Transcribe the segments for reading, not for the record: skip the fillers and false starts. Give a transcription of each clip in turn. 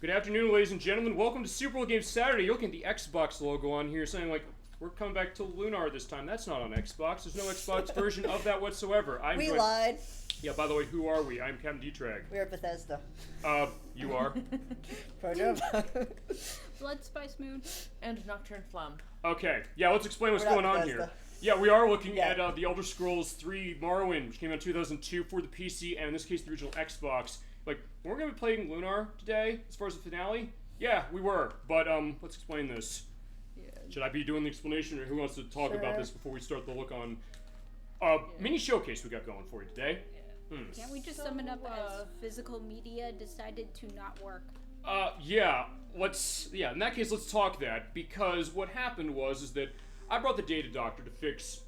Good afternoon, ladies and gentlemen. Welcome to Super Bowl Game Saturday. You're looking at the Xbox logo on here saying, like, we're coming back to Lunar this time. That's not on Xbox. There's no Xbox version of that whatsoever. We lied. Yeah, by the way, who are we? I'm Captain D-Trag. We're Bethesda. You are? Blood Spice Moon. And Nocturne Flamme. Okay, yeah, let's explain what's We're going not on here. Bethesda. Yeah, we are looking at the Elder Scrolls 3 Morrowind, which came out in 2002 for the PC, and in this case, the original Xbox. Like, we're going to be playing Lunar today, as far as the finale. Yeah, we were, but let's explain this. Yeah. Should I be doing the explanation, or who wants to talk Sure. about this before we start the look on mini showcase we got going for you today? Can't we just sum it up as physical media decided to not work? Yeah, in that case, let's talk that, because what happened is that I brought the data doctor to fix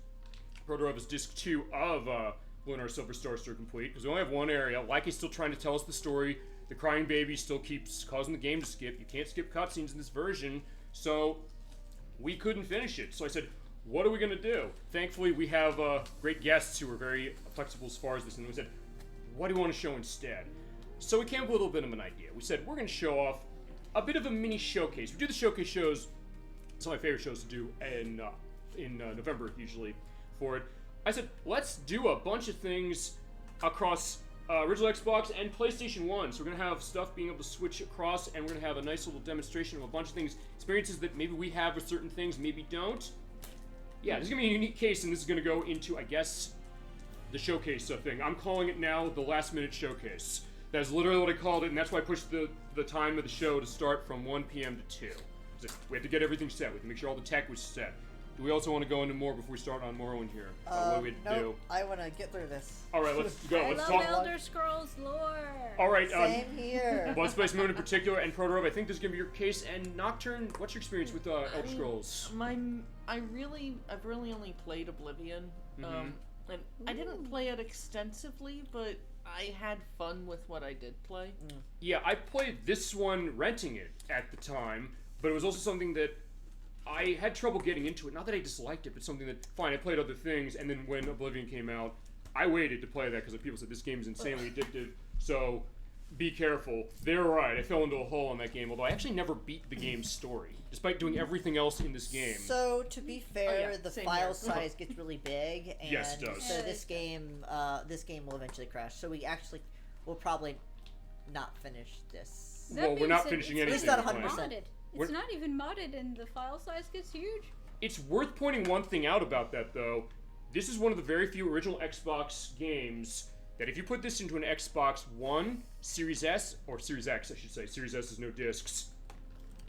Protorov's Disc 2 of Lunar Silver Star Star Complete, because we only have one area. Like, still trying to tell us the story. The crying baby still keeps causing the game to skip. You can't skip cutscenes in this version, so we couldn't finish it. So I said, what are we going to do? Thankfully, we have great guests who are very flexible as far as this, and we said, what do you want to show instead? So we came up with a little bit of an idea. We said, we're going to show off a bit of a mini showcase. We do the showcase shows, some of my favorite shows to do in November, usually, for it. I said, let's do a bunch of things across original Xbox and PlayStation 1. So we're going to have stuff being able to switch across, and we're going to have a nice little demonstration of a bunch of things, experiences that maybe we have with certain things, maybe don't. Yeah, this is going to be a unique case, and this is going to go into, I guess, the showcase thing. I'm calling it now the last minute showcase. That's literally what I called it, and that's why I pushed the time of the show to start from 1 p.m. to 2. So we have to get everything set. We have to make sure all the tech was set. Do we also want to go into more before we start on Morrowind here? What we do? I want to get through this. All right, let's go. I Let's love talk. Elder Scrolls lore. All right, Same here. Blood Spice Moon in particular, and Protorov, I think this is going to be your case. And Nocturne, what's your experience with Elder Scrolls? I've really only played Oblivion. And I didn't play it extensively, but I had fun with what I did play. Yeah, I played this one renting it at the time, but it was also something that I had trouble getting into it. Not that I disliked it, but something that, fine, I played other things, and then when Oblivion came out, I waited to play that because people said this game is insanely addictive, so be careful. They were right, I fell into a hole in that game, although I actually never beat the game's story, despite doing everything else in this game. So, to be fair, the same file here. size gets really big, and Yes, it does. so this game will eventually crash. So we actually will probably not finish this. That Well, we're being not said, finishing it's anything. not not even 100%. modded. We're- It's not even modded, and the file size gets huge. It's worth pointing one thing out about that, though. This is one of the very few original Xbox games that if you put this into an Xbox One, Series S, or Series X, I should say, Series S has no discs,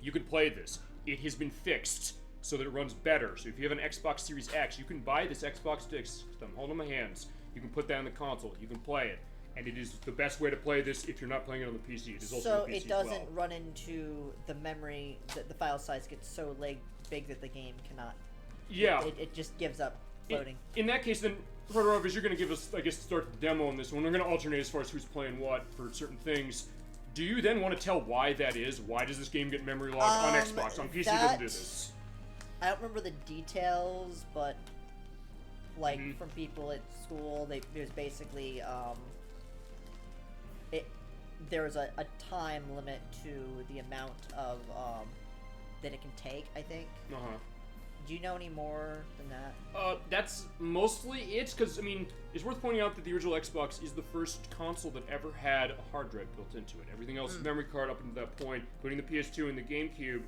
you can play this. It has been fixed so that it runs better. So if you have an Xbox Series X, you can buy this Xbox disc, I'm holding my hands, you can put that on the console, you can play it. And it is the best way to play this if you're not playing it on the PC. It is also So on the PC it doesn't as well. run into the memory, that the file size gets so big that the game cannot. Yeah. It just gives up loading. In that case, then, Protorov, as you're going to give us, I guess, start the demo on this one. We're going to alternate as far as who's playing what for certain things. Do you then want to tell why that is? Why does this game get memory locked on Xbox? On PC, it doesn't do this. I don't remember the details, but like from people at school, there's basically there was a time limit to the amount of that it can take, I think. Do you know any more than that? That's mostly it, because, I mean, it's worth pointing out that the original Xbox is the first console that ever had a hard drive built into it. Everything else is memory card up until that point, including the PS2 and the GameCube.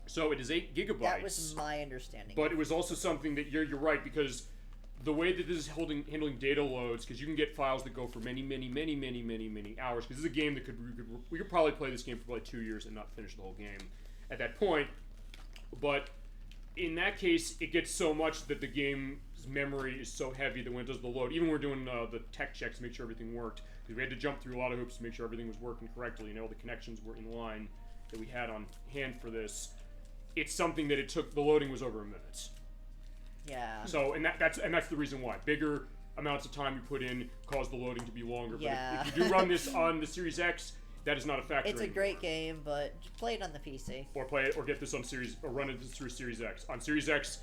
So it is 8 gigabytes. That was my understanding. But it was also something that you're right, because the way that this is handling data loads, because you can get files that go for many hours, because this is a game that we could probably play this game for like 2 years and not finish the whole game at that point. But in that case, it gets so much that the game's memory is so heavy that when it does the load, even when we're doing the tech checks to make sure everything worked, because we had to jump through a lot of hoops to make sure everything was working correctly, all the connections were in line that we had on hand for this. It's something that the loading was over a minute. Yeah. So, and that's the reason why. Bigger amounts of time you put in cause the loading to be longer. Yeah. But if you do run this on the Series X, that is not a factor It's a anymore. great game, but just play it on the PC. Or play it, or get this on or run it through Series X. On Series X,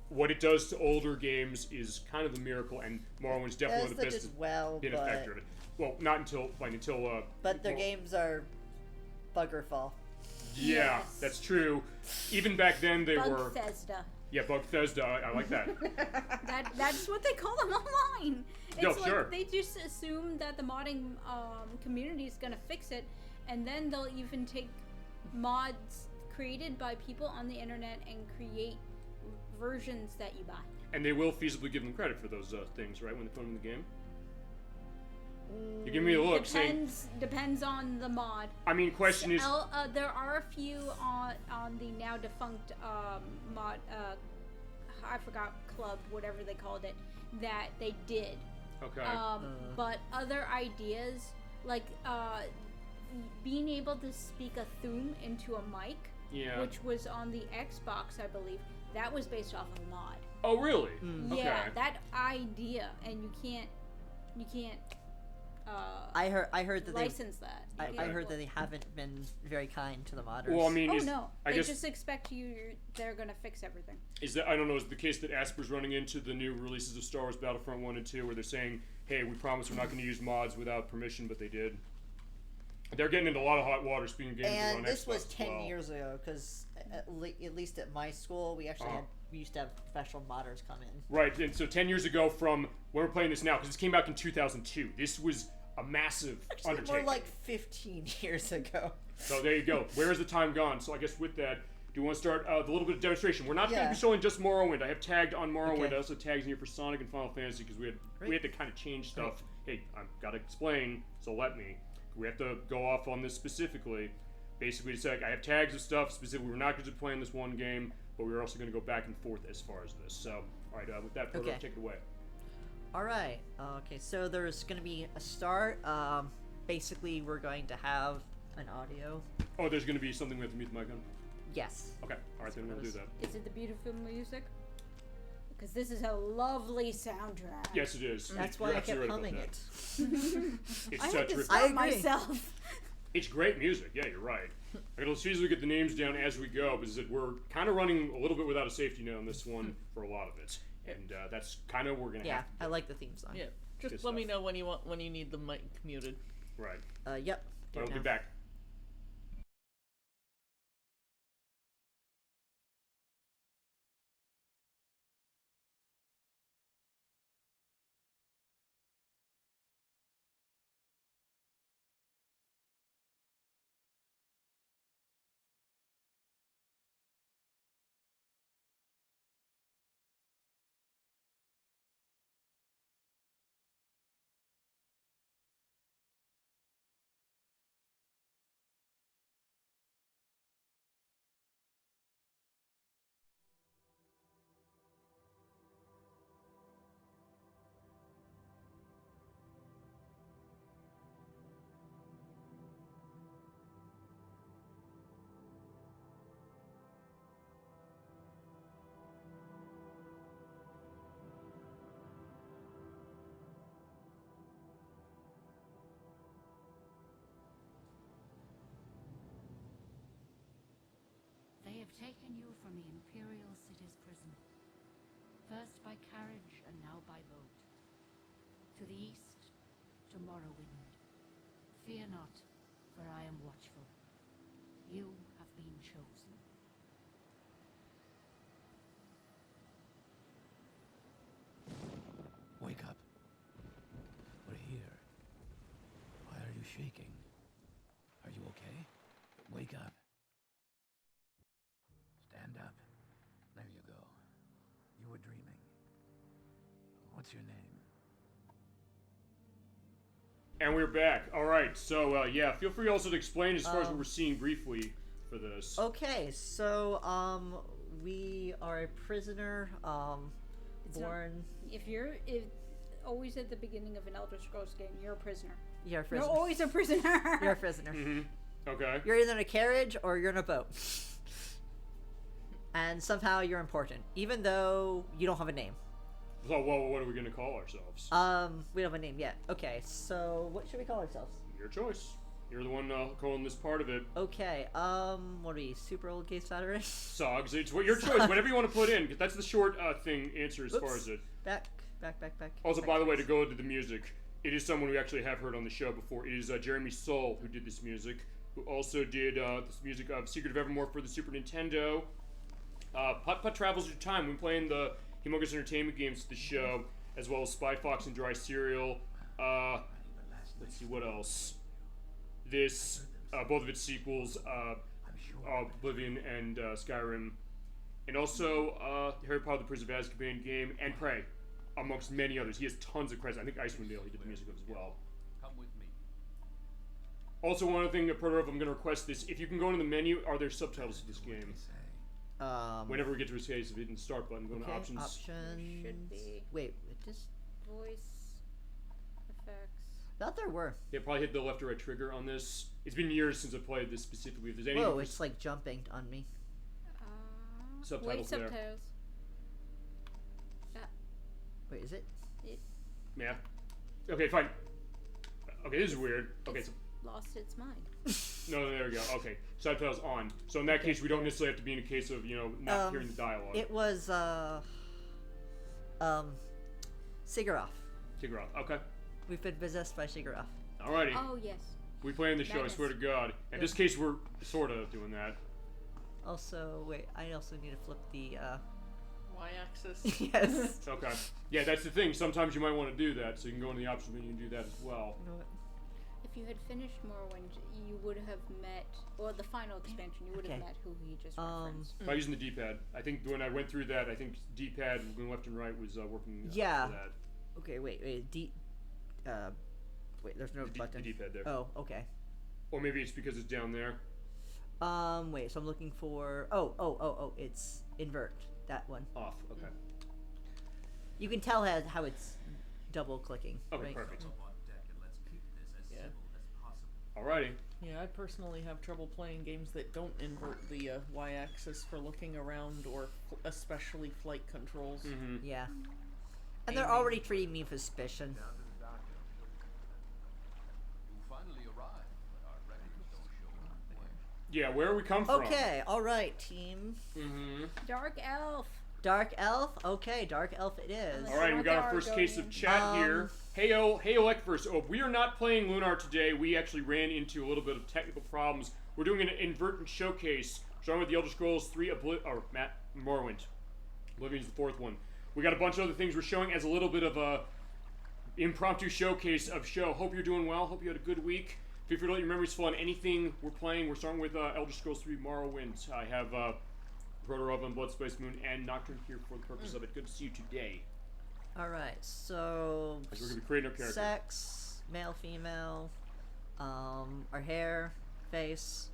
what it does to older games is kind of a miracle, and Morrowind's definitely one of the best as well, been but affected. Well, not until but their games are Buggerfall. Yeah, Yes. that's true. Even back then, they Bug were. Thesda. Yeah, Bug Thesda. I like that. That's what they call them online. It's Yo, like sure. they just assume that the modding community is gonna fix it, and then they'll even take mods created by people on the internet and create versions that you buy. And they will feasibly give them credit for those things, right? When they put them in the game. You give me a look saying. Depends on the mod. I mean, question is. There are a few on the now defunct mod. I forgot club, whatever they called it, that they did. Okay. But other ideas like being able to speak a thum into a mic, which was on the Xbox, I believe, that was based off of a mod. Oh, really? Yeah, Okay. that idea, and you can't. I heard that license that. I heard that they haven't been very kind to the modders. Well, I mean, They just expect they're gonna fix everything. Is that, I don't know, is it the case that Asper's running into the new releases of Star Wars Battlefront 1 and 2 where they're saying, hey, we promise we're not going to use mods without permission, but they did? They're getting into a lot of hot water, speaking of games that are on and this Xbox was as 10 well. years ago, because at least at my school, we actually we used to have professional modders come in. Right, and so 10 years ago from when we're playing this now, because this came out in 2002, this was a massive undertaking. More like 15 years ago. So there you go. Where is the time gone? So I guess with that, do you want to start the little bit of demonstration? We're not going to be showing just Morrowind. I have tagged on Morrowind. Okay. I also tagged in here for Sonic and Final Fantasy because we had to kind of change stuff. Hey, I've got to explain, so let me. We have to go off on this specifically. Basically, it's like I have tags of stuff specifically. We're not going to be playing this one game, but we're also going to go back and forth as far as this. So, all right, with that, Proto, take it away. All right. Okay, so there's going to be a start. Basically, we're going to have an audio. Oh, there's going to be something we have to mute the mic on? Yes. Okay, all right, then we'll do that. Is it the beautiful music? Because this is a lovely soundtrack. Yes, it is. That's why I kept humming it. It's I had to such stop myself. It's great music. Yeah, you're right. It'll easily get the names down as we go, because we're kind of running a little bit without a safety net on this one for a lot of it, and that's kind of what we're gonna have. I like the theme song. Yeah, just let me know when you need the mic muted. Right. Yep. I'll be back. They have taken you from the Imperial City's prison, first by carriage and now by boat. To the east, to Morrowind. Fear not, for I am watchful. You have been chosen. Wake up. We're here. Why are you shaking? Are you okay? Wake up. Stand up. There you go. You were dreaming. What's your name? And we're back. All right. So yeah, feel free also to explain as far as what we're seeing briefly for this. Okay, so we are a prisoner. Born. If always at the beginning of an Elder Scrolls game, you're a prisoner. You're a prisoner. You're always a prisoner. You're a prisoner. Mm-hmm. Okay. You're either in a carriage or you're in a boat. And somehow you're important, even though you don't have a name. So, well, what are we going to call ourselves? We don't have a name yet. Okay, so what should we call ourselves? Your choice. You're the one calling this part of it. Okay, what are we, super old gay Saturday? Sogs. It's what your choice. Whatever you want to put in. 'Cause that's the short answer as far as it. Back. Also, back, by the way, to go to the music, it is someone we actually have heard on the show before. It is Jeremy Soule who did this music. who also did this music of Secret of Evermore for the Super Nintendo. Putt Putt Travels Your Time. We've been playing the Humongous Entertainment games to the show, as well as Spy Fox and Dry Cereal. Let's see, what else? This, both of its sequels, Oblivion and Skyrim. And also Harry Potter the Prince of Azkaban game, and Prey, amongst many others. He has tons of credits. I think Icewind Dale he did the music of as well. Come with me. Also, one other thing, Proto, I'm going to request this. If you can go into the menu, are there subtitles to this game? Whenever we get to his case, if you hit the start button, go to options. Should be. Wait, it just... Voice effects. Thought there were. Yeah, probably hit the left or right trigger on this. It's been years since I played this specifically. If there's any Whoa, it's like jumping on me. subtitles there. Subtitles. Wait, is it? Yeah. Okay, fine. Okay, this is weird. Okay, It's so lost its mind. no, there we go. Okay, subtitles on. So in that case, we don't necessarily have to be in a case of not hearing the dialogue. It was Sigurov. Tigger off. Okay. We've been possessed by Sigurov. Alrighty. Oh yes. We play in the show. Madness. I swear to God. In this case, we're sort of doing that. Also, wait, I also need to flip the Y-axis. yes. Okay. Yeah, that's the thing. Sometimes you might want to do that, so you can go into the options menu and do that as well. You know what? If you had finished Morrowind, you would have met, or the final expansion, you would have Okay. met who he just referenced. By using the D-pad. I think when I went through that, I think D-pad moving left and right was working Yeah. for that. Okay, wait, wait, there's no The button. D-pad there. Oh, okay. Or maybe it's because it's down there. Wait, so I'm looking for, it's invert, that one. Off. Okay. You can tell how it's double clicking. Okay, right? perfect. Up on deck and let's keep this as Yeah. civil as possible. Alrighty. Yeah, I personally have trouble playing games that don't invert the Y-axis for looking around, or especially flight controls. Mm-hmm. Yeah. And they're Aiming. already treating me with suspicion. Down to the doctor. You finally arrived, but our records don't show up there. Yeah, where we come from. Okay, alright, team. Mm-hmm. Dark Elf. Dark Elf? Okay, Dark Elf it is. Alright. Alright, we got our Not first the case of Argonian. chat here. Heyo Ekverse. Oh, we are not playing Lunar today. We actually ran into a little bit of technical problems. We're doing an invertent showcase, starting with the Elder Scrolls 3 Morrowind. Oblivion's the fourth one. We got a bunch of other things we're showing as a little bit of a impromptu showcase of show. Hope you're doing well. Hope you had a good week. Feel free to let your memories flow on anything we're playing. We're starting with Elder Scrolls 3 Morrowind. I have Proto-Oven, Blood Spice Moon, and Nocturne here for the purpose of it. Good to see you today. Alright, so... As we're going to be creating our character. Sex, male, female, our hair, face,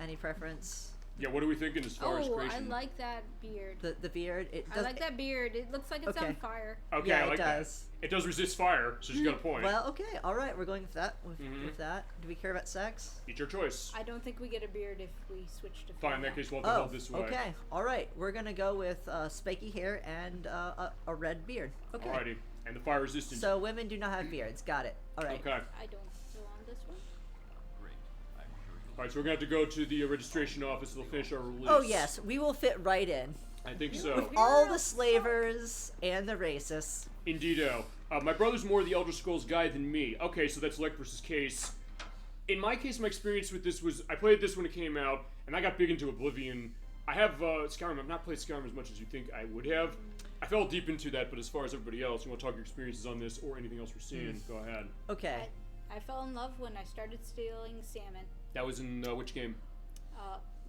any preference? Yeah, what are we thinking as far as Oh, I creation? like that beard. The beard, it I does... like that beard. It looks like it's Okay. on fire. Okay, Yeah, I like it does. that. It does resist fire, so she's got a point. Well, okay, alright, we're going with that. With Mhm. that. Do we care about sex? It's your choice. I don't think we get a beard if we switch to Fine, in female. that case, we'll have to Oh, hold this way. okay, alright, we're gonna go with spiky hair and a red beard. Okay. Alrighty. And the fire resistance. So women do not have beards, got it. Alright. Okay. I don't go on this one. Great. I'm sure you'll Alright, so we're going to have to go to the registration office. They'll finish our release. Oh yes, we will fit right in. I think so. With all the slavers and the racists. Indeedo. My brother's more the Elder Scrolls guy than me. Okay, so that's Lek versus Case. In my case, my experience with this was I played this when it came out, and I got big into Oblivion. I have Skyrim. I've not played Skyrim as much as you think I would have. I fell deep into that, but as far as everybody else, you want to talk your experiences on this or anything else we're seeing, go ahead. Okay. I fell in love when I started stealing salmon. That was in which game?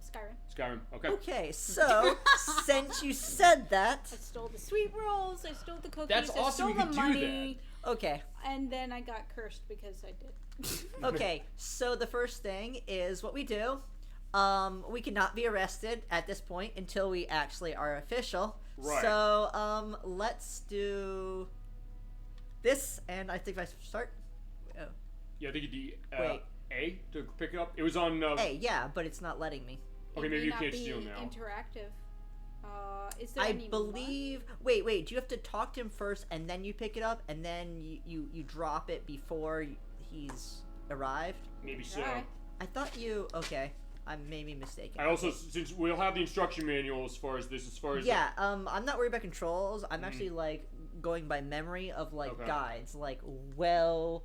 Skyrim. Skyrim. Okay. Okay, so since you said that, I stole the sweet rolls. I stole the cookies. That's I awesome, stole you the can do money. okay, And then I got cursed because I did. okay. So the first thing is what we do. We cannot be arrested at this point until we actually are official. Right. So let's do this, and I think if I start. Oh. Yeah, I think you did Wait. A to pick it up. It was on. Hey, yeah, but it's not letting me. Okay, It maybe may you not can't be steal now. Interactive. Is there I any believe. Wait. Do you have to talk to him first, and then you pick it up, and then you drop it before he's arrived? Maybe so. Alright. I thought you. Okay, I may be mistaken. I also, since we'll have the instruction manual as far as this, Yeah. I'm not worried about controls. I'm actually like going by memory of like Okay. guides, like well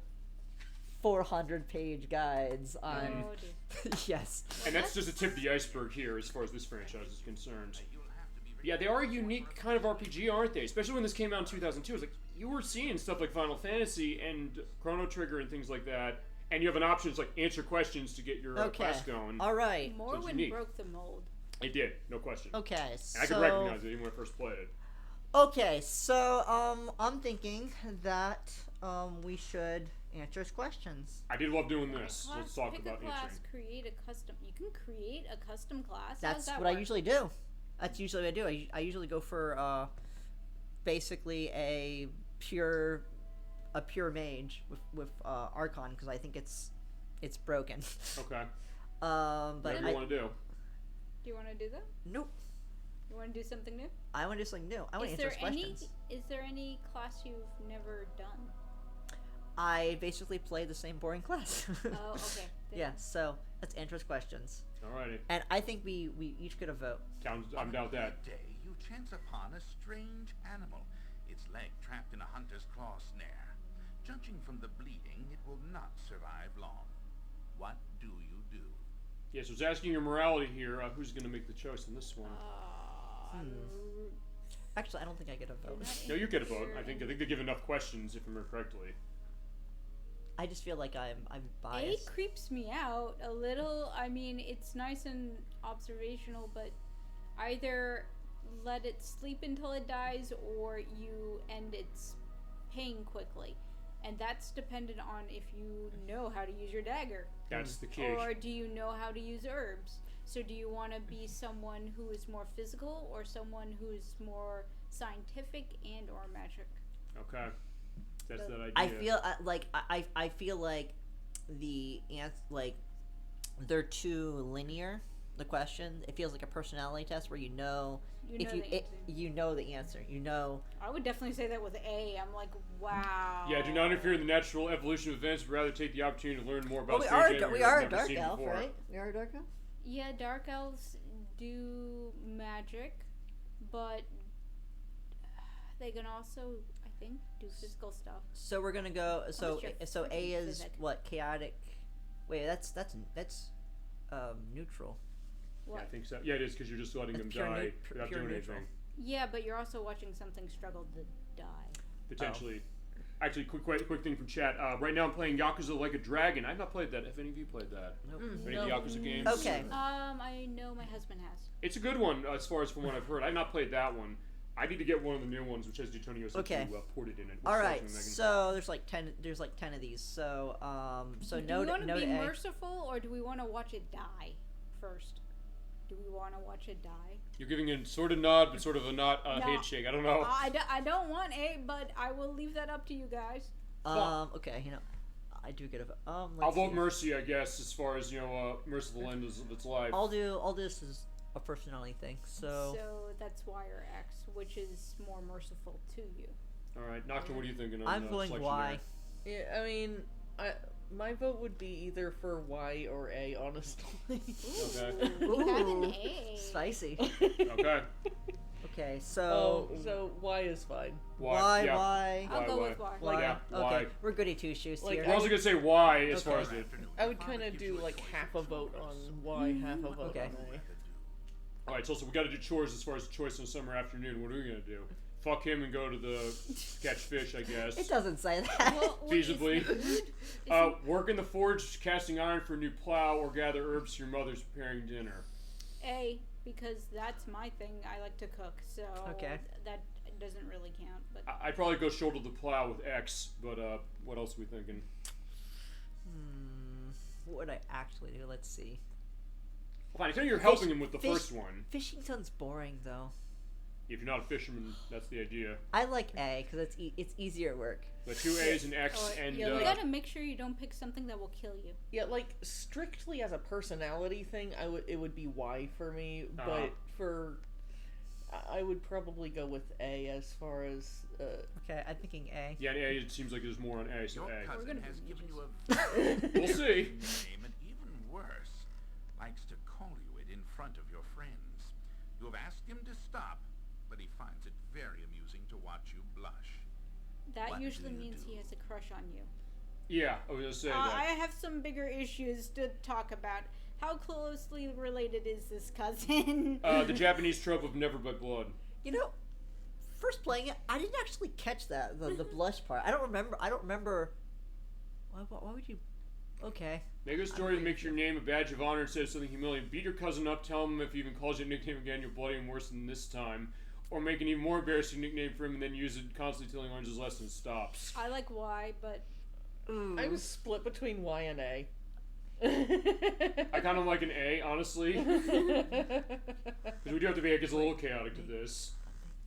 400-page guides on. Oh, dear. Yes. And that's just a tip of the iceberg here as far as this franchise is concerned. Yeah, they are a unique kind of RPG, aren't they? Especially when this came out in 2002. It's like, you were seeing stuff like Final Fantasy and Chrono Trigger and things like that, and you have an option to like answer questions to get your quest going. All right. Morrowind broke the mold. It did, no question. Okay, so... And I could recognize it even when I first played it. Okay, so, I'm thinking that, we should answer his questions. I did love doing this. Let's talk Pick about a class, answering. create a custom. You can create a custom class. That's How does that what I work? usually do. That's usually what I do. I usually go for, basically a pure mage with Archon, because I think it's broken. Okay. But What do you want to do? Do you want to do that? Nope. You want to do something new? I want to do something new. I want to answer his questions. Is there any class you've never done? I basically play the same boring class. Oh, okay. Yeah, so let's answer his questions. Alrighty. And I think we each get a vote. I'm down with that. Day, you chance upon a strange animal, its leg trapped in a hunter's claw snare. Judging from the bleeding, it will not survive long. What do you do? Yeah, so it's asking your morality here. Who's going to make the choice in this one? Actually, I don't think I get a vote. No, you get a vote. I think they give enough questions, if I remember correctly. I just feel like I'm It biased. creeps me out a little. I mean, it's nice and observational, but either let it sleep until it dies or you end its pain quickly. And that's dependent on if you know how to use your dagger. That's the key. Or do you know how to use herbs? So do you want to be someone who is more physical or someone who is more scientific and or magic? Okay. That's that idea. I feel I feel like they're too linear. The question, it feels like a personality test where you know the answer. You know. I would definitely say that with A. I'm like, wow. Yeah, do not interfere in the natural evolution of events, but rather take the opportunity to learn more about we stage are animals a you've never dark seen elf, before. right? We are a dark elf. Yeah, dark elves do magic, but they can also, I think, do physical stuff. So we're gonna go. So your so A freaking is physic? what? Chaotic. Wait, that's neutral. Yeah, What? I think so. Yeah, it is because you're just letting them That's pure die neu- without pure doing neutral. anything. Yeah, but you're also watching something struggle to die. Potentially. Actually, quick thing from chat. Right now I'm playing Yakuza Like a Dragon. I've not played that. Have any of you played that? Nope. Any of the Yakuza games? Okay. I know my husband has. It's a good one as far as from what I've heard. I've not played that one. I need to get one of the new ones, which has D'Antonio Okay. ported in it. All right. So there's like 10. There's like 10 of these. So Do we want to be merciful or do we want to watch it die first? Do we want to watch it die? You're giving a sort of nod, but sort of a not No. head shake. I don't know. I don't want A, but I will leave that up to you guys. Okay. You know, I do get a vote. I'll vote mercy, I guess, as far as merciful end of its life. I'll do this is a personality thing. So that's Y or X, which is more merciful to you. All right, Nocturne, what are you thinking? I'm going Y. Yeah, I mean, my vote would be either for Y or A, honestly. Okay. We have an A. Spicy. Okay. Okay, so So Y is fine. Y. Yeah. Y. I'll go with Y. Y. Yeah, Okay, Y. we're goody two shoes Like, here. We're also gonna say Y as Okay. far as it. I would kind of do like half a vote on Y, half a vote Okay. on A. All right, so we got to do chores as far as choice on summer afternoon. What are we gonna do? Fuck him and go to the catch fish, I guess. It doesn't say that. Feasibly. Work in the forge, casting iron for a new plow, or gather herbs your mother's preparing dinner. A, because that's my thing. I like to cook, so Okay. that doesn't really count. But I'd probably go shoulder the plow with X, but what else are we thinking? What would I actually do? Let's see. Fine, I think you're helping him with the first one. Fishing sounds boring though. If you're not a fisherman, that's the idea. I like A because it's easier work. The 2 A's and X and you gotta make sure you don't pick something that will kill you. Yeah, like strictly as a personality thing, it would be Y for me, but I would probably go with A as far as. Okay, I'm thinking A. Yeah, A. It seems like there's more on A, so Your A. cousin has given you a We'll see. name, and even worse, likes to call you it in front of your friends. You have asked him to stop, but he finds it very amusing to watch you blush. That What usually do you means do? he has a crush on you. Yeah, I was gonna say I that. have some bigger issues to talk about. How closely related is this cousin? The Japanese trope of never but blood. You know, first playing it, I didn't actually catch that the blush part. I don't remember. Why would you? Okay. Make a story that makes your name a badge of honor instead of something humiliating. Beat your cousin up, tell him if he even calls you a nickname again, you're bloody and worse than this time. Or make an even more embarrassing nickname for him and then use it constantly till he learns his lesson and stops. I like Y, but I was split between Y and A. I kind of like an A, honestly. Because we do have to be, I guess, a little chaotic to this.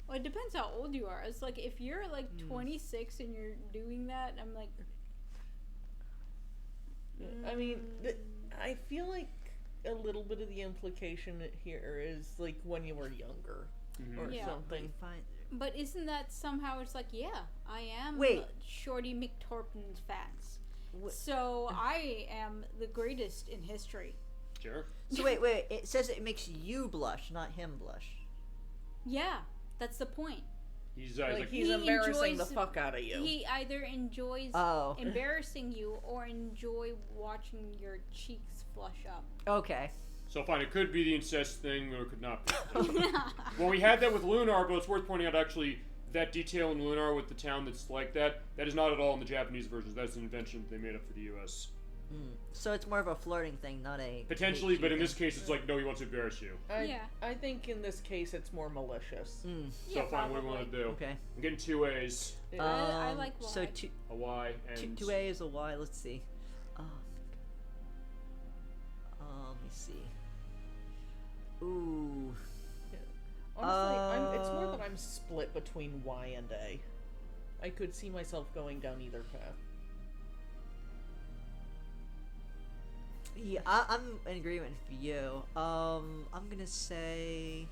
well, it depends how old you are. It's like if you're like 26 and you're doing that, I'm like, I mean, I feel like a little bit of the implication here is like when you were younger or Yeah. something. Fine. but isn't that somehow? It's like, yeah, I am Wait. Shorty McTorpin's fans. Wh- So I am the greatest in history. Sure. So wait. It says it makes you blush, not him blush. Yeah, that's the point. He's Like like, he's He embarrassing the enjoys- fuck out of you. He either enjoys Oh. embarrassing you or enjoy watching your cheeks flush up. Okay. so fine, it could be the incest thing, or it could not be. Well, we had that with Lunar, but it's worth pointing out, actually, that detail in Lunar with the town that's like that is not at all in the Japanese versions. That's an invention that they made up for the US. So it's more of a flirting thing, not a Potentially, hate but in thing. this case, it's like, no, he wants to embarrass you. Yeah. I think in this case it's more malicious. So Yeah, fine, what do we want to do? Okay. I'm getting 2 A's, I like Y. So a Y, and... two A is a Y. Let's see. Let me see. Ooh. Honestly, it's more that I'm split between Y and A. I could see myself going down either path. Yeah, I'm in agreement with you. I'm gonna say.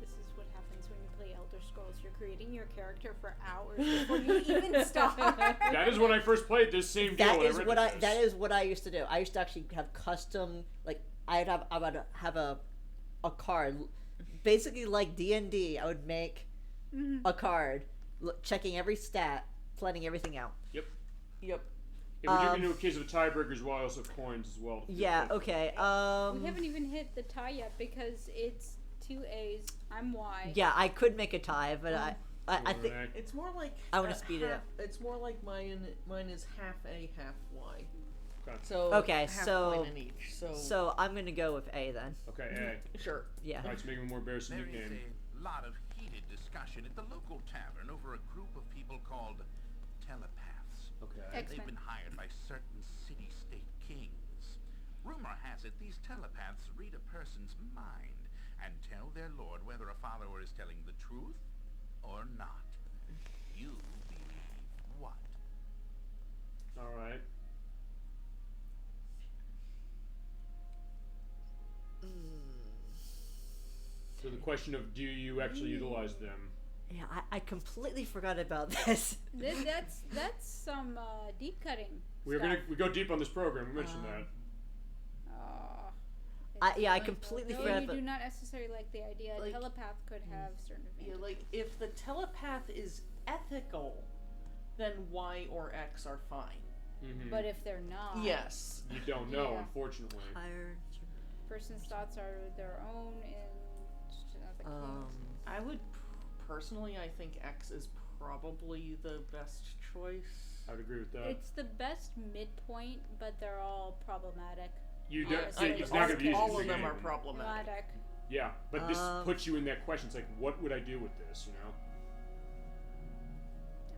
This is what happens when you play Elder Scrolls. You're creating your character for hours before you even start. That is when I first played this same deal. That when is read what this. that is what I used to do. I used to actually have custom, like I would have a card, basically like D&D. I would make a card, checking every stat, planning everything out. Yep. Yep. If we're getting into a case of tiebreakers, well, I also have coins as well. Yeah. Okay. We haven't even hit the tie yet because it's 2 A's. I'm Y. Yeah, I could make a tie, but I think Alright. It's more like I wanna speed it up. It's more like mine is half A, half Y. Okay. So Okay, half so- point in each. so. I'm gonna go with A then. Okay, A. Sure. Yeah. Alright, so make him a more embarrassing There is nickname. a lot of heated discussion at the local tavern over a group of people called telepaths. Okay. X-Men. They've been hired by certain city-state kings. Rumor has it these telepaths read a person's mind and tell their lord whether a follower is telling the truth or not. You believe what? Alright. So the question of, do you actually utilize them? Yeah, I completely forgot about this. That's some deep cutting. We go deep on this program. We mentioned that. I completely No, forgot you about. do not necessarily like the idea. A Like- telepath could have certain Yeah, advantages. like if the telepath is ethical, then Y or X are fine. Mm-hmm. But if they're not, Yes. You don't know, Yeah. unfortunately. Higher. person's thoughts are their own and genetic I would personally, I think X is probably the best choice. I would agree with that. It's the best midpoint, but they're all problematic. You I- don't. I- It's not going to be easy. all to of figure them are out. problematic. Problematic. Yeah, but this Um, puts you in that question. It's like, what would I do with this? You know?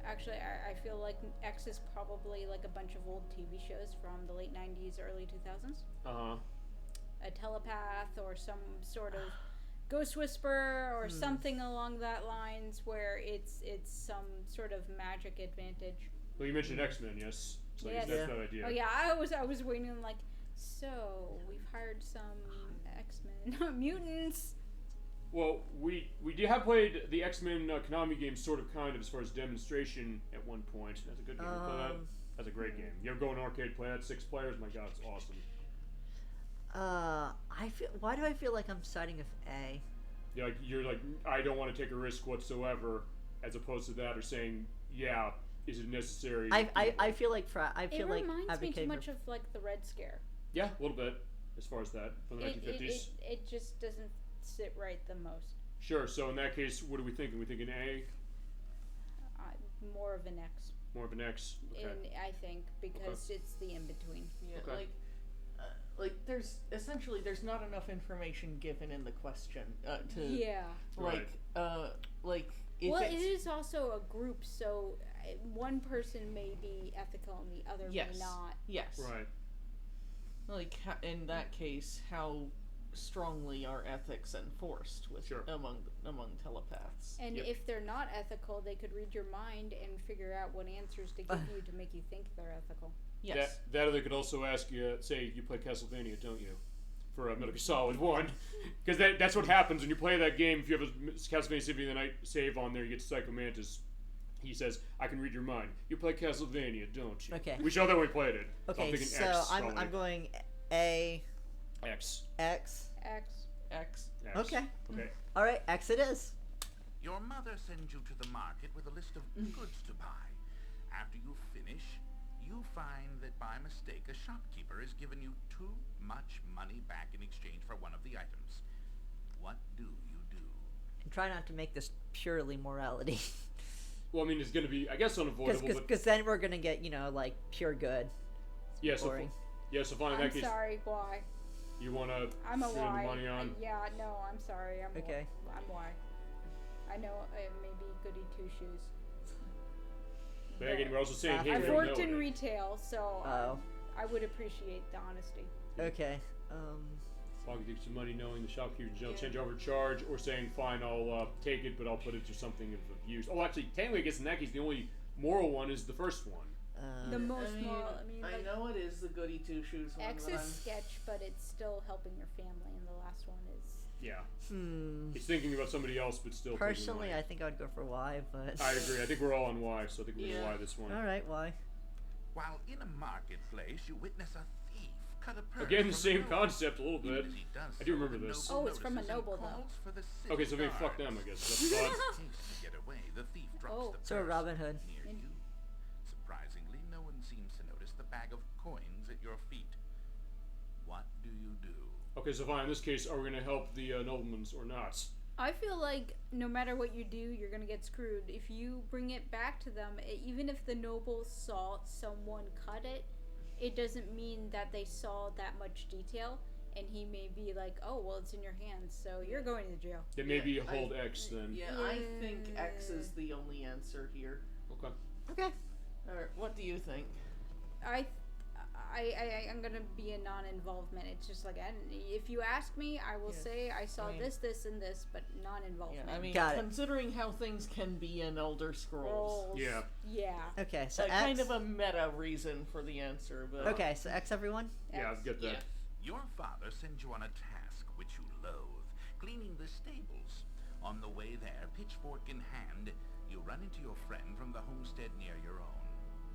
Actually, I feel like X is probably like a bunch of old TV shows from the late 90s, early 2000s. Uh huh. A telepath or some sort of ghost whisperer or something along that lines where it's some sort of magic advantage. Well, you mentioned X-Men, yes. So Yes. that's that idea. Oh yeah, I was waiting like, so we've hired some X-Men mutants. Well, we have played the X-Men Konami game, sort of, kind of, as far as demonstration at one point. That's a good game. You play that? That's a great game. You ever go in an arcade, play that? 6 players? My God, it's awesome. Why do I feel like I'm siding with A? You're like, I don't want to take a risk whatsoever, as opposed to that, or saying yeah, is it necessary? I feel like I feel It like reminds me too advocating much of like the Red Scare. Yeah, a little bit, as far as that, from the 1950s. It just doesn't sit right the most. Sure, so in that case, what are we thinking? We thinking A? More of an X. More of an X? Okay. I think, because it's the in-between. Yeah, Okay. there's not enough information given in the question to Yeah. Right. if Well, it's, it is also a group, so one person may be ethical and the other yes, may not. yes, Right. like in that case, how strongly are ethics enforced with Sure. among telepaths? And Yep. if they're not ethical, they could read your mind and figure out what answers to give you to make you think they're ethical. Yes. That or they could also ask you, say, you play Castlevania, don't you? For Metal Gear Solid 1. Because that's what happens when you play that game. If you have a Castlevania Symphony of the Night save on there, you get Psycho Mantis. He says, I can read your mind. You play Castlevania, don't you? Okay. We showed that when we played it. Okay, I'm thinking so X, I'm probably. going A, X. X. X. X. X. Okay. Okay. All right, X it is. Your mother sends you to the market with a list of goods to buy. After you finish, you find that by mistake a shopkeeper has given you too much money back in exchange for one of the items. What do you do? And try not to make this purely morality. Well, I mean, it's going to be, I guess, unavoidable, but... Because then we're going to get, like, pure good. Yeah, so, boring. Fine, in that I'm case, sorry, why? you want to I'm a spend Y. the money on... Yeah, no, I'm sorry. I'm Okay. I'm Y. I know it may be goody two shoes. But again, we're also saying, hey, I've we don't worked know in it. retail, so Oh. I would appreciate the honesty. Okay. As long as you get some money knowing the shopkeeper don't change over charge, or saying, fine, I'll take it, but I'll put it to something of use. Oh, actually, technically, I guess in that case, the only moral one is the first one. The most moral. I like, know it is the goody two shoes one. X but is I'm- sketch, but it's still helping your family, and the last one is. Yeah. Hmm. He's thinking about somebody else, but still taking Personally, money. I think I would go for Y, but... I agree. I think we're all on Y, so I think we're going to Y this one. All right, Y. While in a marketplace, you witness a thief cut a purse Again, from same a noble. concept a little bit. Even as he does I do so, remember the this. noble Oh, it's from a notices and noble, though. calls for the city Okay, so maybe fuck guards. them, I guess. That's fine. In haste to get away, the thief drops Oh. the purse So Robin Hood. near you. Surprisingly, no one seems to notice the bag of coins at your feet. What do you do? Okay, so fine. In this case, are we going to help the noblemen or not? I feel like no matter what you do, you're gonna get screwed. If you bring it back to them, even if the nobles saw someone cut it, it doesn't mean that they saw that much detail. And he may be like, "Oh, well, it's in your hands, so you're going to jail." Then maybe Yeah, hold X then. Yeah, I think X is the only answer here. Okay. Okay. Or what do you think? I'm gonna be a non-involvement. It's just like, if you ask me, I will say I saw this, and this, but non-involvement. Yeah, I mean, Got it. considering how things can be in Elder Scrolls, Roles. Yeah. Yeah. Okay, so a X. kind of a meta reason for the answer, but Okay, so X, everyone? Yeah, I get that. Yeah. Your father sends you on a task which you loathe, cleaning the stables. On the way there, pitchfork in hand, you run into your friend from the homestead near your own.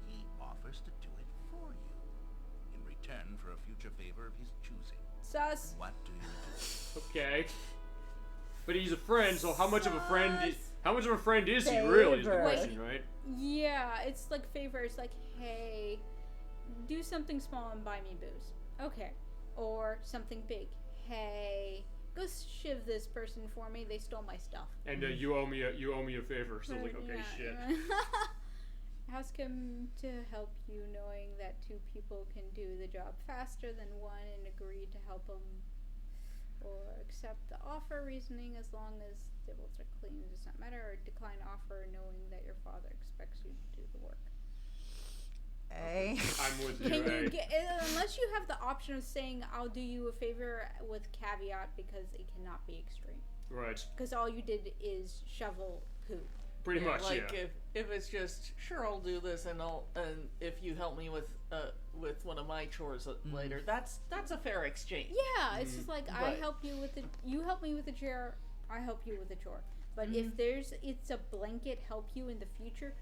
He offers to do it for you, in return for a future favor of his choosing. Sus. What do you do? Okay. But he's a friend, so how much of a friend is Sus. how much of a friend is he really? Is the Favor. question, right? Yeah, it's like favors. Like, hey, do something small and buy me booze. Okay. Or something big. Hey, go shiv this person for me. They stole my stuff. And you owe me a favor. So it's like, okay, shit. Ask him to help you, knowing that two people can do the job faster than one, and agree to help him, or accept the offer, reasoning as long as tables are clean does not matter, or decline offer, knowing that your father expects you to do the work. A. I'm with you. Can A. you get, unless you have the option of saying I'll do you a favor with caveat, because it cannot be extreme. Right. Because all you did is shovel poop. Pretty much, like yeah. if it's just sure I'll do this and if you help me with one of my chores later, that's a fair exchange. Yeah, it's just like I But- help you with the you help me with the chair, I help you with the chore. But if it's a blanket help you in the future,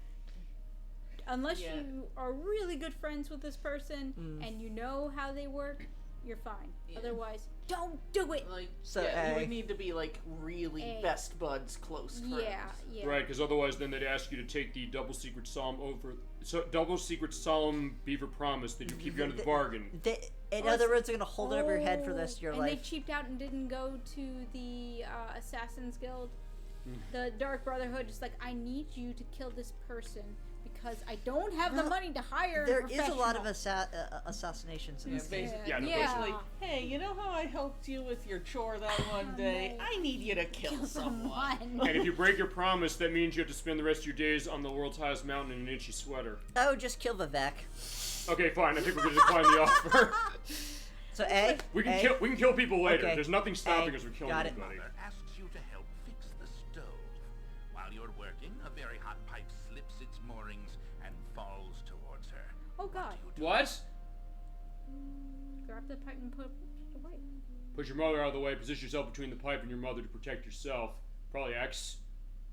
unless Yeah. you are really good friends with this person and you know how they work, you're fine. Yeah. Otherwise, don't do it. Like, So, yeah, you A. would need to be like really A. best buds, close friends. Yeah. Right, because otherwise then they'd ask you to take the double secret solemn beaver promise that you keep you under the bargain. In other words, they're gonna hold it over your head for the rest of your and life. they cheaped out and didn't go to the Assassin's Guild. The Dark Brotherhood is like, I need you to kill this person because I don't have the money to hire. There is a lot of professional." assassinations in Yeah, this game. basically, Yeah, no, basically, hey, you know how I helped you with your chore that one day? no. I need you to kill someone. And if you break your promise, that means you have to spend the rest of your days on the world's highest mountain in an itchy sweater. Oh, just kill Vivek. Okay, fine. I think we're gonna decline the offer. So A. We can A. kill people later. Okay. There's nothing stopping A. us from killing Got it. anybody. Mother asks you to help fix the stove. While you're working, a very hot pipe slips its moorings and falls towards her. Oh God! What? Grab the pipe and put it away. Push your mother out of the way. Position yourself between the pipe and your mother to protect yourself. Probably X.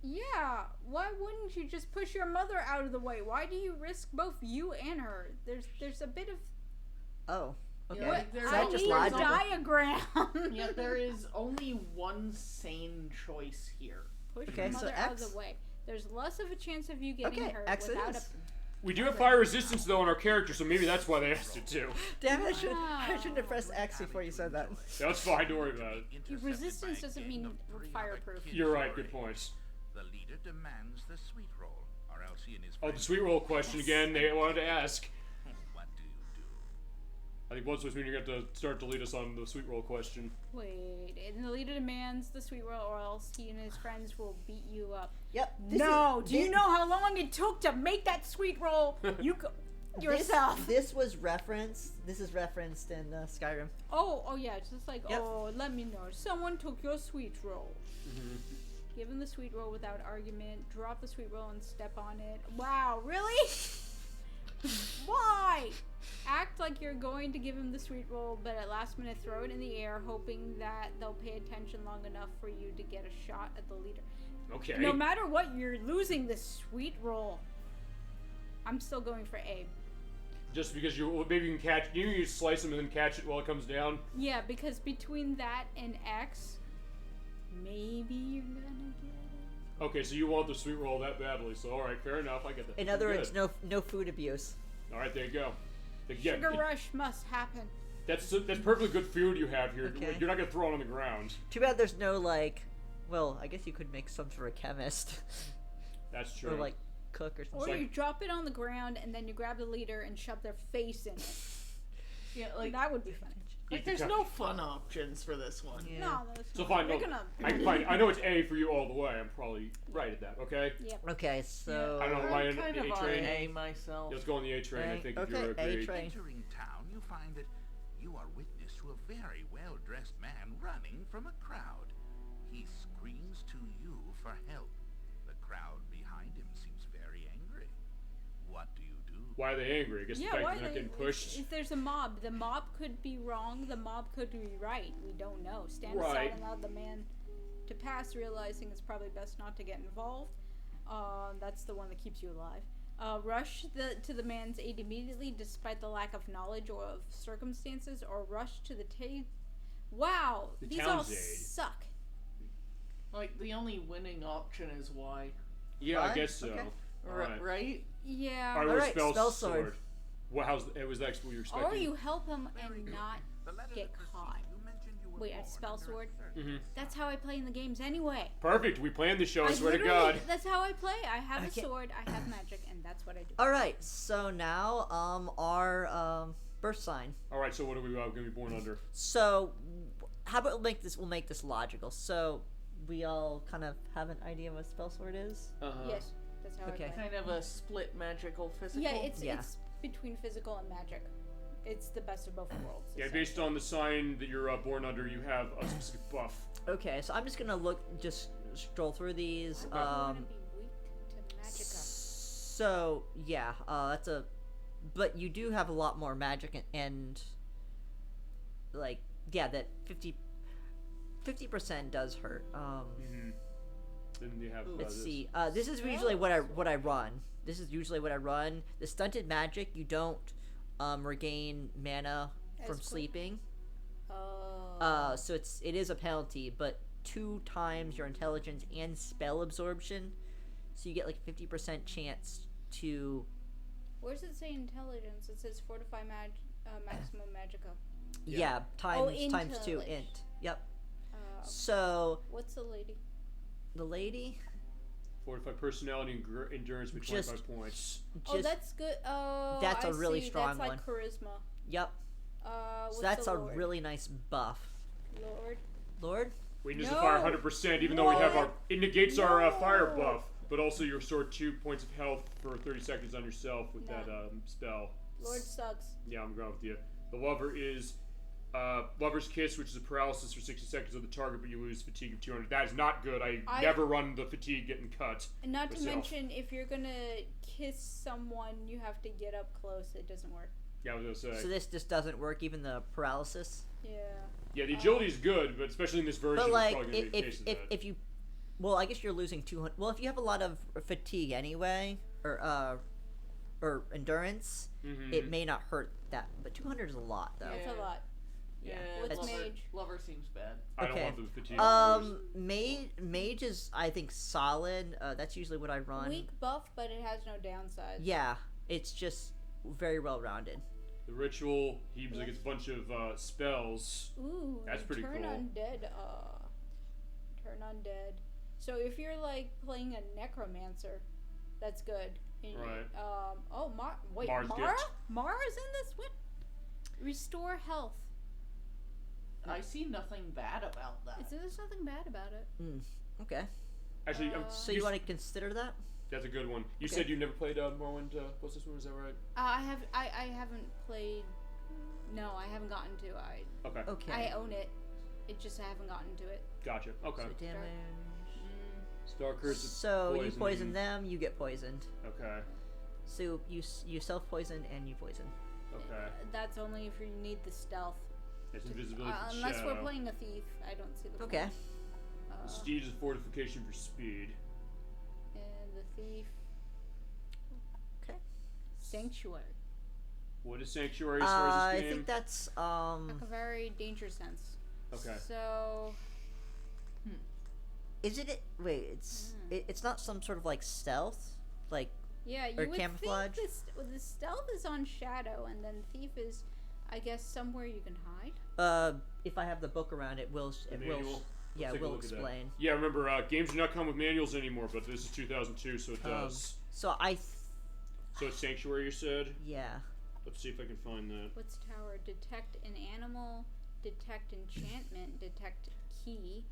Yeah. Why wouldn't you just push your mother out of the way? Why do you risk both you and her? There's a bit of. Oh. Okay. Yeah, there's Is that I just need a logical? diagram. Yeah, there is only one sane choice here. Push Okay, your so mother out of X. the way. There's less of a chance of you getting Okay, hurt X it without is. We do have fire resistance though on our character, so maybe that's why they asked it too. Damn it! I shouldn't have pressed X before you said that. That's fine. Don't worry about it. Intercepted Resistance by a doesn't gang mean of three fireproof. other You're right. kids Good your points. age. The leader demands the sweet roll, or else he and his Oh, the friends- sweet roll question again. They wanted to ask. What do you do? I think once mean you're going to start to lead us on the sweet roll question. Wait, and the leader demands the sweet roll, or else he and his friends will beat you up. Yep. Do you know how long it took to make that sweet roll? You go yourself. This was referenced. This is referenced in Skyrim. Oh yeah, it's just like, Yep. oh, let me know. Someone took your sweet roll. Give him the sweet roll without argument. Drop the sweet roll and step on it. Wow, really? Why? Act like you're going to give him the sweet roll, but at last minute throw it in the air, hoping that they'll pay attention long enough for you to get a shot at the leader. Okay. No matter what, you're losing this sweet roll. I'm still going for A. Just because maybe you can catch, you slice them and then catch it while it comes down. Yeah, because between that and X, maybe you're gonna get it. Okay, so you want the sweet roll that badly. So all right, fair enough. I get that. In other Good. words, no food abuse. All right, there you go. Yeah, Sugar rush must happen. that's perfectly good food you have here. Okay. You're not gonna throw it on the ground. Too bad there's no like. Well, I guess you could make some sort of chemist That's true. or like cook or Or something. you drop it on the ground and then you grab the leader and shove their face in it. Yeah, like, That would be fun. there's no fun options for this one. Yeah. No, that's So not. fine. You're No, gonna. I can find. I know it's A for you all the way. I'm probably right at that. Okay. Yep. Okay, so I don't know. Am I in I'm kind the of A on train? A myself. Let's go on the A train. I think if Okay, you're A agreed. train. Entering town, you find that you are witness to a very well-dressed man running from a crowd. He screams to you for help. The crowd behind him seems very angry. What do you do? Why are they angry? I guess the Yeah, fact why that they're not they, getting pushed. if there's a mob, the mob could be wrong, the mob could be right. We don't know. Stand aside Right. and allow the man to pass, realizing it's probably best not to get involved. That's the one that keeps you alive. Rush to the man's aid immediately, despite the lack of knowledge or of circumstances, or rush to the Wow, The these all town's aid. suck. Like, the only winning option is Y. Yeah, I Why? guess so. Okay. Alright. Right? Yeah. Alright, Alright, spell spell sword. sword. What? It was that what you were expecting? Or you help him and not The letter get that precedes caught. you mentioned you were Wait, a born spell under sword? certain Mhm. That's how I play in the games anyway. Perfect. We planned the show. I swear to literally- God. That's how I play. I have a Okay. sword, I have magic, and that's what I do. all right. So now our birth sign. All right. So what are we going to be born under? So how about we'll make this logical. So we all kind of have an idea of what spell sword is. Yes, that's how Okay. I play. Kind of a split magical physical. Yeah, it's Yeah. it's between physical and magic. It's the best of both worlds. Yeah, based on the sign that you're born under, you have a specific buff. Okay, so I'm just gonna just stroll through these. I'm going to be weak to magic. So yeah, that's a. But you do have a lot more magic and like that 50% does hurt. Then you have. Let's this. see. This is usually what I run. This is usually what I run. The stunted magic, you don't regain mana As from quick. sleeping. Oh. So it is a penalty, but 2 times your intelligence and spell absorption, so you get like 50% chance to. Where does it say intelligence? It says fortify maximum magicka. Yeah, times 2 intelligence. int. Yep. So What's the lady? the lady. Fortify personality and endurance by 25 points. Oh, that's good. Oh, That's a really see. strong That's like one. charisma. Yep. What's So that's the a Lord? really nice buff. Lord. Weakness No. of fire 100%, even though we have What? it negates our No. fire buff, but also you restore 2 points of health for 30 seconds on yourself with No. that spell. Lord sucks. Yeah, I'm going with you. The lover is Lover's Kiss, which is a paralysis for 60 seconds of the target, but you lose fatigue of 200. That is not good. I never run the fatigue getting cut. And not to myself. mention, if you're gonna kiss someone, you have to get up close. It doesn't work. Yeah, I was gonna say. So this just doesn't work, even the paralysis. Yeah. Yeah, the agility is good, but especially in this version, But like, it's probably gonna be a case of that. if you, well, I guess you're losing 200. Well, if you have a lot of fatigue anyway, or endurance, it may not hurt that. But 200 is a lot, though. That's a lot. Yeah, What's lover, mage? lover seems bad. I don't Okay. want the fatigue. Mage is, I think, solid. That's usually what I run. Weak buff, but it has no downsides. Yeah, it's just very well rounded. The ritual, he like gets a bunch of spells. Ooh, That's pretty turn cool. undead. Turn undead. So if you're like playing a necromancer, that's good. And Right. Wait, Mara's Mara? gift. Mara's in this? What? Restore health. I see nothing bad about that. There's nothing bad about it. Okay. Actually, So you want to consider that? That's a good one. You Okay. said you never played Morrowind. What's this one? Is that right? I haven't played. No, I haven't gotten to. Okay. Okay. I own it. It just I haven't gotten to it. Gotcha. Okay. So damage. Star Curse. So you poison them, you get poisoned. Okay. So you self poison and you poison. Okay. That's only if you need the stealth. It's invisibility for Unless shadow. we're playing a thief, I don't see the Okay. point. Steed is fortification for speed. And the thief. Okay. Sanctuary. What is Sanctuary as far as I this game? think that's Like a very dangerous sense. Okay. So is it? Wait, it's not some sort of like stealth, like yeah, you or would camouflage? think the stealth is on shadow, and then thief is, I guess, somewhere you can hide. If I have the book around it, will manual? yeah, Let's take a will look at that. explain. Yeah, remember, games do not come with manuals anymore, but this is 2002, so it does. So So it's Sanctuary, you said? yeah. Let's see if I can find that. What's tower? Detect an animal, detect enchantment, detect key.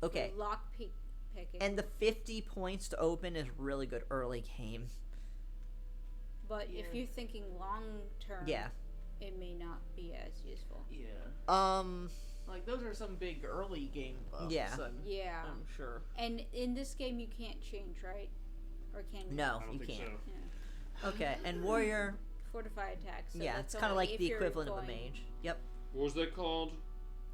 Okay. Lock picking. And the 50 points to open is really good early game. But if you're thinking long term, Yeah. it may not be as useful. Yeah. Like those are some big early game buffs. Yeah. Yeah. I'm sure. And in this game, you can't change, right? Or can you? No, I don't you think can't. so. Yeah. Okay, and warrior. Fortify attack. So Yeah, that's it's kind of only like if the you're equivalent of a going- mage. Yep, What was that called?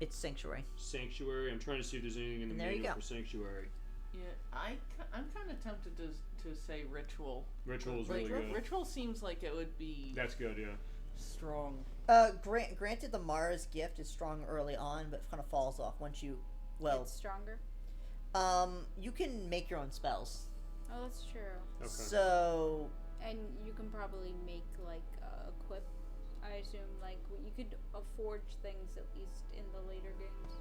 it's sanctuary. Sanctuary. I'm trying to see if there's anything in the And there you manual go. for Sanctuary. Yeah, I'm kind of tempted to say ritual. Ritual is Like, really good. Ritual seems like it would be That's good, yeah. strong. Granted, the Mara's gift is strong early on, but kind of falls off once you. Well, It's stronger. you can make your own spells. Oh, that's true. Okay. So And you can probably make like equip. I assume like you could forge things at least in the later games.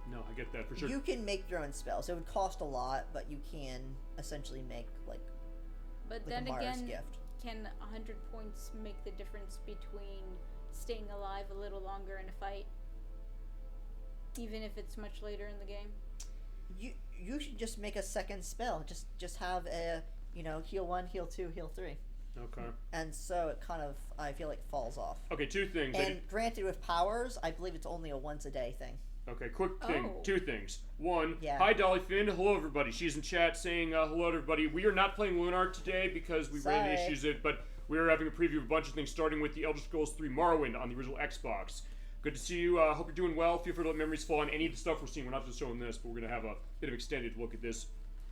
No, I get that for sure. you can make your own spells. It would cost a lot, but you can essentially make like But a then Mara's again, gift. can 100 points make the difference between staying alive a little longer in a fight, even if it's much later in the game? You should just make a second spell. Just have a heal 1, heal 2, heal 3, Okay. and so it kind of I feel like falls off. Okay, two things. And granted, with powers, I believe it's only a once a day thing. Okay, quick thing. Oh. Two things. One, Yeah. hi Dolly Finn. Hello everybody. She's in chat saying hello to everybody. We are not playing Lunar today because we ran into Sorry. issues but we are having a preview of a bunch of things starting with the Elder Scrolls 3 Morrowind on the original Xbox. Good to see you. Hope you're doing well. Feel free to let memories fall on any of the stuff we're seeing. We're not just showing this, but we're going to have a bit of extended look at this.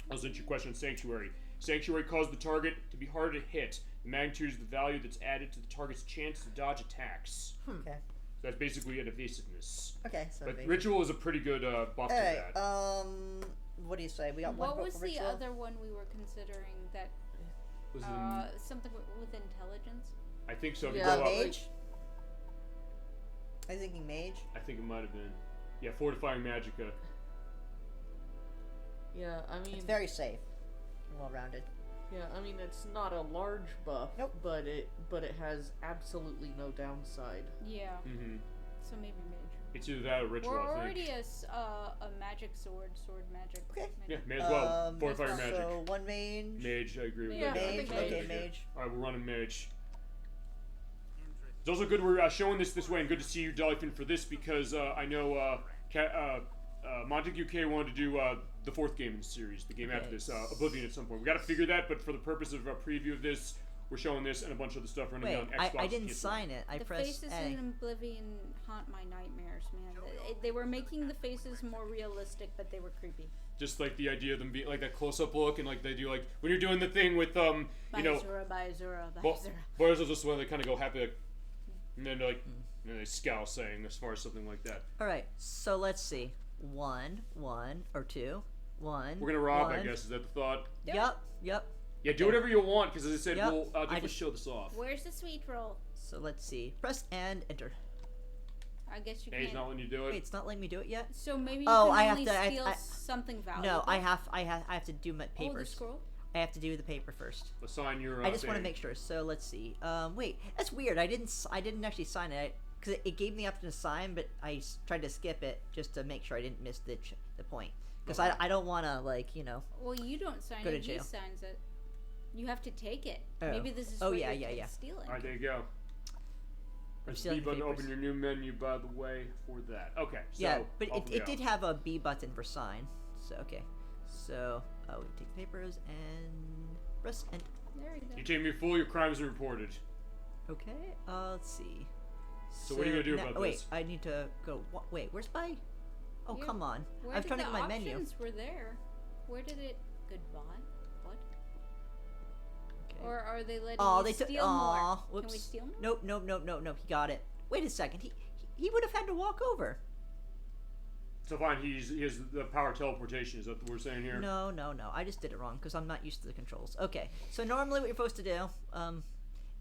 I'll answer your question on Sanctuary. Sanctuary causes the target to be harder to hit. The magnitude is the value that's added to the target's chance to dodge attacks. Okay. That's basically an evasiveness. Okay, so But maybe. ritual is a pretty good buff to Alright, that. what do you say? We got one What book was for the ritual? other one we were considering that Was it something with intelligence? I think so. If you Yeah. go up, Mage? I was thinking mage. I think it might have been. Yeah, fortifying magicka. Yeah, I mean, It's very safe. Well rounded. yeah, I mean, it's not a large buff, Nope. but it has absolutely no downside. Yeah. Mm-hmm. So maybe mage. It's either that or ritual, We're I think. already a magic sword magic. Okay. Yeah, magic. may as well. Fortifying well. magic. So one mage. Mage, I agree with Yeah, that. I Mage. think Okay, mage. mage. Alright, we're running mage. It's also good we're showing this way, and good to see you, Dolphin, for this, because I know Montague K wanted to do the fourth game in the series, the game after Okay. this, Oblivion at some point. We got to figure that, but for the purpose of a preview of this, we're showing this and a bunch of the stuff running Wait, on Xbox. I and didn't PS4. sign it. I The pressed faces A. in Oblivion haunt my nightmares, man. They were making the faces more realistic, but they were creepy. Just like the idea of them being like that close-up look, and like they do like when you're doing the thing with you know, By Azura. Boys are just when they kind of go happy, like, and then like and they scowl, saying as far as something like that. All right, so let's see. One, or two. One. We're gonna rob, I one. guess. Is that the thought? Yep. Yeah, do whatever you want, because as I said, Yep. we'll I just just- show this off. Where's the sweet roll? So let's see. Press and enter. I guess you Hey, he's can't. not letting you do Wait, it. it's not letting me do it yet. So maybe you Oh, can I have only to- steal something valuable. No, I have to do my Oh, the papers. scroll? I have to do the paper first. Assign your. I just want to thing. make sure. So let's see. Wait, that's weird. I didn't actually sign it because it gave me the option to sign, but I tried to skip it just to make sure I didn't miss the point. Because Okay. I don't want to like Well, you don't sign Go to it. He jail. signs it. You have to take it. Oh. Maybe this is Oh, where yeah, you're yeah. stealing. All right, there you go. Press the B stealing button to papers. open your new menu, by the way, for that. Okay, so yeah, but off we it go. did have a B button for sign. So okay, so we take the papers and press enter. There we go. You take me full, your crimes are reported. Okay, let's see. So what are you gonna do now- about wait, this? I need to go. Wait, where's my? Oh, Yeah, come on! Where I'm did trying to the get my menu. options were there? Where did it? Goodbye. What? Okay. Or are they letting Oh, you they took. steal Aw, more? whoops. Can we steal more? Nope. He got it. Wait a second. He would have had to walk over. So fine, he has the power of teleportation. Is that what we're saying here? No. I just did it wrong because I'm not used to the controls. Okay, so normally what you're supposed to do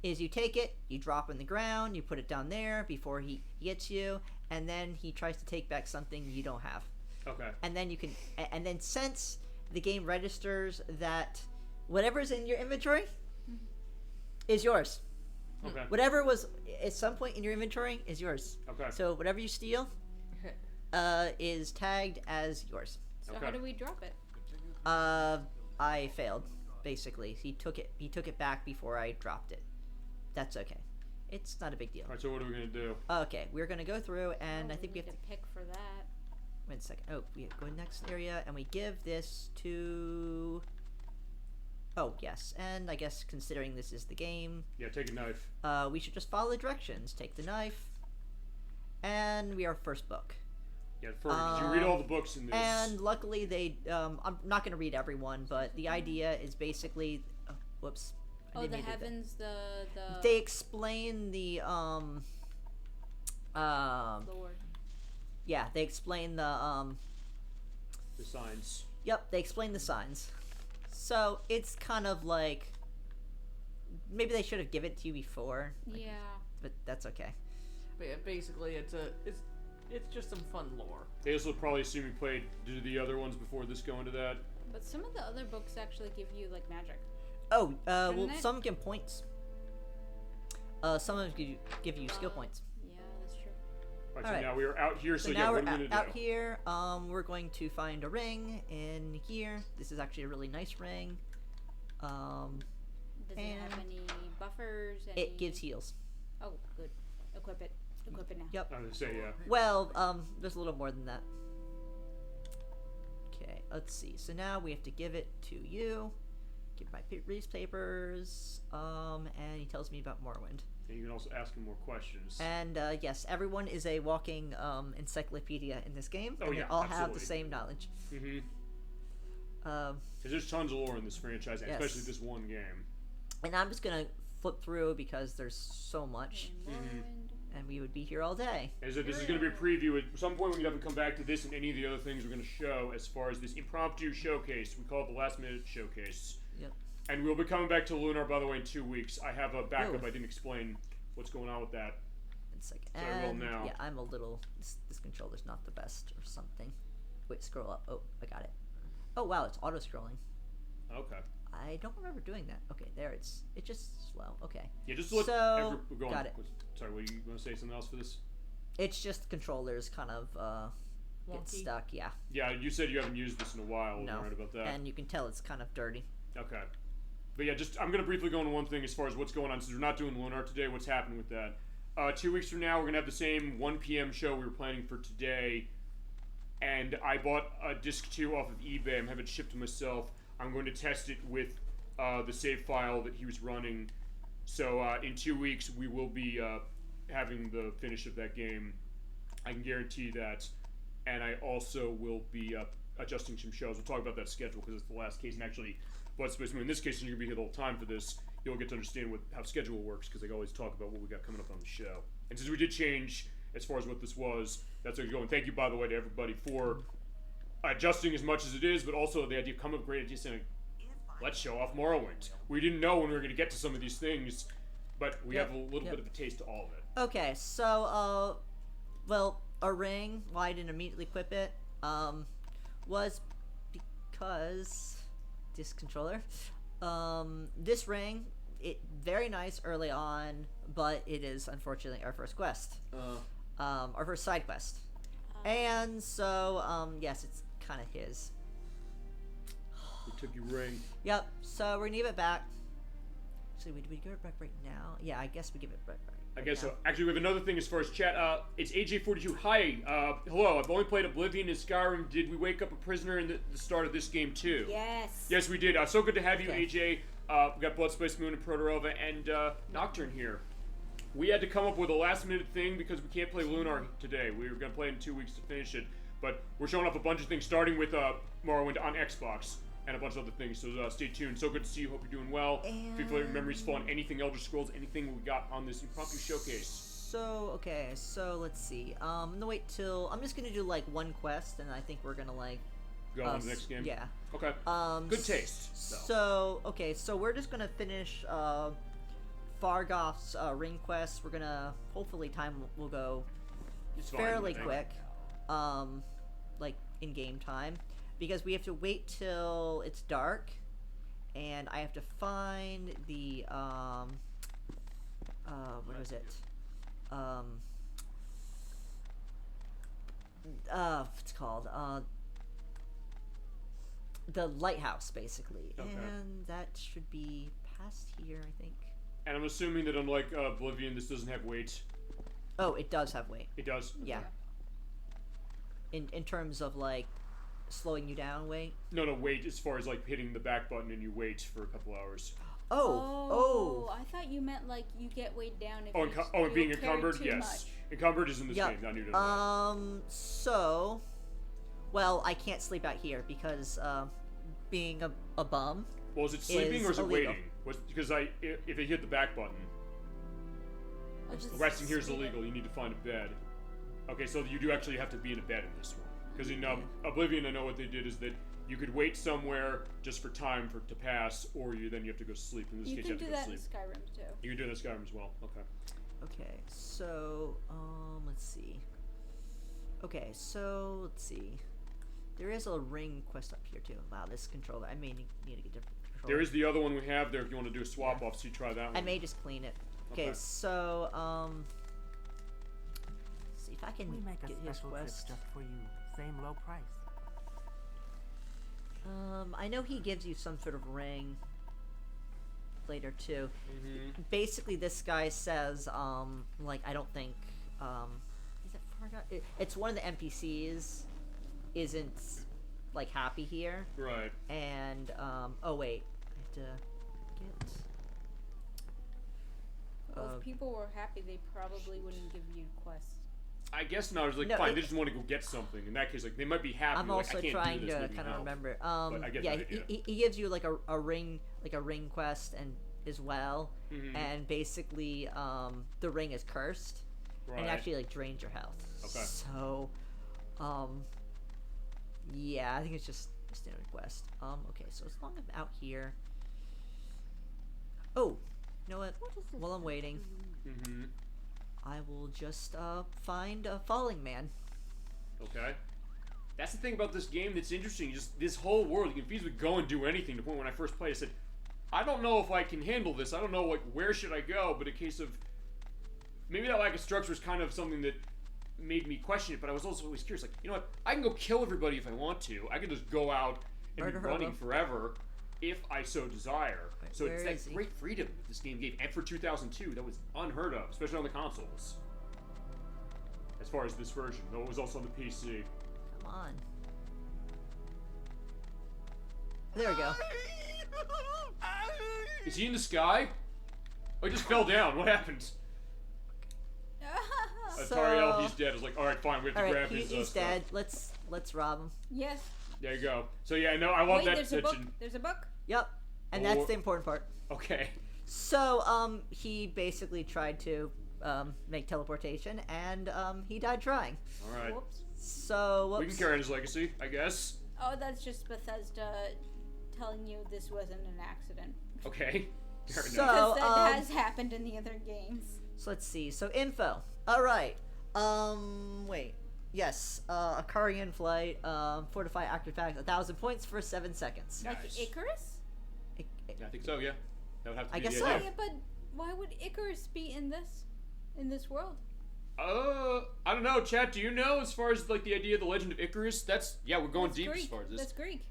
is you take it, you drop it on the ground, you put it down there before he hits you, and then he tries to take back something you don't have. Okay. And then you can, and then since the game registers that whatever's in your inventory is yours. Okay. Whatever was at some point in your inventory is yours. Okay. So whatever you steal is tagged as yours. So Okay. how do we drop it? I failed. Basically, he took it back before I dropped it. That's okay. It's not a big deal. All right. So what are we gonna do? Okay, we're gonna go through, and Oh, I think we have to. pick for that. Wait a second. Oh, we go next area, and we give this to. Oh yes, and I guess considering this is the game, Yeah, take a knife. we should just follow the directions. Take the knife, and we are first book. Yeah, first, did you read all the books in this? And luckily, they. I'm not going to read everyone, but the idea is basically. Oh, whoops. I Oh, didn't the mean to do that. heavens, the They explain the Lord. Yeah, they explain the the signs. Yep, they explain the signs. So it's kind of like. Maybe they should have given it to you before. Yeah. But that's okay. But yeah, basically, it's just some fun lore. They also probably assume you played the other ones before this go into that. But some of the other books actually give you like magic. Oh, well, Shouldn't it? some give points. Some of them give you skill points. Yeah, that's true. All right, so Alright. now we are out here. So, So yeah, now what we're are we gonna out do? here. We're going to find a ring in here. This is actually a really nice ring. Does it have And any buffers? Any... It gives heals. Oh, good. Equip it. Equip it now. Yep. I was gonna say yeah. Well, there's a little more than that. Okay, let's see. So now we have to give it to you. Give my Reese papers. And he tells me about Morrowind. And you can also ask him more questions. And yes, everyone is a walking encyclopedia in this game. Oh, and yeah, they all have absolutely. the same knowledge. Mm-hmm. Um, Because there's tons of lore in this franchise, Yes. especially this one game. and I'm just gonna flip through because there's so much. Morrowind. and we would be here all day. This is going to be a preview. At some point, we're going to have to come back to this and any of the other things we're going to show as far as this impromptu showcase. We call it the last-minute showcase. Yep. And we'll be coming back to Lunar, by the way, in 2 weeks. I have a backup. Ooh. I didn't explain what's going on with that. It's like, So I will now. yeah, I'm a little. This controller's not the best or something. Wait, scroll up. Oh, I got it. Oh wow, it's auto scrolling. Okay. I don't remember doing that. Okay, there it's just slow. Okay. Yeah, just look. So, go on. got it. Sorry, were you going to say something else for this? It's just controllers kind of get Wonky. stuck. Yeah. Yeah, you said you haven't used this in a while. No. Right about that. And you can tell it's kind of dirty. Okay. But yeah, I'm going to briefly go into one thing as far as what's going on. Since we're not doing Lunar today, what's happening with that? 2 weeks from now, we're going to have the same 1 p.m. show we were planning for today. And I bought a disc 2 off of eBay. I'm having it shipped to myself. I'm going to test it with the save file that he was running. So in 2 weeks, we will be having the finish of that game. I can guarantee that. And I also will be adjusting some shows. We'll talk about that schedule because it's the last case. And actually, Blood Space Moon, in this case, since you're going to be here the whole time for this, you'll get to understand how schedule works because I always talk about what we got coming up on the show. And since we did change as far as what this was, that's where you're going. Thank you, by the way, to everybody for adjusting as much as it is, but also the idea of coming up with great ideas saying, let's show off Morrowind. We didn't know when we were going to get to some of these things, but we have a little bit of a taste to all of it. Okay, so well, a ring. Why I didn't immediately equip it was because this controller. This ring, it very nice early on, but it is unfortunately our first quest, our first side quest, and so yes, it's kind of his. We took your ring. Yep. So we're gonna give it back. So we give it back right now? Yeah, I guess we give it back. I guess so. Actually, we have another thing as far as chat. It's AJ42. Hi. Hello. I've only played Oblivion and Skyrim. Did we wake up a prisoner in the start of this game too? Yes. Yes, we did. So good to have you, Okay. AJ. We got Blood Space Moon and Protorova and Nocturne here. We had to come up with a last-minute thing because we can't play Lunar today. We were going to play in 2 weeks to finish it, but we're showing off a bunch of things, starting with Morrowind on Xbox and a bunch of other things. So stay tuned. So good to see you. Hope you're doing well. If your memories fall on anything Elder Scrolls, anything we got on this impromptu showcase. So okay, so let's see. I'm gonna wait till I'm just gonna do like one quest, and I think we're gonna like Go on to the next game. Yeah. Okay. Good taste. So okay, so we're just gonna finish Fargoth's ring quest. We're gonna hopefully time will go It's fine, fairly I think. quick, like in game time, because we have to wait till it's dark, and I have to find the what was it? What's it called? The lighthouse, basically, Okay. and that should be past here, I think. And I'm assuming that unlike Oblivion, this doesn't have weight. Oh, it does have weight. It does? Yeah. In terms of like slowing you down weight. No, wait, as far as like hitting the back button and you wait for a couple hours. Oh. I thought you meant like you get weighed down if And you being carry encumbered? too Yes. much. Encumbered is in this Yeah. game, not new to that. So, well, I can't sleep out here because being a bum. Well, is it sleeping or is it illegal. waiting? Because if I hit the back button, I'll just resting here is leave it. illegal. You need to find a bed. Okay, so you do actually have to be in a bed in this one. Because in Oblivion, I know what they did is that you could wait somewhere just for time to pass, or then you have to go sleep. In this You case, can you do have to go that in sleep. Skyrim too. You can do it in Skyrim as well. Okay. Okay, so let's see. Okay, so let's see. There is a ring quest up here too. Wow, this controller. I may need to get a different controller. There is the other one we have there if you want to do a swap off, so you try that one. I may just clean it. Okay, Okay. so see if I can We make a get his special trip quest. just for you. Same low price. I know he gives you some sort of ring later too. Mm-hmm. Basically, this guy says, like, I don't think, is it Fargoth? It's one of the NPCs isn't, like, happy here. Right. And, oh wait, I have to get, Well, if people were happy, they probably wouldn't give you quests. I guess not. I was like, No, fine, they just want to go get something. In that case, like, they might be happy. I'm like, also I can't trying do this, to maybe kind of help. remember. But I get Yeah, the idea. he gives you like a ring quest and as well, Mhm. and basically the ring is cursed, and Right. it actually like drains your health. Okay. So, yeah, I think it's just a standard quest. Okay, so as long as I'm out here. Oh, you know what? While I'm waiting, Mm-hmm. I will just find a falling man. Okay. That's the thing about this game that's interesting. Just this whole world, you can feasibly go and do anything. To the point when I first played, I said, I don't know if I can handle this. I don't know, like, where should I go? But in case of maybe that lack of structure is kind of something that made me question it. But I was also always curious, like, you know what? I can go kill everybody if I want to. I can just go out and Murder be running hobo. forever if I so desire. Right, So it's where that is he? great freedom that this game gave, and for 2002, that was unheard of, especially on the consoles. As far as this version, though it was also on the PC. Come on. There we go. Is he in the sky? Oh, he just fell down. What happened? Tariel, he's dead. I was like, all right, fine. We have to All right, grab his he's stuff. dead. Let's rob him. Yes. There you go. So yeah, no, I love Wait, that there's a book. section. There's a book. Yep, and that's the important part. Okay. So he basically tried to make teleportation, and he died trying. All right. Whoops. So whoops. We can carry on his legacy, I guess. Oh, that's just Bethesda telling you this wasn't an accident. Okay. Fair So- enough. Because that has happened in the other games. So let's see. So info. All right. Wait. Yes. Icarian flight. Fortify artifacts. 1,000 points for 7 seconds. Like Nice. Icarus? Yeah, I think so. Yeah. That would have to I be guess the so. idea. Yeah, but why would Icarus be in this world? I don't know, chat. Do you know as far as like the idea of the Legend of Icarus? That's we're going That's deep Greek. as far as this. That's Greek.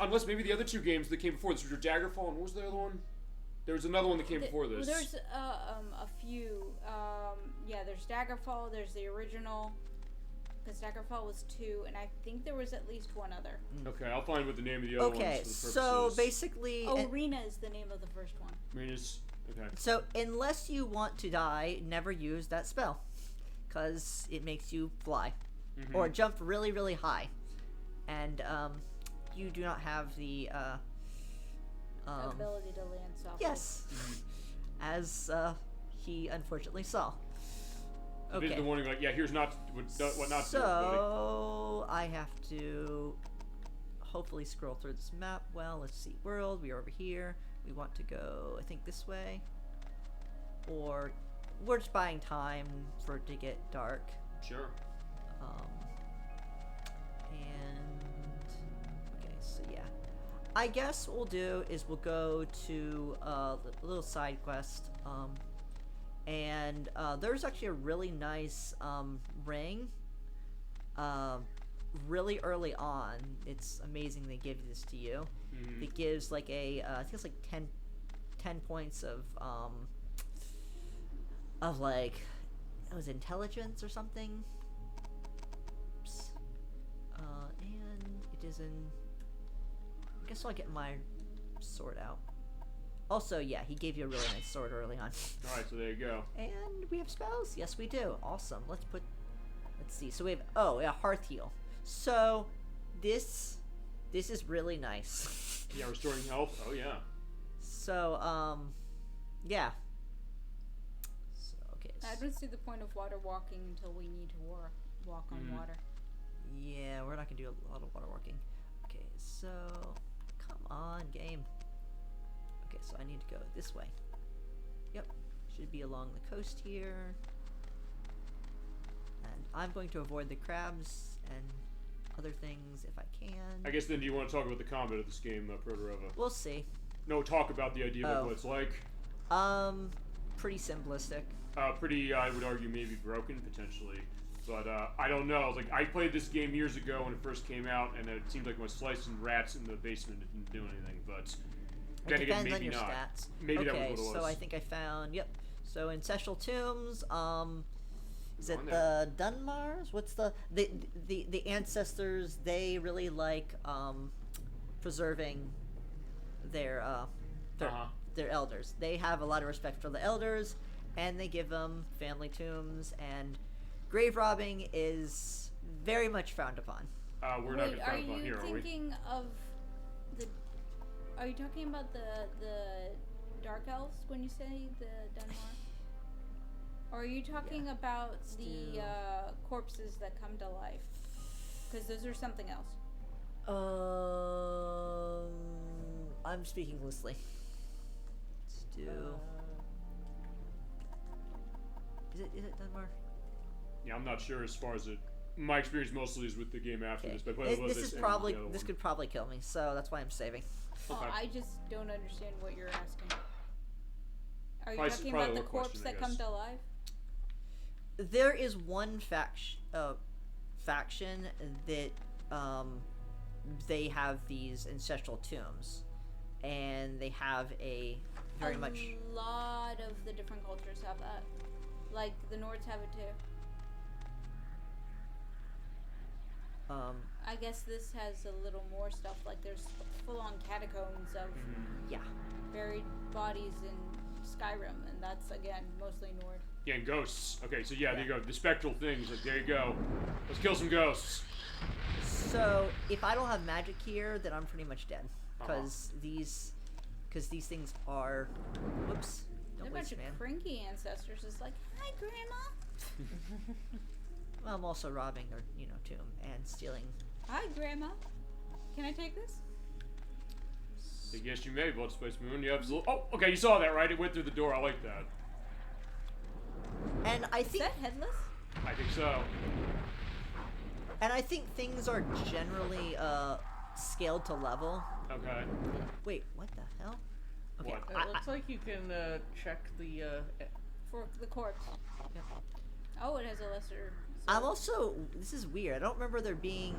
Unless maybe the other two games that came before this, which were Daggerfall, and what was the other one? There was another one that came before this. There's a few. Yeah, there's Daggerfall. There's the original. Because Daggerfall was 2, and I think there was at least one other. Okay, I'll find what the name of the other Okay. ones for the So purposes. basically. Arena is the name of the first one. Marinus. Okay. So unless you want to die, never use that spell, because it makes you fly or jump really, really high, and you do not have the Ability to land softly. yes, as he unfortunately saw. Okay. Okay. The warning, like, yeah, here's what not to do, buddy. So I have to hopefully scroll through this map. Well, let's see. World. We are over here. We want to go, I think, this way. Or we're just buying time for it to get dark. Sure. Okay, so yeah. I guess what we'll do is we'll go to a little side quest. And there's actually a really nice ring. Really early on, it's amazing they give this to you. It gives like a I think it's like 10 points of like it was intelligence or something. Oops. And it is in. I guess I'll get my sword out. Also, yeah, he gave you a really nice sword early on. All right, so there you go. And we have spells? Yes, we do. Awesome. Let's see. So we have, Hearth Heal. So, this is really nice. Yeah, restoring health. Oh yeah. So, yeah. So, okay. I don't see the point of water walking until we need to walk on water. Yeah, we're not gonna do a lot of water walking. Okay, so, come on, game. Okay, so I need to go this way. Yep, should be along the coast here. And I'm going to avoid the crabs and other things if I can. I guess then, do you want to talk about the combat of this game, Protorova? We'll see. No, talk about the idea of what it's like. Pretty simplistic. Pretty, I would argue, maybe broken potentially. But I don't know. Like, I played this game years ago when it first came out, and it seemed like I was slicing rats in the basement. It didn't do anything, but then It again, depends on maybe your not. stats. Maybe okay, that was what it was. so I think I found, yep. So Ancestral Tombs, is it On the Dunmars? What's the ancestors, they really like, preserving their elders. They have a lot of respect for the elders, and they give them family tombs, and grave robbing is very much frowned upon. We're not Wait, going to are frown upon you here, are we? thinking of the? Are you talking about the Dark Elves when you say the Dunmar? Or are you talking about the do- corpses that come to life? Because those are something else. I'm speaking loosely. Let's do. Is it Dunmar? Yeah, I'm not sure as far as it. My experience mostly is with the game after Okay. this, but I played This is probably and the this other could probably kill me, so that's why I'm saving. Oh, Okay. I just don't understand what you're asking. Are you Probably- talking probably about the lower corpse question, I that come guess. to life? There is one faction that they have these ancestral tombs, and they have a very much. A lot of the different cultures have that. Like the Nords have it too. I guess this has a little more stuff. Like there's full-on catacombs of Yeah. buried bodies in Skyrim, and that's again mostly Nord. Yeah, and ghosts. Okay, so yeah, there you go. The spectral things. Like, there you go. Let's kill some ghosts. So if I don't have magic here, then I'm pretty much dead, Uh-huh. because these things are. Whoops! They're a Don't bunch waste, of man. cranky ancestors. It's like, hi, Grandma. Well, I'm also robbing their tomb and stealing. Hi, Grandma. Can I take this? I guess you may, Blood Space Moon. You absolutely. Oh, okay, you saw that, right? It went through the door. I like that. And I Is think that headless? I think so. things are generally scaled to level. Okay. Wait, what the hell? Okay. What? It looks like you can check the. For the corpse. Yep. Oh, it has a lesser. I'm also. This is weird. I don't remember there being.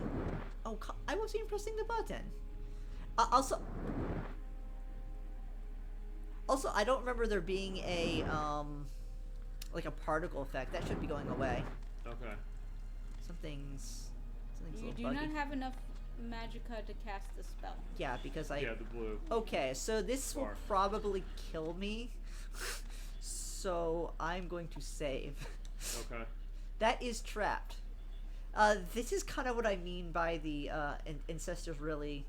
Oh, I wasn't even pressing the button. Also, I don't remember there being a like a particle effect. That should be going away. Okay. Something's a You little do buggy. not have enough magicka to cast the spell. Yeah, because I. Yeah, the blue. Okay, so this will Far. probably kill me. So I'm going to save. Okay. That is trapped. This is kind of what I mean by the ancestors really.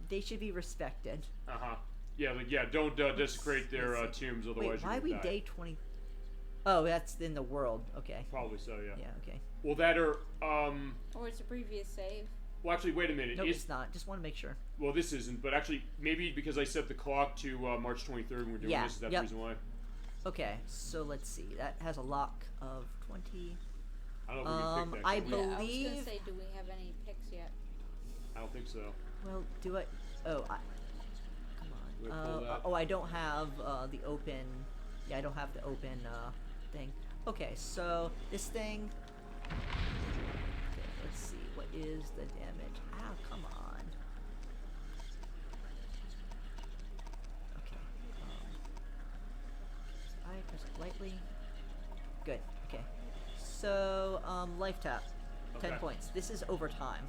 They should be respected. Uh huh. Yeah, like, yeah. Don't desecrate their Let's see. tombs, Wait, otherwise why are you we will die. day 20? Oh, that's in the world. Okay. Probably so. Yeah. Yeah. Okay. Well, that or Or it's a previous save. Well, actually, wait a minute. No, Is- it's not. Just want to make sure. Well, this isn't, but actually, maybe because I set the clock to March 23rd when we're doing Yeah, this, is that yep. the reason why? Okay, so let's see. That has a lock of 20. I don't know if we can pick that. I can we? Yeah, I was believe- gonna say, do we have any picks yet? I don't think so. Well, do I? Oh, come Do I on. pull that? Oh, I don't have the open. Yeah, I don't have the open thing. Okay, so this thing. Okay, let's see. What is the damage? Ah, come on. Okay. I press it lightly. Good. Okay. So, life tap. 10 Okay. points. This is over time.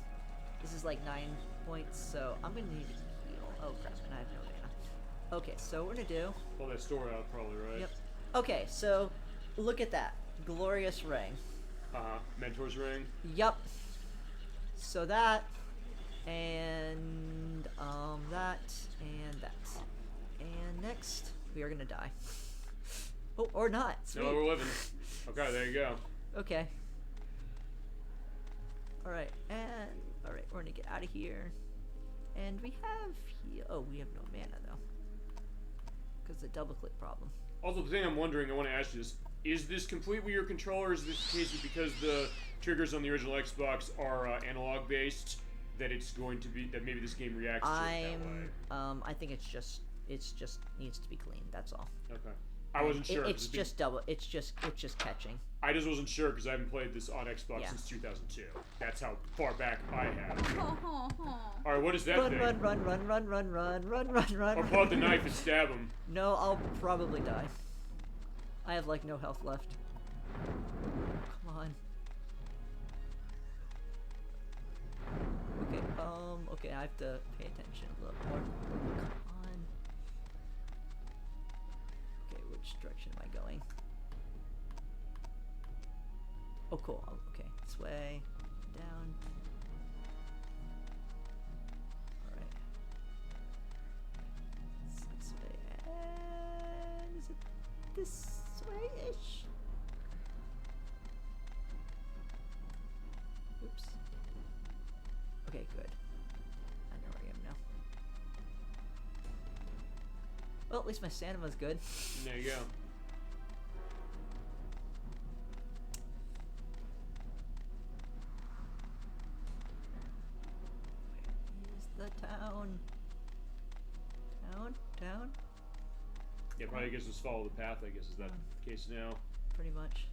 This is like 9 points, so I'm gonna need to heal. Oh crap, and I have no mana. Okay, so what we're gonna do. Pull that store out, probably, right? Yep. Okay, so look at that. Glorious ring. Mentor's ring. Yup. So that, and that, and that. And next, we are gonna die. Oh, or not. Sweet. No, we're living. Okay, there you go. Okay. Alright, and alright, we're gonna get out of here. And we have oh, we have no mana though. Because the double click problem. Also, the thing I'm wondering, I want to ask you this: is this complete with your controller? Or is this the case because the triggers on the original Xbox are analog based? That it's going to be that maybe this game reacts to it that way. I think it's just needs to be cleaned. That's all. Okay. I wasn't sure. 'cause It's been- just double. It's just catching. I just wasn't sure because I haven't played this on Xbox Yeah. since 2002. That's how far back I have. Ho, ho, ho. All right, what is that Run, thing? run, run, run, run, run, run, run, run, run. Or pull out the knife and stab him. No, I'll probably die. I have like no health left. Come on. Okay, okay, I have to pay attention a little more. Come on. Okay, which direction am I going? Oh, cool. Oh, okay, this way, down. Alright. This way, and is it this? Well, at least my stamina's good. There you go. Here's the town. Town? Yeah, probably I guess just follow the path, I guess, is that the case now? Pretty much.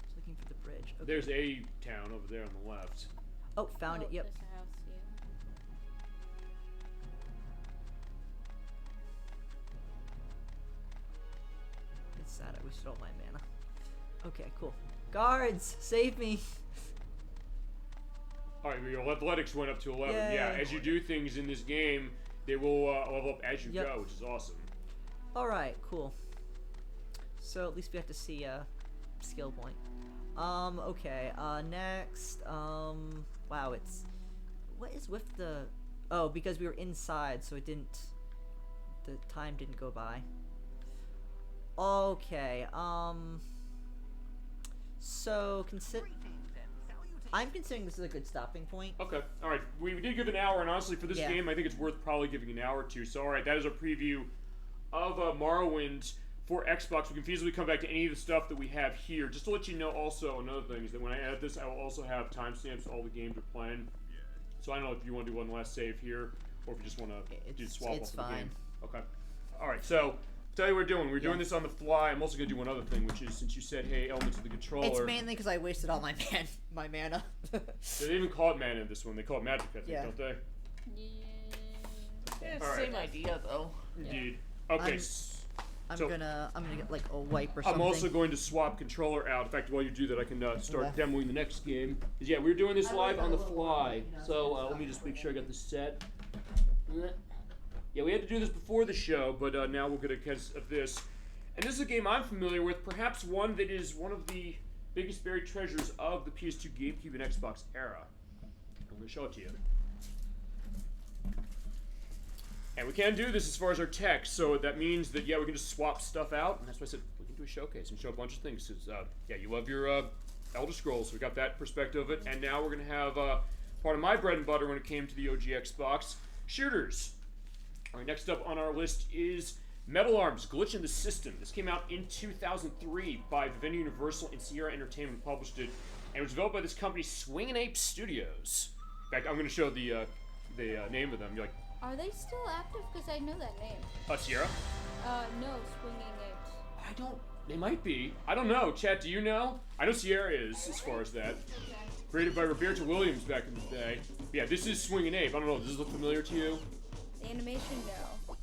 Just looking for the bridge. Okay. There's a town over there on the left. Oh, found it, yep. There's a house, yeah. It's sad I wasted all my mana. Okay, cool. Guards, save me! Alright, your athletics went up to 11. Yay. Yeah, as you do things in this game, they will level up as you Yep. go, which is awesome. Alright, cool. So at least we have to see a skill point. Okay, next, wow, it's... What is with the... Oh, because we were inside, so it didn't... The time didn't go by. Okay, so, I'm considering this is a good stopping point. Okay, alright, we did give an hour, and honestly, for this Yeah. game, I think it's worth probably giving an hour or two. So, alright, that is a preview of Morrowind for Xbox. We can feasibly come back to any of the stuff that we have here. Just to let you know also, another thing is that when I edit this, I will also have timestamps of all the games we're playing. So I don't know if you want to do one last save here, or if you just want to do swap it's off the fine. game. Okay. Alright, so, tell you what we're doing. We're doing this on the fly. I'm also going to do one other thing, which is, since you said, hey, elements of the controller. It's mainly because I wasted all my mana. They even call it mana in this one. They call it magic, I think, Yeah. don't they? Yeah. Yeah, Alright. same idea though. Indeed. Okay, I'm so- gonna get like a wipe or something. I'm also going to swap controller out. In fact, while you do that, I can start Left. demoing the next game. 'Cause, yeah, we're doing this live on the fly. So let me just make sure I got this set. Yeah, we had to do this before the show, but now we'll get a case of this. And this is a game I'm familiar with, perhaps one that is one of the biggest buried treasures of the PS2, GameCube, and Xbox era. I'm going to show it to you. And we can do this as far as our text, so that means that, yeah, we can just swap stuff out, and that's why I said we can do a showcase and show a bunch of things, because, yeah, you love your Elder Scrolls, so we got that perspective of it, and now we're going to have part of my bread and butter when it came to the OG Xbox, shooters. All right, next up on our list is Metal Arms, Glitch in the System. This came out in 2003 by Vivendi Universal and Sierra Entertainment published it, and it was developed by this company, Swingin' Ape Studios. In fact, I'm going to show the name of them. You're like, Are they still active? Because I know that name. Sierra? No, Swinging Apes. I don't. They might be. I don't know. Chat, do you know? I know Sierra is, as far as that. Created by Roberto Williams back in the day. Yeah, this is Swingin' Ape. I don't know. Does this look familiar to you? The animation, no.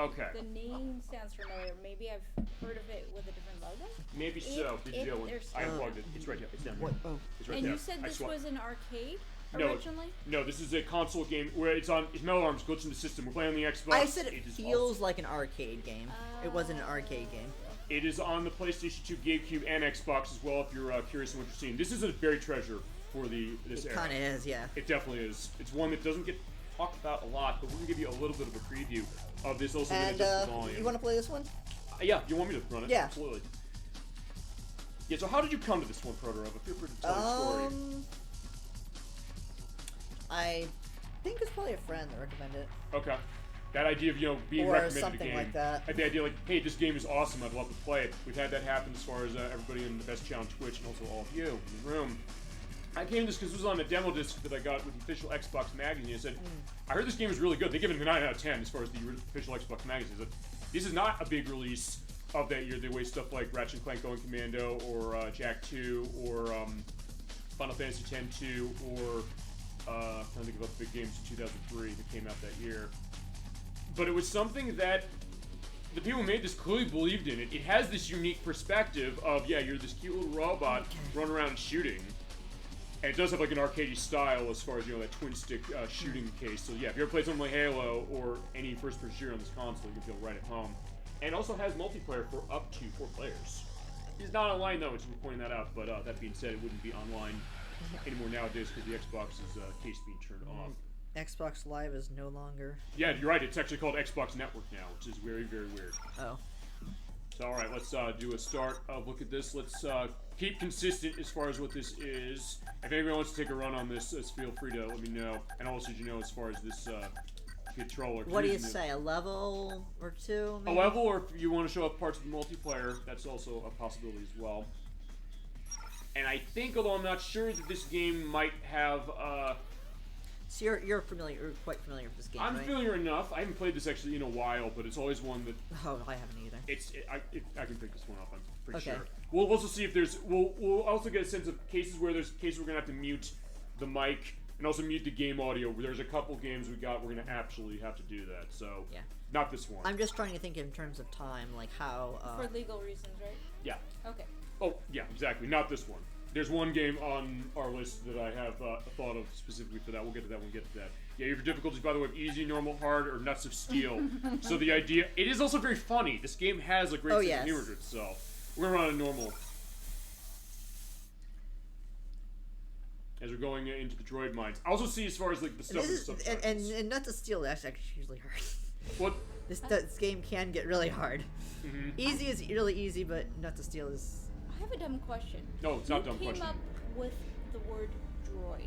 Okay. The name sounds familiar. Maybe I've heard of it with a different logo. Maybe so. Did you? there's- I unplugged it. It's right here. It's down here. What? Oh. It's right And there. you said I this swapped- was an arcade No, originally? No, this is a console game where it's Metal Arms, Glitch in the System. We're playing on the Xbox. I said it is feels like an arcade game. It wasn't an arcade game. It is on the PlayStation 2, GameCube, and Xbox as well. If you're curious on what you're seeing, this is a buried treasure for this It era. kind of is, yeah. It definitely is. It's one that doesn't get talked about a lot, but we're gonna give you a little bit of a preview of this. Also, And just the volume. you want to play this one? Yeah, you want me to run it? Yeah. Absolutely. Yeah. So, how did you come to this one, Protorova? Feel free to tell your story. I think it's probably a friend that recommended it. Okay. That idea of being Or recommended something a game. like that. The idea like, hey, this game is awesome. I'd love to play it. We've had that happen as far as everybody in the best chat on Twitch and also all of you in the room. I came to this because this was on a demo disc that I got with the official Xbox magazine. I said, I heard this game is really good. They give it a 9 out of 10 as far as the official Xbox magazine. I said, this is not a big release of that year. The way stuff like Ratchet and Clank Going Commando or Jack 2 or Final Fantasy X-2 or I'm trying to think about the big games in 2003 that came out that year. But it was something that the people who made this clearly believed in it. It has this unique perspective of, yeah, you're this cute little robot running around and shooting. And it does have like an arcadey style as far as, that twin stick shooting case. So yeah, if you ever played something like Halo or any first-person shooter on this console, you can feel right at home. And it also has multiplayer for up to 4 players. It's not online though, we're pointing that out, but that being said, it wouldn't be online anymore nowadays because the Xbox's case being turned off. Xbox Live is no longer. Yeah, you're right. It's actually called Xbox Network now, which is very, very weird. Oh. So, all right, let's do a start look at this. Let's keep consistent as far as what this is. If anybody wants to take a run on this, feel free to let me know. And also, as far as this controller. What do you say? A level or two? A Maybe? level, or if you want to show off parts of the multiplayer, that's also a possibility as well. And I think, although I'm not sure, that this game might have. So you're familiar. You're quite familiar with this game, I'm right? familiar enough. I haven't played this actually in a while, but it's always one that. Oh, I haven't either. I can pick this one up. I'm pretty Okay. sure. We'll also see if there's. We'll also get a sense of cases where we're gonna have to mute the mic and also mute the game audio. There's a couple games we're gonna actually have to do that. So Yeah. not this one. I'm just trying to think in terms of time, like how. For legal reasons, right? Yeah. Okay. Oh yeah, exactly. Not this one. There's one game on our list that I have thought of specifically for that. We'll get to that when we get to that. Yeah, your difficulties, by the way, of easy, normal, hard, or nuts of steel. So the idea, it is also very funny. This game has a great sense of humor to itself. We're gonna run on normal. As we're going into the droid mines. I also see as far as like the stuff This is, subtitles. and not to steal, that's actually usually hard. What? This game can get really hard. Easy is really easy, but not to steal is. I have a dumb question. No, it's not a dumb Who question. came up with the word droid?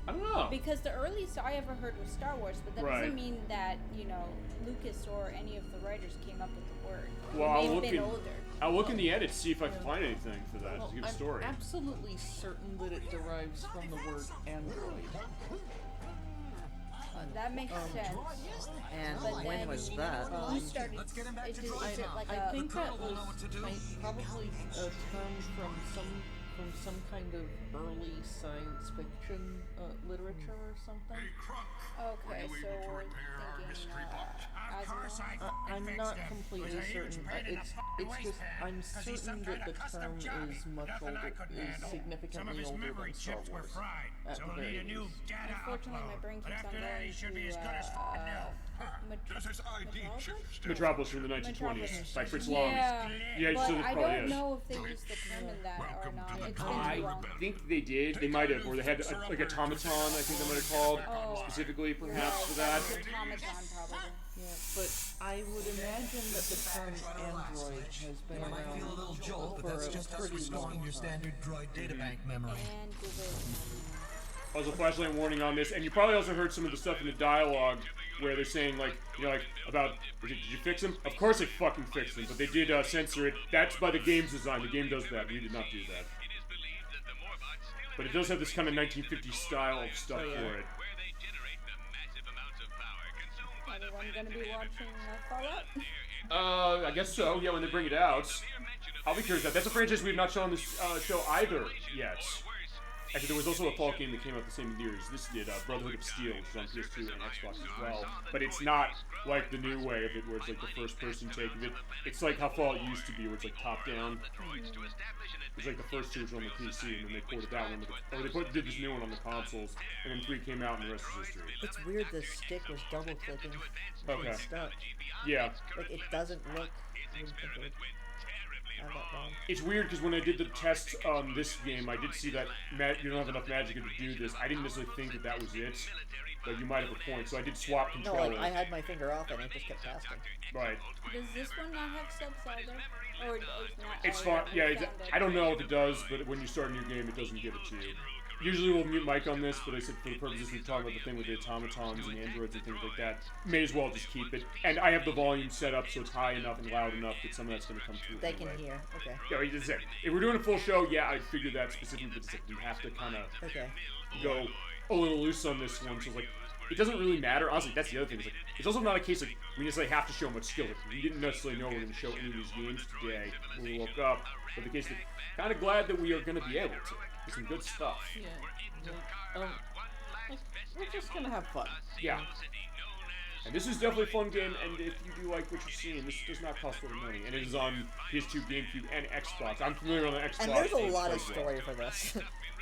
I don't know. Because the earliest I ever heard was Star Wars, but that Right. doesn't mean that, Lucas or any of the writers came up with the word. Well, They may have been older. I'll look in the edit to see if I can find anything for that. Well, It's a good I'm story. absolutely certain that it derives from the word android. That makes sense. And But when then, was that? Who started? Is it like I a? think that was probably a term from some kind of early science fiction literature or something. Okay, so we're thinking I'm not completely certain. It's just I'm certain that the term is much older, is significantly older than Star Wars. At the very least. Unfortunately, my brain keeps on going to Metropolis from the 1920s by Fritz Lang. Yeah, so but this I probably don't is. know if they used the term in that or not. It's been I too long. think they did. They might have, or they had like automaton. I think they might have called specifically, perhaps for that. Automaton, probably. Yeah, but I would imagine that the term android has been around for a pretty long your time. standard droid databank memory. And give it. Also, flashlight warning on this, and you probably also heard some of the stuff in the dialogue where they're saying like, about did you fix him? Of course they fucking fixed him, but they did censor it. That's by the game's design. The game does that. We did not do that. But it does have this kind of 1950s style of stuff for it. Everyone gonna be watching Fallout? I guess so. Yeah, when they bring it out, I'll be curious. That's a franchise we have not shown on this show either yet. Actually, there was also a Fallout game that came out the same year as this did, Brotherhood of Steel, which is on PS2 and Xbox as well. But it's not like the new way of it, where it's like the first-person take of it. It's like how Fallout used to be, where it's like top-down. It's like the first two were on the PC, and then they ported that one, did this new one on the consoles, and then 3 came out, and the rest is history. It's weird the stick was double clicking. Okay. Stuck. Yeah. Like it doesn't look. I wouldn't think it would have that wrong. It's weird because when I did the test on this game, I did see that you don't have enough magic to do this. I didn't necessarily think that was it, but you might have a point. So I did swap No, controller. like I had my finger off and it just kept passing. Right. Does this one not have subs either? Or it's not? It's oh, fine. Yeah, found it. I don't know if it does, but when you start a new game, it doesn't give it to you. Usually we'll mute Mike on this, but I said for the purposes we talk about the thing with the automatons and androids and things like that, may as well just keep it. And I have the volume set up so it's high enough and loud enough that some of that's going to come through. They can anyway. hear. Okay. Yeah, that's it. If we're doing a full show, yeah, I'd figure that specifically, but it's like you have to kind of Okay. go a little loose on this one. So it's like, it doesn't really matter. Honestly, that's the other thing. It's, like, it's also not a case of we necessarily have to show much skill. Like, we didn't necessarily know we were going to show any of these games today when we woke up. But the case that kind of glad that we are going to be able to. There's some good stuff. Yeah. We're just gonna have fun. Yeah. And this is definitely a fun game, and if you do like what you're seeing, this does not cost any money. And it is on PS2, GameCube, and Xbox. I'm familiar on the Xbox. And there's a games lot of as well. story for this.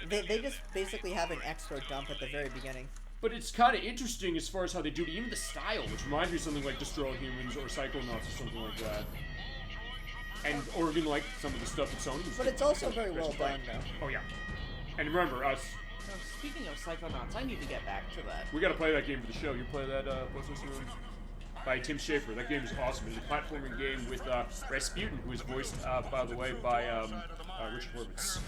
they just basically have an extra dump at the very beginning. But it's kind of interesting as far as how they do it, even the style, which reminds me of something like Destroy All Humans or Psychonauts or something like that. And, or even like some of the stuff that Sony's But doing. it's also very well done, though. Oh yeah. And remember, us, Now, speaking of Psychonauts, I need to get back to that. we gotta play that game for the show. You play that, what's this one? By Tim Schafer. That game is awesome. It's a platforming game with Rasputin, who is voiced, by the way, by Richard Horvitz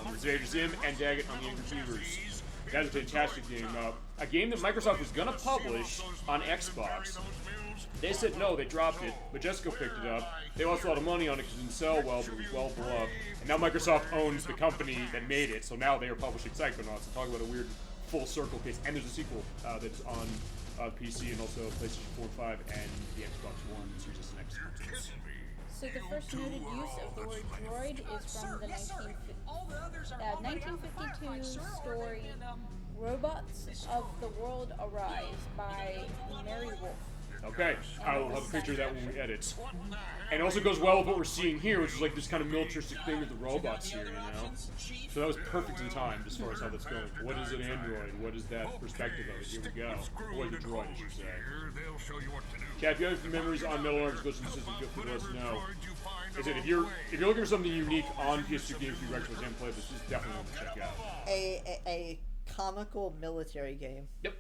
from Invader Zim and Daggett on the Angry Beavers. That is a fantastic game. a game that Microsoft was gonna publish on Xbox. They said no, they dropped it, but Jessica picked it up. They lost a lot of money on it because it didn't sell well, but it was well beloved. And now Microsoft owns the company that made it, so now they are publishing Psychonauts. So talking about a weird full circle case. And there's a sequel that's on PC and also PlayStation 4 and 5 and the Xbox One, Series S and X consoles. So the first noted use of the word droid is from the 1952 story Robots of the World Arise by Mary Wolfe. Okay, I'll have a picture of that when we edit. And it also goes well with what we're seeing here, which is like this kind of militaristic thing with the robots here, you know? So that was perfect in time as far as how that's going. What is an android? What is that perspective of it? Here we go. What is a droid, I should say. Chat, if you have any memories on Metal Arms Glitch in the system, feel free to let us know. I said, if you're looking for something unique on PS2 Game Freak Retros and play, this is definitely one to check out. A comical military game. Yep.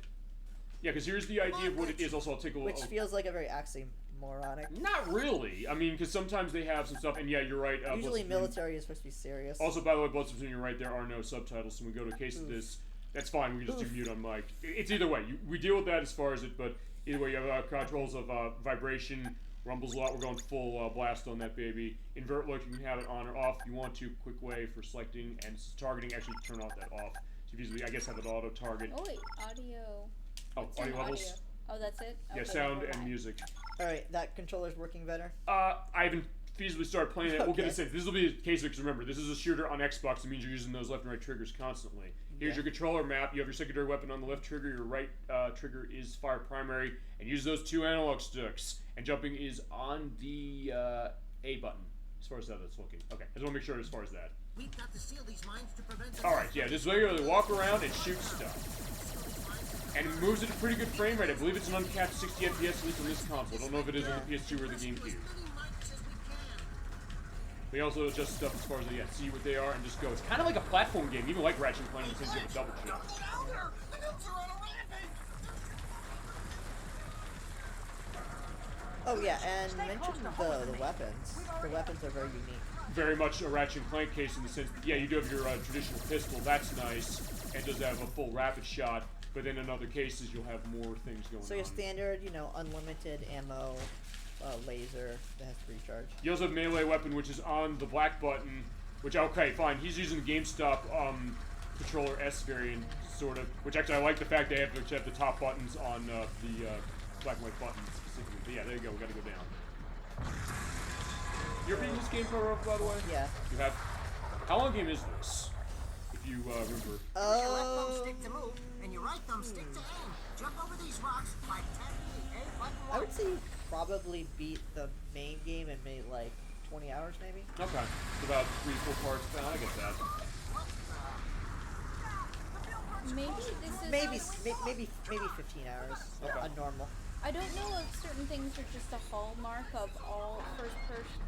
Yeah, because here's the idea of what it is. Also, I'll take a look. Which feels like a very oxymoronic. Not really. I mean, because sometimes they have some stuff, and yeah, you're right. Usually military is supposed to be serious. Also, by the way, Bloodstone, you're right, there are no subtitles, so when we go to a case of this, that's fine, we can just do mute on mic. It's either way. We deal with that as far as it, but either way, you have controls of vibration, rumbles a lot, we're going full blast on that baby. Invert look, you can have it on or off if you want to. Quick way for selecting, and targeting, actually turn off that off. So you usually, I guess, have it auto-target. Oh wait, audio. Oh, audio levels? Oh, that's it? Yeah, Okay, sound and music. Alright, that controller's working better? I haven't feasibly started playing it. We'll get a Okay. sense. This will be a case of, because remember, this is a shooter on Xbox. It means you're using those left and right triggers constantly. Here's your controller map. You have your secondary weapon on the left trigger. Your right trigger is fire primary. And use those two analog sticks. And jumping is on the A button, as far as how that's looking. Okay, I just want to make sure as far as that. We've got to seal these mines to prevent Alright, yeah, just regularly walk around and shoot stuff. And it moves at a pretty good frame rate. I believe it's an uncapped 60 FPS, at least on this console. I don't know if it is on the PS2 or the GameCube. They also adjust stuff as far as, see what they are and just go. It's kind of like a platform game, even like Ratchet & Clank, since you have a double jump. Oh yeah, and mention the weapons. The weapons are very unique. Very much a Ratchet & Clank case in the sense that, yeah, you do have your traditional pistol, that's nice, and does have a full rapid shot, but then in other cases you'll have more things going on. So your standard, unlimited ammo, laser that has to recharge. You also have melee weapon, which is on the black button, which, okay, fine, he's using the GameStop controller S variant, sort of, which actually I like the fact they have the top buttons on the black and white buttons specifically. But yeah, there you go, we gotta go down. You're beating this game, Pro, by the way? Yeah. You have? How long a game is this? If you remember. Your left thumb stick to move, and your right thumb stick to aim. Jump over these rocks by tapping the A button. I would say you probably beat the main game in maybe like 20 hours, maybe. Okay. It's about 3-4 parts. I get that. Maybe this is Maybe 15 hours. Okay. A normal. I don't know if certain things are just a hallmark of all first-person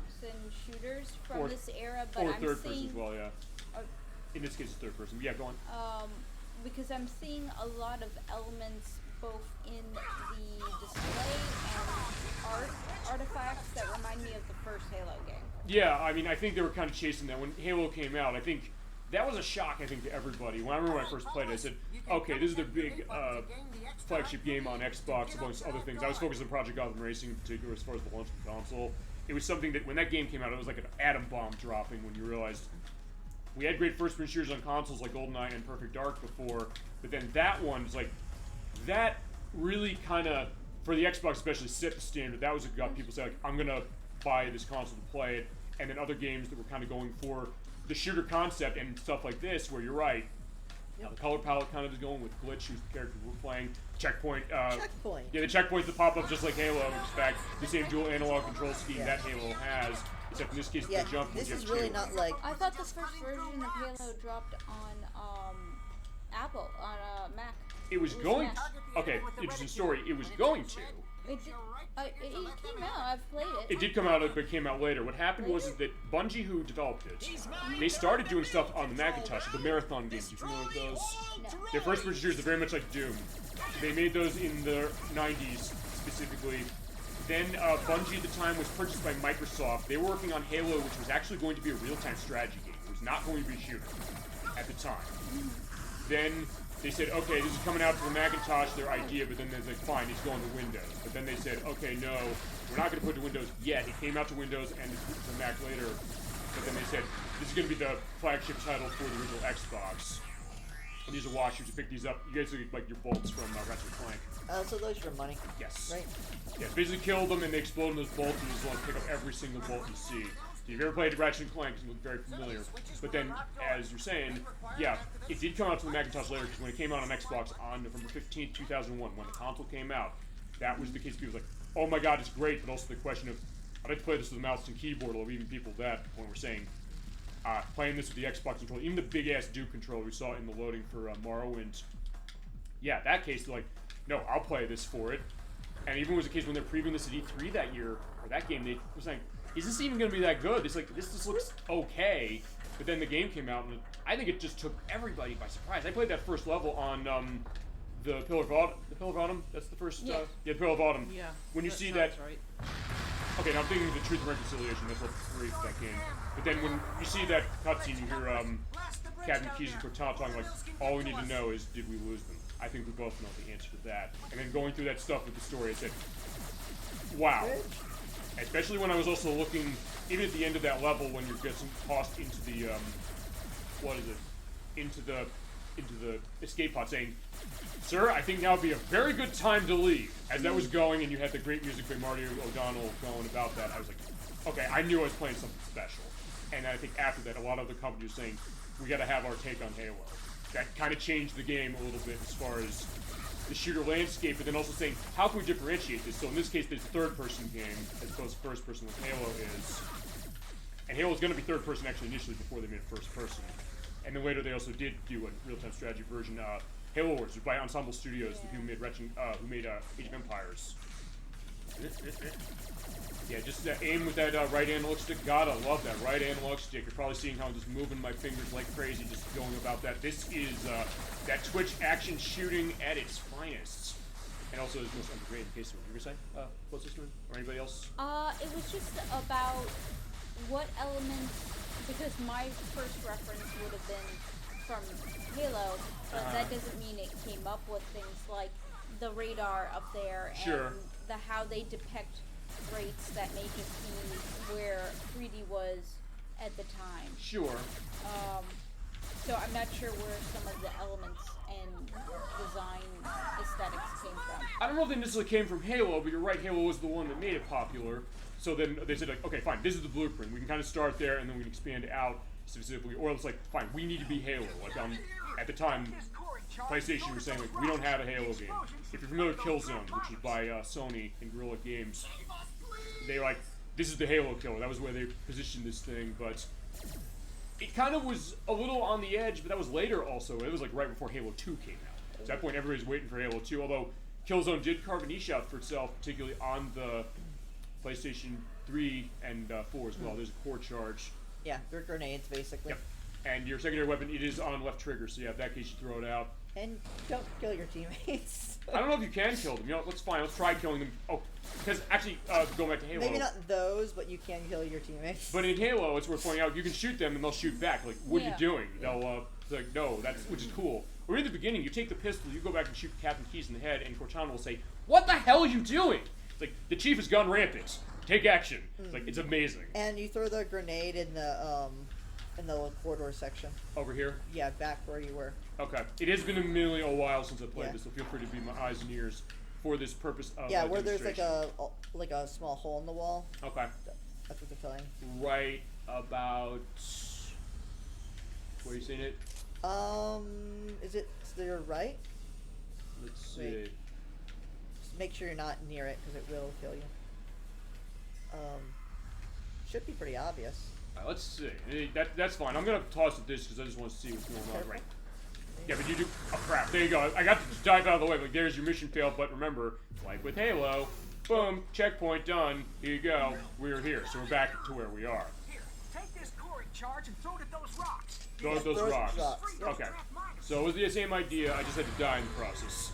shooters from this era, but or I'm third seeing person as well, yeah. In this case, it's third person. Yeah, go on. because I'm seeing a lot of elements both in the display and artifacts that remind me of the first Halo game. Yeah, I mean, I think they were kind of chasing that. When Halo came out, I think that was a shock, I think, to everybody. When I remember when I first played it, I said, okay, this is their big flagship game on Xbox, amongst other things. I was focused on Project Gotham Racing in particular as far as the launch of the console. It was something that, when that game came out, it was like an atom bomb dropping when you realized we had great first-person shooters on consoles like GoldenEye and Perfect Dark before, but then that one was like, that really kind of, for the Xbox especially, set the standard. That was what got people say, like, I'm going to buy this console to play it, and then other games that were kind of going for the shooter concept and stuff like this, where you're right, the color palette kind of is going with Glitch, who's the character we're playing. Checkpoint. Checkpoint. Yeah, the checkpoints that pop up just like Halo. In fact, the same dual analog control scheme that Halo has, except in this case, Yeah, the jump. this is really not like. I thought the first version of Halo dropped on Apple, on Mac. It was going. Okay, interesting story. It was going to. It came out. I've played it. It did come out, but it came out later. What happened was that Bungie, who developed it, they started doing stuff on the Macintosh, the Marathon games. You familiar with those? No. Their first person shooters are very much like Doom. They made those in the 90s, specifically. Then Bungie at the time was purchased by Microsoft. They were working on Halo, which was actually going to be a real-time strategy game. It was not going to be a shooter at the time. Then they said, okay, this is coming out for the Macintosh, their idea, but then they're like, fine, it's going to Windows. But then they said, okay, no, we're not going to put it to Windows yet. It came out to Windows and the Mac later. But then they said, this is going to be the flagship title for the original Xbox. And these are washers. You pick these up. You guys look like your bolts from Ratchet & Clank. So those are money. Yes. Right? Yes, basically kill them and they explode in those bolts and you just want to pick up every single bolt you see. If you've ever played Ratchet & Clank, it looks very familiar. But then, as you're saying, yeah, it did come out to the Macintosh later because when it came out on Xbox on November 15th, 2001, when the console came out, that was the case. People were like, oh my god, it's great, but also the question of, I'd like to play this with a mouse and keyboard, or even people that when we're saying, playing this with the Xbox controller, even the big-ass Duke controller we saw in the loading for Morrowind, yeah, that case, they're like, no, I'll play this for it. And even was the case when they're previewing this at E3 that year, or that game, they were saying, is this even going to be that good? It's like, this just looks okay. But then the game came out, and I think it just took everybody by surprise. I played that first level on the Pillar of Autumn. The Pillar of Autumn? That's the first? Yeah. The Pillar of Autumn. Yeah. When you see that... Right. Okay, now I'm thinking of the Truth and Reconciliation. That's what 3 for that game. But then when you see that cutscene, you hear Captain Keyes and Cortana talking like, all we need to know is, did we lose them? I think we both know the answer to that. And then going through that stuff with the story, I said, wow. Especially when I was also looking, even at the end of that level, when you're getting tossed into the, into the escape pod, saying, sir, I think now would be a very good time to leave. As that was going, and you had the great music by Marty O'Donnell going about that, I was like, okay, I knew I was playing something special. And I think after that, a lot of the companies were saying, we gotta have our take on Halo. That kind of changed the game a little bit as far as the shooter landscape, but then also saying, how can we differentiate this? So in this case, it's a third-person game, as opposed to first-person like Halo is. And Halo was going to be third-person actually initially before they made it first-person. And then later they also did do a real-time strategy version. Halo Wars, by Ensemble Studios, who made Age of Empires. Yeah, just aim with that right analog stick. God, I love that right analog stick. You're probably seeing how I'm just moving my fingers like crazy, just going about that. This is that Twitch action shooting at its finest. And also is most underrated in case of what you were saying, what's this one? Or anybody else? It was just about what elements, because my first reference would have been from Halo, but that doesn't mean it came up with things like the radar up there and how they depict rates that may just be where 3D was at the time. Sure. So I'm not sure where some of the elements and design aesthetics came from. I don't know if they necessarily came from Halo, but you're right, Halo was the one that made it popular. So then they said, like, okay, fine, this is the blueprint. We can kind of start there, and then we can expand out specifically. Or it's like, fine, we need to be Halo. Like, at the time, PlayStation was saying, like, we don't have a Halo game. If you're familiar with Killzone, which is by Sony and Guerrilla Games, they were like, this is the Halo killer. That was where they positioned this thing, but it kind of was a little on the edge, but that was later also. It was like right before Halo 2 came out. So at that point, everybody's waiting for Halo 2, although Killzone did carve a niche out for itself, particularly on the PlayStation 3 and 4 as well. There's a core charge. Yeah, they're grenades, basically. Yep. And your secondary weapon, it is on left trigger, so yeah, in that case you throw it out. And don't kill your teammates. I don't know if you can kill them. You know, let's fine. Let's try killing them. Oh, because actually, going back to Halo. Maybe not those, but you can kill your teammates. But in Halo, it's worth pointing out, you can shoot them and they'll shoot back. Like, what are you doing? They'll, like, no, that's, which is cool. Or in the beginning, you take the pistol, you go back and shoot Captain Keyes in the head, and Cortana will say, what the hell are you doing? It's like, the chief has gone rampant. Take action. It's like, it's amazing. And you throw the grenade in the corridor section. Over here? Yeah, back where you were. Okay. It has been a while since I played this, so feel free to be my eyes and ears for this purpose of where there's like a small hole in the wall. Okay. That's what they're telling. Right about... Where are you seeing it? Is it to your right? Let's see. Wait. Just make sure you're not near it, because it will kill you. Should be pretty obvious. Let's see. That's fine. I'm gonna toss at this because I just want to see what's going on. Right. Yeah, but you do. Oh crap! There you go. I got to dive out of the way. Like, there's your mission failed. But remember, like with Halo, boom, checkpoint done. Here you go. We're here, so we're back to where we are. Here, take this core in charge and throw it at those rocks. Throw at those rocks. Okay. So it was the same idea. I just had to die in the process.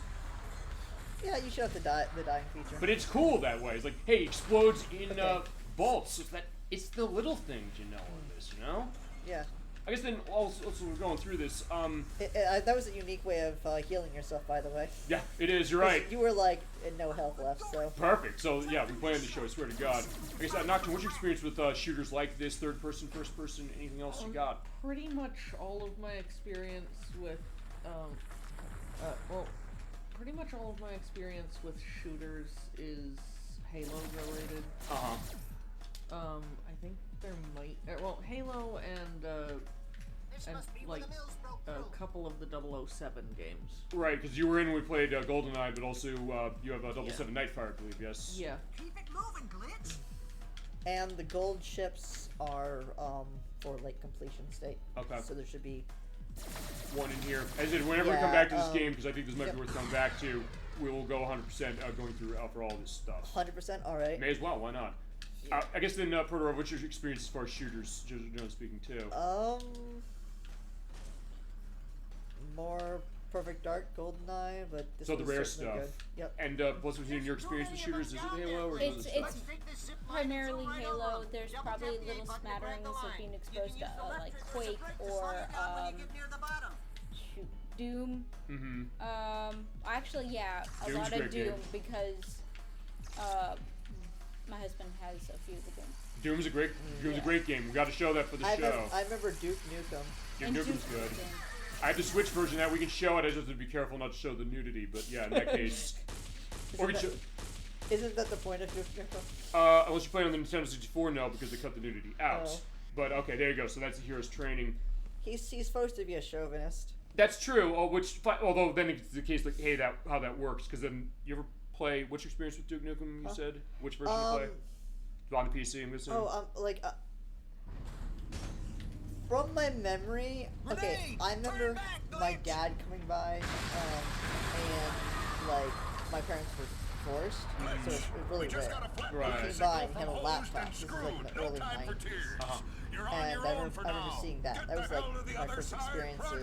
Yeah, you should have the dying feature. But it's cool that way. It's like, hey, explodes in bolts. So it's the little things you know on this, you know? Yeah. I guess then also we're going through this. That was a unique way of healing yourself, by the way. Yeah, it is. You're right. You were like in no health left, so. Perfect. So yeah, we planned the show. I swear to God. I guess Nocturne, what's your experience with shooters like this? Third person, first person, anything else you got? Pretty much all of my experience with, pretty much all of my experience with shooters is Halo related. I think there might, Halo and like a couple of the 007 games. Right, because you were in when we played GoldenEye, but also you have 007 Nightfire, I believe, yes? Yeah. Keep it moving, Glitch. And the gold ships are for like completion state. Okay. So there should be one in here. As I said, whenever we come back to this game, because I think this might be worth coming back to, we will go 100% going through for all this stuff. 100%. All right. May as well. Why not? Yeah. I guess then, Proto, what's your experience as far as shooters, generally speaking, too? More Perfect Dark, GoldenEye, but this so the rare certainly stuff. Good. Yep. And what's in your experience with shooters? Is it Halo or is it It's primarily Halo. There's probably little smatterings of being exposed to like Quake or Doom. Mm-hmm. Actually, yeah, a Doom's lot a of great Doom game. because my husband has a few of the games. Doom's a great game. We got to show that for the show. I remember Duke Nukem. Duke Nukem's good. I have the Switch version that we can show it. I just have to be careful not to show the nudity. But yeah, in that case, Isn't that the point of Duke Nukem? Unless you play on the Nintendo 64, no, because they cut the nudity out. Oh. But okay, there you go. So that's the hero's training. He's supposed to be a chauvinist. That's true. Although then it's the case like, hey, how that works? Because then you ever play? What's your experience with Duke Nukem? You said which version you play? On the PC, I'm guessing. From my memory, okay, I remember my dad coming by, and like my parents were divorced, so it's really rare. Right. He came by and had a laptop. This is like in the early 90s. And I remember seeing that. That was like my first experiences.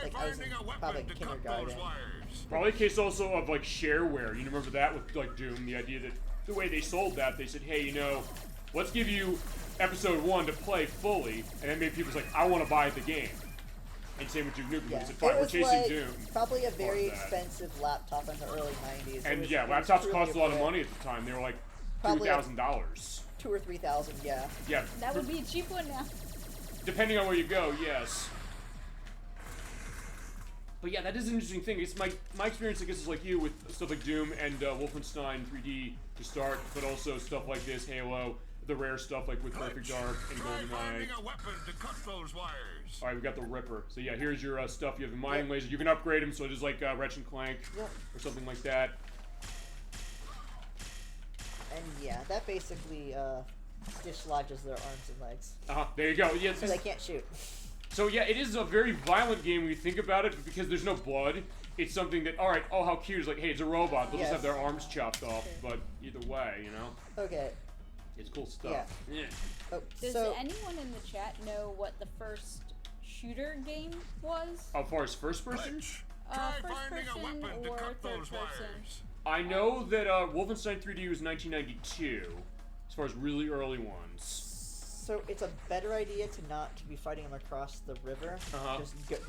Like I was in probably kindergarten. Probably a case also of like shareware. You remember that with like Doom? The idea that the way they sold that, they said, hey, let's give you episode 1 to play fully, and that made people like, I want to buy the game. And same with Duke Nukem. Yeah. They said, fine, we're chasing Doom. Probably a very expensive laptop in the early 90s. And yeah, laptops cost a lot of money at the time. They were like $2,000. $2,000 or $3,000, yeah. Yeah. That would be a cheap one now. Depending on where you go, yes. But yeah, that is an interesting thing. It's my experience, I guess, is like you with stuff like Doom and Wolfenstein 3D to start, but also stuff like this, Halo, the rare stuff like with Perfect Dark and GoldenEye. Alright, we got the Ripper. So yeah, here's your stuff. You have a mining laser. You can upgrade them, so it is like Ratchet and Clank or something like that. And yeah, that basically dislodges their arms and legs. There you go. Yeah, so they can't shoot. So yeah, it is a very violent game when you think about it, but because there's no blood, it's something that, alright, how cute, is like, hey, it's a robot, they'll just have their arms chopped off, but either way, Okay. It's cool stuff. Yeah. Does anyone in the chat know what the first shooter game was? As far as first person? First person or third person? I know that Wolfenstein 3D was 1992, as far as really early ones. So it's a better idea to not be fighting them across the river.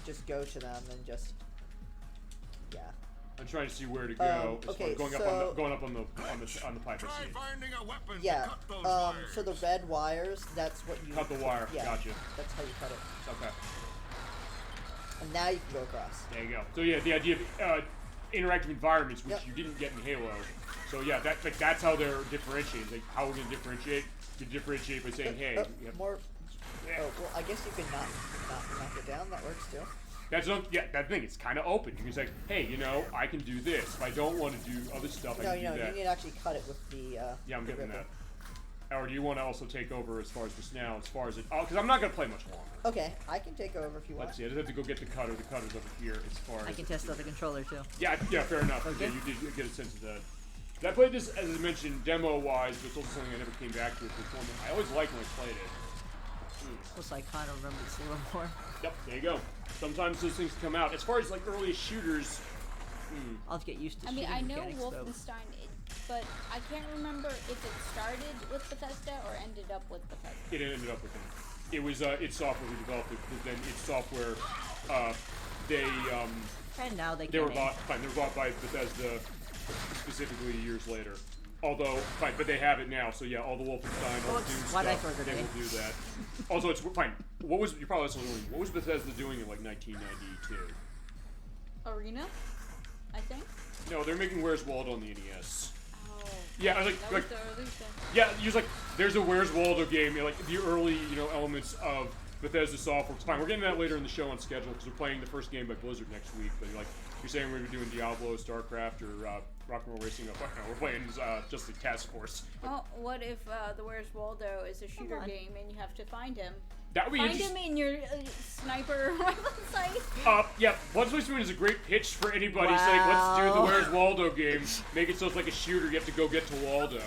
Just go to them and just I'm trying to see where to go. As far as going up on the pipe. Yeah. So the red wires, that's what you cut the wire. Yeah, gotcha. That's how you cut it. Okay. And now you can go across. There you go. So yeah, the idea of interactive environments, which you didn't get in Halo. So yeah, that's how they're differentiated. Like how we're gonna differentiate. You differentiate by saying, hey, more. Oh, well, I guess you could knock it down. That works too. That's that thing. It's kind of open. You can say, hey, I can do this. If I don't want to do other stuff, I can do that. You need to actually cut it with the. Yeah, I'm getting that. Or do you want to also take over as far as this now? As far as it, because I'm not gonna play much longer. Okay, I can take over if you want. Let's see. I just have to go get the cutter. The cutter's over here. As far as I can test out the controller too. Yeah, fair enough. Okay. Yeah, you did get a sense of that. I played this, as I mentioned, demo-wise, but it's also something I never came back to it before. I always liked when I played it. Plus, I kind of remember this a little more. Yep, there you go. Sometimes those things come out. As far as like earliest shooters, I'll have to get used to. I mean, I know Wolfenstein, but I can't remember if it started with Bethesda or ended up with Bethesda. It ended up with them. It was id Software who developed it, but then id Software, they And now they were can. bought. Fine, they were bought by Bethesda specifically years later. Although, fine, but they have it now. So yeah, all the Wolfenstein, all the Doom Why'd I stuff, throw a they grenade? will do that. Also, it's fine. What was you're probably also wondering, what was Bethesda doing in like 1992? Arena, I think. No, they're making Where's Waldo on the NES. Oh. Yeah, I was That like, was the early stuff. yeah, you was like, there's a Where's Waldo game, like the early, elements of Bethesda software. It's fine. We're getting that later in the show on schedule because we're playing the first game by Blizzard next week. But like, you're saying we're doing Diablo, StarCraft, or Rock and Roll Racing. We're playing Justice League Task Force. Well, what if the Where's Waldo is a shooter game and you have to find him? That would be Find interesting. him in your sniper rifle sight. Yeah, Blood Space Moon is a great pitch for anybody saying, let's do the Where's Waldo game. Make it so it's like a shooter, you have to go get to Waldo.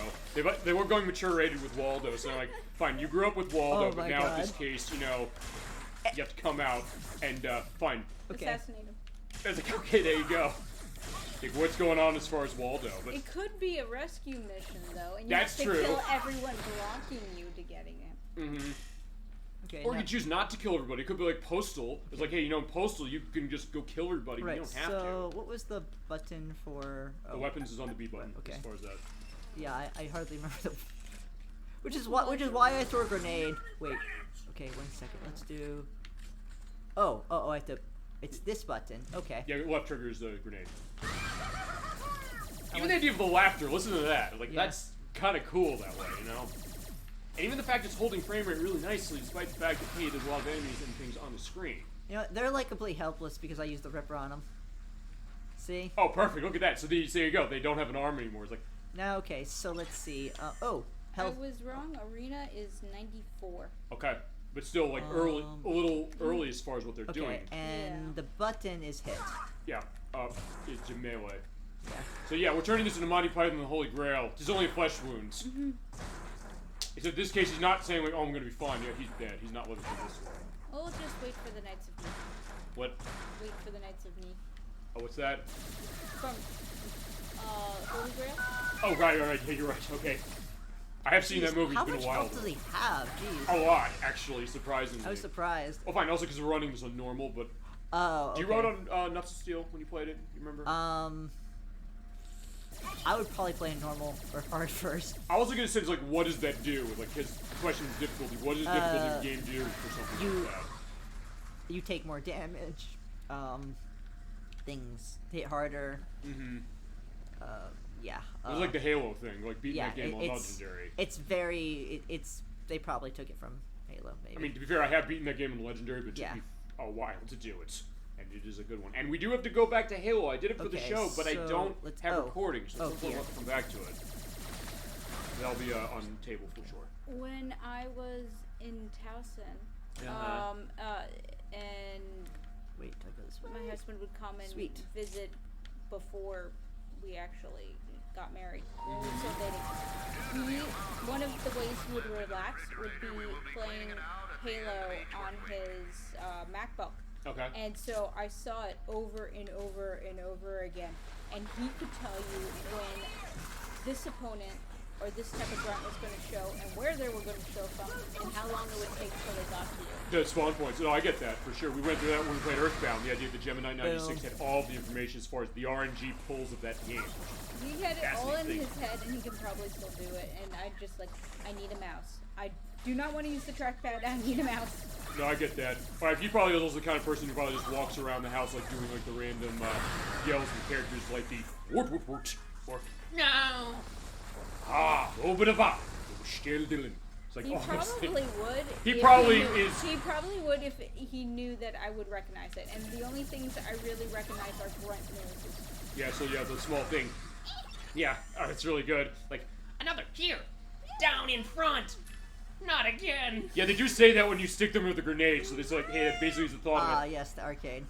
They were going mature rated with Waldo, so they're like, fine, you grew up with Waldo, but now in this case, you have to come out and, fine. Okay. Assassinate him. It's like, okay, there you go. Like, what's going on as far as Waldo? But It could be a rescue mission, though, and you That's have to true. kill everyone blocking you to getting him. mm-hmm. Okay. Or now- you could choose not to kill everybody. It could be like Postal. It's like, hey, in Postal, you can just go kill everybody, but Right. you don't have So to. what was the button for? The weapons is on the B button, Okay. as far as that. Yeah, I hardly remember the. Which is why I threw a grenade. Wait. Okay, 1 second. Let's do. Oh, I have to. It's this button. Okay. Yeah, left trigger is the grenade. Even the idea of the laughter, listen to that. Like, Yeah. that's kind of cool that way, And even the fact it's holding frame rate really nicely, despite the fact that, hey, there's a lot of enemies and things on the screen. You know, they're like completely helpless because I used the Ripper on them. See? Oh, perfect. Look at that. So there you go. They don't have an arm anymore. It's like, Now, okay, so let's see. Health. I was wrong. Arena is 94. okay. But still, like, a little early as far as what they're Okay, doing. and Yeah. the button is hit. Yeah. It's a melee. Yeah. So yeah, we're turning this into Monty Python and the Holy Grail. It's only flesh wounds. Mm-hmm. Except this case, he's not saying like, "Oh, I'm gonna be fine." Yeah, he's dead. He's not living through this way. Oh, just wait for the Knights of Knee. What? Wait for the Knights of Knee. Oh, what's that? From Holy Grail? Oh, right. Yeah, you're right. Okay. I have seen that movie. How It's been much a while. health does he have? Jeez. A lot, actually, surprisingly. I was surprised. Oh, fine. Also, because we're running this on normal, but Oh, okay. do you run on Nuts of Steel when you played it? You remember? I would probably play normal or hard first. I was gonna say, like, what does that do? Like, his question of difficulty. What does difficulty of the game do for something like that? You take more damage. Things hit harder. Mm-hmm. Yeah. It was like the Halo thing, like beating that game on it's Legendary. It's very. It's they probably took it from Halo. Maybe. I mean, to be fair, I have beaten that game on Legendary, but it Yeah. took me a while to do it. And it is a good one. And we do have to go back to Halo. I did it for the Okay, show, but I so don't let's- have oh. recordings, so Oh, at some point here. we'll have to come back to it. That'll be on the table for sure. When I was in Towson, Uh-huh. and Wait, I go this way. my husband would come and Sweet. visit before we actually got married. We were still dating. One of the ways he would relax would be playing Halo on his MacBook. Okay. And so I saw it over and over and over again. And he could tell you when this opponent or this type of grunt was going to show and where they were going to show from and how long it would take till they got to you. The spawn points. No, I get that for sure. We went through that when we played Earthbound. The idea that Gemini 96 had all the information as far as the RNG pulls of that game. He had it all in Fascinating. his head and he can probably still do it. And I just like, I need a mouse. I do not want to use the trackpad. I need a mouse. No, I get that. All right, he probably is also the kind of person who probably just walks around the house like doing like the random yells from characters like the wort wort wort or no. Open up. Still Dylan. It's like He all those probably things. would. He if probably knew- is- He probably would if he knew that I would recognize it. And the only things I really recognize are grunt noises. Yeah, so yeah, the small thing. Yeah, it's really good. Like, Another here! Down in front! Not again! yeah, they do say that when you stick them with a grenade, so it's like, hey, that basically is the thought of it. Yes, the arcade.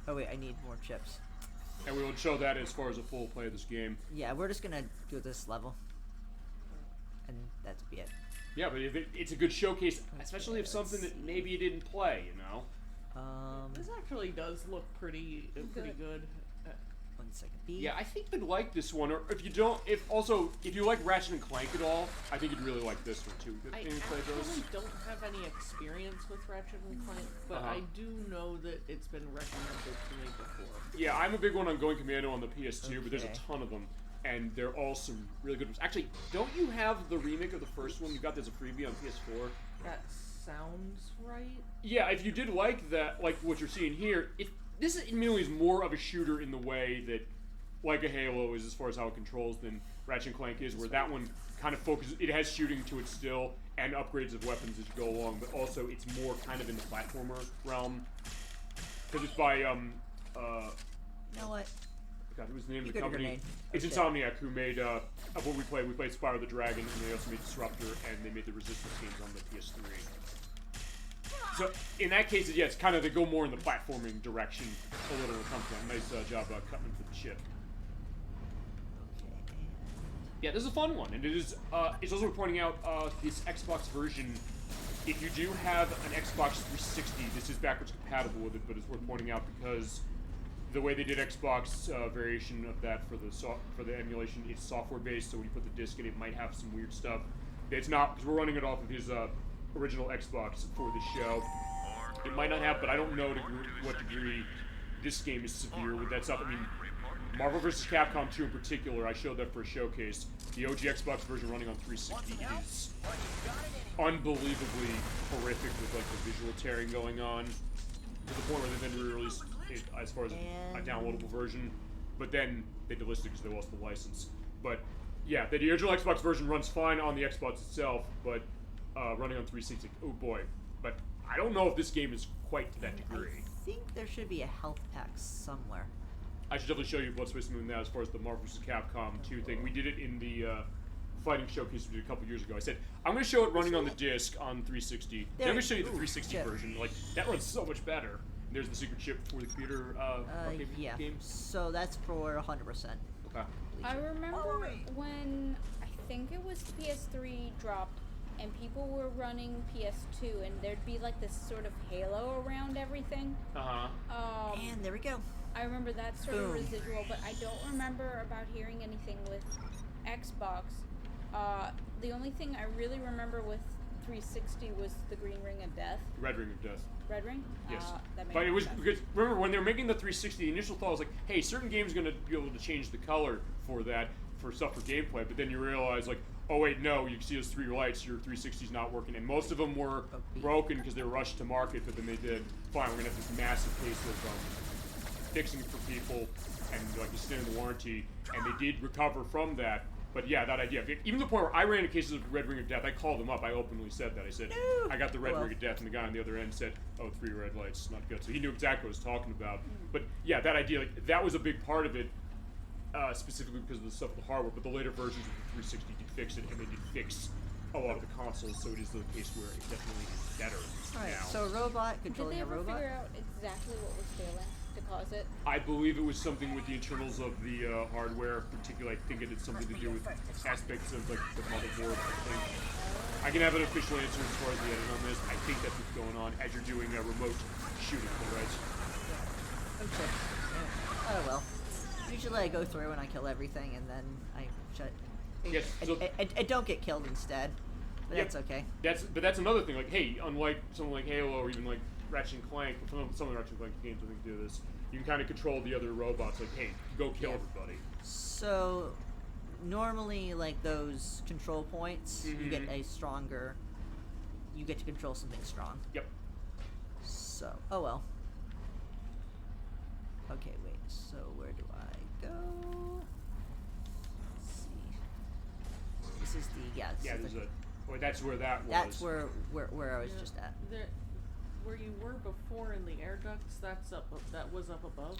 Oh wait, I need more chips. And we will show that as far as a full play of this game. Yeah, we're just gonna do this level, and that's be it. Yeah, but if it's a good showcase, especially if something that maybe you didn't play, you know? This actually does look pretty good. 1 It's like a B. Yeah, I think you'd like this one, or if you don't, if you like Ratchet and Clank at all, I think you'd really like this one too. I Any play those? actually don't have any experience with Ratchet and Clank, but I do know that it's been recommended to me before. Yeah, I'm a big one on Going Commando on the PS2, but there's a Okay. ton of them, and they're all some really good ones. Actually, don't you have the remake of the first one? You got this as a freebie on PS4. That sounds right. Yeah, if you did like that, like what you're seeing here, this admittedly is more of a shooter in the way that, like a Halo is as far as how it controls than Ratchet and Clank is, where that one kind of focuses, it has shooting to it still, and upgrades of weapons as you go along, but also it's more kind of in the platformer realm. Because it's by, You know what? God, what was the name You of the got a company? grenade. It's Okay. Insomniac, who made, of what we played Spyro the Dragon, and they also made Disruptor, and they made the Resistance games on the PS3. So, in that case, yeah, it's kind of, they go more in the platforming direction a little when it comes to that. Nice job cutting them for the chip. Okay. Yeah, this is a fun one, and it is, it's also worth pointing out, this Xbox version, if you do have an Xbox 360, this is backwards compatible with it, but it's worth pointing out because the way they did Xbox variation of that for the emulation, it's software-based, so when you put the disc in, it might have some weird stuff. It's not, because we're running it off of his original Xbox for the show. It might not have, but I don't know to what degree this game is severe with that stuff. I mean, Marvel vs. Capcom 2 in particular, I showed that for a showcase. The OG Xbox version running on 360 is unbelievably horrific with like the visual tearing going on, to the point where they then re-released it as far as a downloadable version, but then they delisted it because they lost the license. But yeah, the original Xbox version runs fine on the Xbox itself, but running on 360, oh boy. But I don't know if this game is quite to that degree. I think there should be a health pack somewhere. I should definitely show you Blood, Space, and Moon now as far as the Marvel vs. Capcom 2 thing. We did it in the fighting showcase we did a couple years ago. I said, I'm going to show it running on the disc on 360. Then I'm going to show you the 360 version. Like, that runs so much better. There's the secret chip for the computer arcade Yeah. game. So that's for 100%. Okay. I remember when I think it was PS3 dropped and people were running PS2 and there'd be like this sort of halo around everything. And there we go. I remember that sort of Boom. residual, but I don't remember about hearing anything with Xbox. The only thing I really remember with 360 was the Green Ring of Death. Red Ring of Death. Red Ring? Yes. That makes But it was sense. because remember when they were making the 360, the initial thought was like, hey, certain games are going to be able to change the color for that for stuff for gameplay. But then you realize like, oh wait, no, you can see those three lights. Your 360's not working, and most of them were broken because they were rushed to market. But then they did fine. We're going to have this massive case of fixing for people and like extending the warranty, and they did recover from that. But yeah, that idea. Even to the point where I ran into cases of Red Ring of Death, I called them up. I openly said that. I said, I got the Red Ring of Death, and the guy on the other end said, oh, 3 red lights, not good. So he knew exactly what I was talking about. But yeah, that idea, like, that was a big part of it, specifically because of the stuff with the hardware. But the later versions of the 360 did fix it, and they did fix a lot of the consoles, so it is the case where it definitely is better Alright, now. so a robot Did controlling they a ever robot? figure out exactly what was failing to cause it? I believe it was something with the internals of the hardware. Particularly, I think it had something to do with aspects of like the motherboard. I think I can have an official answer as far as the edit on this. I think that's what's going on as you're doing a remote shooting, right? Okay. Oh well. Usually I go through and I kill everything and then I shut. Yes. So, I don't get killed instead, but Yeah. that's okay. that's another thing. Like, hey, unlike something like Halo or even like Ratchet and Clank, some of the Ratchet and Clank games I think do this. You can kind of control the other robots. Like, hey, go kill everybody. So normally, like those control points, you get a stronger. You get to control something strong. Yep. So, oh well. Okay, wait. So where do I go? Let's see. This is the Yeah, this there's is the, Well, that's where that was. that's where I was just at. Where you were before in the air ducts, that's up. That was up above.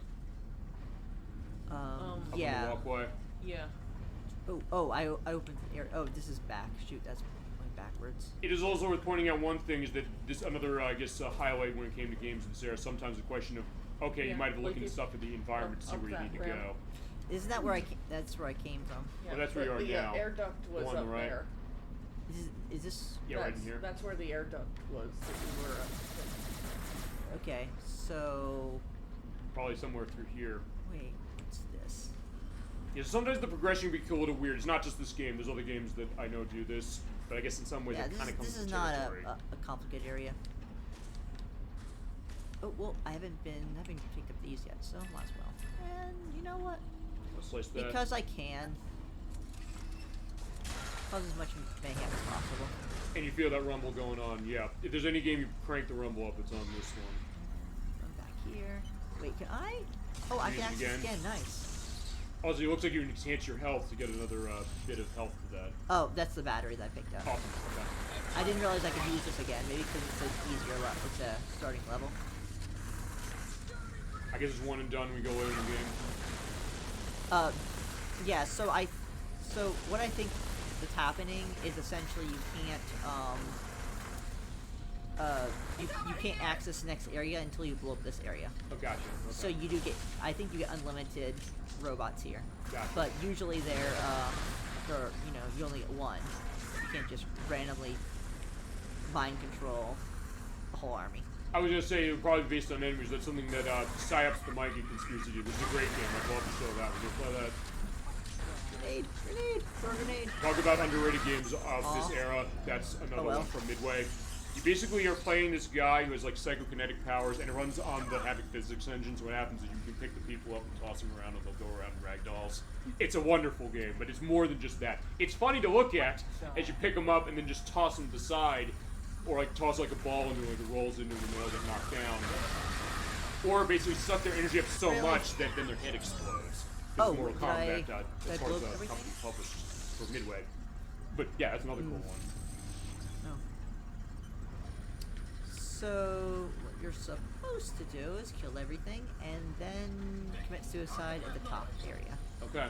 Up on the Yeah. walkway. Yeah. I opened the air. Oh, this is back. Shoot, that's going backwards. It is also worth pointing out one thing is that this another highlight when it came to games in this era. Sometimes the question of okay, you Yeah, might have to look like into if- stuff in the environment to see up where you that need to ramp. go. Isn't that where I came? That's where I came from. Yeah, Well, that's where you are the now. air duct was one on up the right. there. Is this Yeah, right in here. That's where the air duct was that you were okay? So Probably somewhere through here. wait. what's this? Yeah, sometimes the progression can be a little weird. It's not just this game. There's other games that I know do this, but I guess in some ways Yeah, it kind of comes this with is the not territory. a complicated area. Oh well, I haven't picked up these yet, so might as well. And you know what? Let's slice that. Because I can, cause as much mayhem as possible. And you feel that rumble going on, yeah. If there's any game you crank the rumble up, it's on this one. I'm back here. Wait, can I? Oh, I can access again. Nice. Also, it looks like you can enhance your health to get another bit of health to that. Oh, that's the battery that I picked up. Awesome. Okay. I didn't realize I could use this again. Maybe because it's an easier level. It's a starting level. I guess it's one and done. We go later in the game. Yeah. So what I think that's happening is essentially you can't you can't access the next area until you blow up this area. Oh, gotcha. Okay. So you do get, I think you get unlimited robots here. Gotcha. But usually they're you know, you only get one. You can't just randomly mind control a whole army. I was gonna say it would probably be based on enemies. That's something that Psyops the Mighty Conspiracy did. This is a great game. I'd love to show that. We're gonna play that. Grenade! Throw a grenade! Talk about underrated games of this era. That's another one from Midway. You basically are playing this guy who has like psychokinetic powers and it runs on the Havoc physics engine. So what happens is you can pick the people up and toss them around and they'll go around in ragdolls. It's a wonderful game, but it's more than just that. It's funny to look at as you pick them up and then just toss them to the side, or like toss like a ball into like it rolls into and they'll get knocked down. Or basically suck their energy up so much that then their head explodes. Oh, Mortal did Kombat, I as far as blow the everything? company published for Midway. But yeah, that's another cool one. No. So what you're supposed to do is kill everything and then commit suicide at the top area Okay.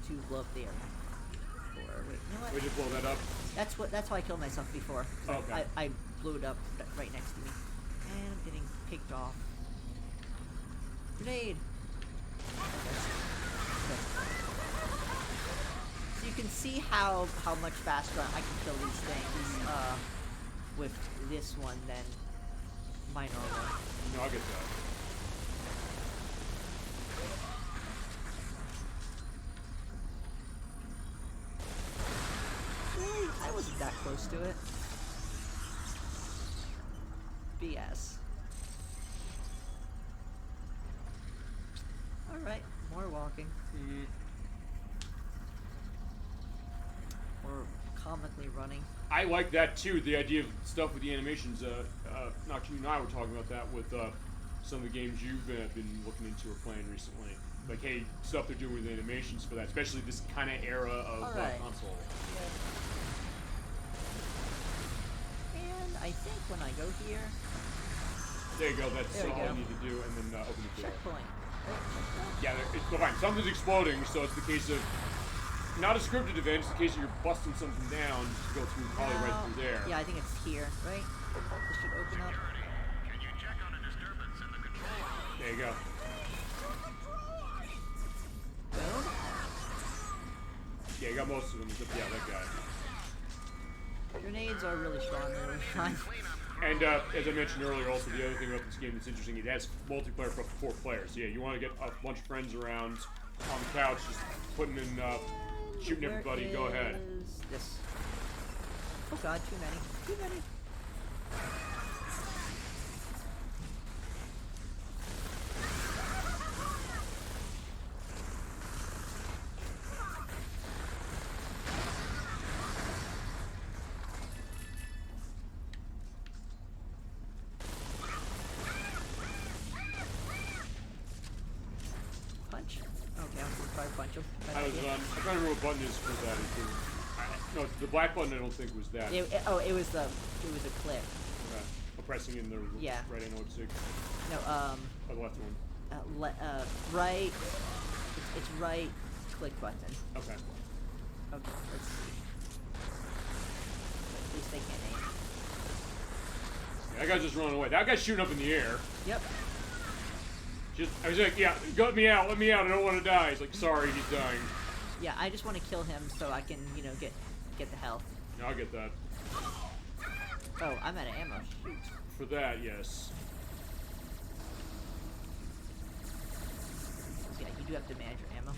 to blow up the area. Or wait, you know what? We just blow that up. That's how I killed myself before. 'Cause Okay. I blew it up right next to me, and I'm getting picked off. Grenade. So you can see how much faster I can kill these things with this one than my normal. No, I'll get that. Really? I wasn't that close to it. BS. Alright, more walking. Or comically running. I like that too, the idea of stuff with the animations. Nocturne, you and I were talking about that with some of the games you've been looking into or playing recently. Like, hey, stuff they're doing with animations for that, especially this kind of era of console. And I think when I go here... There you go, that's There we all go. you need to do, and then open the door. Checkpoint. Yeah, it's fine. Something's exploding, so it's the case of not a scripted event. It's the case of you're busting something down to go through, probably right through there. Yeah, I think it's here, right? This should open up. Can you check on a disturbance in the control room? There you go. Boom. Yeah, you got most of them. Except, yeah, that guy. Grenades are really strong. They're really fun. And as I mentioned earlier, also the other thing about this game that's interesting, it has multiplayer for up to 4 players. So yeah, you want to get a bunch of friends around on the couch, just putting in, shooting everybody. Go ahead. Is this? Oh god, too many. Too many. Punch. Okay, I'm gonna try to punch him. I was I'm trying to remember what button is for that. No, the black button I don't think was that. It was a click. Okay. Pressing in the right analog stick. No, Or the left one. right. It's right click button. Okay. Okay, let's see. At least they can't aim. Yeah, that guy's just running away. That guy's shooting up in the air. Yep. I was like, yeah, let me out, I don't want to die. He's like, sorry, he's dying. Yeah, I just want to kill him so I can, you know, get the health. Yeah, I'll get that. Oh, I'm out of ammo. Shoot. For that, yes. Yeah, you do have to manage your ammo.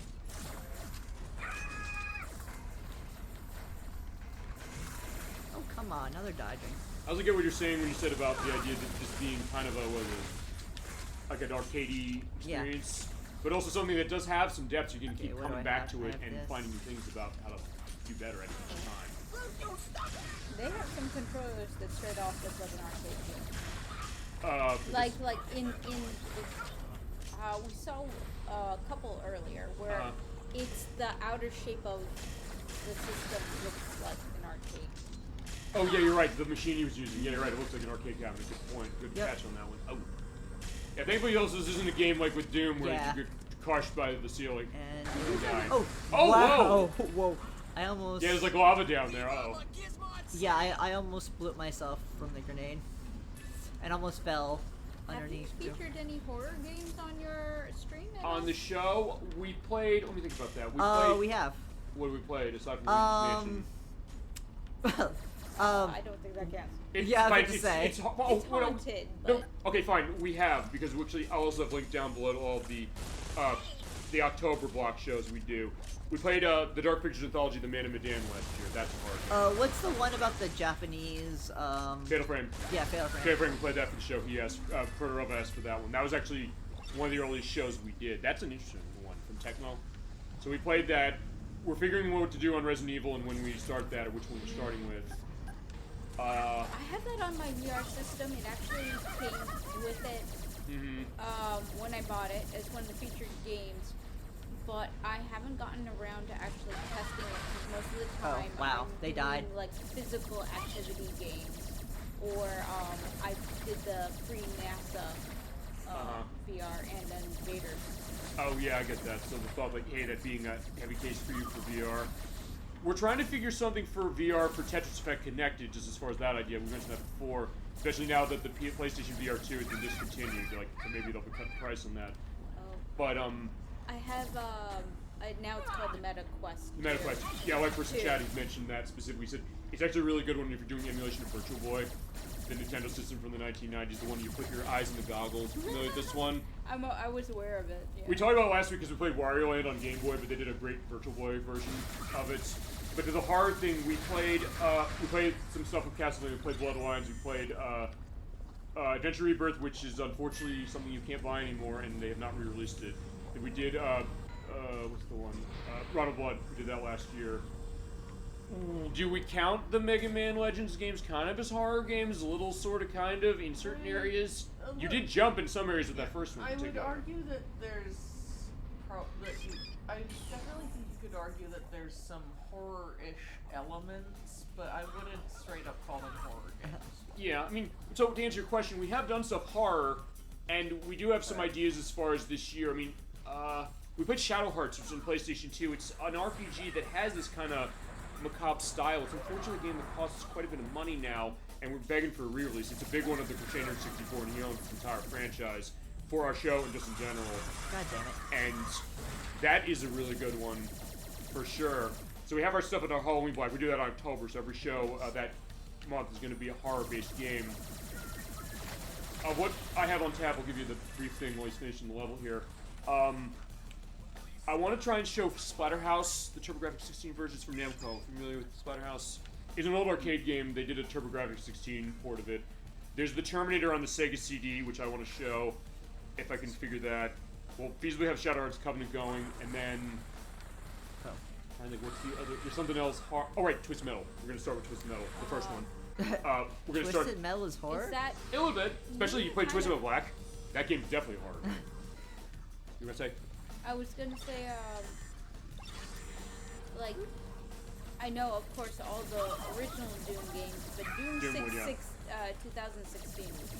Oh, come on, now they're dodging. I also get what you're saying when you said about the idea of this being kind of like an arcadey experience, but also something that does have some depth. You can keep coming back to it and finding new things about how to do better at each time. They have some controllers that straight off look like an arcade game. Like we saw a couple earlier where it's the outer shape of the system looks like an arcade. Oh yeah, you're right. The machine he was using. Yeah, you're right. It looks like an arcade cabinet. Good point. Good catch on that one. Oh. Yeah, thankfully also this isn't a game like with Doom where you get crushed by the ceiling. And oh wow. Whoa! Whoa! I almost. Yeah, there's like lava down there. Yeah, I almost blew myself from the grenade, and almost fell underneath. Have you featured any horror games on your stream? On the show, we played. Let me think about that. We have. What did we play aside from Mansion? I don't think that counts. Yeah, I was going to say. It's haunted. But... Okay, fine. We have, because actually I'll also have linked down below all of the October block shows we do. We played the Dark Pictures Anthology, The Man of Medan last year. That's hard. What's the one about the Japanese? Fatal Frame. Yeah, Fatal Frame. Fatal Frame. We played that for the show. He asked, Proto asked for that one. That was actually one of the earliest shows we did. That's an interesting one from Tecmo. So we played that. We're figuring what to do on Resident Evil and when we start that, or which one we're starting with. I have that on my VR system. It actually came with it when I bought it as one of the featured games. But I haven't gotten around to actually testing it because most of the time I'm they doing, died. like physical activity games, or I did the free NASA VR and then Invaders. Oh yeah, I get that. So the thought, like, hey, that being a heavy case for you for VR. We're trying to figure something for VR for Tetris Effect Connected, just as far as that idea. We mentioned that before, especially now that the PlayStation VR 2 has been discontinued. Like, maybe they'll cut the price on that. Oh. But I have now it's called the Meta Quest. The Meta Quest. Yeah, like for some chat, he mentioned that specifically. He said it's actually a really good one if you're doing emulation of Virtual Boy, the Nintendo system from the 1990s, the one you put your eyes in the goggles. Familiar with this one? I was aware of it. Yeah. We talked about it last week because we played Wario Land on Game Boy, but they did a great Virtual Boy version of it. But to the horror thing, we played some stuff with Castlevania. We played Bloodlines. We played Adventure Rebirth, which is unfortunately something you can't buy anymore, and they have not re-released it. And we did what's the one? Rod of Blood. We did that last year. Do we count the Mega Man Legends games kind of as horror games? A little, sort of, kind of, in certain areas? You did jump in some areas with that first one. I would argue that there's... I definitely think you could argue that there's some horror-ish elements, but I wouldn't straight up call them horror games. Yeah, I mean, so to answer your question, we have done stuff horror, and we do have some ideas as far as this year. I mean, we played Shadow Hearts, which is on PlayStation 2. It's an RPG that has this kind of macabre style. It's unfortunately a game that costs quite a bit of money now, and we're begging for a re-release. It's a big one of the Crusader 64, and he owns this entire franchise for our show and just in general. God damn it. And that is a really good one, for sure. So we have our stuff in our Halloween block. We do that in October, so every show that month is going to be a horror-based game. What I have on tap, I'll give you the brief thing while he's finishing the level here. I want to try and show Splatterhouse, the TurboGrafx 16 versions from Namco. Familiar with Splatterhouse? It's an old arcade game. They did a TurboGrafx 16 port of it. There's the Terminator on the Sega CD, which I want to show, if I can figure that. We'll feasibly have Shadow Hearts Covenant going, and then... I think what's the other... There's something else... Oh, right, Twisted Metal. We're going to start with Twisted Metal, the first one. We're going to start... Twisted Metal is horror? Is that... A little bit. Especially you play Twisted Metal Black. That game's definitely horror. You want to say? I was gonna say, like, I know, of course, all the original Doom games, but Doom 2016 was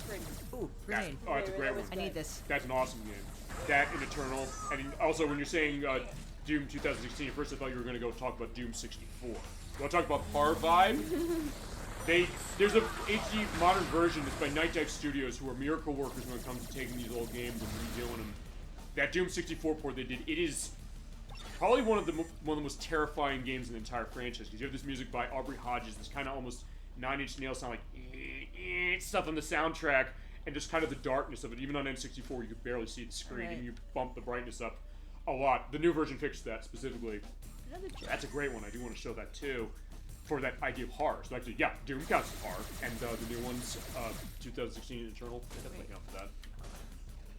pretty. Ooh, grenade. Oh, that's a great one. I need this. That's an awesome game. That and Eternal. And also, when you're saying Doom 2016, at first I thought you were going to go talk about Doom 64. You want to talk about horror vibe? There's a HD modern version that's by Night Dive Studios, who are miracle workers when it comes to taking these old games and redoing them. That Doom 64 port they did, it is probably one of the most terrifying games in the entire franchise, because you have this music by Aubrey Hodges, this kind of almost 9 Inch Nails sound like stuff on the soundtrack, and just kind of the darkness of it. Even on N64, you could barely see the screen, and you bump the brightness up. a lot. The new version fixed that specifically. Another joke. That's a great one. I do want to show that too, for that idea of horror. So actually, yeah, Doom counts as horror, and the new ones, 2016 Eternal, they definitely count for that.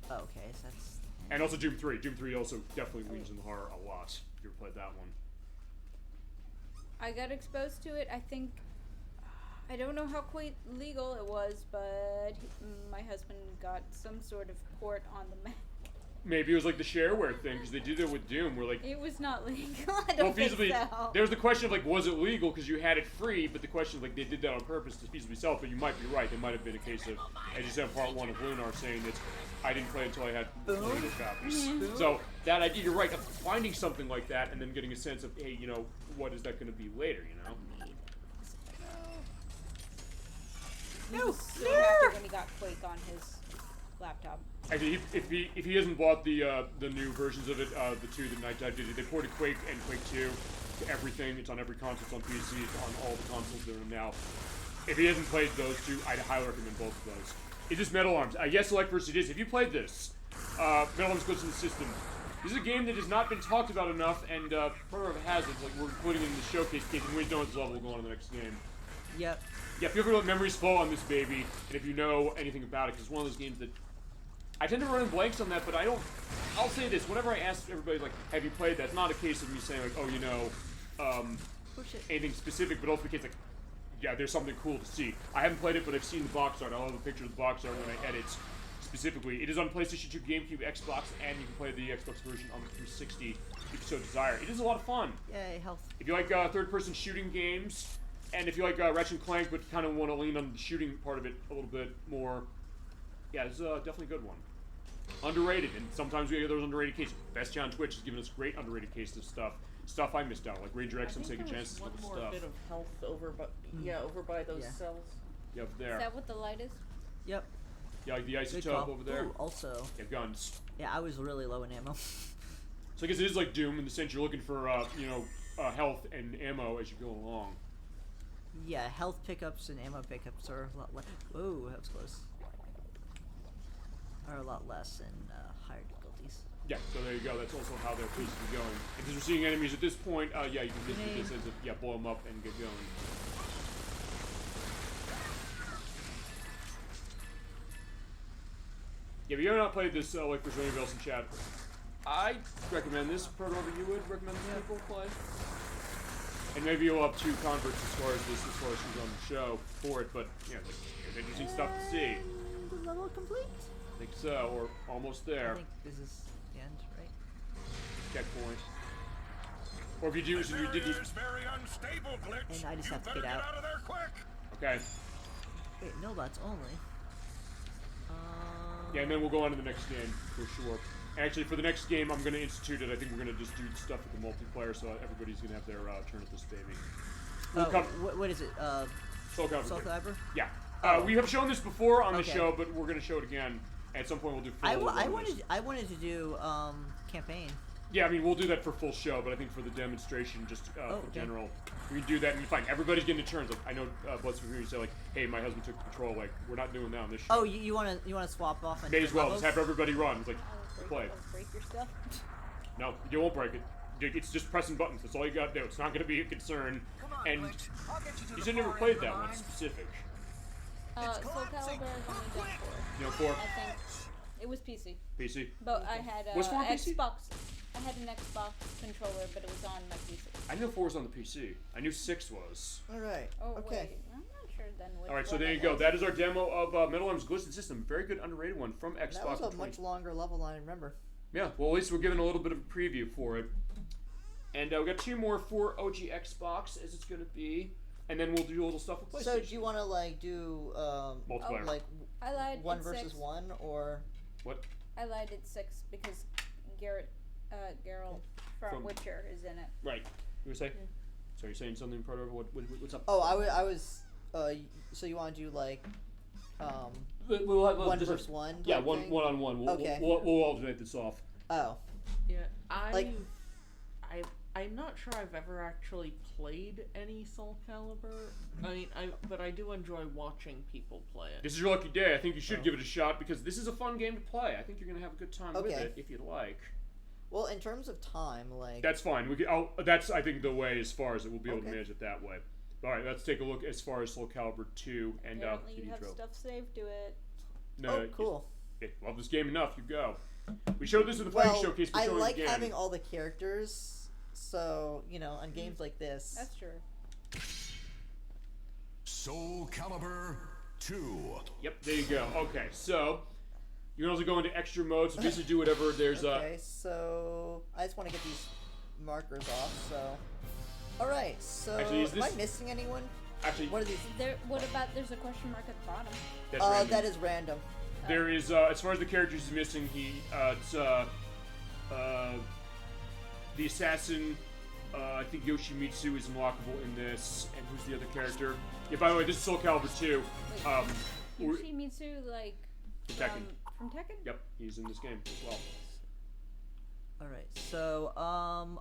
Oh, okay, so that's. And also Doom 3. Doom 3 also definitely leans in the horror a lot. If you ever played that one. I got exposed to it. I think I don't know how quite legal it was, but my husband got some sort of port on the Mac. Maybe it was like the shareware thing, because they did it with Doom, where like... It was not legal. I don't think so. There's the question of like, was it legal because you had it free, but the question of like, they did that on purpose to feasibly sell it, but you might be right. It might have been a case of, as you said in part 1 of Lunar, saying that I didn't play until I had legal copies. So that idea, you're right, of finding something like that and then getting a sense of, hey, you know, what is that going to be later, you know? He was so happy when he got Quake on his laptop. Actually, if he hasn't bought the new versions of it, the two that Night Dive did, they ported Quake and Quake 2 to everything. It's on every console. It's on PC. It's on all the consoles that are now. If he hasn't played those two, I'd highly recommend both of those. It's just Metal Arms. Yes, Select versus it is. If you played this, Metal Arms Glitch in the System. This is a game that has not been talked about enough, and part of it has. It's like we're including it in the showcase case, and we know at this level, we'll go on to the next game. Yep. Yeah, feel free to let memories flow on this baby, and if you know anything about it, because it's one of those games that I tend to run in blanks on that, but I'll say this, whenever I ask everybody, like, have you played that, it's not a case of me saying, like, oh, you know, anything specific, but also the case, like, yeah, there's something cool to see. I haven't played it, but I've seen the box art. I'll have a picture of the box art when I edit specifically. It is on PlayStation 2, GameCube, Xbox, and you can play the Xbox version on the 360 if you so desire. It is a lot of fun. Yay, health. If you like third-person shooting games, and if you like Ratchet & Clank, but kind of want to lean on the shooting part of it a little bit more, yeah, it's definitely a good one. Underrated, and sometimes we get those underrated cases. Bestia on Twitch has given us great underrated cases of stuff I missed out, like Ranger X and Sega Genesis one stuff. more bit of health over by those cells. Yep, there. Is that what the light is? Yep. Yeah, like the isotope over there. Ooh, also. Yeah, guns. Yeah, I was really low in ammo. So I guess it is like Doom in the sense you're looking for, health and ammo as you go along. Yeah, health pickups and ammo pickups are a lot less. Whoa, that was close. Are a lot less in higher difficulties. Yeah, so there you go. That's also how they're basically going. And because we're seeing enemies at this point, yeah, you can just do this as a, blow them up and get going. Yeah, but you have not played this, like for anybody else in chat. I recommend this. Proto, you would recommend this people play? And maybe you'll have 2 converts as far as who's on the show for it, but, yeah, like, there's interesting stuff to see. The level complete? I think so, or almost there. I think this is the end, right? Checkpoint. Or if you do, so you did. Very unstable, Glitch. And I just have to get out. Of there quick. Okay. Wait, no bots only. Yeah, and then we'll go on to the next game for sure. Actually, for the next game, I'm going to institute it. I think we're going to just do stuff with the multiplayer, so everybody's going to have their turn at this baby. We'll what is it? Soul Calibur. Soul Calibur? Yeah. We have shown this before on the show, but we're going to show it again. At some point, we'll do full. I wanted to do campaign. Yeah, I mean, we'll do that for full show, but I think for the demonstration, just for general, we can do that and you find everybody's getting turns. Like, I know Bloodsmith say like, "Hey, my husband took control." Like, we're not doing that on this show. Oh, you want to swap off? And may as well just have everybody run. It's like, play. Break your stuff. No, you won't break it. It's just pressing buttons. That's all you got to do. It's not going to be a concern. And you should never played that one specific. Soul Calibur is only done 4. You know, 4. I think it was PC. PC. But I had What's 4 on PC? Xbox. I had an Xbox controller, but it was on my PC. I knew 4 was on the PC. I knew 6 was. All right. Oh, okay. Wait. I'm not sure then. All right, so there you go. That is our demo of Metal Arms Glitch in the System. Very good, underrated one from Xbox. That was a much longer level than I remember. Yeah, well, at least we're giving a little bit of a preview for it. And we got 2 more for OG Xbox, as it's going to be. And then we'll do a little stuff with PlayStation. So do you want to like do multiplayer, like I lied 1 at versus 6. 1 or what? I lied at 6 because Geralt from Witcher is in it. Right. You were saying? Yeah. So you're saying something, Proto? What's up? Oh, I was. So you want to do like we'll have 1 versus 1? Yeah, one on one. Okay. We'll alternate this off. Oh. Yeah, I'm not sure I've ever actually played any Soul Calibur. I mean, but I do enjoy watching people play it. This is your lucky day. I think you should give it a shot because this is a fun game to play. I think you're going to have a good time with it if you'd like. Well, in terms of time, like... That's fine. We can, that's, I think, the way as far as it. We'll be able to Okay. manage it that way. All right, let's take a look as far as Soul Calibur 2 and Apparently you have Intro. stuff saved to it. No, Oh, cool. Love this game enough. You go. We showed this in the fighting showcase. I showing like again. having all the characters, so, you know, on games like this... That's true. Soul Calibur 2. Yep, there you go. Okay, so you can also go into extra mode, so basically do whatever there's Okay, so I just want to get these markers off, so... Alright, so Actually, is am I this- missing anyone? Actually, What are these? What about there's a question mark at the bottom? that's random. That is random. There is, as far as the characters he's missing, it's, the assassin, I think Yoshimitsu is unlockable in this, and who's the other character? Yeah, by the way, this is Soul Calibur 2. We're- Yoshimitsu, like, Tekken. from Tekken? Yep, he's in this game as well. Alright, so,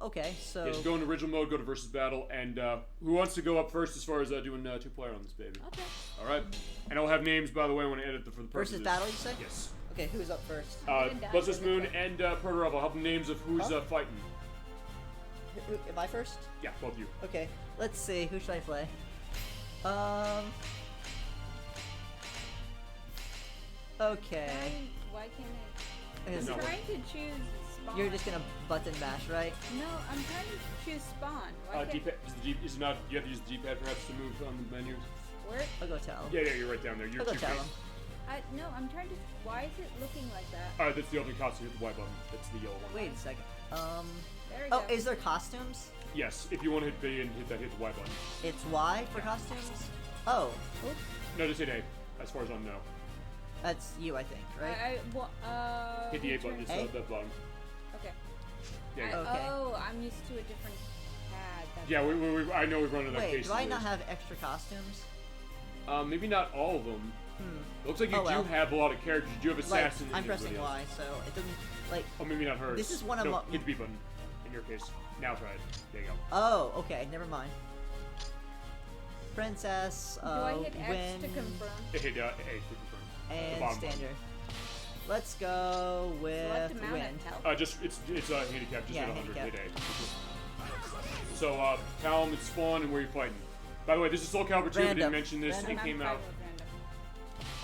okay, so... Yeah, just go into original mode, go to versus battle, and who wants to go up first as far as doing two-player on this baby? Okay. All right, and I'll have names, by the way, when I edit for the purposes. Versus battle, you say? Yes. Okay, who's up first? Bloodless Moon and Proto-Rebel. I'll have the names of who's fighting. Am I first? Yeah, both you. Okay, let's see, who should I play? Okay. Why can't I? Is- I'm trying to choose spawn. You're just gonna button bash, right? No, I'm trying to choose spawn. Why can't... D-pad, is it not? You have to use the D-pad perhaps to move on the menus. Where? I'll go tell him. Yeah, you're right down there. You're I'll go two tell feet. him. No, I'm trying to. Why is it looking like that? That's the opening costume. Hit the Y button. That's the yellow one. Wait a second. There we Oh, go. is there costumes? Yes, if you want to hit B and hit the Y button. It's Y for costumes? Oh. Oops. No, just hit A. As far as I know. That's you, I think, right? Hit the A button. It's A? the button. Okay. Yeah. Okay. Oh, I'm used to a different pad. That's Yeah, I know we've run into that Wait, case. do I not have extra costumes? Maybe not all of them. It looks like you Oh, well. do have a lot of characters. You do have Like, assassin. I'm and pressing everybody Y, else. so it doesn't, like... Oh, maybe not hers. This is one of no, my... hit the B button. In your case. Now try it. There you go. Oh, okay, never mind. Princess, Do I hit X Win, to confirm? Hit A to confirm. The and bottom button. standard. Let's go with Select amount Win. and health. Just it's handicap. Just Yeah, hit 100. handicap. Hit A. So tell them it's spawn and where you're fighting. By the way, this is Soul Calibur 2. If I Random. didn't mention this. Random. It came I'm out. fine with random.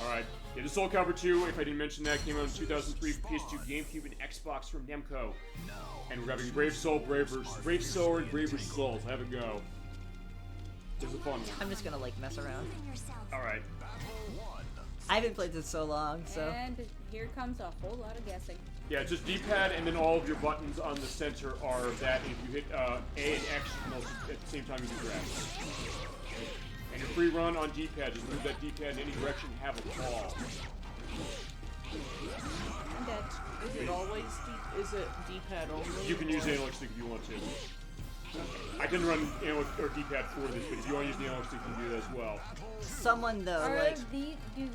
All right. Yeah, this is Soul Calibur 2. If I didn't mention that, came out in 2003 for PS2, GameCube, and Xbox from Namco. And we're having Brave Sword, Braver Souls. Have it go. This is a fun one. I'm just gonna, like, mess around. All right. I haven't played this so long, so... And here comes a whole lot of guessing. Yeah, it's just D-pad, and then all of your buttons on the center are that. If you hit A and X, you can also, at the same time, you can grab. And your free run on D-pad, just move that D-pad in any direction, have a ball. I'm dead. Is it always is it D-pad only? You can use analog stick if you want to. I can run analog or D-pad for this, but if you want to use the analog stick, you can do that as well. Someone, though, Are like... these do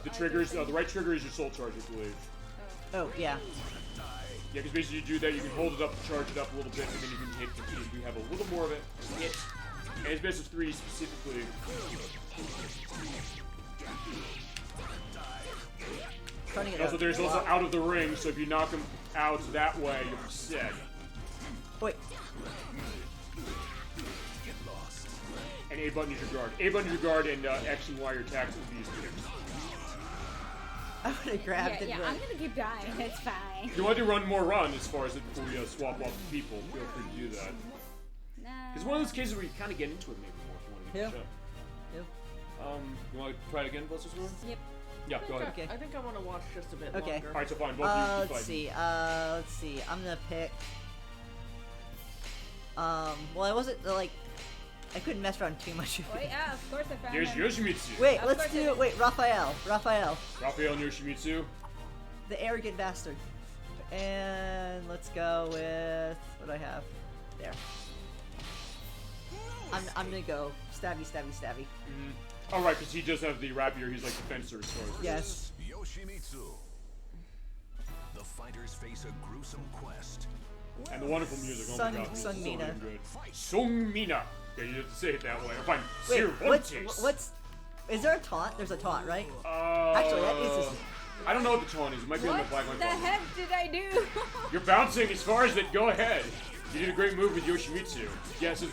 The triggers, the right trigger is your soul charge, I believe. Oh, yeah. Yeah, because basically you do that, you can hold it up, charge it up a little bit, and then you can hit the keys. We have a little more of it. Hit. And it's best of 3 specifically. Trying to get Also, out. there's also out of the ring, so if you knock them out that way, you'll be set. Wait. And A button is your guard. A button is your guard, and X and Y are attacks with these tricks. I would have grabbed it. Yeah, I'm gonna keep dying. It's fine. If you want to run more run as far as it before we swap off the people, feel free to do that. Nah. It's one of those cases where you kind of get into it maybe more if you want to get Yeah. shot. You want to try it again, Blessed Moon? Yep. Yeah, go ahead. Okay. I think I want to watch just a bit Okay. longer. Alright, so fine, both of you keep Let's see. I'm gonna pick... well, I wasn't, like... I couldn't mess around too much. Wait, of course I found Here's him. Yoshimitsu. Wait, Of let's course I do... did. Wait, Raphael. Raphael and Yoshimitsu. The arrogant bastard. And let's go with... What do I have? There. I'm gonna go stabby, stabby, stabby. Alright, because he does have the rapier, he's like the fencer as far as... Yes. Yoshimitsu. The fighters face a gruesome quest. And the wonderful music, oh my god. it's so Sung-mina. damn good. Sung-mina. Yeah, you have to say it that way. Fine. Wait, Cervantes. what's... Is there a taunt? There's a taunt, right? Uh, Actually, that is... I don't know what the tone is. It might be on the What black light the button. heck did I do? You're bouncing as far as it. Go ahead. You did a great move with Yoshimitsu. Yeah, so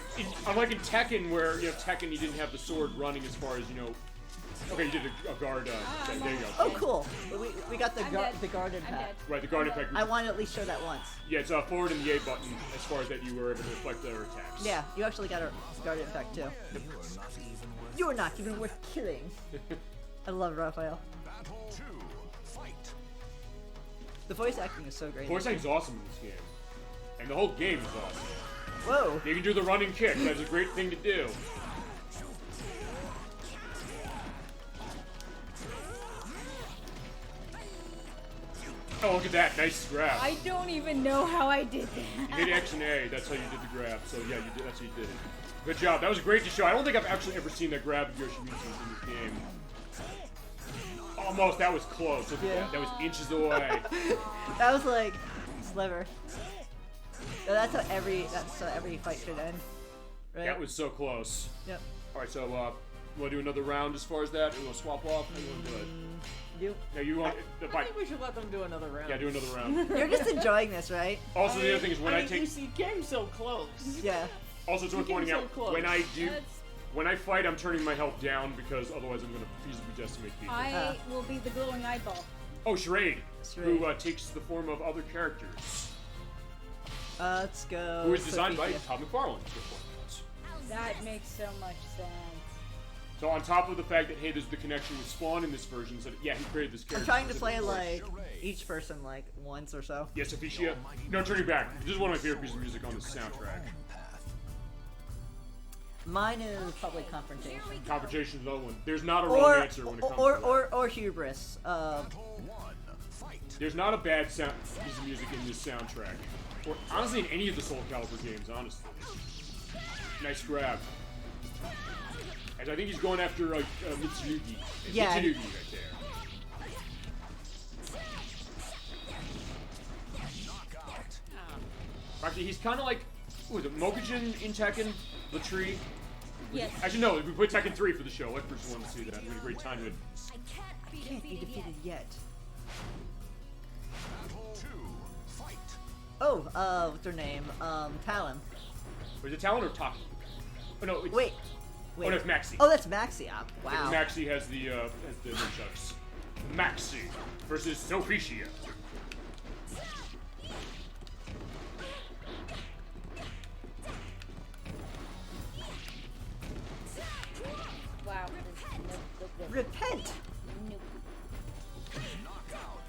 unlike in Tekken, where Tekken you didn't have the sword running as far as Okay, you did a guard. There you go. Oh, cool. We got the I'm dead. the guard I'm impact. dead. Right, the guard impact. I want to at least show that once. Yeah, it's forward and the A button as far as that you were able to reflect their attacks. Yeah, you actually got a guard impact too. You are not even worth killing. I love Raphael. Battle 2. Fight. The voice acting is so great. Voice acting's awesome in this game. And the whole game is awesome. Whoa. You can do the running kick. That's a great thing to do. Oh, look at that. Nice grab. I don't even know how I did that. You hit X and A. That's how you did the grab. So, yeah, that's how you did it. Good job. That was great to show. I don't think I've actually ever seen that grab of Yoshimitsu's in this game. Almost. That was close. Look at that. That was inches away. That was like sliver. That's how every fight should end. Right? That was so close. Yep. All right, so want to do another round as far as that? You want to swap off? How you want to do it? You. No, you want the I fight. think we should let them do another round. Yeah, do another round. You're just enjoying this, right? Also, the other thing is when I take. You see, game's so close. Yeah. Also, it's worth pointing so out close. when I fight, I'm turning my health down because otherwise I'm going to feasibly decimate people. I will be the glowing eyeball. Oh, Charade, Charade. who takes the form of other characters. Let's go. Who is designed by Sophia. Todd McFarlane. That makes so much sense. So on top of the fact that, hey, there's the connection with Spawn in this version, so yeah, he created this character. I'm trying to play like each person like once or so. Yes, Aphicia. No, turning back. This is one of my favorite pieces of music on this soundtrack. Mine is probably Confrontation. Confrontation is another one. There's not a wrong answer when it comes to that. Or Hubris. There's not a bad piece of music in this soundtrack. Or honestly in any of the Soul Calibur games, honestly. Nice grab. As I think he's going after Mitsunugi. Yeah. Mitsunugi right there. Actually, he's kind of like, who is it, Mokujin in Tekken? The tree? Yes. Actually, no, we put Tekken 3 for the show. Electors wanted to see that. We had a great time with it. Can't be defeated yet. Battle 2. Fight. Oh, what's her name? Talon. Was it Talon or Taki? Oh no, it's, Wait. Oh, no, it's Maxi. Oh, that's Maxi. Wow. Maxi has the nunchucks. Maxi versus Sophicia. Wow. Repent. Nope. Knockout.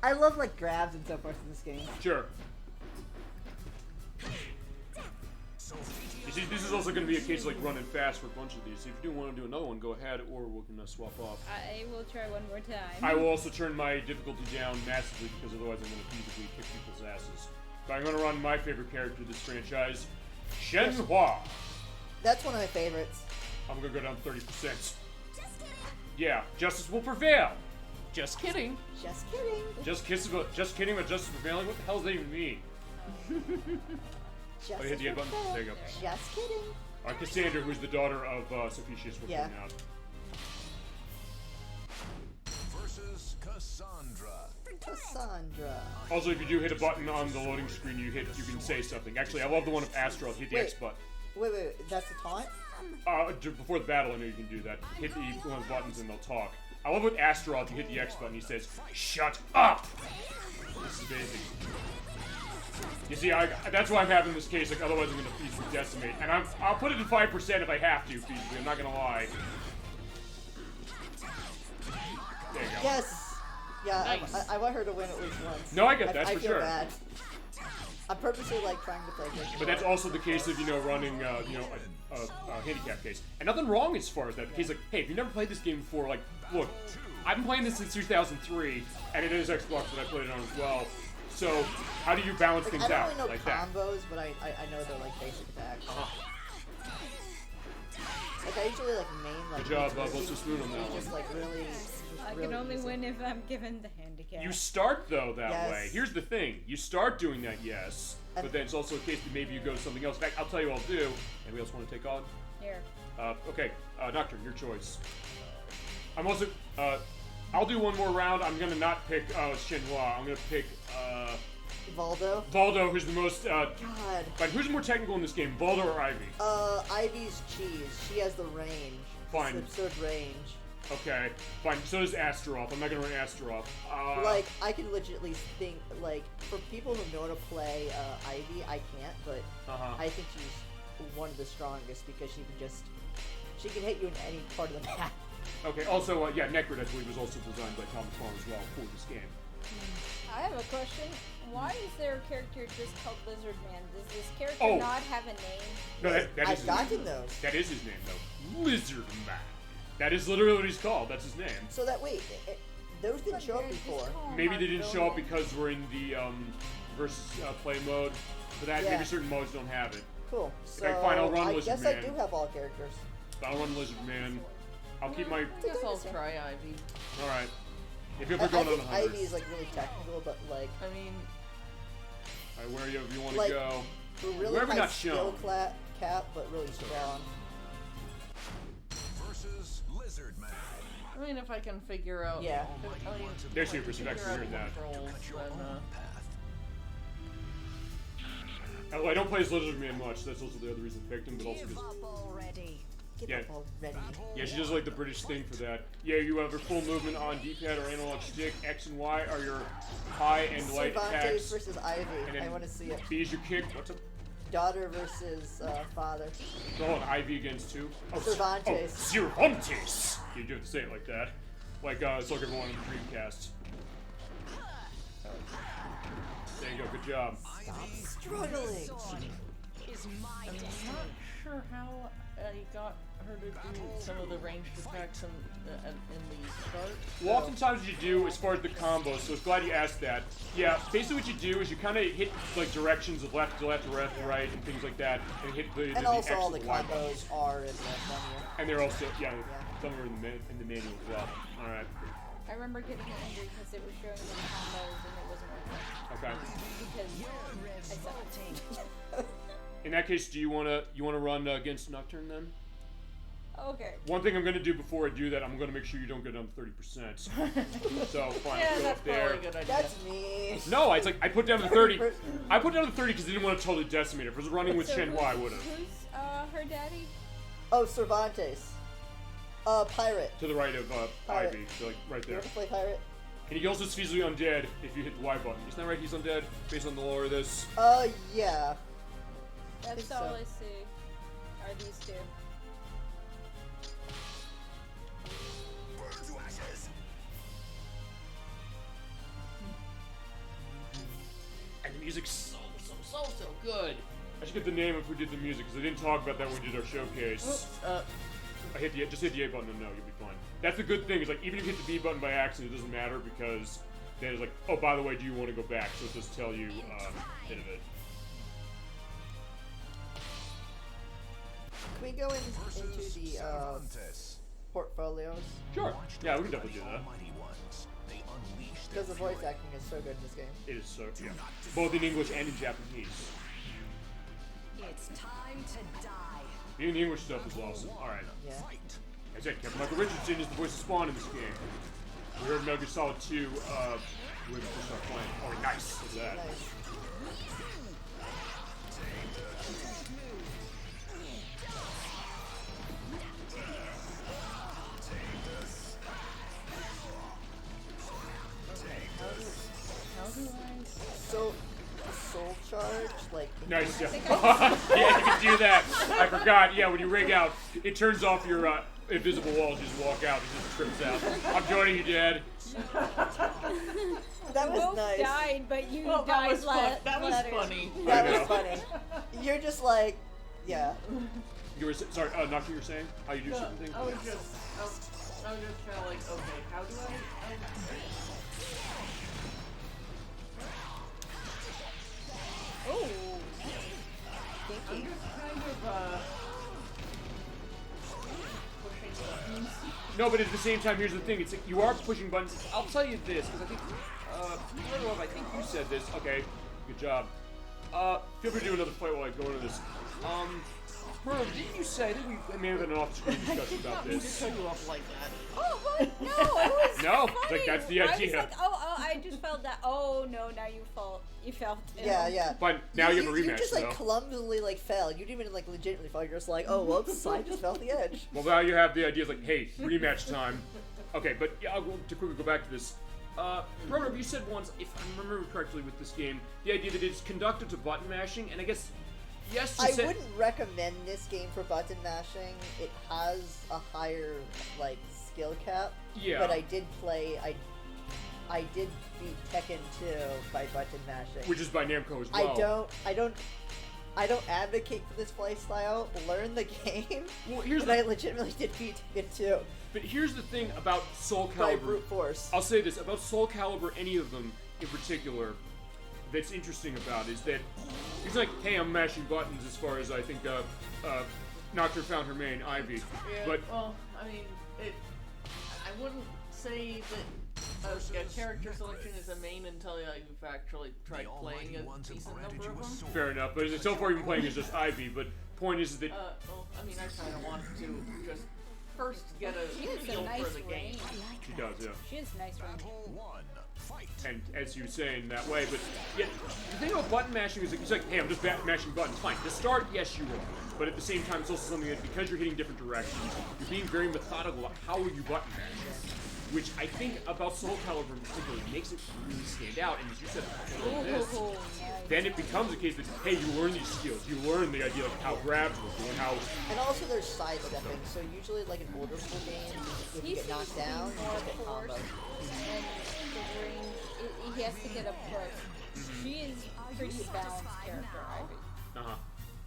I love like grabs and so forth in this game. Sure. You see, this is also going to be a case of like running fast for a bunch of these. So if you do want to do another one, go ahead, or we can swap off. I will try one more time. I will also turn my difficulty down massively because otherwise I'm going to feasibly kick people's asses. So I'm going to run my favorite character of this franchise, Shenhua. That's one of my favorites. I'm going to go down 30%. Yeah, justice will prevail. Just kidding. Just kidding. Just kidding about justice prevailing? What the hell does that even mean? Just Oh, you hit the A button? There you go. Just kidding. Cassandra, who's the daughter of Sophicius, will Yeah. come out. Versus Cassandra. Cassandra. Also, if you do hit a button on the loading screen, you can say something. Actually, I love the one of Astral. Hit the Wait. X button. Wait. That's the taunt? Before the battle, I know you can do that. Hit the one of the buttons and they'll talk. I love with Astral, if you hit the X button, he says, "Shut up!" This is amazing. You see, that's why I'm having this case. Like, otherwise I'm going to feasibly decimate, and I'll put it in 5% if I have to. Feasibly, I'm not going to lie. There you go. Yes. Yeah, Nice. I want her to win at least once. No, I get that, I for feel sure. bad. I'm purposely like trying to play this. But that's also the case of running a handicap case, and nothing wrong as far as that. The case like, hey, if you never played this game before, like, look, I've been playing this since 2003, and it is Xbox that I played it on as well. So how do you balance things I don't out really know like that? combos, but I know they're like basic attacks. Like I usually like main like. Good job, what's the spoon on that one? Just like really. I can only win if I'm given the handicap. You start though that Yes. way. Here's the thing: you start doing that, yes, but then it's also a case that maybe you go to something else. In fact, I'll tell you what I'll do. Anybody else want to take on? Here. Okay, Nocturne, your choice. I'm also I'll do one more round. I'm gonna not pick Shenhua. I'm gonna pick Valdo. Valdo, who's the most God. But who's more technical in this game, Valdo or Ivy? Ivy's cheese. She has the range. Fine. It's absurd range. Okay, fine. So does Astaroth. I'm not gonna run Astaroth. Like, I can legitimately think, like, for people who know how to play Ivy, I can't, but I think she's one of the strongest because she can hit you in any part of the map. Okay, also, Necrid, I believe, was also designed by Thomas Farm as well for this game. I have a question. Why is there a character just called Lizard Man? Does this character not have a name? No, that is I've gotten those. That is his name, though. Lizard Man. That is literally what he's called. That's his name. So that, wait, those didn't show up before. Maybe they didn't show up because we're in the versus play mode. For that, maybe certain modes don't have it. Cool. So, okay, fine, I'll run Lizard Man. I guess I do have all characters. I'll run Lizard Man. I'll keep my... I guess I'll try Ivy. Alright. If you're going on 100. Ivy is, like, really technical, but, like... I mean... Alright, wherever you want to like, go. Really wherever high not skill shown. cap, but really strong. Versus Lizard Man. I mean, if I can figure out... Yeah. They're super effective in that. I don't play as Lizard Man much. That's also the other reason I picked him, but also because... Yeah, she does like the British thing for that. Yeah, you have your full movement on D-pad or analog stick. X and Y are your high and light attacks. Versus Ivy. And I want to see it. B is your kick. What's up? Daughter versus father. Go on, Ivy against two. Oh, Cervantes. Oh, Cervantes! You do have to say it like that. Like, it's like everyone in the Dreamcast. There you go, good job. Stop struggling! I'm not sure how I got her to do some of the ranged attacks in the start. Well, oftentimes what you do, as far as the combos, so I was glad you asked that. Yeah, basically what you do is you kind of hit, like, directions of left to left to right and things like that, and hit the and the also X all and the Y combos buttons. are in the menu. And they're also, some are in the manual as well. Alright. I remember getting angry because it was showing me the combos and it wasn't working. Okay. Because I suck. In that case, do you wanna run against Nocturne then? Okay. One thing I'm gonna do before I do that, I'm gonna make sure you don't go down to 30%. So fine, Yeah, go that's up there. probably a good idea. That's me. No, it's like I put down to 30. I put down to 30 because I didn't want to totally decimate it. If it was running with So Shenhua, I would have. Who's her daddy? Oh, Cervantes. Pirate. To the right of Pirate. Ivy, so like right You there. want to play pirate? And he also is feasibly undead if you hit the Y button. Isn't that right? He's undead based on the lore of this. Yeah. That's all I see. Are these two? Burn to ashes. And the music's so good. I should get the name if we did the music because I didn't talk about that when we did our showcase. I just hit the A button and no, you'll be fine. That's the good thing is like even if you hit the B button by accident, it doesn't matter because then it's like, oh, by the way, do you want to go back? So it just tell you hit of it. Can we go into the portfolios? Sure. Yeah, we can definitely do that. Because the voice acting is so good in this game. It is so, yeah. Both in English and in Japanese. It's time to die. Even the English stuff is awesome. Alright. Yeah. As I said, Captain Michael Richardson is the voice of Spawn in this game. We heard Metal Gear Solid 2 when we first started playing. Oh, nice. Look at that. Nice. So, soul charge, like... Nice, yeah. Yeah, you can do that. I forgot. Yeah, when you rig out, it turns off your invisible walls. You just walk out. It just trips out. I'm joining you, Dad. That was both nice. died, but you Well, died that was funny. That was funny. You're just like, yeah. You were sorry, Nocturne, you were saying how you do certain things. I was just kind of like, okay, how do I? Oh. I'm just kind of pushing buttons. No, but at the same time, here's the thing: it's like you are pushing buttons. I'll tell you this because I think, I don't know if I think you said this. Okay, good job. Feel free to do another fight while I go into this. Bro, didn't you say that we may have an off-screen discussion about I did not mean to this? cut you off like that. Oh, what? No, it was No, funny. like that's the I was idea. like, oh, I just felt that. Oh no, now you felt it. Yeah. But now you have a You rematch, just like though. clumsily like fell. You didn't even like legitimately fall. You're just like, oh whoops, I just fell off the edge. Well, now you have the idea of like, hey, rematch time. Okay, but yeah, to quickly go back to this. Ronan, you said once, if I remember correctly with this game, the idea that it's conducted to button mashing, and I guess, yes, I wouldn't recommend this game for button mashing. It has a higher like skill cap. Yeah. But I did beat Tekken 2 by button mashing. Which is by Namco as well. I don't advocate for this playstyle. Learn the game. Well, here's but I legitimately did beat Tekken 2. But here's the thing about Soul By Calibur. brute force. I'll say this about Soul Calibur, any of them in particular, that's interesting about is that it's like, hey, I'm mashing buttons as far as I think Nocturne found her main, Ivy. Yeah, But well, I mean, I wouldn't say that a character selection is a main until you've actually tried playing a decent number of them. fair enough. But so far, you've been playing as just Ivy. But point is that Well, I mean, I kind of want to just first get a She has feel a nice for the game. range. she does, yeah. She has nice range. And as you were saying that way, but yet the thing about button mashing is like, it's like, hey, I'm just mashing buttons. Fine. To start, yes, you are. But at the same time, it's also something that because you're hitting different directions, you're being very methodical about how you button mash. Which I think about Soul Calibur in particular makes it really stand out. And as you said, then it becomes a case that, hey, you learn these skills. You learn the idea of how grabs work and how... And also there's sidestepping, so usually like in older school games, if you get knocked down, you just get combo. And the range, he has to get up close. She is a pretty balanced character, Ivy. Uh-huh.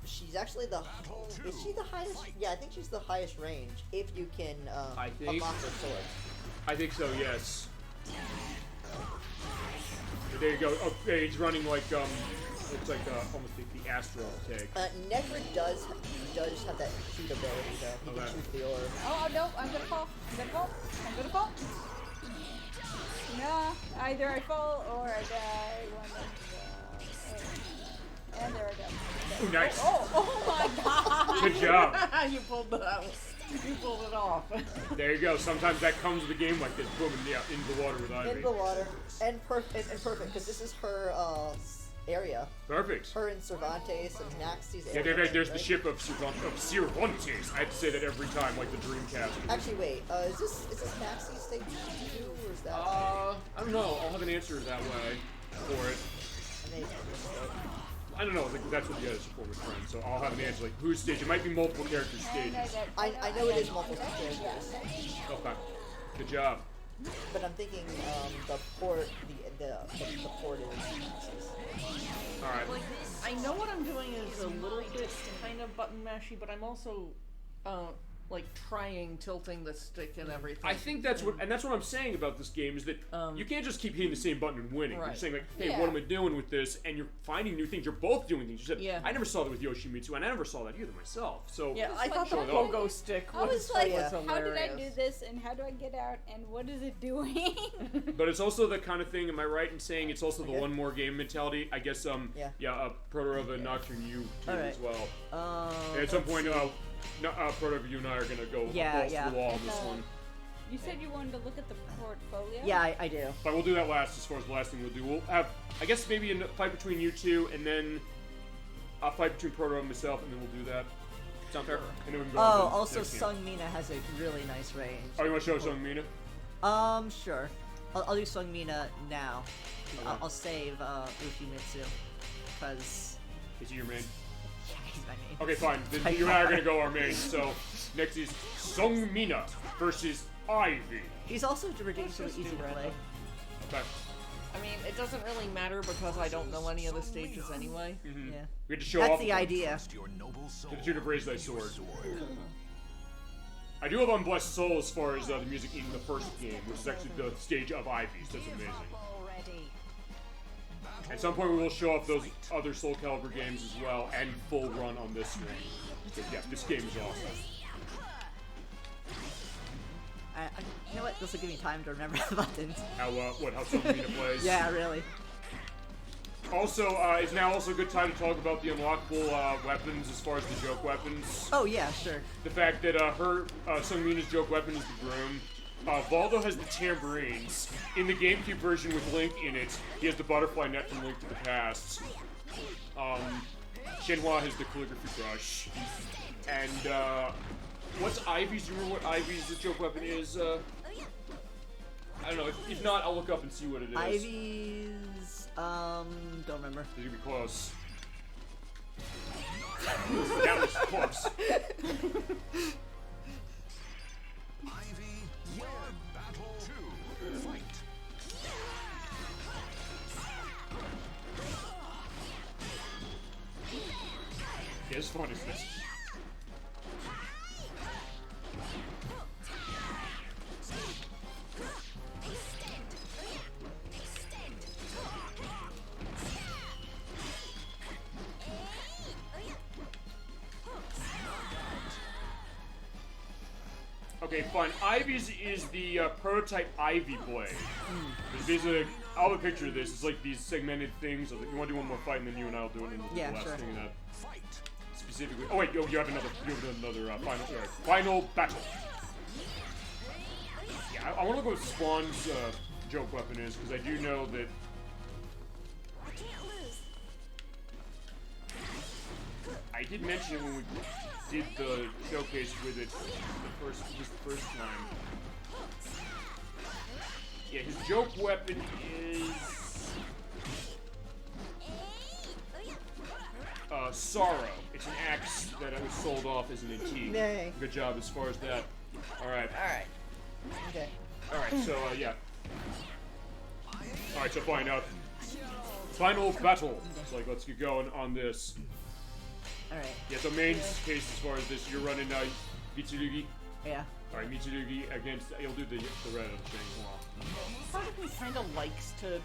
She's actually is she the highest? Yeah, I think she's the highest range if you can I think- unlock her sword. I think so, yes. There you go. Oh, hey, he's running like, looks like almost the Astro tag. Necro does have that shoot ability though. He can shoot the orb. Oh no, I'm gonna fall. I'm gonna fall. No, either I fall or I die. And there I go. Ooh, nice. Oh my god! Good job. You pulled that. You pulled it off. There you go. Sometimes that comes with a game like this. Boom, and yeah, into the water with Ivy. In the water, and perfect, because this is her area. Perfect. Her and Cervantes and Naxi's Yeah, area. there's the ship of Cervantes. I have to say that every time, like the Dreamcast. Actually, wait. Is this Naxi's stage 2 or is that? I don't know. I'll have an answer that way for it. I don't know. Like, that's what the other support was friend. So I'll have an answer like whose stage. It might be multiple character stages. I know it is multiple characters. Okay. Good job. But I'm thinking the port is Naxi's. All right. Like, I know what I'm doing is a little bit kind of button mashy, but I'm also like tilting the stick and everything. I think that's what I'm saying about this game is that you can't just keep hitting the same button and winning. You're Right. saying like, hey, what am I doing with this? And you're finding new things. You're both doing things. You said, Yeah. I never saw that with Yoshimitsu, and I never saw that either myself. So Yeah, I thought the Show it pogo stick I was like, was how did I do hilarious. this, and how do I get out, and what is it doing? But it's also the kind of thing. Am I right in saying it's also the one more game mentality? I guess. Protorova and Nocturne, you too as well. And at some point, Protorova, you and I are gonna go balls to the wall on this one. You said you wanted to look at the portfolio? Yeah, I do. But we'll do that last. As far as the last thing we'll do, we'll have, I guess, maybe a fight between you two, and then a fight between Protorova and myself, and then we'll do that. Sound fair? And then we can go on to the Also next game. Sung Mina has a really nice range. Oh, you want to show Sung Mina? Sure. I'll do Sung Mina now. I'll save Yoshimitsu, because... Is he your main? Yeah, he's my main. Okay, fine. Then you and I are gonna go our main. So next is Sung Mina versus Ivy. He's also ridiculously easy to play. Okay. I mean, it doesn't really matter because I don't know any of the stages anyway. Mm-hmm. Yeah. We had to show That's off the idea. To the tune of Raise Thy Sword. I do have Unblessed Soul as far as the music in the first game, which is actually the stage of Ivy's. That's amazing. At some point, we will show off those other Soul Calibur games as well, and full run on this one. Because, yeah, this game is awesome. You know what? This will give me time to remember the buttons. How Sung Mina plays. Yeah, really. Also, it's now also a good time to talk about the unlockable weapons as far as the joke weapons. Oh yeah, sure. The fact that Sung Mina's joke weapon is the broom. Valdo has the tambourines. In the GameCube version with Link in it, he has the butterfly net from Link to the Past. Shenhua has the calligraphy brush. And, what's Ivy's? Do you remember what Ivy's joke weapon is? I don't know. If not, I'll look up and see what it is. Ivy's, don't remember. You're gonna be close. That was close. Ivy, your battle 2. Fight. Yeah, as fun as this. Okay, fine. Ivy's is the prototype Ivy blade. It's basically, I'll have a picture of this. It's like these segmented things. You want to do one more fight, and then you and I'll do it. And yeah, the last sure. thing of that. Specifically. Oh wait, you have another final battle. Yeah, I want to look what Spawn's joke weapon is because I do know that. I did mention it when we did the showcase with it the first time. Yeah, his joke weapon is Sorrow. It's an axe that was sold off as an antique. Yay. Good job as far as that. Alright. Alright. Okay. Alright, so yeah. Alright, so fine. Final battle. It's like, let's get going on this. Alright. Yeah, so main case as far as this, you're running Mitsurugi. Yeah. Alright, Mitsurugi against, you'll do the red of Shenhua. Part of me kind of likes to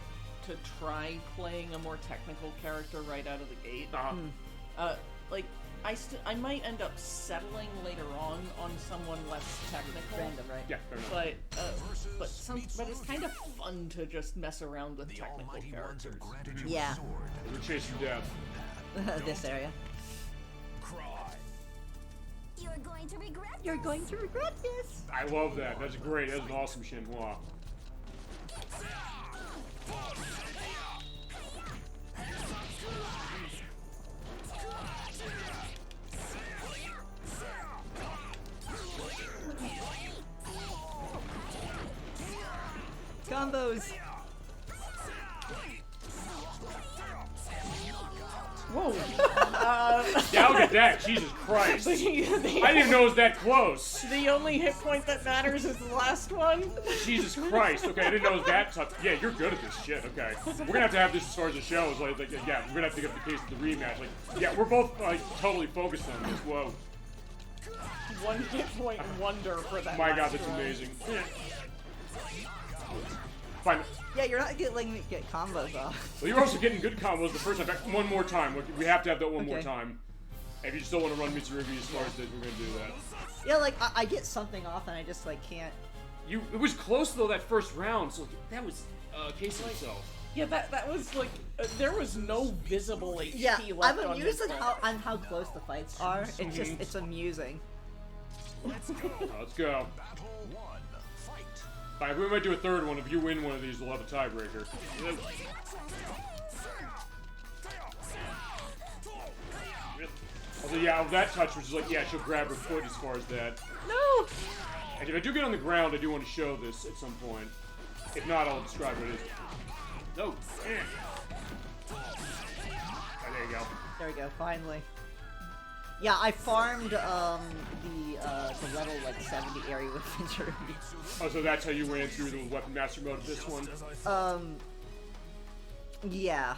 try playing a more technical character right out of the gate. Like, I might end up settling later on someone less technical. Random, right? Yeah, fair enough. But it's kind of fun to just mess around with technical characters. Yeah. We're chasing death. This area. You're going to regret You're going to regret this. I love that. That's great. That's an awesome Shenhua. Combos. Whoa. Yeah, look at that. Jesus Christ. I didn't even know it was that close. The only hit point that matters is the last one. Jesus Christ. Okay, I didn't know it was that tough. Yeah, you're good at this shit. Okay. We're gonna have this as far as the show is like yeah, we're gonna have to get the case of the rematch. Like, yeah, we're both like totally focused on this. Whoa. One hit point wonder for that. My God, that's amazing. Fine. Yeah, you're not letting me get combos off. Well, you're also getting good combos the first time. One more time. We have to have that one more time. If you still want to run Mitsurugi as far as this, we're gonna do that. Yeah, like I get something off and I just like can't. It was close though that first round. So that was Casey himself. Yeah, that was like there was no visible HP Yeah, left I'm on amused his on how close the fights are. It's just it's amusing. Let's go. Alright, we might do a third one. If you win one of these, we'll have a tiebreaker. Also, yeah, that touch was just like, yeah, she'll grab her foot as far as that. No! And if I do get on the ground, I do want to show this at some point. If not, I'll describe what it is. No. Oh, there you go. There we go, finally. Yeah, I farmed the level like 70 area with Mitsurugi. Oh, so that's how you ran through the weapon master mode of this one? Yeah.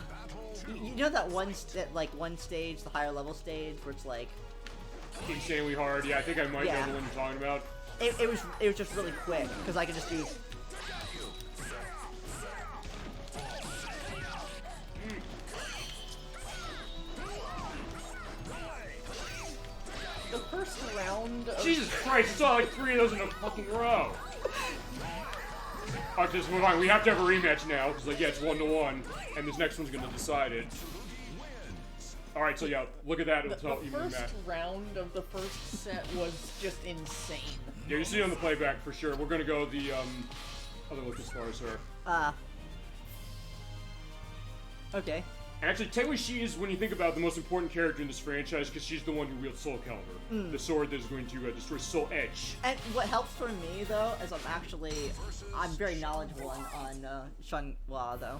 You know that one stage, the higher level stage, where it's like insanely hard. Yeah, I think I might know the one you're talking about. It was just really quick because I could just do. The first round of... Jesus Christ, I saw like 3 of those in a fucking row. Alright, just move on. We have to have a rematch now, because, like, yeah, it's 1-1, and this next one's gonna decide it. Alright, so yeah, look at that. The first round of the first set was just insane. Yeah, you see it on the playback for sure. We're gonna go the, other look as far as her. Okay. And actually, technically, she is, when you think about it, the most important character in this franchise, because she's the one who wields Soul Calibur. The sword that is going to destroy Soul Edge. And what helps for me, though, is I'm very knowledgeable on Shang-Hua, though.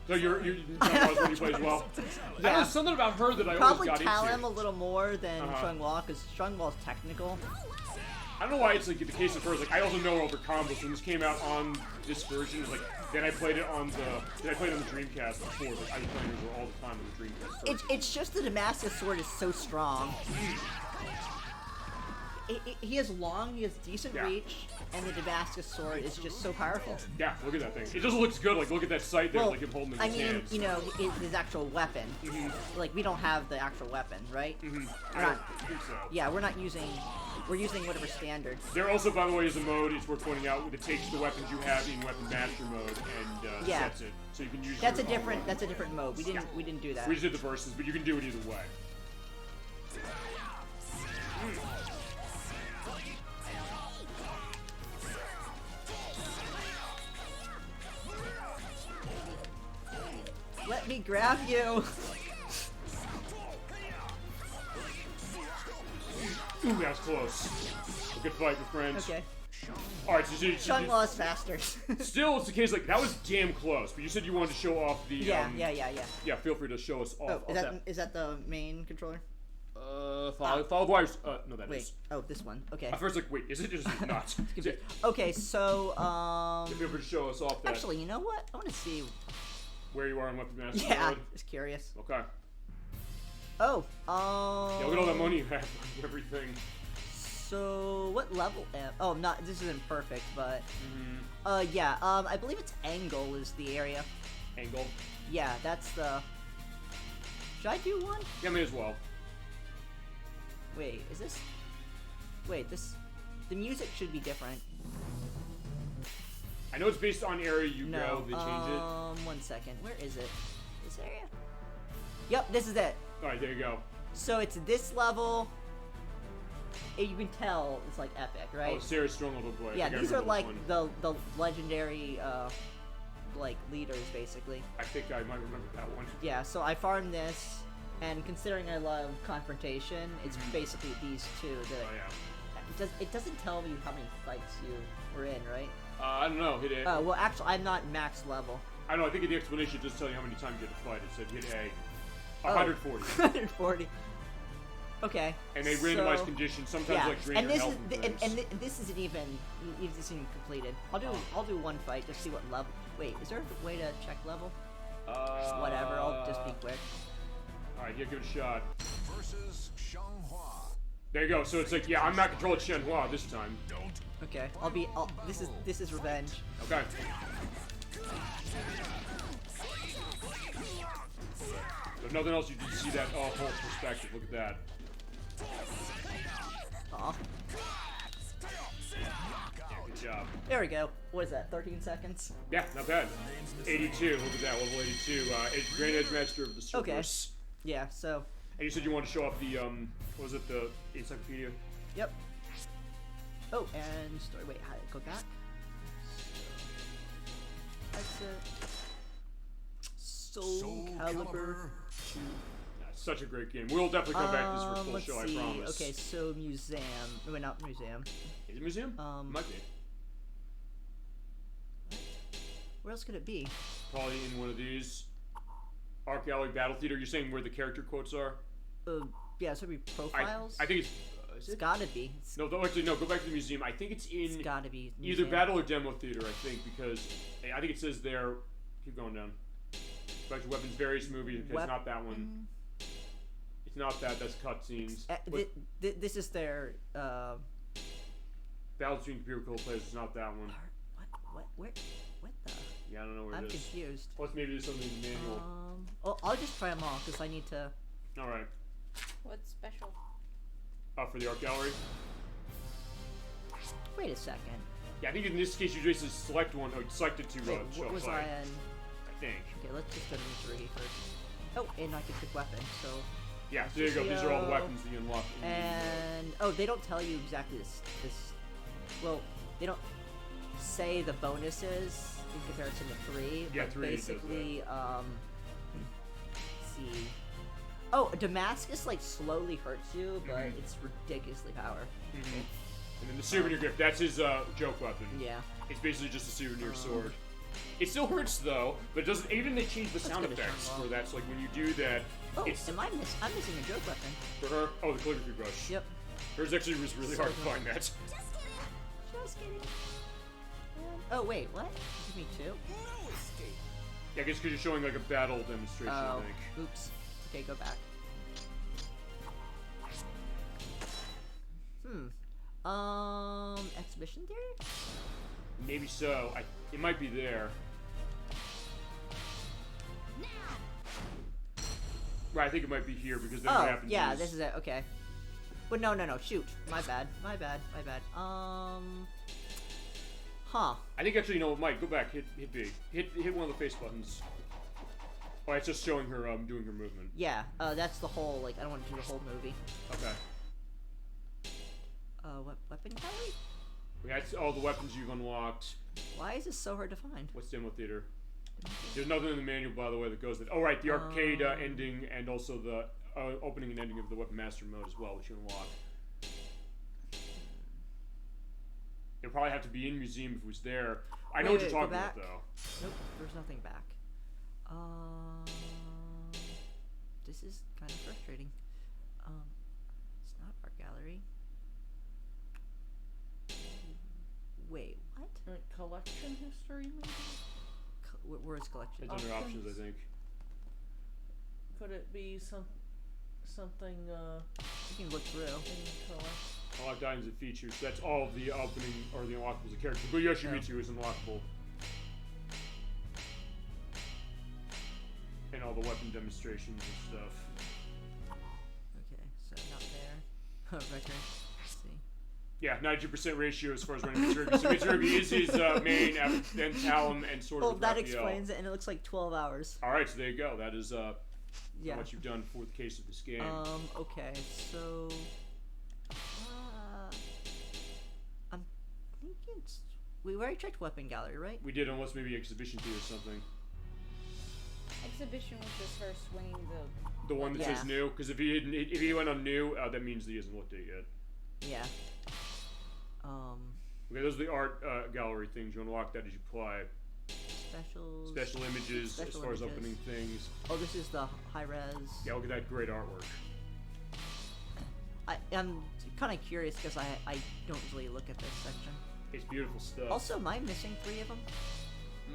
So you're Shang-Hua's when you play as well? Yeah. There's something about her that I always got into. Probably Callum a little more than Shang-Hua, because Shang-Hua's technical. I don't know why it's like the case of hers. Like I also know all the combos. When this came out on this version, it was like then I played it on the Dreamcast before. Like I was playing it all the time on the Dreamcast. It's just the Damascus sword is so strong. He has decent reach, and the Damascus sword is just so powerful. Yeah, look at that thing. It just looks good. Like look at that sight there, like him holding it in his hands. You know, his actual weapon. Like we don't have the actual weapon, right? I don't think so. Yeah, we're using whatever standard. There also, by the way, is a mode. It's worth pointing out that takes the weapons you have in Weapon Master mode and sets it, so you can use. That's a different mode. We didn't do that. We just did the verses, but you can do it either way. Let me grab you. Ooh, that was close. A good fight, my friends. Okay. Alright, so Shang-Hua is faster. Still, it's the case, like, that was damn close, but you said you wanted to show off the, Yeah. Yeah, feel free to show us off. Oh, is that the main controller? Follow wires. No, that is. Oh, this one. Okay. At first, like, wait, is it just not? Okay, so, Feel free to show us off that. Actually, you know what? I want to see where you are on Weapon Master. Yeah, mode. just curious. Okay. Oh, yeah, look at all that money you have and everything. So, what level oh, this isn't perfect, but... yeah, I believe it's Angle is the area. Angle? Yeah, that's the... Should I do one? Yeah, may as well. Wait, is this... Wait, this... The music should be different. I know it's based on area you go, they change it. 1 second. Where is it? This area? Yep, this is it. Alright, there you go. So it's this level. You can tell it's like epic, right? Oh, Sarah's Stronghold Boy. Yeah, these are like the legendary like leaders basically. I think I might remember that one. Yeah, so I farmed this, and considering I love confrontation, it's basically these two that it doesn't tell you how many fights you were in, right? I don't know, hit A. Oh, well actually I'm not max level. I know, I think in the explanation it just tell you how many times you had to fight. It said hit A. 140. 140. Okay. And they randomize conditions. Sometimes like drain your health and this isn't even completed. I'll do one fight just see what level. Wait, is there a way to check level? Whatever. I'll just be quick. All right, yeah, give it a shot. Versus Shang-Hua. There you go. So it's like, yeah, I'm not controlling Shang-Hua this time. Okay. This is revenge. Okay. There's nothing else, you can see that whole perspective. Look at that. Aw. Yeah, good job. There we go. What is that, 13 seconds? Yeah, not bad. 82, look at that, level 82. Grand Edge Master of the Cerberus. Okay. Yeah, so... And you said you wanted to show off the, what was it, the encyclopedia? Yep. Oh, and story, wait, how did it go back? That's it. Soul Calibur 2. Such a great game. We'll definitely come back to this for a full show, see. I promise. Okay, so museum. Wait, not museum. Is it museum? Might be. Where else could it be? Probably in one of these. Art Gallery Battle Theater. You're saying where the character quotes are? Yeah, so it'd be profiles? I think it's... It's gotta be. No, actually, no, go back to the museum. I think it's in... It's gotta be either Battle or Demo Theater, I think, because... I think it says there... Keep going down. Back to Weapons, various movies. Okay, it's not that one. It's not that. That's cutscenes. This is their Battle between computer players. It's not that one. What the? Yeah, I don't know where I'm it is. confused. Plus, maybe there's something in the manual. I'll just try them all because I need to. All right. What's special? For the art gallery. Wait a second. Yeah, I think in this case you basically select one, or select it to Wait, show what was fight, I in? I think. Okay, let's just go to Mitsuda first. Oh, and I can pick weapons, so... Yeah, so there you go. These are all the weapons that you unlock. And... Oh, they don't tell you exactly this... Well, they don't say the bonuses in comparison to 3. Yeah, but 3 does basically, let's see... Oh, Damascus, like, slowly hurts you, but it's ridiculously powerful. And then the souvenir grip, that's his joke weapon. Yeah. It's basically just a souvenir sword. It still hurts though, but it doesn't. Even they changed the sound effects for that. So like when you do that, Oh, it's I'm missing a joke weapon. for her. Oh, the calligraphy brush. Yep. Hers actually was really hard to find that. Just kidding. Oh, wait, what? Give me 2? Yeah, I guess because you're showing like a battle demonstration. I Oh, think. oops. Okay, go back. Exhibition theory? Maybe so. It might be there. Right, I think it might be here because then what happens yeah, is... this is it. Okay. But no, shoot. My bad. Huh. I think actually, Mike, go back. Hit B. Hit one of the face buttons. Oh, it's just showing her doing her movement. Yeah, that's the whole, like, I don't want to do the whole movie. Okay. Weapon gallery? That's all the weapons you've unlocked. Why is this so hard to find? What's demo theater? There's nothing in the manual, by the way, that goes that. Oh, right, the arcade ending and also the opening and ending of the Weapon Master mode as well, which you unlock. It'll probably have to be in museum if it was there. I know what you're talking about, though. Nope, there's nothing back. This is kind of frustrating. It's not art gallery. Wait, what? Collection history, maybe? Where's collection? It's under options, I think. Could it be something, You can look through. Unlocked items and features. That's all of the opening, or the unlockables of characters. But Yoshimitsu is unlockable. And all the weapon demonstrations and stuff. Okay, so not there. Record. Let's see. Yeah, 92% ratio as far as running Mitsurugi. So Mitsurugi is his main, then Talum, and sort of. Well, that explains it, and it looks like 12 hours. Alright, so there you go. That is yeah. how much you've done for the case of this game. Okay, so... I'm thinking we already checked weapon gallery, right? We did, unless maybe exhibition fee or something. Exhibition was just her swinging The one that says new? Because if he went on new, that means that he hasn't looked at it yet. Yeah. Okay, those are the art gallery things. You unlock that as you play. Special images as far as opening things. Oh, this is the high res. Yeah, look at that great artwork. I'm kind of curious because I don't really look at this section. It's beautiful stuff. Also, am I missing 3 of them? I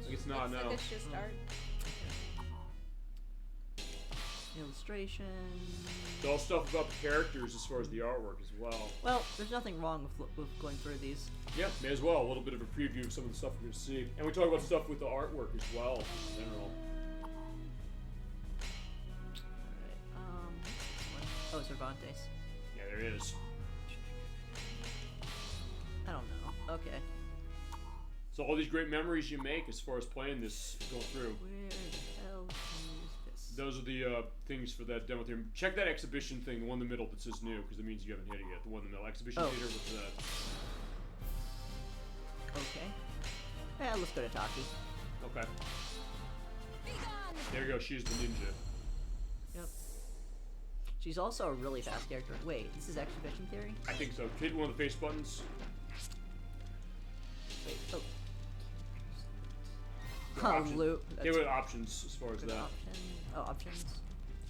think it's not, no. It's just art. Illustration. It's all stuff about the characters as far as the artwork as well. Well, there's nothing wrong with going through these. Yeah, may as well. A little bit of a preview of some of the stuff we're going to see. And we talk about stuff with the artwork as well, in general. Alright, oh, Cervantes. Yeah, there it is. I don't know. Okay. So all these great memories you make as far as playing this, going through. Where the hell is this? Those are the things for that demo theater. Check that exhibition thing, the one in the middle that says new, because it means you haven't hit it yet. The one in the middle. Exhibition theater, what's that? Okay. Yeah, let's go to Taki. Okay. There you go, she's the ninja. Yep. She's also a really fast character. Wait, this is exhibition theory? I think so. Hit one of the face buttons. Wait, oh. Loot. They were options as far as that. Options.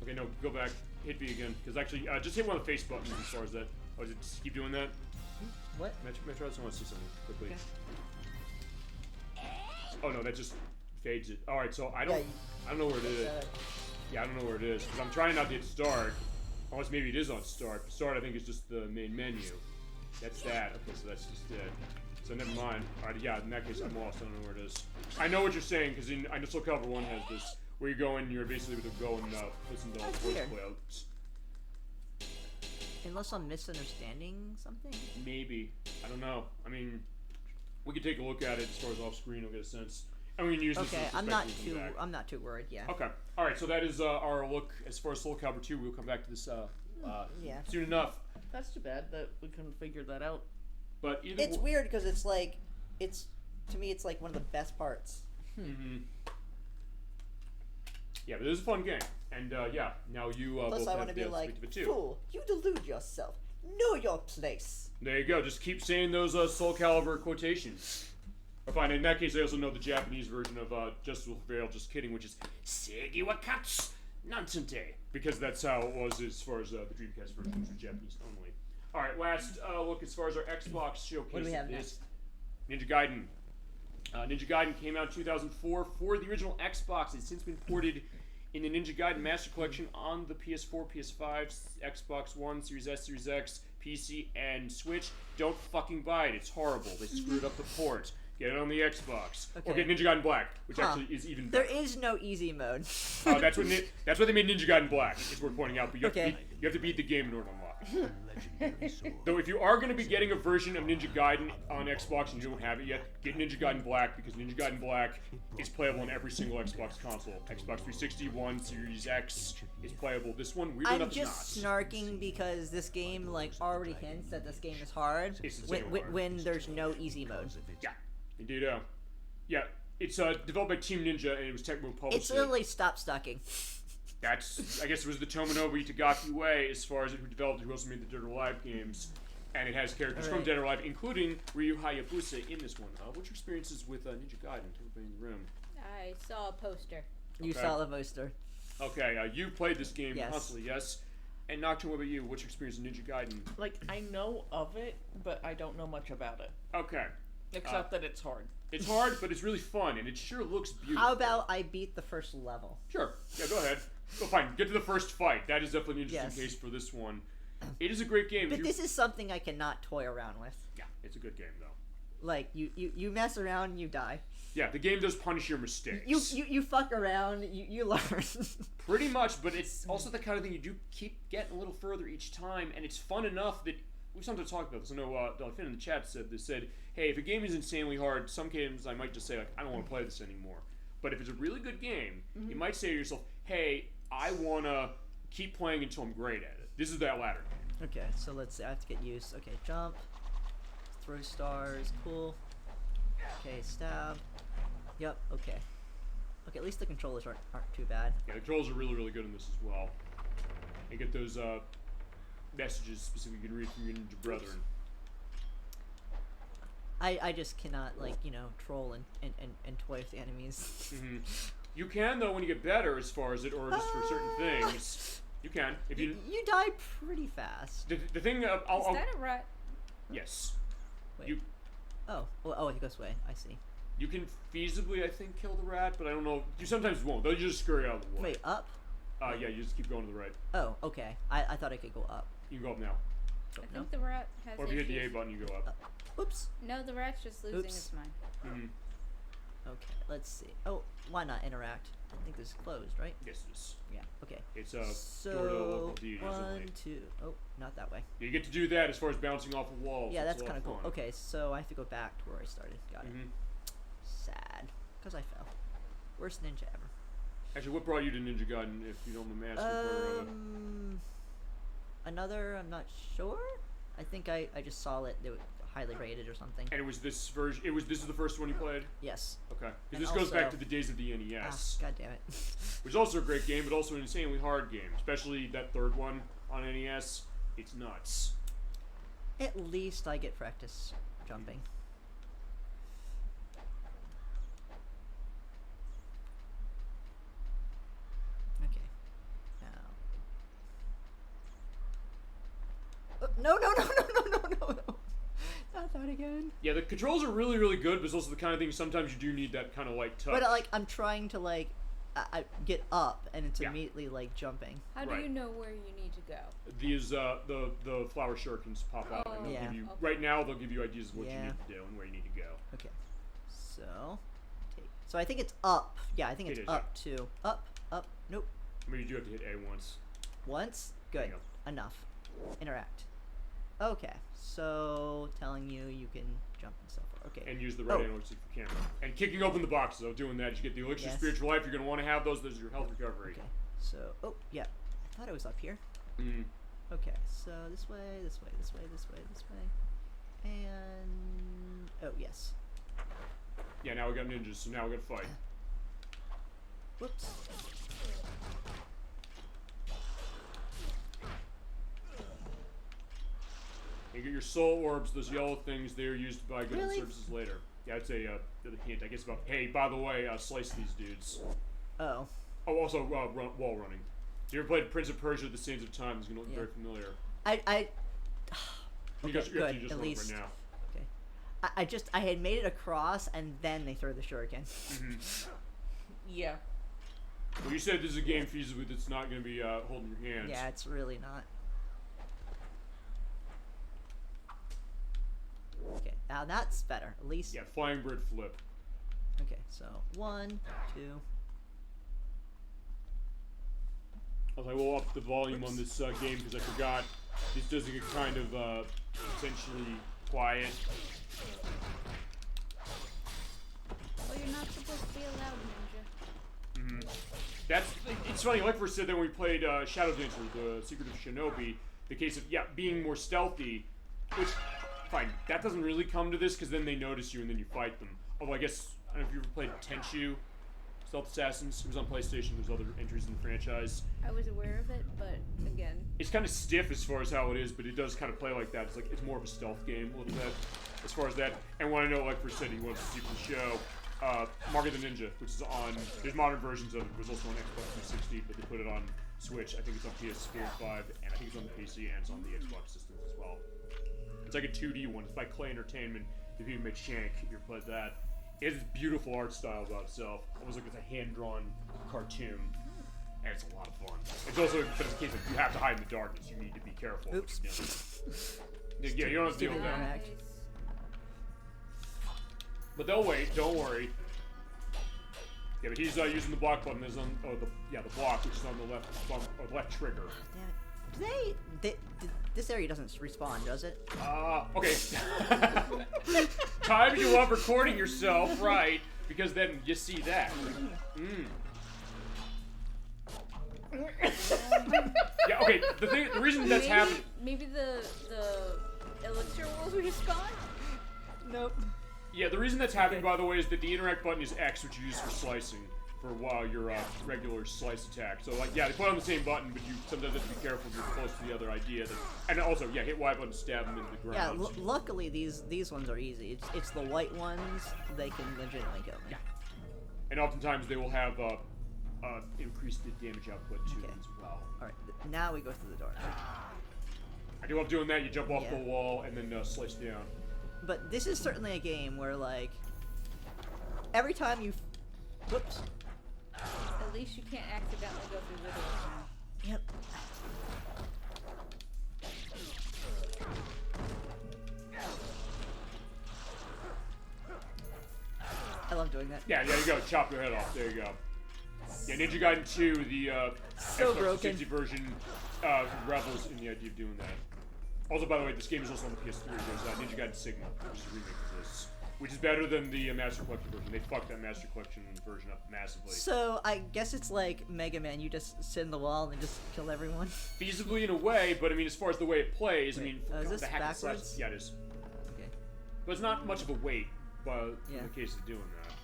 Okay, no, go back. Hit B again. Because actually, just hit one of the face buttons as far as that. Oh, does it just keep doing that? What? Metro, I just want to see something quickly. Okay. Oh no, that just fades it. Alright, so I don't know where it is. Yeah, I don't know where it is. Because I'm trying not to hit start. Unless maybe it is on start. Start, I think, is just the main menu. That's that. Okay, so that's just it. So never mind. Alright, yeah, in that case, I'm lost. I don't know where it is. I know what you're saying, because I know Soul Calibur 1 has this, where you go in, you're basically able to go and listen to all the voice playouts. Unless I'm misunderstanding something? Maybe. I don't know. I mean, We can take a look at it as far as off screen. We'll get a sense. And we can use this Okay, as a I'm perspective not when we come back. I'm not too worried. Yeah. Okay. All right. So that is our look as far as Soul Calibur 2. We'll come back to this Yeah. soon enough. That's too bad that we couldn't figure that out. But either It's weird because it's like to me it's like one of the best parts. Yeah, but it is a fun game. And yeah, now you Plus, both I have want to the be perspective like, of it too. fool, you delude yourself. Know your place. There you go. Just keep saying those Soul Calibur quotations. Or fine. In that case, I also know the Japanese version of Justice Will Prevail. Just kidding, which is Seigi wa katsu nansente, because that's how it was as far as the Dreamcast version, which was Japanese only. All right, last look as far as our Xbox showcase. What do we have is next? Ninja Gaiden. Ninja Gaiden came out in 2004 for the original Xbox. It's since been ported in the Ninja Gaiden Master Collection on the PS4, PS5, Xbox One, Series S, Series X, PC, and Switch. Don't fucking buy it. It's horrible. They screwed up the port. Get it on the Xbox. Or Okay. get Ninja Gaiden Black, which actually is even There better. is no easy mode. That's what they made Ninja Gaiden Black. Is worth pointing out. But Okay. you have to beat the game in order to unlock it. Though if you are going to be getting a version of Ninja Gaiden on Xbox and you don't have it yet, get Ninja Gaiden Black, because Ninja Gaiden Black is playable on every single Xbox console. Xbox 360, One, Series X is playable. This one, weirdly I'm enough, just is not. snarking because this game like already hints that this game is hard It's when, insanely hard. when there's no easy mode. Yeah, indeed. Yeah, it's developed by Team Ninja and it was Tecmo published. It's literally stop stocking. That's, I guess it was the Tomonobu Itagaki way as far as who developed it, who also made the Dead or Alive games. And it has characters from Alright. Dead or Alive, including Ryu Hayabusa in this one. What's your experiences with Ninja Gaiden? Everybody in the room. I saw a poster. You Okay. saw the poster. Okay, you played this game Yes. constantly, yes? And Nocturne, what about you? What's your experience in Ninja Gaiden? Like, I know of it, but I don't know much about it. Okay. Except that it's hard. It's hard, but it's really fun, and it sure looks beautiful. How about I beat the first level? Sure. Yeah, go ahead. Go fine. Get to the first fight. That is definitely an interesting Yes. case for this one. It is a great game. But this is something I cannot toy around with. Yeah, it's a good game, though. Like you mess around, you die. Yeah, the game does punish your mistakes. You fuck around, you learn. Pretty much, but it's also the kind of thing you do keep getting a little further each time, and it's fun enough that we've sometimes talked about this. I know Delphine in the chat said, hey, if a game is insanely hard, some games I might just say, like, I don't want to play this anymore. But if it's a really good game, you might say to yourself, hey, I want to keep playing until I'm great at it. This is that ladder. Okay, so let's see. I have to get used. Okay, jump, throw stars, cool. Okay, stab. Yep. Okay. Okay, at least the controllers aren't too bad. Yeah, the controls are really, really good in this as well. You get those messages specifically you can read from your ninja brethren. I just cannot, like, troll and toy with the enemies. You can, though, when you get better as far as it, or just for certain things. You can. If you die pretty fast. The thing, Is that a rat? Yes. Wait. Oh, he goes away. I see. You can feasibly, I think, kill the rat, but I don't know. You sometimes won't. They'll just scurry out of the way. Wait, up? Yeah, you just keep going to the right. Oh, okay. I thought I could go up. You can go up now. Oh, I think the rat has Or if you hit the A issues. button, you go up. Oops. No, the rat's just losing Oops. its mind. Okay, let's see. Oh, why not interact? I think this is closed, right? Yes, it is. Yeah, okay. It's door to So, local deities 1, only. 2. Oh, not that way. You get to do that as far as bouncing off of walls. Yeah, It's that's a lot kind of cool. fun. Okay, so I have to go back to where I started. Got it. Sad. Because I fell. Worst ninja ever. Actually, what brought you to Ninja Gaiden, if you don't mind me asking? Another, I'm not sure. I think I just saw it. They were highly rated or something. And it was this version. This is the first one you played. Yes. Okay. And Because this goes back also- to the days of the NES. God damn it. Which is also a great game, but also an insanely hard game. Especially that third one on NES. It's nuts. At least I get practice jumping. Okay. Now. No. Not that again. Yeah, the controls are really, really good, but it's also the kind of thing sometimes you do need that kind of light touch. But I'm trying to I get up and it's immediately jumping. How do you know where you need to go? These the flower shurikens pop out, and they'll give you right now. They'll give you ideas of what you need to do and where you need to go. Okay. So I think it's up. Yeah, I think it's It is, up too. Up. Nope. I mean, you do have to hit A once. Once. There Good. you go. Enough. Interact. Okay, so telling you can jump and so forth. Okay. And use the right analog stick for camera. And kicking open the boxes, though, doing that, you get the elixir of spiritual life. You're going to want to have those. Those are your health recovery. Okay, so, oh, yeah. I thought it was up here. Mm. Okay, so this way, this way, this way, this way, this way. And, oh, yes. Yeah, now we got ninjas, so now we got to fight. Whoops. You get your soul orbs, those yellow things. They're used by good Really? services later. Yeah, it's a hint, I guess, about, hey, by the way, slice these dudes. Oh. Oh, also, wall running. If you ever played Prince of Persia, The Sands of Time, it's going to look very familiar. Okay, You guys good, just at run least. right now. Okay. I had made it across, and then they throw the shuriken. Mm-hmm. Yeah. Well, you said this is a game feasibly that's not going to be holding your hands. Yeah, it's really not. Okay, now that's better. At least. Yeah, flying bird flip. Okay, so 1, 2. I was like, we'll up the volume on this game because I forgot this does get kind of essentially quiet. Well, you're not supposed to be a loud ninja. Mm-hmm. It's funny, like we said that when we played Shadow Dancer, the Secret of Shinobi, the case of, being more stealthy, which, fine, that doesn't really come to this because then they notice you and then you fight them. Although I guess, I don't know if you ever played Tenchu, Stealth Assassins. It was on PlayStation. There's other entries in the franchise. I was aware of it, but again, it's kind of stiff as far as how it is, but it does kind of play like that. It's more of a stealth game a little bit as far as that. And what I know, like for said, he wants to see from the show, Mark of the Ninja, which is on. There's modern versions of it. It was also on Xbox 360, but they put it on Switch. I think it's on PS4 and 5, and I think it's on the PC and it's on the Xbox systems as well. It's like a 2D one. It's by Clay Entertainment. If you made Shank, you played that. It has this beautiful art style about itself. Almost like it's a hand-drawn cartoon. And it's a lot of fun. It's also, but in the case of you have to hide in the darkness, you need to be careful. Oops. Yeah, you don't have to deal with that. nice. But they'll wait, don't worry. Yeah, but he's using the block button as on, the block, which is on the left bump, or the left trigger. Damn it. This area doesn't respawn, does it? Okay. Time you love recording yourself, right? Because then you see that. Yeah, okay, the reason that's happening... Maybe the elixir will respawn? Nope. Yeah, the reason that's happening, by the way, is that the interact button is X, which you use for slicing. For your regular slice attack. So, like, yeah, they put on the same button, but you sometimes have to be careful if you're close to the other idea. And also, yeah, hit Y button, stab them into the ground. Yeah, luckily these ones are easy. It's the white ones, they can legitimately kill me. Yeah. And oftentimes they will have increased the damage output to them as well. Alright, now we go through the door. I do love doing that. You jump off the wall and then slice down. But this is certainly a game where, like, every time you... Whoops. At least you can't accidentally go through the door now. Yep. I love doing that. Yeah, there you go. Chop your head off. There you go. Yeah, Ninja Gaiden 2, the so Xbox 360 version, revels in the idea of doing that. Also, by the way, this game is also on the PS3. There's Ninja Gaiden Sigma, which is a remake of this. Which is better than the Master Collection version. They fucked that Master Collection version up massively. So, I guess it's like Mega Man. You just sit in the wall and just kill everyone. Feasibly in a way, but I mean, as far as the way it plays, I mean, is this the hack and slash. backwards? Yeah, it is. Okay. But it's not much of a weight, in the case of doing that.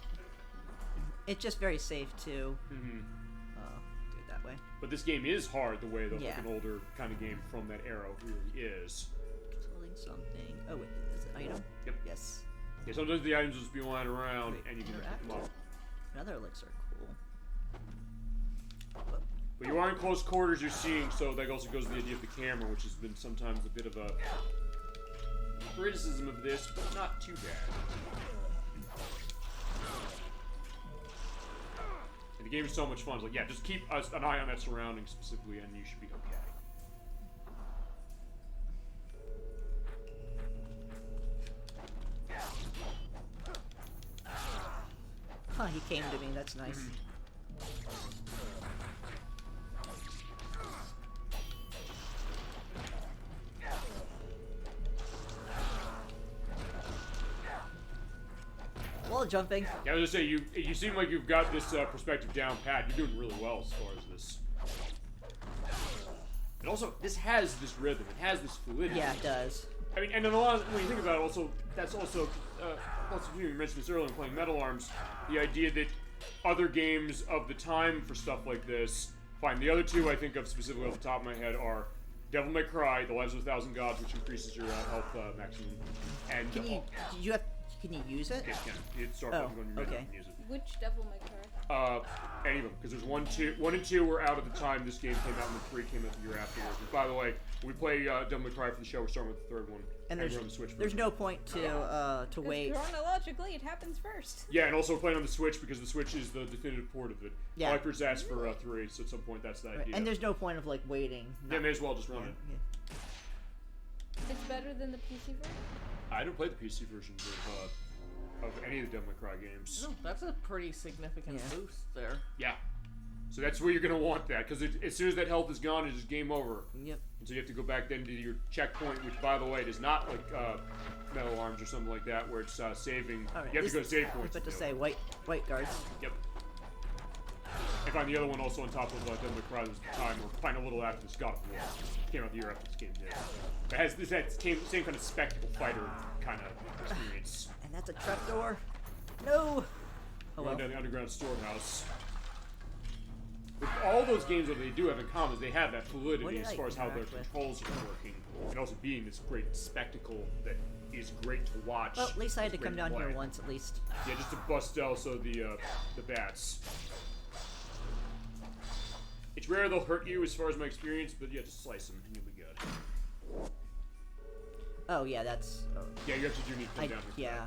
It's just very safe to Mm-hmm. do it that way. But this game is hard the way like Yeah. an older kind of game from that era really is. Killing something. Oh wait, is it an item? Yep. Yes. Yeah, sometimes the items will just be lying around and you can pick them up. Another elixir, cool. But you are in close quarters, you're seeing, so that also goes to the idea of the camera, which has been sometimes a bit of a criticism of this, but not too bad. And the game is so much fun. It's like, yeah, just keep an eye on that surrounding specifically, and you should be okay. Huh, he came to me, that's nice. wall jumping. Yeah, I was gonna say, you seem like you've got this perspective down pat. You're doing really well as far as this. And also, this has this rhythm. It has this fluidity. Yeah, it does. I mean, and then a lot when you think about it, also, that's also, you mentioned this earlier in playing Metal Arms, the idea that other games of the time for stuff like this, fine, the other two I think of specifically off the top of my head are Devil May Cry, The Lives of a Thousand Gods, which increases your health maximum, and... Can you use it? It can. It's start button when you're ready to use it. Which Devil May Cry? Any of them, because there's 1 and 2 were out at the time this game came out, and the 3 came out the year afterwards. And by the way, when we play Devil May Cry for the show, we're starting with the 3rd one. And we're on the Switch there's no point to wait. Chronologically, it happens first. Yeah, and also we're playing on the Switch because the Switch is the definitive port of it. Yeah. Vipers asked for 3, so at some point that's the idea. And there's no point of like waiting. Yeah, may as well just run it. Yeah. It's better than the PC version? I didn't play the PC versions of any of the Devil May Cry games. No, that's a pretty significant boost there. Yeah. So that's where you're going to want that, because as soon as that health is gone, it's just game over. Yep. And so you have to go back then to your checkpoint, which, by the way, is not like Metal Arms or something like that, where it's saving. Right, you have to go to save points. I was about to say, white guards. Yep. I find the other one also on top of Devil May Cry was the time, or find a little after this God of War. Came out the year after this game did. It has this same kind of spectacle fighter kind of experience. And that's a trapdoor. No! Oh, Going down the underground storehouse. With all those games, what they do have in common is they have that fluidity as far as how their controls are working, and also being this great spectacle that is great to watch. Well, at least I had to come down here once, at least. Yeah, just to bust also the bats. It's rare they'll hurt you as far as my experience, but yeah, just slice them and you'll be good. Oh yeah, that's. Yeah, you have to do need to come down here. Yeah.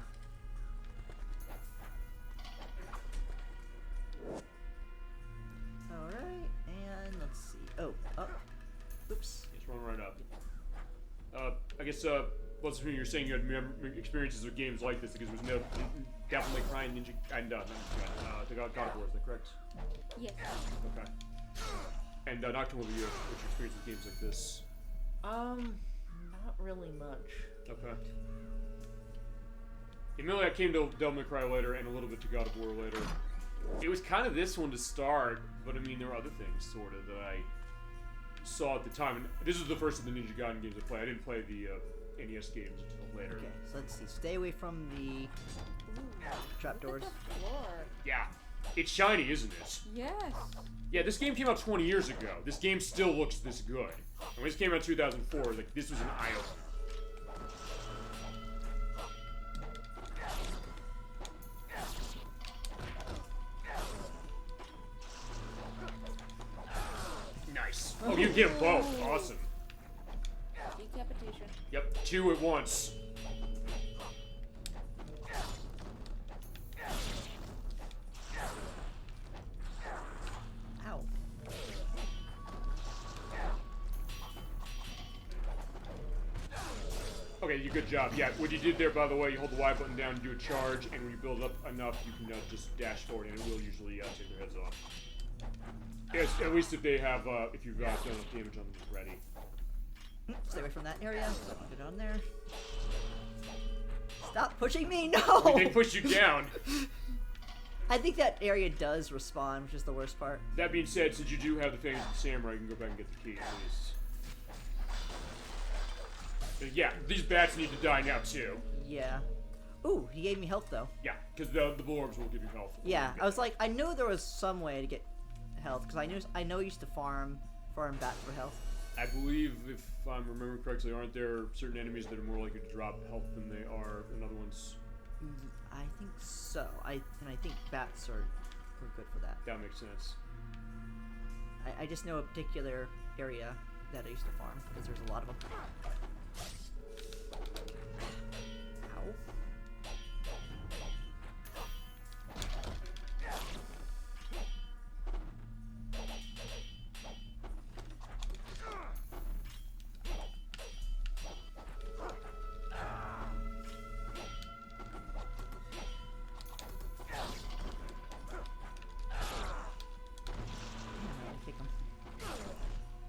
Alright, and let's see. Oh, up. Oops. It's run right up. I guess, what's you're saying you had experiences with games like this because it was no Devil May Cry and Ninja and God of War, is that correct? Yes. Okay. And Nocturne, what's your experience with games like this? Not really much. Okay. Admittedly, I came to Devil May Cry later and a little bit to God of War later. It was kind of this one to start, but I mean, there were other things, sort of, that I saw at the time. And this was the first of the Ninja Gaiden games I played. I didn't play the NES games until later. Okay, so let's see. Stay away from the trapdoors. Look at the floor. Yeah. It's shiny, isn't it? Yes. Yeah, this game came out 20 years ago. This game still looks this good. And when this came out in 2004, like, this was an eye-opener. Nice. Oh, you get them both. Awesome. Decapitation. Yep, 2 at once. Ow. Okay, good job. Yeah, what you did there, by the way, you hold the Y button down, you do a charge, and when you build up enough, you can just dash forward, and it will usually take their heads off. Yes, at least if they have, if you've got enough damage on them ready. Stay away from that area. Get on there. Stop pushing me! No! They push you down. I think that area does respawn, which is the worst part. That being said, since you do have the Fangs of the Samurai, you can go back and get the key, at least. And yeah, these bats need to die now, too. Yeah. Ooh, he gave me health, though. Yeah, because the blue orbs will give you health. Yeah, I was like, I knew there was some way to get health, because I know I used to farm bats for health. I believe, if I'm remembering correctly, aren't there certain enemies that are more likely to drop health than they are in other ones? I think so. I think bats are good for that. That makes sense. I just know a particular area that I used to farm, because there's a lot of them. Ow.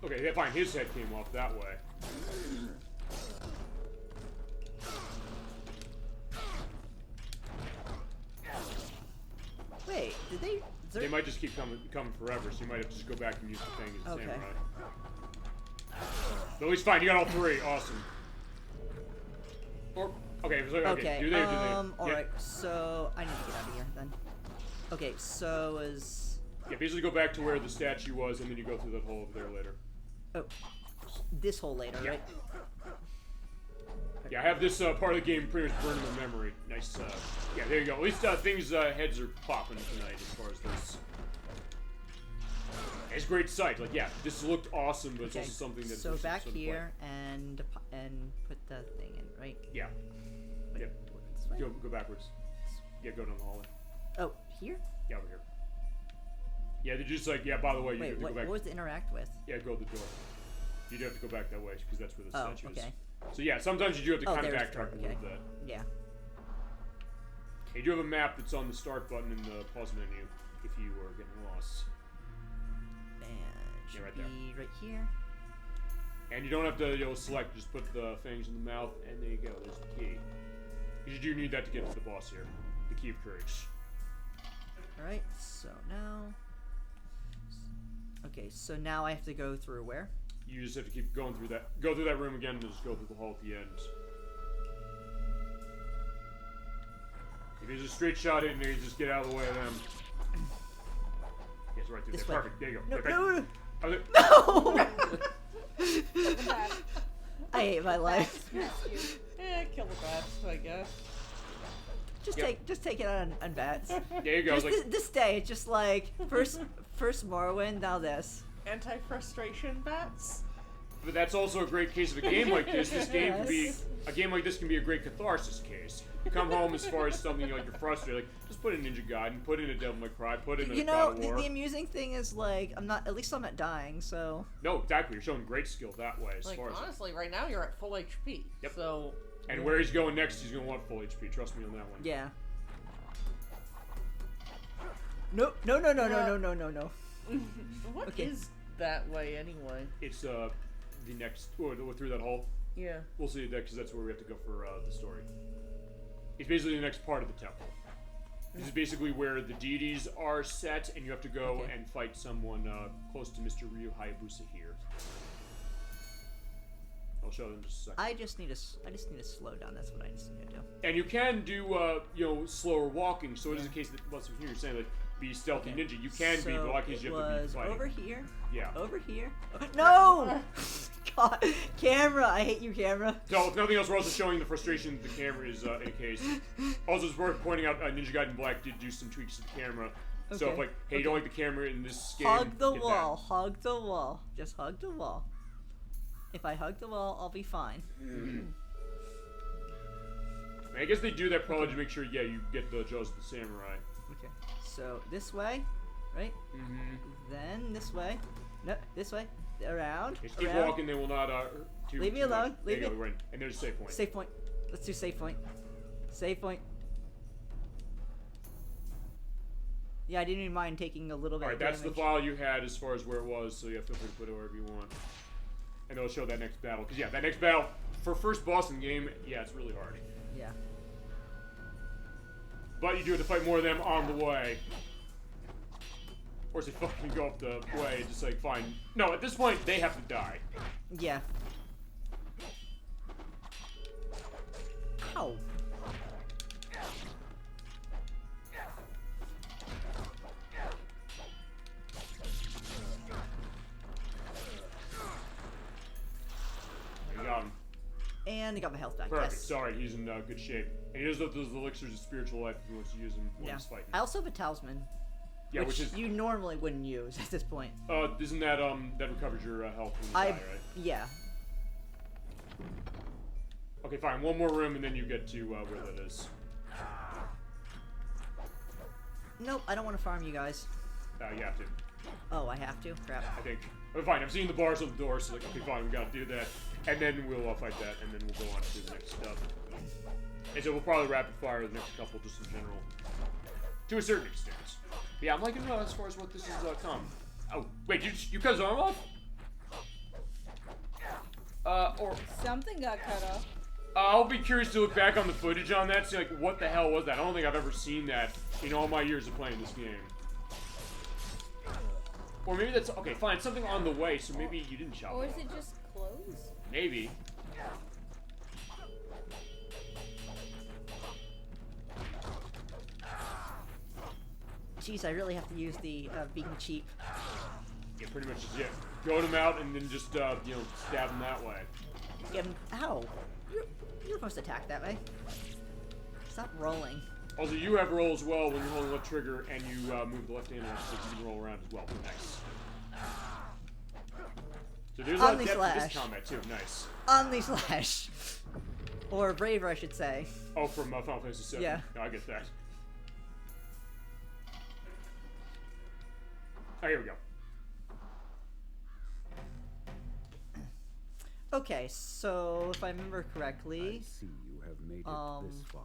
Okay, fine, his head came off that way. Did they? They might just keep coming forever, so you might have to just go back and use the thing as a samurai. But at least fine, you got all 3. Awesome. Or okay, do they? Alright, so I need to get out of here then. Okay, so is basically go back to where the statue was, and then you go through that hole over there later. Oh, this hole later, right? Yeah, I have this part of the game pretty much burned in my memory. Nice. Yeah, there you go. At least things heads are popping tonight as far as this. It's a great sight. Like, yeah, this looked awesome, but it's also something that. So back here and put the thing in, right? Yeah. Wait, Yep. This way? Go backwards. Yeah, go down the hallway. Oh, here? Yeah, over here. Yeah, they're just like, yeah, by the way, you have to go back. What was to interact with? Yeah, go to the door. You do have to go back that way, because that's where the statue is. Okay. So yeah, sometimes you do have to kind of backtrack a little bit. Yeah. You do have a map that's on the start button in the pause menu, if you were getting lost. And should right be there. right here. And you don't have to select, just put the things in the mouth, and there you go, there's the key. Because you do need that to get to the boss here. The key of courage. Alright, so now... Okay, so now I have to go through where? You just have to keep going through that. Go through that room again and just go through the hall at the end. If there's a straight shot in there, you just get out of the way of them. Yes, right through This there. way. Perfect. There you go. No! No! I hate my life. Yeah, kill the bats, I guess. Just take it on bats. There you go. Just Like, this day, it's just like first Morrowind, now this. Anti-frustration bats? but that's also a great case of a game like this. This game can be a game like this can be a great catharsis case. You come home as far as something like you're frustrated, like just put in Ninja Gaiden, put in a Devil May Cry, put in a God of War. The amusing thing is like at least I'm not dying, so. No, exactly. You're showing great skill that way. As like far as honestly, right now you're at full HP. Yep. So. And where he's going next, he's gonna want full HP. Trust me on that one. Yeah. No. What Okay. is that way anyway? It's the next through that hole. Yeah. We'll see that because that's where we have to go for the story. It's basically the next part of the temple. This is basically where the deities are set, and you have to go and fight someone close to Mr. Ryu Hayabusa here. I'll show them in just a second. I just need to slow down. That's what I just need to do. And you can do slower walking. So it is a case that you're saying like be stealthy ninja. You can be, but a lot of cases you have to be fighting. Over here. Yeah. Over here. No. God, camera! I hate you, camera. So if nothing else, we're also showing the frustration the camera is in a case. Also, it's worth pointing out Ninja Gaiden Black did do some tweaks to the camera. Okay. So if like, hey, you don't like the camera in this game, Hug the get wall. that. Hug the wall. Just hug the wall. If I hug the wall, I'll be fine. I guess they do that probably to make sure, you get the jaws of the samurai. Okay. So this way, right? Then this way. No, this way. Around. Just keep around. walking. They will not. Leave me alone. Leave me. There you go, right. And there's a save point. Save point. Let's do save point. Save point. Yeah, I didn't even mind taking a little bit. All right, that's the file you had as far as where it was. So you have to put it wherever you want. And it'll show that next battle. Because that next battle for first boss in the game, it's really hard. Yeah. But you do have to fight more of them on the way. Or they fucking go up the way, just like, fine. No, at this point, they have to die. Yeah. Ow. You got him. And I got my health back. Perfect. Yes. Sorry, he's in good shape. And he does have those elixirs of spiritual life if he wants to use them when he's fighting. I also have a talisman. Yeah, which is you normally wouldn't use at this point. Isn't that that recovers your health when you die, right? Yeah. Okay, fine. One more room, and then you get to where that is. Nope, I don't want to farm you guys. You have to. Oh, I have to? Crap. I think. Oh, fine. I'm seeing the bars on the door, so like, okay, fine. We gotta do that, and then we'll fight that, and then we'll go on to the next stuff. And so we'll probably rapid fire the next couple, just in general, to a certain extent. But yeah, I'm liking as far as what this is come. Oh, wait, you cut his arm off? Or something got cut off. I'll be curious to look back on the footage on that, see like what the hell was that? I don't think I've ever seen that in all my years of playing this game. Or maybe that's okay. Fine, something on the way. So maybe you didn't chop. Or it is off. it just clothes? Maybe. Jeez, I really have to use the being cheap. Yeah, pretty much. Yeah, goad him out and then just stab him that way. Yeah, ow! You're supposed to attack that way. Stop rolling. Also, you have roll as well when you're holding left trigger and you move the left hand, so you can roll around as well. Nice. So there's a lot of depth to this combat too. Nice. Omni Slash. Or Braver, I should say. Oh, from Final Fantasy VII. Yeah. No, I get that. Oh, here we go. Okay, so if I remember correctly, I see you have made it this far.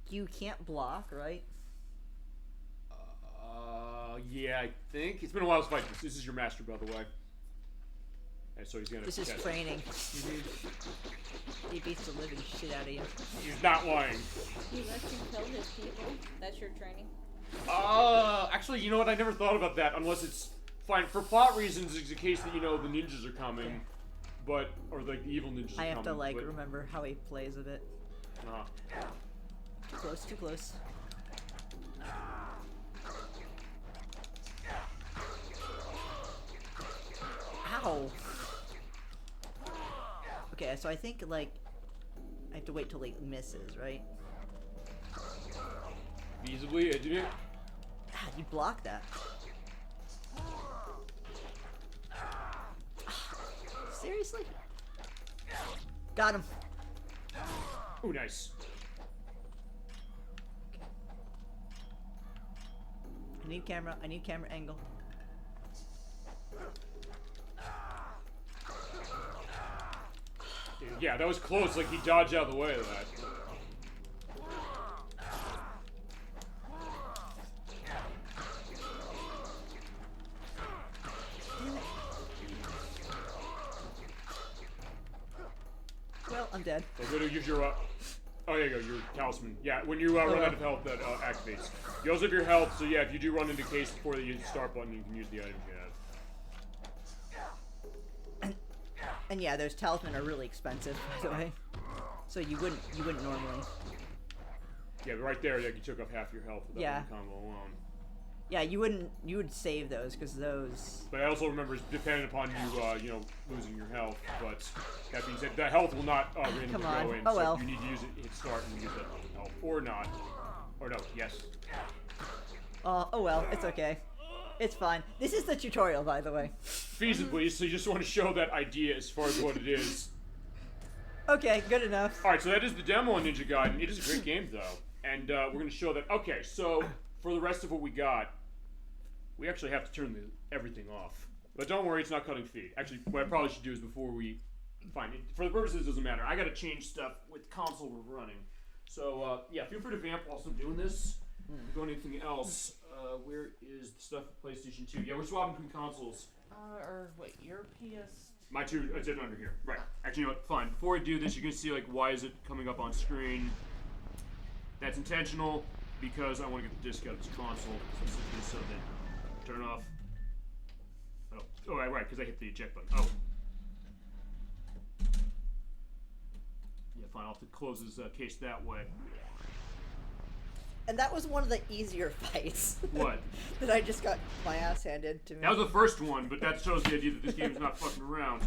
You can't block, right? Yeah, I think it's been a while since I fight this. This is your master, by the way. And so he's gonna. This is training. He beats the living shit out of you. He's not lying. He lets you kill his people. That's your training. Actually, you know what? I never thought about that. Unless it's fine for plot reasons. It's a case that the ninjas are coming, but or like the evil ninjas. I have to but, remember how he plays a bit. Too close. Too close. Ow. Okay, so I think I have to wait till he misses, right? Feasibly, I did it. You blocked that. Seriously? Got him. Oh, nice. I need camera angle. Yeah, that was close. Like he dodged out of the way of that. Well, I'm dead. So go to use your oh, there you go, your talisman. Yeah, when you run out of health, that activates. You also have your health, so yeah, if you do run into case before the start button, you can use the items you have. And yeah, those talisman are really expensive, by the way. So you wouldn't normally. Yeah, but right there, like you took off half your health with that one combo alone. Yeah, you would save those because those. But I also remember it's dependent upon you, losing your health. But that being said, the health will not randomly go in. Oh well. So you need to use it, hit start, and use that health, or not, or no, yes. Oh well, it's okay. It's fine. This is the tutorial, by the way. Feasibly, so you just want to show that idea as far as what it is. Okay, good enough. Alright, so that is the demo on Ninja Gaiden. It is a great game, though. And we're going to show that. Okay, so for the rest of what we got, we actually have to turn everything off. But don't worry, it's not cutting feed. Actually, what I probably should do is before we... Fine, for the purposes, it doesn't matter. I got to change stuff with console we're running. So, yeah, feel free to vamp whilst I'm doing this. Go on anything else. Where is the stuff for PlayStation 2? Yeah, we're swapping between consoles. Or wait, your PS... My two, it's under here. Right. Actually, you know what? Fine. Before I do this, you're going to see, why is it coming up on screen? That's intentional, because I want to get the disc out of this console, specifically so that... Turn off. Oh, right, because I hit the eject button. Oh. Yeah, fine. I'll have to close this case that way. And that was one of the easier fights. What? That I just got my ass handed to me. That was the first one, but that shows the idea that this game is not fucking around.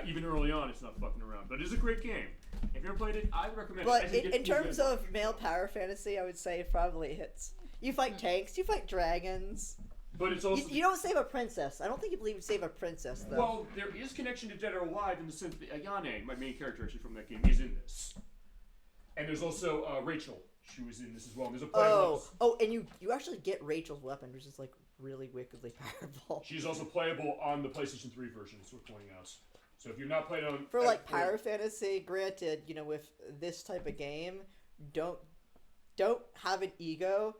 Even early on, it's not fucking around. But it is a great game. If you ever played it, I recommend it. But in terms of male power fantasy, I would say it probably hits. You fight tanks, you fight dragons. But it's also... You don't save a princess. I don't think you believe you save a princess, though. Well, there is connection to Dead or Alive in the sense that Ayane, my main character actually from that game, is in this. And there's also Rachel. She was in this as well. And there's a playable... Oh, and you actually get Rachel's weapon, which is, really wickedly powerful. She's also playable on the PlayStation 3 version, it's worth pointing out. So if you've not played on... For, power fantasy, granted, with this type of game, don't have an ego.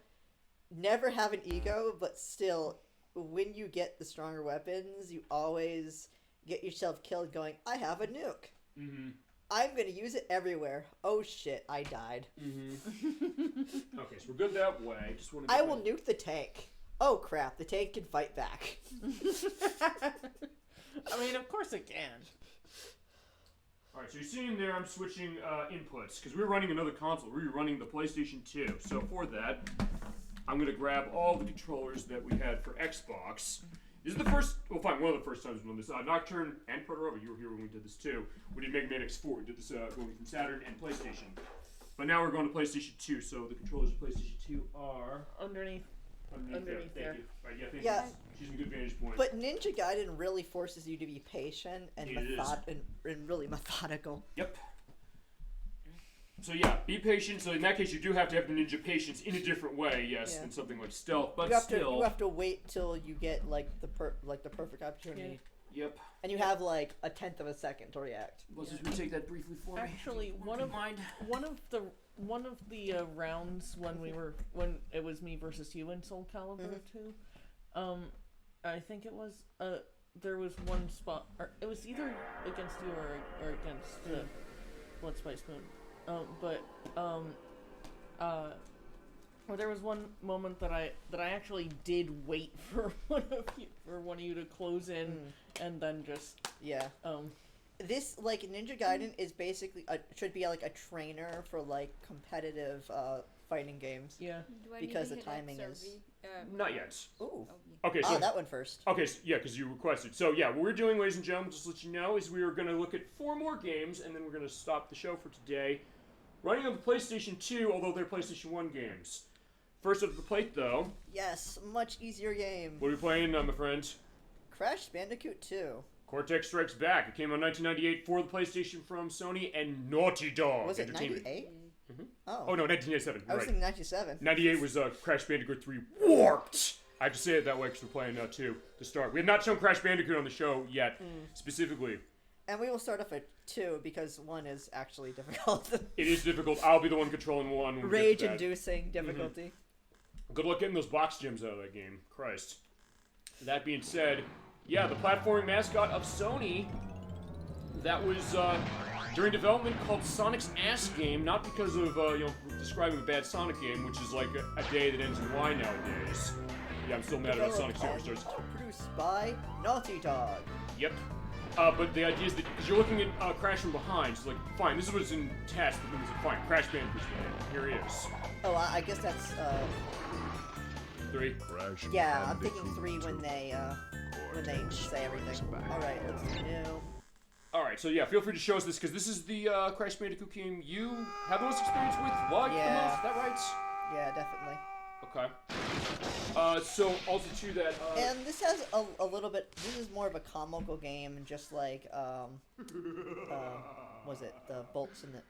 Never have an ego, but still, when you get the stronger weapons, you always get yourself killed going, I have a nuke. Mm-hmm. I'm going to use it everywhere. Oh shit, I died. Mm-hmm. Okay, so we're good that way. I will nuke the tank. oh crap, the tank can fight back. I mean, of course it can. Alright, so you're seeing there I'm switching inputs, because we're running another console. We're running the PlayStation 2. So for that, I'm going to grab all the controllers that we had for Xbox. This is the first, well fine, one of the first times we've done this. Nocturne and Proto-Rova, you were here when we did this too. We did Mega Man X4, we did this going from Saturn and PlayStation. But now we're going to PlayStation 2, so the controllers of PlayStation 2 are... Underneath there. Right, yeah, thank Yeah. you. She's in good vantage point. But Ninja Gaiden really forces you to be patient and and really methodical. Yep. So yeah, be patient. So in that case, you do have to have the ninja patience in a different way, yes, than something like stealth. But you have to wait till you get like the perfect opportunity. Yeah. Yep. And you have like a 1/10 of a second to react. Let's just take that briefly for me. Actually, one of the rounds when it was me versus you in Soul Calibur 2, I think it was there was one spot, or it was either against you or against Blood Spice Moon. Well, there was one moment that I actually did wait for one of you to close in, and then just This like Ninja Gaiden is basically should be like a trainer for like competitive fighting games. Yeah, because the timing is not yet. Ooh. Okay, so that one first. Okay, so, yeah, because you requested. So yeah, what we're doing, ladies and gentlemen, just to let you know, is we are going to look at 4 more games, and then we're going to stop the show for today. Running on the PlayStation 2, although they're PlayStation 1 games. First up the plate, though. Yes, much easier game. What are we playing, my friend? Crash Bandicoot 2. Cortex Strikes Back. It came out in 1998 for the PlayStation from Sony and Naughty Dog Was it Entertainment. 98? Mm-hmm. Oh. No, 1997. I was right. thinking 97. 98 was Crash Bandicoot 3 Warped. I have to say it that way because we're playing 2 to start. We have not shown Crash Bandicoot on the show yet, specifically. And we will start off at 2 because 1 is actually difficult. It is difficult. I'll be the one controlling 1. When Rage-inducing difficulty. Good luck getting those box gems out of that game. Christ. That being said, yeah, the platforming mascot of Sony, that was during development called Sonic's Ass Game, not because of describing a bad Sonic game, which is like a day that ends in Y nowadays. Yeah, I'm still mad about Sonic Superstars. Produced by Naughty Dog. Yep. But the idea is that, because you're looking at Crash from behind, so like, fine, this is what's in test, but then it's like, fine, Crash Bandicoot's here he is. Oh, I guess that's, 3? Yeah, I'm thinking 3 when they say everything. Alright, let's do new. Alright, so yeah, feel free to show us this, because this is the Crash Bandicoot game you have the most experience with, like, the most, is that right? Yeah, definitely. Okay. So, also to that, and this has a little bit, this is more of a comical game, just like, was it the bolts in the...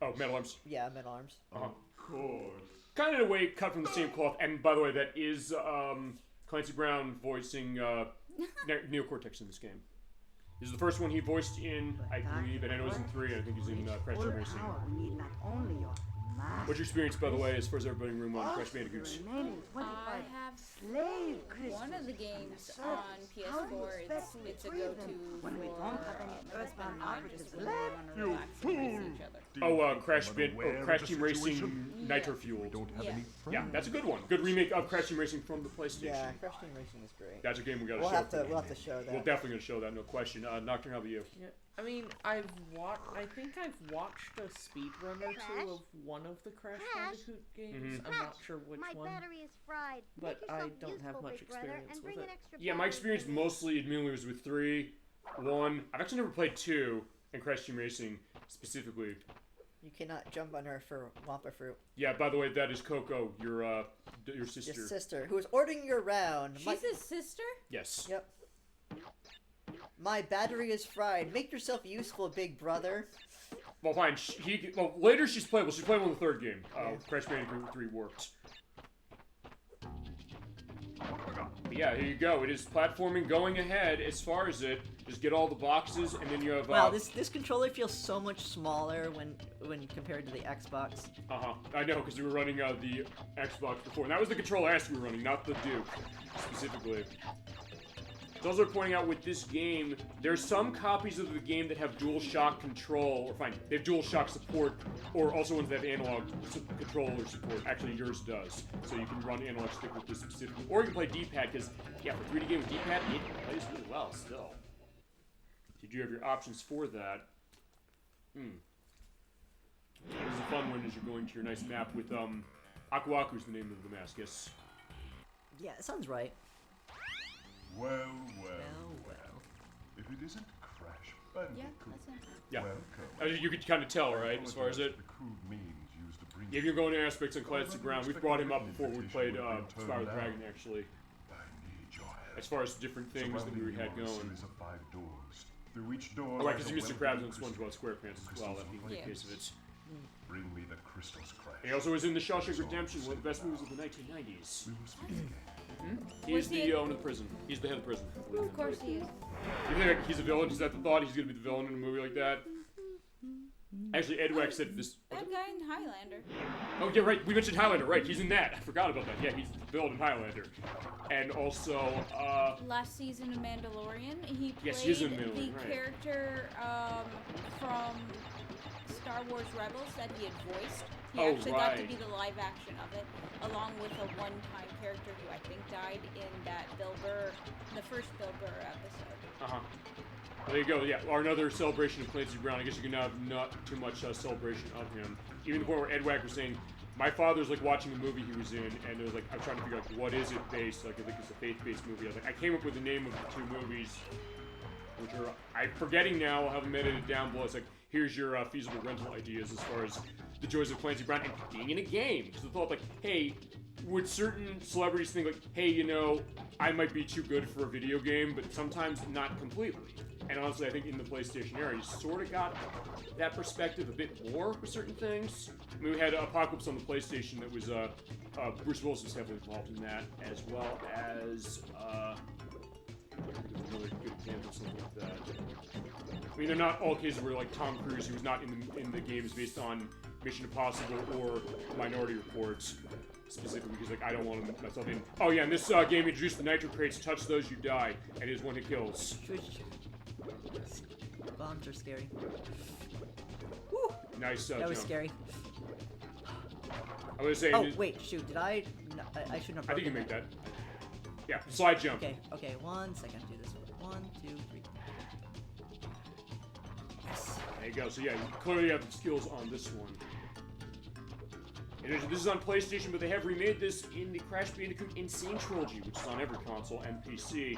Oh, Metal Arms. Yeah, Metal Arms. Of course. Kind of in a way cut from the same cloth, and by the way, that is, Clancy Brown voicing, Neo Cortex in this game. This is the first one he voiced in, I believe, and I know he's in 3, and I think he's in Crash Team Racing. What's your experience, by the way, as far as everybody in the room on Crash Bandicoot? I have one of the games on PS4. It's a go-to for husband and I just when we want to relax and race each other. Crash Team Racing Nitro Fuel. Yeah, that's a good one. Good remake of Crash Team Racing from the PlayStation. Yeah, Crash Team Racing is great. That's a game we gotta show. We'll have to show that. We're definitely gonna show that, no question. Nocturne, how about you? Yeah, I mean, I think I've watched a speedrun or 2 of one of the Crash Bandicoot games. I'm not sure which one. Battery is fried. But I don't have much experience with it. Yeah, my experience mostly, admittedly, was with 3, 1. I've actually never played 2, and Crash Team Racing specifically. You cannot jump on her for Wampa Fruit. Yeah, by the way, that is Coco, your sister. Your sister, who is ordering you around. She's his sister? Yes. Yep. My battery is fried. Make yourself useful, big brother. Well, fine. Later she's playable. She's playable in the 3rd game. Crash Bandicoot 3 Warped. But yeah, here you go. It is platforming going ahead as far as it. Just get all the boxes, and then you have... Wow, this controller feels so much smaller when compared to the Xbox. I know, because we were running the Xbox before. And that was the controller S we were running, not the Duke, specifically. It's also worth pointing out with this game, there's some copies of the game that have DualShock control, or fine, they have DualShock support, or also ones that have analog controller support. Actually, yours does. So you can run analog stick with this specifically. Or you can play D-pad, because, yeah, for 3D game with D-pad, it plays really well still. You do have your options for that. This is a fun one as you're going to your nice map with, Aku Aku's the name of the mask, yes. Yeah, it sounds right. Well. If it isn't Crash Bandicoot. Yeah. Welcome. You could kind of tell, right, as far as it. The crude means used to bring Yeah, if you're going to aspects on Clancy Ground, we've brought him up before we played Spyro the Dragon, actually. I need your help. As far as different things that we had going. Series of 5 doors. Through each door. Oh, right, because Mr. Krabs and SpongeBob SquarePants as well, that being the case of it. Bring me the crystals, Crash. He also was in The Shawshank Redemption, one of the best movies of the 1990s. We will speak again. He's the owner of the prison. He's the head of the prison. Of course he is. You think like, he's a villain? Is that the thought? He's going to be the villain in a movie like that? Actually, Ed Wax said this. That guy in Highlander. Oh, yeah, right. We mentioned Highlander. Right, he's in that. I forgot about that. Yeah, he's the villain in Highlander. And also, last season of Mandalorian, he played yes, he is in the Mandalorian, right. character from Star Wars Rebels that he had voiced. He Oh, actually got to right. be the live action of it, along with a one-time character who I think died in that Bill Burr, the first Bill Burr episode. well, there you go. Yeah, or another celebration of Clancy Brown. I guess you can have not too much celebration of him. Even the point where Ed Wack was saying, my father's like watching a movie he was in, and it was like, I'm trying to figure out what is it based. Like, I think it's a faith-based movie. I was like, I came up with the name of the two movies, which are I'm forgetting now. I'll have them edited down below. It's like, here's your feasible rental ideas as far as the joys of Clancy Brown and being in a game. Because the thought, like, hey, would certain celebrities think, like, hey, you know, I might be too good for a video game, but sometimes not completely. And honestly, I think in the PlayStation era, you sort of got that perspective a bit more with certain things. I mean, we had Apocalypse on the PlayStation that was, Bruce Willis was heavily involved in that, as well as, another good example, something like that. I mean, they're not all cases where, like, Tom Cruise, who was not in the games based on Mission Impossible or Minority Report, specifically because, like, I don't want to put myself in. Oh, yeah, in this game, introduced the nitro crates, touch those, you die, and it is one-hit kills. Bombs are scary. Woo! Nice that was jump. scary. I was saying. Oh, wait, shoot, did I? No, I shouldn't have. I think you make that. Yeah, slide jump. Okay, 1 second. Do this. 1, 2, 3. Yes. There you go. So yeah, you clearly have the skills on this one. And this is on PlayStation, but they have remade this in the Crash Bandicoot Insane Trilogy, which is on every console and PC.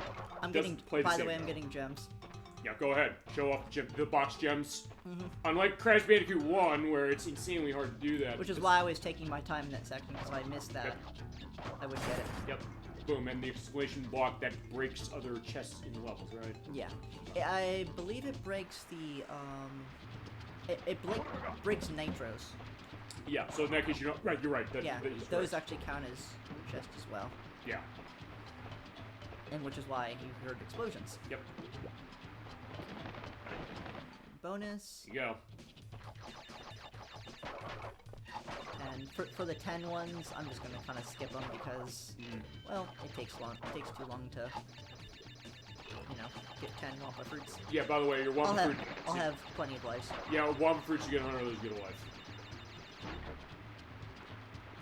By the way, I'm getting gems. Yeah, go ahead. Show off the box gems. Unlike Crash Bandicoot 1, where it's insanely hard to do that. Which is why I was taking my time in that section, because I missed that. I would get it. Yep. Boom, and the exclamation block that breaks other chests in the levels, right? Yeah. I believe it breaks the, it breaks nitros. Yeah, so in that case, you're right. Yeah, those actually count as chests as well. Yeah. And which is why you heard explosions. Yep. Bonus. There you go. And for the 10 ones, I'm just gonna kind of skip them because, well, it takes too long to, you know, get 10 Wampa fruits. Yeah. By the way, your Wampa fruit. I'll have plenty of lives. Yeah, Wampa fruits, you get 100 of those, you get a life.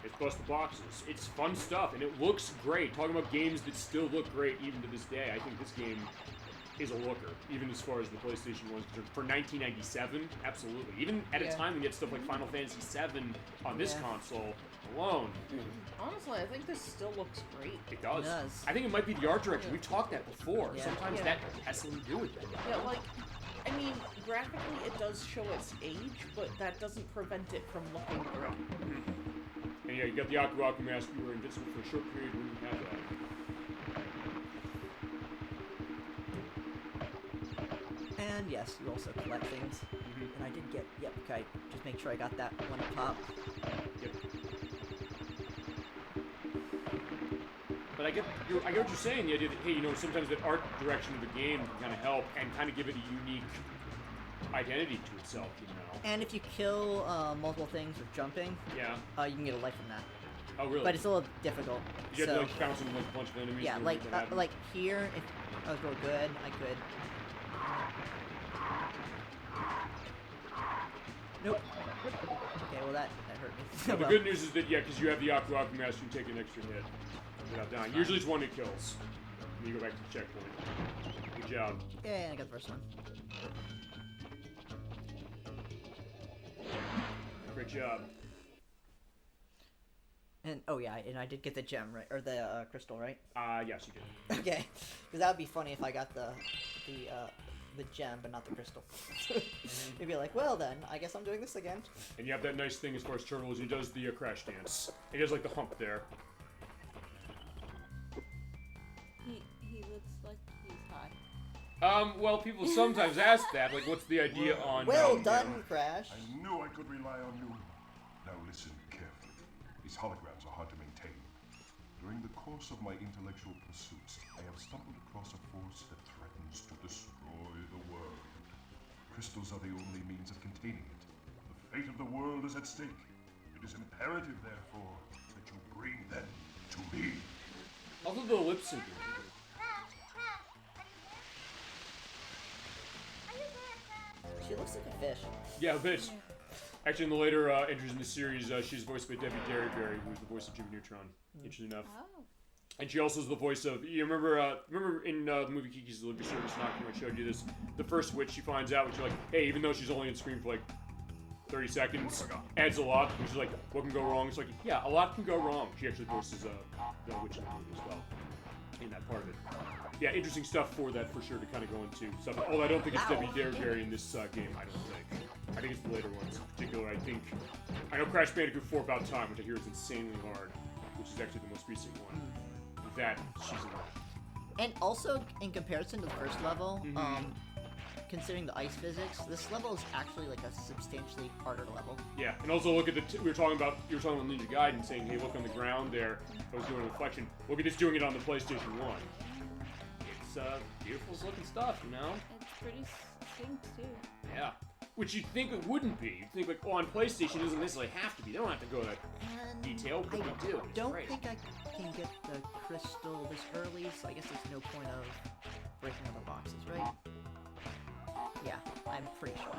It's plus the boxes. It's fun stuff, and it looks great. Talking about games that still look great even to this day, I think this game is a looker, even as far as the PlayStation ones. For 1997, absolutely. Even at a time when you get stuff like Final Fantasy VII on this console alone. Honestly, I think this still looks great. It does. It does. I think it might be the art direction. We've talked that before. Yeah. Sometimes that has something to do with it. Yeah, like, I mean, graphically it does show its age, but that doesn't prevent it from looking great. And yeah, you got the Aku Aku mask. You were invincible for a short period when you had that. And yes, you also collect things. And I did get, okay, just make sure I got that one up top. Yep. But I get what you're saying, the idea that, hey, you know, sometimes the art direction of the game can kind of help and kind of give it a unique identity to itself, you know. And if you kill multiple things with jumping, yeah, you can get a life from that. Oh, really? But it's a little difficult. You so, have to like bounce into like a bunch of enemies. yeah, and like make that happen? like here, if I was real good, I could. Nope. Okay, well that hurt me. Yeah, the good news is that, yeah, because you have the Aku Master, you can take an extra hit without dying. Usually it's one hit kills. And you go back to the checkpoint. Good job. Yeah, I got the first one. Great job. And oh yeah, and I did get the gem right, or the crystal right. Yes, you did. Okay, because that would be funny if I got the gem but not the crystal. You'd be like, well then, I guess I'm doing this again. And you have that nice thing as far as Turtle is, he does the crash dance. He does like the hump there. He looks like he's high. Well, people sometimes ask that, like, what's the idea on... Well done, Crash. I knew I could rely on you. Now listen carefully. These holograms are hard to maintain. During the course of my intellectual pursuits, I have stumbled across a force that threatens to destroy the world. Crystals are the only means of containing it. The fate of the world is at stake. It is imperative, therefore, that you bring them to me. Also the lip syncing. She looks like a fish. Yeah, a bit. Actually, in the later entries in the series, she's voiced by Debbie Derryberry, who's the voice of Jimmy Neutron. Interesting enough. Oh. And she also is the voice of. You remember in the movie Kiki's Delivery Service, Knocking, I showed you this. The first witch she finds out, which you're like, hey, even though she's only on screen for like 30 seconds, adds a lot. And she's like, what can go wrong? It's like, yeah, a lot can go wrong. She actually voices the witch in the movie as well. In that part of it. Yeah, interesting stuff for that for sure to kind of go into stuff. Although I don't think it's Debbie Derryberry in this game. I don't think. I think it's the later ones in particular. I know Crash Bandicoot 4 About Time, which I hear is insanely hard, which is actually the most recent one. That she's in. And also, in comparison to the first level, considering the ice physics, this level is actually like a substantially harder level. Yeah, and also look at the. You were talking about Ninja Gaiden, saying, "Hey, look on the ground there." I was doing a reflection. Look at this doing it on the PlayStation 1. It's beautiful looking stuff, you know. It's pretty synced too. Yeah. Which you'd think it wouldn't be. You'd think, like, on PlayStation it doesn't necessarily have to be. They don't have to go that detailed, but they do. I don't think I can get the crystal this early, so I guess there's no point of breaking other boxes, right? Yeah, I'm pretty sure.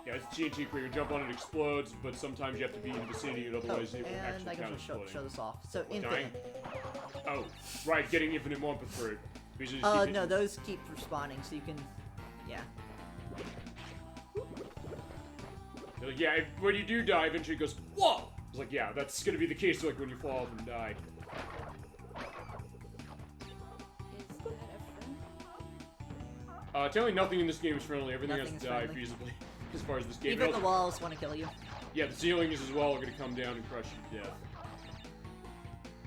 Yeah, it's TNT where you jump on it, explodes, but sometimes you have to be in the vicinity, otherwise it will actually and I can show this off. So infinite. Oh, right, getting infinite Wumpa Fruit. No, those keep respawning, so you can, yeah. Like, yeah, when you do die, eventually it goes, whoa! It's like, yeah, that's gonna be the case like when you fall off and die. Is that a friend? Tell me nothing in this game is friendly. Everything has to die friendly. feasibly, as far as this game. Even the walls want to kill you. Yeah, the ceilings as well are gonna come down and crush you to death.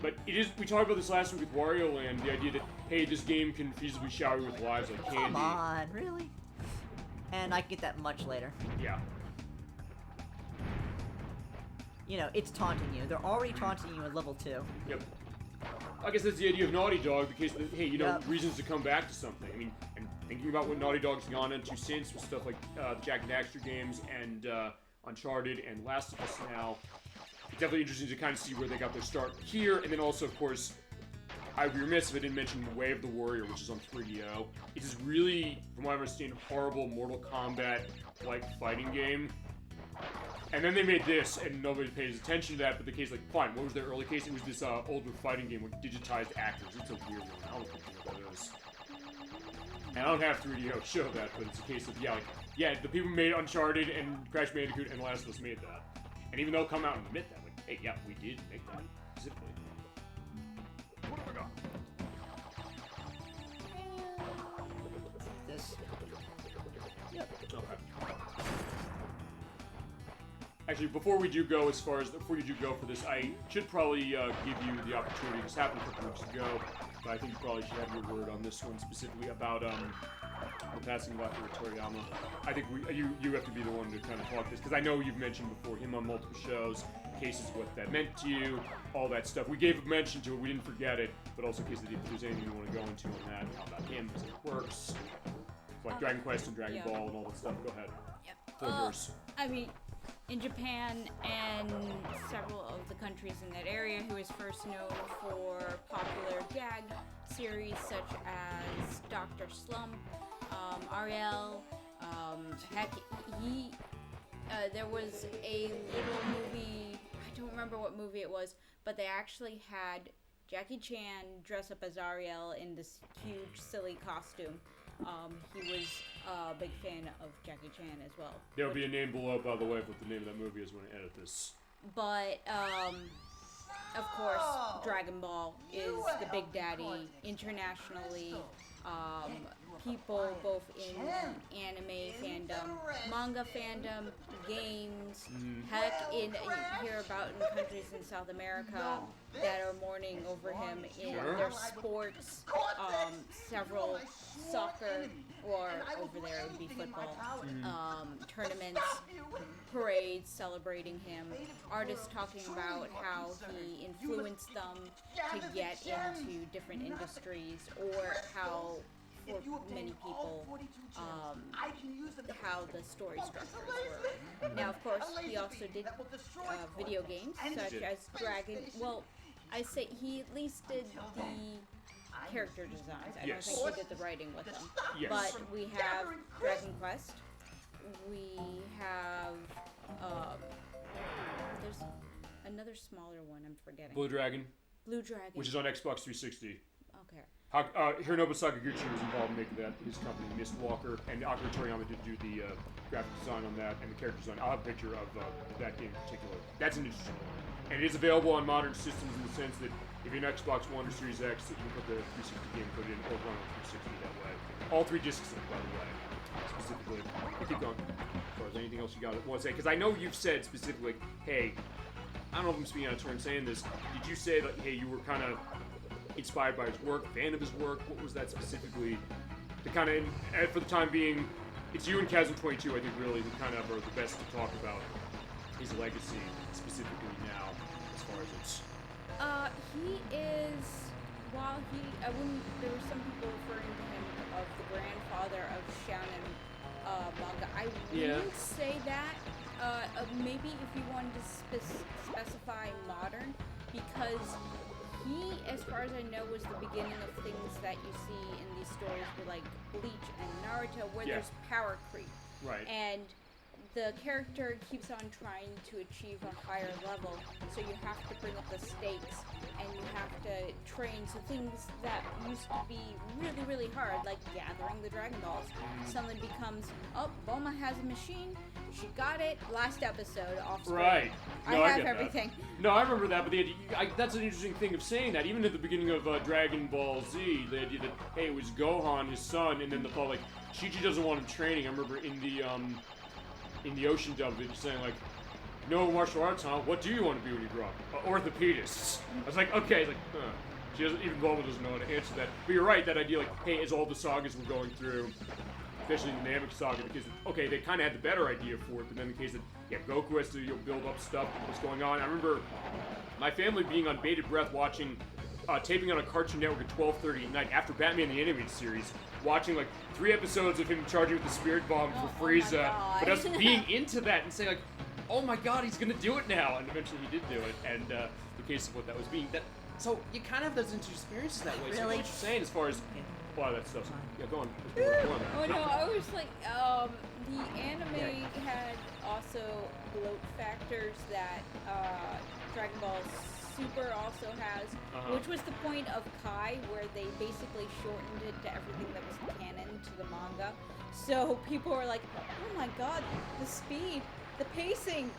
But it is. We talked about this last week with Wario Land. The idea that hey, this game can feasibly shower you with lives like candy. Come on, really? And I get that much later. Yeah. You know, it's taunting you. They're already taunting you at level 2. Yep. I guess that's the idea of Naughty Dog, because, hey, you know, reasons to come back to something. I mean, and thinking about what Naughty Dog's gone into since with stuff like the Jack and Daxter games and Uncharted and Last of Us now, it's definitely interesting to kind of see where they got their start here, and then also, of course, I'd be remiss if I didn't mention Way of the Warrior, which is on 3DO. It's this really, from what I understand, horrible Mortal Kombat-like fighting game. And then they made this, and nobody pays attention to that, but the case, like, fine, what was their early case? It was this older fighting game with digitized actors. It's a weird one. I don't think what that is. And I don't have 3DO show that, but it's a case of, yeah, the people who made Uncharted and Crash Bandicoot and Last of Us made that. And even they'll come out and admit that, like, hey, yeah, we did make that, specifically. What have I got? This. Yep. Okay. Actually, before you do go for this, I should probably give you the opportunity. This happened a couple weeks ago, but I think you probably should have your word on this one specifically about the passing of Dr. Toriyama. I think you have to be the one to kind of talk this, because I know you've mentioned before him on multiple shows, cases of what that meant to you, all that stuff. We gave a mention to it, we didn't forget it, but also in case if there's anything you want to go into on that, about him, how it works, like Dragon Quest and Dragon Ball and all that stuff. Go ahead. Yep. Yours. I mean, in Japan and several of the countries in that area. He was first known for popular gag series such as Dr. Slump, Ariel. Heck, there was a little movie, I don't remember what movie it was, but they actually had Jackie Chan dress up as Ariel in this huge, silly costume. He was a big fan of Jackie Chan as well. There'll be a name below, by the way, of what the name of that movie is when I edit this. But, of course, Dragon Ball is the big daddy internationally. People both in anime fandom, manga fandom, games, heck, you hear about in countries in South America that are mourning over him in their sports, several soccer, or over there it would be football, tournaments, parades celebrating him, artists talking about how he influenced them to get into different industries, or how for many people, how the story structures were. Now, of course, he also did video games, such as Dragon. Well, I say he at least did the character designs. I don't think he did the writing with them. Yes. But we have Dragon Quest. We have there's another smaller one I'm forgetting. Blue Dragon. Blue Dragon. Which is on Xbox 360. Okay. Hironobu Sakaguchi was involved in making that, his company, Mistwalker, and Akira Toriyama did do the graphic design on that and the character design. I'll have a picture of that game in particular. That's an interesting one. And it is available on modern systems in the sense that if you're an Xbox One or Series X, you can put the 360 game, put it in, or run on 360 that way. All three discs, by the way, specifically. We'll keep going. As far as anything else you got to want to say, because I know you've said specifically, hey, I don't know if I'm speaking out of turn saying this, did you say that, hey, you were kind of inspired by his work, fan of his work? What was that specifically? To kind of, and for the time being, it's you and Chasm22, I think, really, who kind of are the best to talk about his legacy specifically now, as far as it's. He is, while there were some people referring to him of the grandfather of shonen manga. I wouldn't say that. Maybe if you wanted to specify modern, because he, as far as I know, was the beginning of things that you see in these stories with like Bleach and Naruto, where there's power creep. Right. And the character keeps on trying to achieve a higher level, so you have to bring up the stakes, and you have to train. So things that used to be really, really hard, like gathering the Dragon Balls, suddenly becomes, oh, Bulma has a machine, she got it, last episode, off screen. Right. No, I have everything. That. No, I remember that, but that's an interesting thing of saying that. Even at the beginning of Dragon Ball Z, the idea that, hey, it was Gohan, his son, and then the thought, like, Chi-Chi doesn't want him training. I remember in the ocean dub, they're just saying, like, no martial arts, huh? What do you want to be when you grow up? Orthopedist. I was like, okay, like, She doesn't, even Bulma doesn't know how to answer that. But you're right, that idea, like, hey, as all the sagas were going through, especially the Namek saga, because, okay, they kind of had the better idea for it, but then in the case that, Goku has to build up stuff, what's going on. I remember my family being on bated breath watching, taping on a Cartoon Network at 12:30 at night after Batman the Animated Series, watching, like, 3 episodes of him charging with the Spirit Bomb for Frieza, but us being into that and saying, like, oh my god, he's gonna do it now, and eventually he did do it, and the case of what that was being, so you kind of have those experiences that way, so what you're saying as far as, a lot of that stuff, go on. Oh no, I was like, the anime had also bloat factors that Dragon Ball Super also has, which was the point of Kai, where they basically shortened it to everything that was canon to the manga. So people were like, oh my god, the speed, the pacing.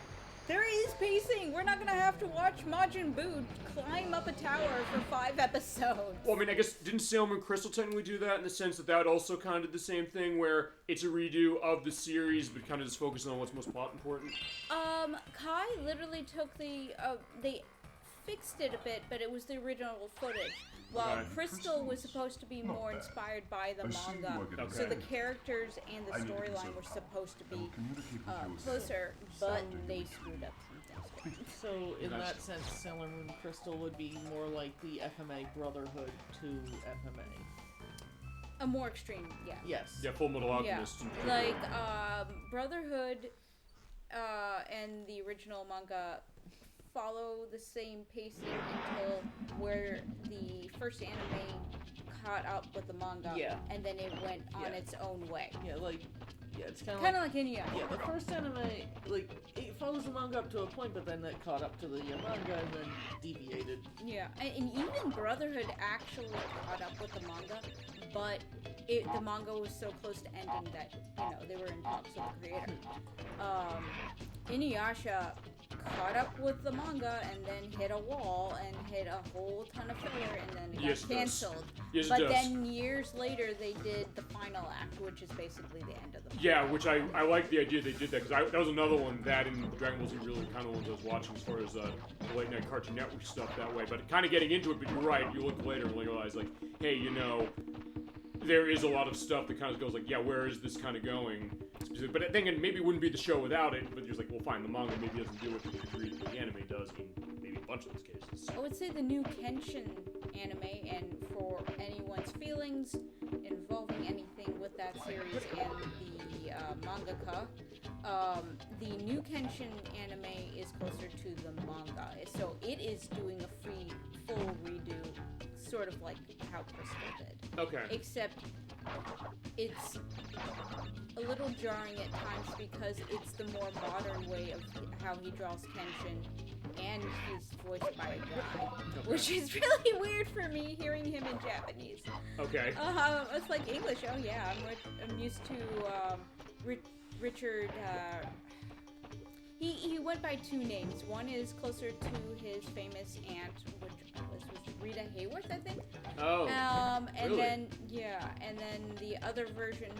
There is pacing. We're not gonna have to watch Majin Buu climb up a tower for 5 episodes. Well, I mean, I guess didn't Sailor Moon Crystal technically do that in the sense that that also kind of did the same thing, where it's a redo of the series, but kind of just focusing on what's most plot important? Kai literally took they fixed it a bit, but it was the original footage. While Crystal was supposed to be more inspired by the manga, so the characters and the storyline were supposed to be closer, but they screwed up some things. So, in that sense, Sailor Moon Crystal would be more like the FMA Brotherhood to FMA. A more extreme, yeah. Yes. Yeah, Full Metal Alchemist. Yeah. Like, Brotherhood and the original manga follow the same pacing until where the first anime caught up with the manga, and then it went on its own way. It's kind of like Inuyasha. Yeah, the first anime, it follows the manga up to a point, but then it caught up to the manga and then deviated. Yeah, and even Brotherhood actually caught up with the manga, but the manga was so close to ending that, they were in talks with the creator. Inuyasha caught up with the manga and then hit a wall and hit a whole ton of filler and then it got canceled. Yes, but then years later they did the final act, which is basically the end of the manga. Yeah, which I like the idea they did that, because that was another one that in Dragon Ball Z really kind of ones I was watching as far as the late night Cartoon Network stuff that way. But kind of getting into it, but you're right, you look later and realize like, hey, there is a lot of stuff that kind of goes like, yeah, where is this kind of going? But I think it maybe wouldn't be the show without it, but you're like, well, fine, the manga maybe doesn't do it to the degree that the anime does in maybe a bunch of those cases. I would say the new Kenshin anime, and for anyone's feelings involving anything with that series and the mangaka, the new Kenshin anime is closer to the manga. So it is doing a full redo, sort of like how Crystal did. Okay. Except it's a little jarring at times because it's the more modern way of how he draws Kenshin, and he's voiced by a guy, which is really weird for me hearing him in Japanese. Okay. It's like English. Oh yeah, I'm used to Richard. He went by two names. One is closer to his famous aunt, which was Rita Hayworth, I think. Oh. And really? then the other version,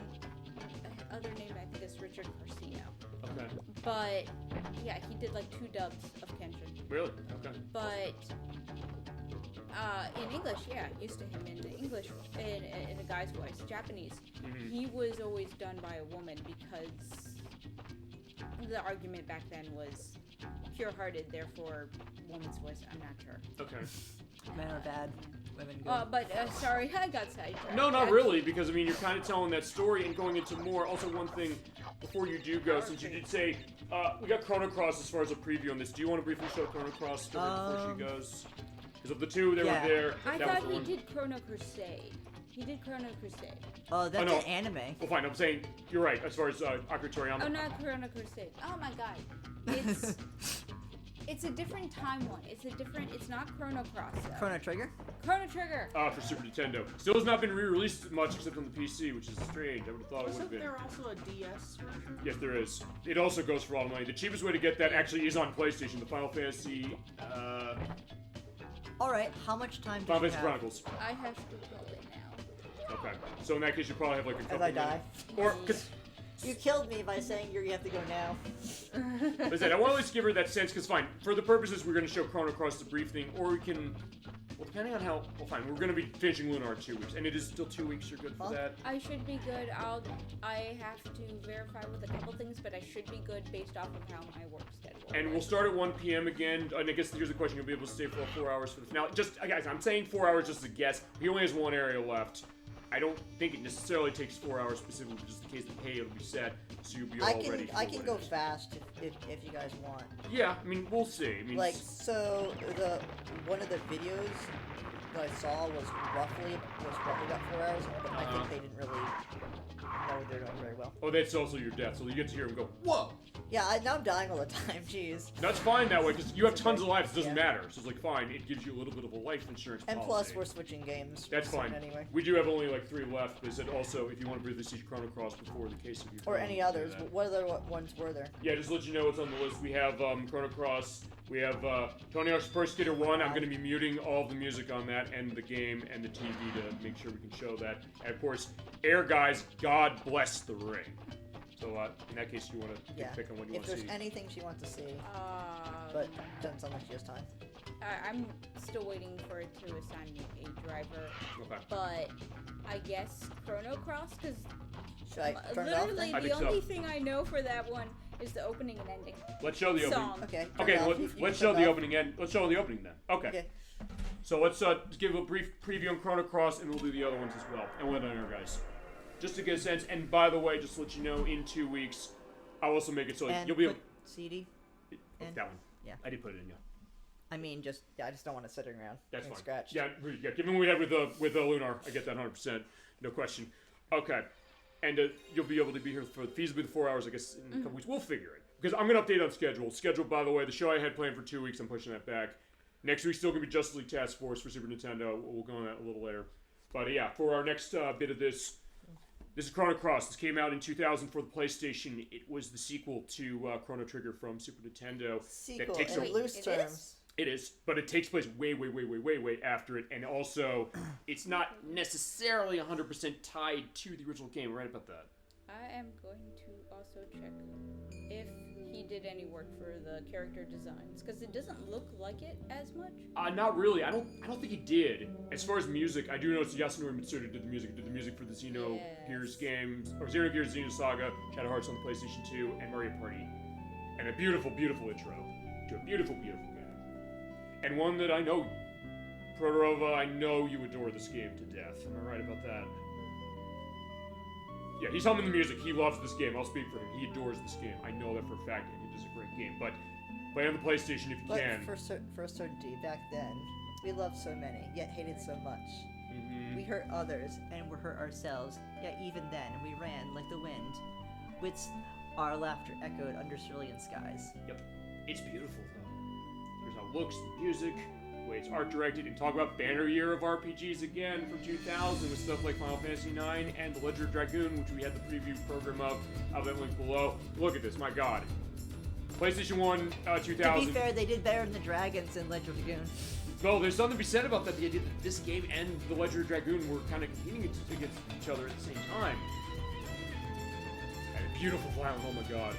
other name I think is Richard Corsino. Okay. But yeah, he did like 2 dubs of Kenshin. Really? Okay. But in English, yeah, used to him in the English in a guy's voice. Japanese, he was always done by a woman because the argument back then was pure-hearted, therefore woman's voice. I'm not sure. Okay. Men are bad, women good. But sorry, I got sidetracked. No, not really, because I mean you're kind of telling that story and going into more. Also, one thing before you do go, since you did say we got Chrono Cross as far as a preview on this. Do you want to briefly show Chrono Cross story before she goes? Because of the two that were there, I that thought was he one. did Chrono Crusade. He did Chrono Crusade. Oh, that's an anime. Well, fine. I'm saying you're right as far as Akira Toriyama. Oh, not Chrono Crusade. Oh my God, it's a different time one. It's not Chrono Cross. Chrono Trigger. Chrono Trigger. For Super Nintendo. Still has not been re-released much except on the PC, which is strange. I would have thought it would have been. Wasn't there also a DS version? Yes, there is. It also goes for all the money. The cheapest way to get that actually is on PlayStation. The Final Fantasy. All right. How much time? Final Fantasy Chronicles. I have to kill it now. Okay. So in that case, you probably have like a couple. As I die. Or cause. You killed me by saying you have to go now. Listen, I want to at least give her that sense, because fine, for the purposes, we're going to show Chrono Cross the brief thing, or we can, well, depending on how, well, fine, we're going to be finishing Lunar in 2 weeks, and it is still 2 weeks, you're good for that? I should be good. I have to verify with a couple things, but I should be good based off of how my work schedule is. And we'll start at 1 p.m. again, and I guess here's the question, you'll be able to stay for 4 hours for the finale. Just, guys, I'm saying 4 hours just a guess. He only has one area left. I don't think it necessarily takes 4 hours specifically, just in case the pay it'll be set, so you'll be all ready for I can it. go fast if you guys want. Yeah, I mean, we'll see. I mean, like, so one of the videos that I saw was roughly about 4 hours, but I think they didn't really know they're doing very well. Oh, that's also your death, so you get to hear him go, whoa! Yeah, now I'm dying all the time, jeez. That's fine that way, because you have tons of lives, it doesn't matter. So it's like, fine, it gives you a little bit of a life insurance And policy. plus, we're switching games. That's fine. Anyway. We do have only like 3 left, but it said also, if you want to briefly see Chrono Cross before the case of you. Or any others. What other ones were there? Yeah, just to let you know what's on the list. We have Chrono Cross, we have Tony Hawk's Pro Skater 1. I'm going to be muting all of the music on that, and the game and the TV to make sure we can show that. And of course, Ehrgeiz, God Bless the Ring. So in that case, you want to pick on what you want to see. If there's anything she wants to see, but doesn't sound like she has time. I'm still waiting for it to assign me a driver. Okay. But I guess Chrono Cross, because literally the only thing I know for that one is the opening and ending. Let's show the song. opening. Okay, let's show the opening end. Let's show the opening then. Okay. So let's give a brief preview on Chrono Cross, and we'll do the other ones as well, and we'll let on guys. Just to get a sense, and by the way, just to let you know, in 2 weeks, I'll also make it so you'll be able... CD? That one. Yeah. I did put it in, yeah. I mean, I just don't want it sitting around. That's getting fine. Scratched. Yeah, given what we had with Lunar, I get that 100%. No question. Okay. And you'll be able to be here for feasibly the 4 hours, I guess, in a couple weeks. We'll figure it. Because I'm going to update on schedule. Schedule, by the way, the show I had planned for 2 weeks, I'm pushing that back. Next week's still going to be Justice League Task Force for Super Nintendo. We'll go on that a little later. But yeah, for our next bit of this is Chrono Cross. This came out in 2000 for the PlayStation. It was the sequel to Chrono Trigger from Super Nintendo. Sequel, in loose terms. It is, but it takes place way after it, and also, it's not necessarily 100% tied to the original game. Right about that. I am going to also check if he did any work for the character designs, because it doesn't look like it as much. Not really. I don't think he did. As far as music, I do know it's Yasunori Mitsuda did the music for the Xenogears games, or Xenogears Xeno Saga, Shadow Hearts on the PlayStation 2, and Mario Party. And a beautiful intro to a beautiful game. And one that I know, Protorova, I know you adore this game to death. Am I right about that? Yeah, he's humming the music. He loves this game. I'll speak for him. He adores this game. I know that for a fact, and it is a great game. But play on the PlayStation if you can. For certainty, back then, we loved so many, yet hated so much. Mm-hmm. We hurt others, and we hurt ourselves, yet even then, we ran like the wind. With our laughter echoed under cerulean skies. Yep. It's beautiful, though. Here's how it looks, the music, the way it's art directed, and talk about banner year of RPGs again from 2000 with stuff like Final Fantasy IX and The Legend of Dragoon, which we had the preview program of. I'll have that link below. Look at this, my god. PlayStation 1, 2000. To be fair, they did better than the dragons in Legend of Dragoon. Well, there's something to be said about that. The idea that this game and The Legend of Dragoon were kind of competing against each other at the same time. And a beautiful violin, oh my god.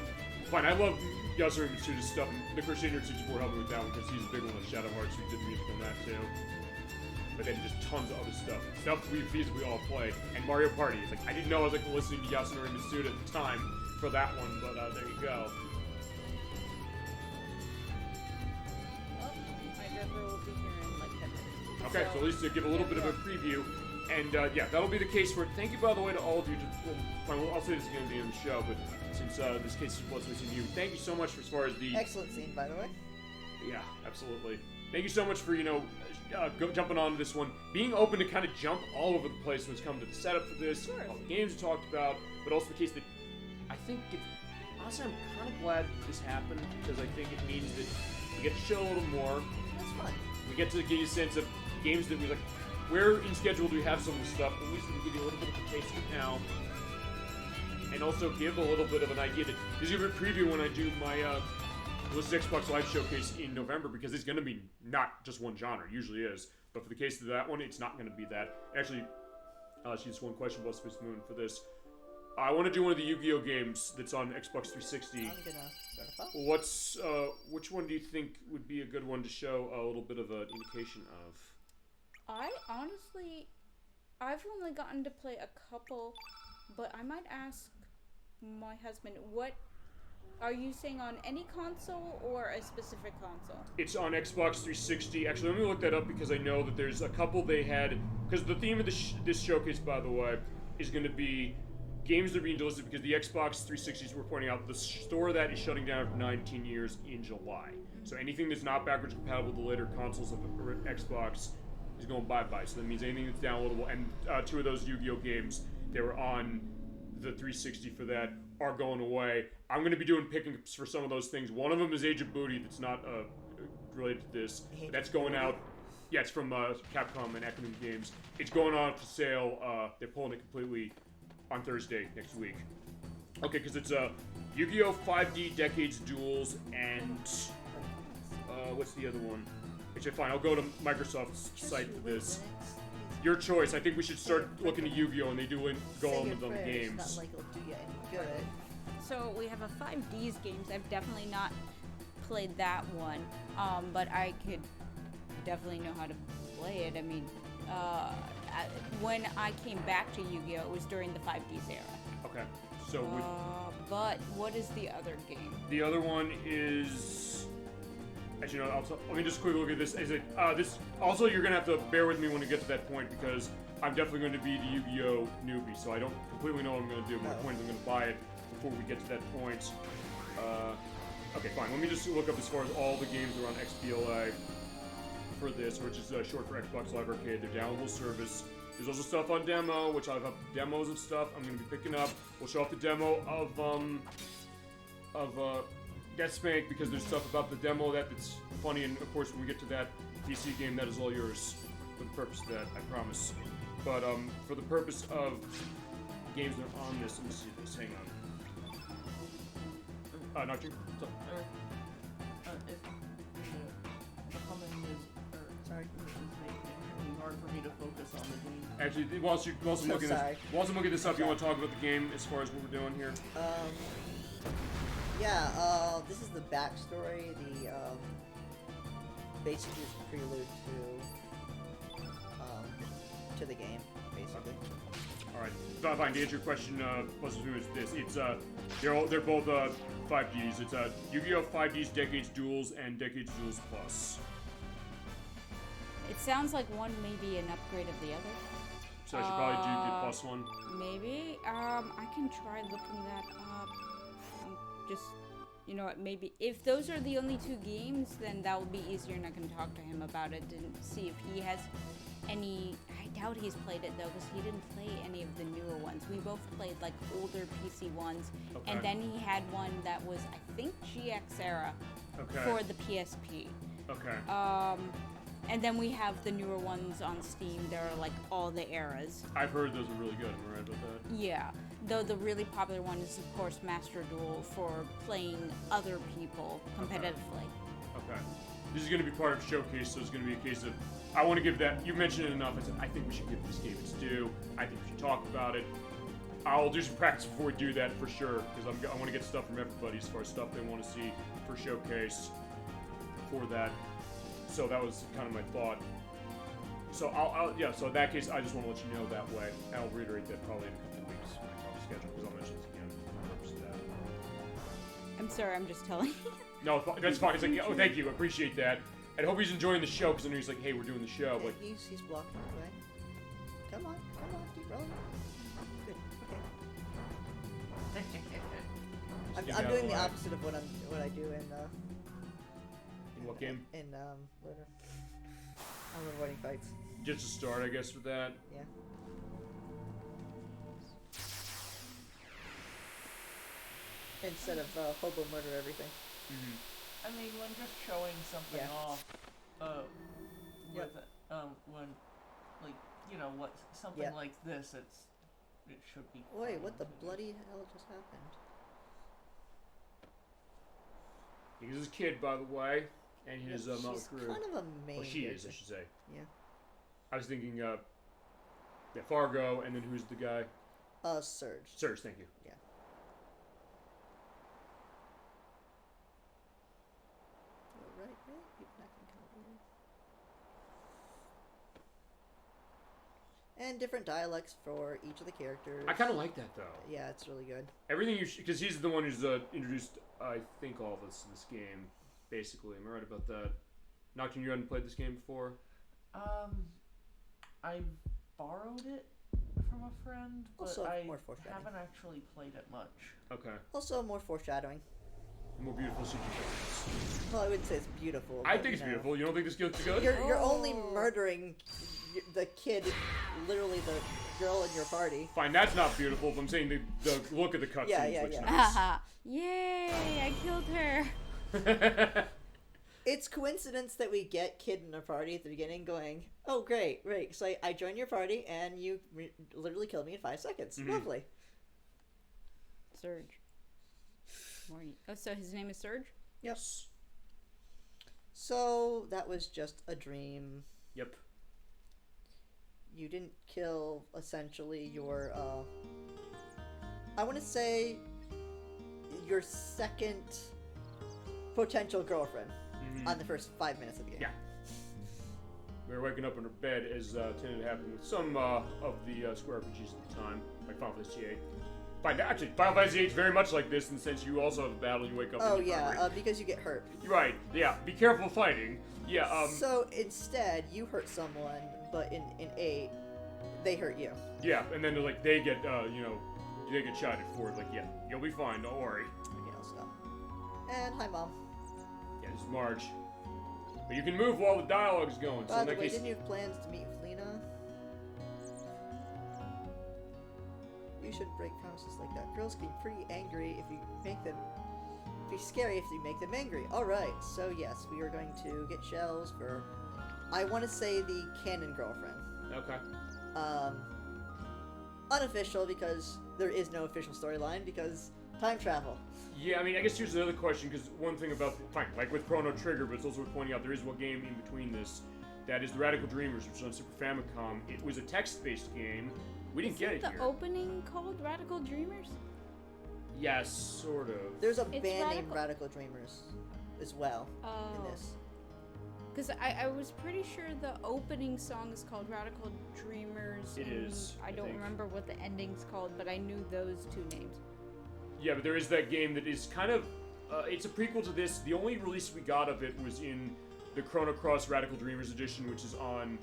Fine, I love Yasunori Mitsuda's stuff, and the Crusader 64 helped me with that one because he's a big one on Shadow Hearts, who did music on that too. But then just tons of other stuff we feasibly all play. And Mario Party, it's like, I didn't know I was like listening to Yasunori Mitsuda at the time for that one, but there you go. Well, my driver will be here in like 10 minutes. Okay, so at least to give a little bit of a preview. And yeah, that'll be the case for it. Thank you, by the way, to all of you. I'll say this again at the end of the show, but since this case was missing you, thank you so much for as far as the... Excellent scene, by the way. Yeah, absolutely. Thank you so much for, jumping on this one. Being open to kind of jump all over the place when it's come to the setup for this, all the games we talked about, but also the case that I think, honestly, I'm kind of glad this happened, because I think it means that we get to show a little more. That's fun. We get to get a sense of games that we like, where in schedule do we have some of the stuff? At least we can give you a little bit of a taste of it now. And also give a little bit of an idea that this is a preview when I do my This is Xbox Live Showcase in November, because it's going to be not just one genre. It usually is. But for the case of that one, it's not going to be that. Actually, just one question about Space Moon for this. I want to do one of the Yu-Gi-Oh! Games that's on Xbox 360. I'm gonna start off. Which one do you think would be a good one to show a little bit of an indication of? I've only gotten to play a couple, but I might ask my husband, what are you saying, on any console or a specific console? It's on Xbox 360. Actually, let me look that up, because I know that there's a couple they had, because the theme of this showcase, by the way, is going to be games that are being delisted because the Xbox 360s, we're pointing out, the store of that is shutting down for 19 years in July. So anything that's not backwards compatible with the later consoles of Xbox is going bye-bye. So that means anything that's downloadable, and two of those Yu-Gi-Oh! Games, they were on the 360 for that, are going away. I'm going to be doing pickups for some of those things. One of them is Age of Booty, that's not related to this. But that's going out. Yeah, it's from Capcom and Acronym Games. It's going on for sale. They're pulling it completely on Thursday next week. Okay, because it's Yu-Gi-Oh! 5D Decades Duels and what's the other one? Actually, fine, I'll go to Microsoft's site for this. Your choice. I think we should start looking at Yu-Gi-Oh! And they do go on with them games. Not like it'll do you any good. So we have a 5Ds games. I've definitely not played that one, but I could definitely know how to play it. I mean, when I came back to Yu-Gi-Oh! It was during the 5Ds era. Okay, so but what is the other game? The other one is... Actually, no, let me just quickly look at this. Is it this? Also, you're gonna have to bear with me when we get to that point, because I'm definitely going to be the Yu-Gi-Oh! Newbie, so I don't completely know what I'm going to do. My point is I'm going to buy it before we get to that point. Okay, fine. Let me just look up as far as all the games around XBLA for this, which is short for Xbox Live Arcade. Their downloadable service. There's also stuff on demo, which I'll have demos of stuff I'm going to be picking up. We'll show off the demo of DeathSpank because there's stuff about the demo that's funny, and of course when we get to that PC game, that is all yours for the purpose of that, I promise. But for the purpose of games that are on this, let me see this. Hang on. Nocturne. What's up? The humming is, sorry, is making it really hard for me to focus on the game. Actually, whilst I'm looking this up, you want to talk about the game as far as what we're doing here? Yeah, this is the backstory, basically it's a prelude to the game, basically. Alright, fine, to answer your question, what's the is this? It's, they're both, 5Ds. It's, Yu-Gi-Oh! 5Ds Decades Duels and Decades Duels Plus. It sounds like one may be an upgrade of the other. So I should probably do the plus one? Maybe. I can try looking that up. Just, you know what, maybe if those are the only two games, then that would be easier and I can talk to him about it and see if he has any. I doubt he's played it though, because he didn't play any of the newer ones. We both played like older PC ones, and then he had one that was, I think, GX era for the PSP. Okay. And then we have the newer ones on Steam. They're like all the eras. I've heard those are really good. Am I right about that? Yeah. Though the really popular one is, of course, Master Duel for playing other people competitively. Okay. This is going to be part of Showcase, so it's going to be a case of, I want to give that, you mentioned it enough, I said, I think we should give this game its due. I think we should talk about it. I'll do some practice before we do that for sure, because I want to get stuff from everybody as far as stuff they want to see for Showcase for that. So that was kind of my thought. So so in that case, I just want to let you know that way. I'll reiterate that probably in a couple of weeks when I talk schedule, because I'll mention it again for the purpose of that. I'm sorry, I'm just telling you. No, that's fine. He's like, oh, thank you, I appreciate that. And I hope he's enjoying the show, because I know he's like, hey, we're doing the show. Yeah, like, he's blocking the way. Come on, keep rolling. Good, okay. I'm doing the opposite of what I do in what game? In Lunar. I'm avoiding fights. Just to start, I guess, with that. Yeah. Instead of hobo murder everything. Mm-hmm. I mean, when just showing something off, with when, like, you know, what something like this, it should be. Wait, what the bloody hell just happened? He's his kid, by the way, and his Motley She's Crue. kind of a main. Well, she is, I should say. Yeah. I was thinking, Fargo, and then who's the guy? Surge. Surge, thank you. Yeah. Right. And different dialects for each of the characters. I kind of like that, though. Yeah, it's really good. Everything because he's the one who's introduced, I think, all of us to this game, basically. Am I right about that? Nocturne, you hadn't played this game before? I borrowed it from a friend, but also, I more foreshadowing. haven't actually played it much. Okay. Also, more foreshadowing. More beautiful CG effects. Well, I wouldn't say it's beautiful. I think it's beautiful. You don't think this game looks good? You're only murdering the kid, literally the girl in your party. Fine, that's not beautiful, but I'm saying the look of the cutscenes looks nice. Yay, I killed her. It's coincidence that we get kid in a party at the beginning going, oh, great. So I joined your party, and you literally killed me in 5 seconds. Mm-hmm. Lovely. Surge. Oh, so his name is Surge? Yes. So that was just a dream. Yep. You didn't kill, essentially, your, I want to say, your second potential girlfriend on the first 5 minutes of the game. Yeah. We were waking up in her bed, as tended to happen with some of the Square RPGs at the time, like Final Fantasy VIII. Actually, Final Fantasy VIII is very much like this in the sense you also have a battle and you wake up. Oh yeah, because you get hurt. Right. Yeah. Be careful fighting. Yeah. So instead, you hurt someone, but in 8, they hurt you. Yeah, and then they get they get shot at for it. Like, yeah, you'll be fine. Don't worry. Okay, I'll stop. And hi, Mom. Yeah, this is Marge. But you can move while the dialogue is going. So By in the that way, case, didn't you have plans to meet with Lena? You shouldn't break promises like that. Girls can be pretty angry if you make them... be scary if you make them angry. Alright, so yes, we are going to get shells for... I want to say the canon girlfriend. okay. Unofficial, because there is no official storyline, because time travel. Yeah, I mean, I guess here's another question, because one thing about, fine, like with Chrono Trigger, but it's also worth pointing out there is one game in between this. That is the Radical Dreamers, which is on Super Famicom. It was a text-based game. We didn't get it the here. opening called Radical Dreamers? Yes, sort of. There's a band named Radical Dreamers as well in this. Because I was pretty sure the opening song is called Radical Dreamers. It is, I don't remember what the ending's called, but I knew those two names. Yeah, but there is that game that is kind of... it's a prequel to this. The only release we got of it was in the Chrono Cross Radical Dreamers edition, which is on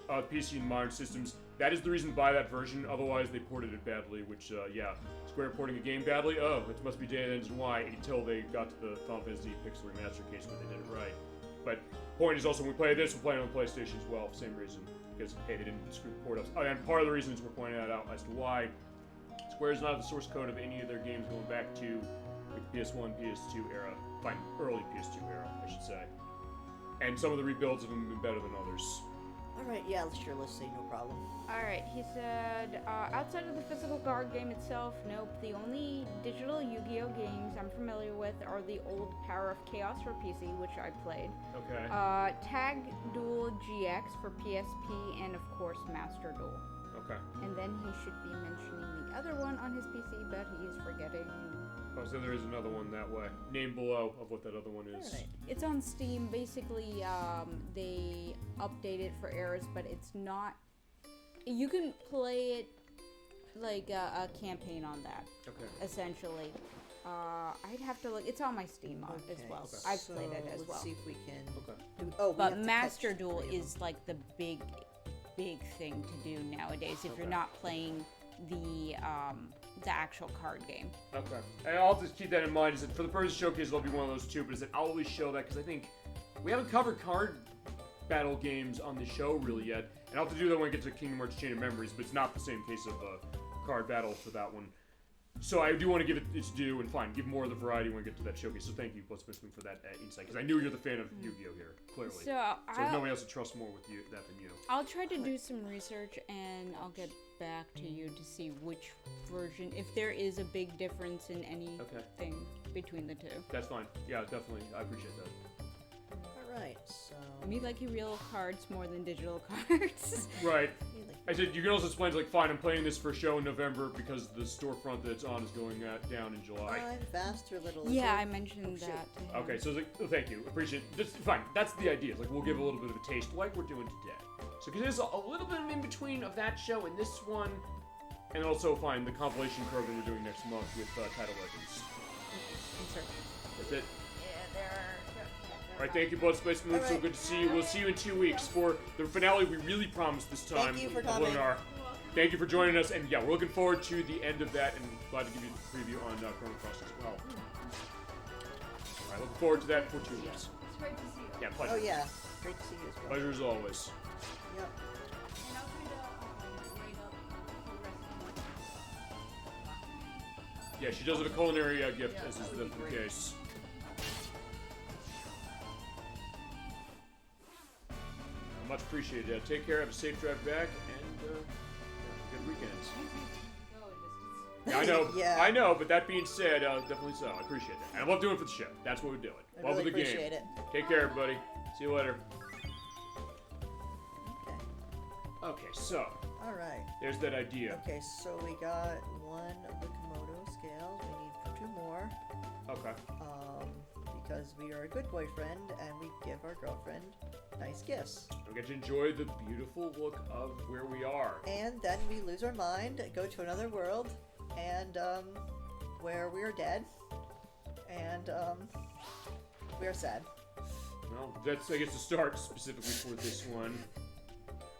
PC and modern systems. That is the reason to buy that version. Otherwise, they ported it badly, which, yeah. Square porting a game badly? Oh, it must be Data Engine Y, until they got to the Final Fantasy Pixel Remaster case where they did it right. But point is also, when we play this, we're playing on PlayStation as well, same reason. Because, hey, they didn't screw the port up. Oh, and part of the reason is we're pointing that out as to why Square is not the source code of any of their games going back to like, PS1, PS2 era. Fine, early PS2 era, I should say. And some of the rebuilds of them have been better than others. Alright, yeah, sure, let's say no problem. Alright, he said, outside of the physical card game itself, nope. The only digital Yu-Gi-Oh games I'm familiar with are the old Power of Chaos for PC, which I played. Okay. Tag Duel GX for PSP, and of course Master Duel. Okay. And then he should be mentioning the other one on his PC, but he is forgetting. Oh, so there is another one that way. Name below of what that other one is. Right. It's on Steam. Basically, they update it for errors, but it's not... You can play it like a campaign on that. Okay. Essentially. I'd have to look. It's on my Steam mod as well. Okay. I've played it as well. Let's see if we can... Okay. But Master Duel is like the big thing to do nowadays if you're not playing the actual card game. Okay. And I'll just keep that in mind. Is that for the first showcase, it'll be one of those two, but is that I'll always show that because I think we haven't covered card battle games on the show really yet. And I'll have to do that when I get to Kingdom Hearts Chain of Memories, but it's not the same case of card battle for that one. So I do want to give it its due, and fine, give more of the variety when we get to that showcase. So thank you, Bloodsmithman, for that insight, because I knew you're the fan of Yu-Gi-Oh! Here, clearly. So if nobody else would trust more with you that than you. I'll try to do some research, and I'll get back to you to see which version, if there is a big difference in anything between the two. That's fine. Yeah, definitely. I appreciate that. Alright, so... I mean, like, real cards more than digital cards. Right. I said, you can also explain, like, fine, I'm playing this for a show in November because the storefront that it's on is going down in July. I'm faster, little... Yeah, I mentioned that to him. Okay, so, like, thank you. Appreciate it. Just, fine, that's the idea. Like, we'll give a little bit of a taste like we're doing today. So, because there's a little bit of in-between of that show and this one, and also, fine, the compilation program we're doing next month with Title Legends. That's it. Yeah, there are... Alright, thank you, Bloodspace Moon. So good to see you. We'll see you in 2 weeks for the finale we really promised this time. Thank you for coming. Lunar. Thank you for joining us, and yeah, we're looking forward to the end of that, and glad to give you the preview on Chrono Cross as well. Alright, looking forward to that for 2 weeks. It's great to see you. Yeah, pleasure. Oh yeah, great to see you as well. Pleasure as always. Yep. And I'll try to write up the rest of Yeah, she does it a culinary gift, as is the case. Much appreciated. Take care, have a safe drive back, and good weekend. Yeah, I know. I know, but that being said, definitely so. I appreciate that. And I love doing it for the show. That's what we're doing. Love really the game. appreciate it. Take care, everybody. See you later. Okay, so. Alright. There's that idea. Okay, so we got one of the Komodo scales. We need 2 more. Okay. Because we are a good boyfriend and we give our girlfriend nice gifts. We get to enjoy the beautiful look of where we are. And then we lose our mind, go to another world, and where we are dead, and we are sad. Well, that's I guess the start specifically for this one.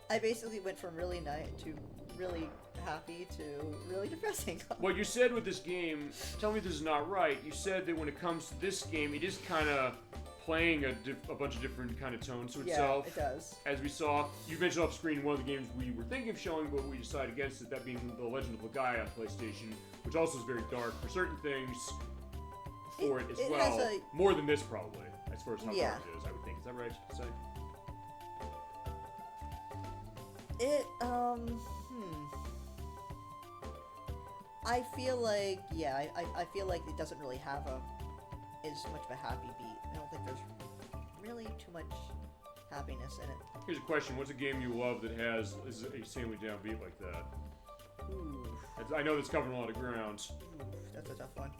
I basically went from really nice to really happy to really depressing. What you said with this game, tell me if this is not right, you said that when it comes to this game, it is kind of playing a bunch of different kind of tones to itself. Yeah, it does. As we saw, you mentioned off screen one of the games we were thinking of showing, but we decided against it, that being The Legend of Dragoon on PlayStation, which also is very dark for certain things for it as well. More than this, probably, as far as how dark it is, I would think. Is that right to say? I feel like, I feel like it doesn't really have as much of a happy beat. I don't think there's really too much happiness in it. Here's a question. What's a game you love that has is a insanely downbeat like that? Ooh. I know that's covering a lot of ground. Ooh, that's a tough one.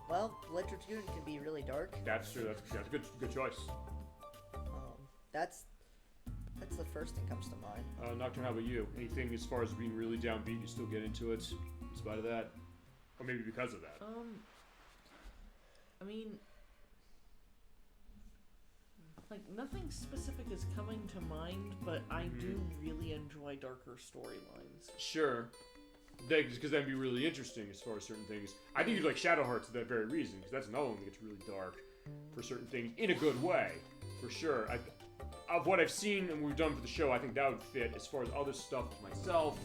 Well, Legend of Dragoon can be really dark. That's true. That's a good choice. That's the first thing comes to mind. Nocturne, how about you? Anything as far as being really downbeat, you still get into it in spite of that? Or maybe because of that? I mean, like, nothing specific is coming to mind, but I do really enjoy darker storylines. Sure. Because that'd be really interesting as far as certain things. I think you'd like Shadow Hearts for that very reason, because that's another one that gets really dark for certain things, in a good way, for sure. Of what I've seen and we've done for the show, I think that would fit. As far as other stuff with myself,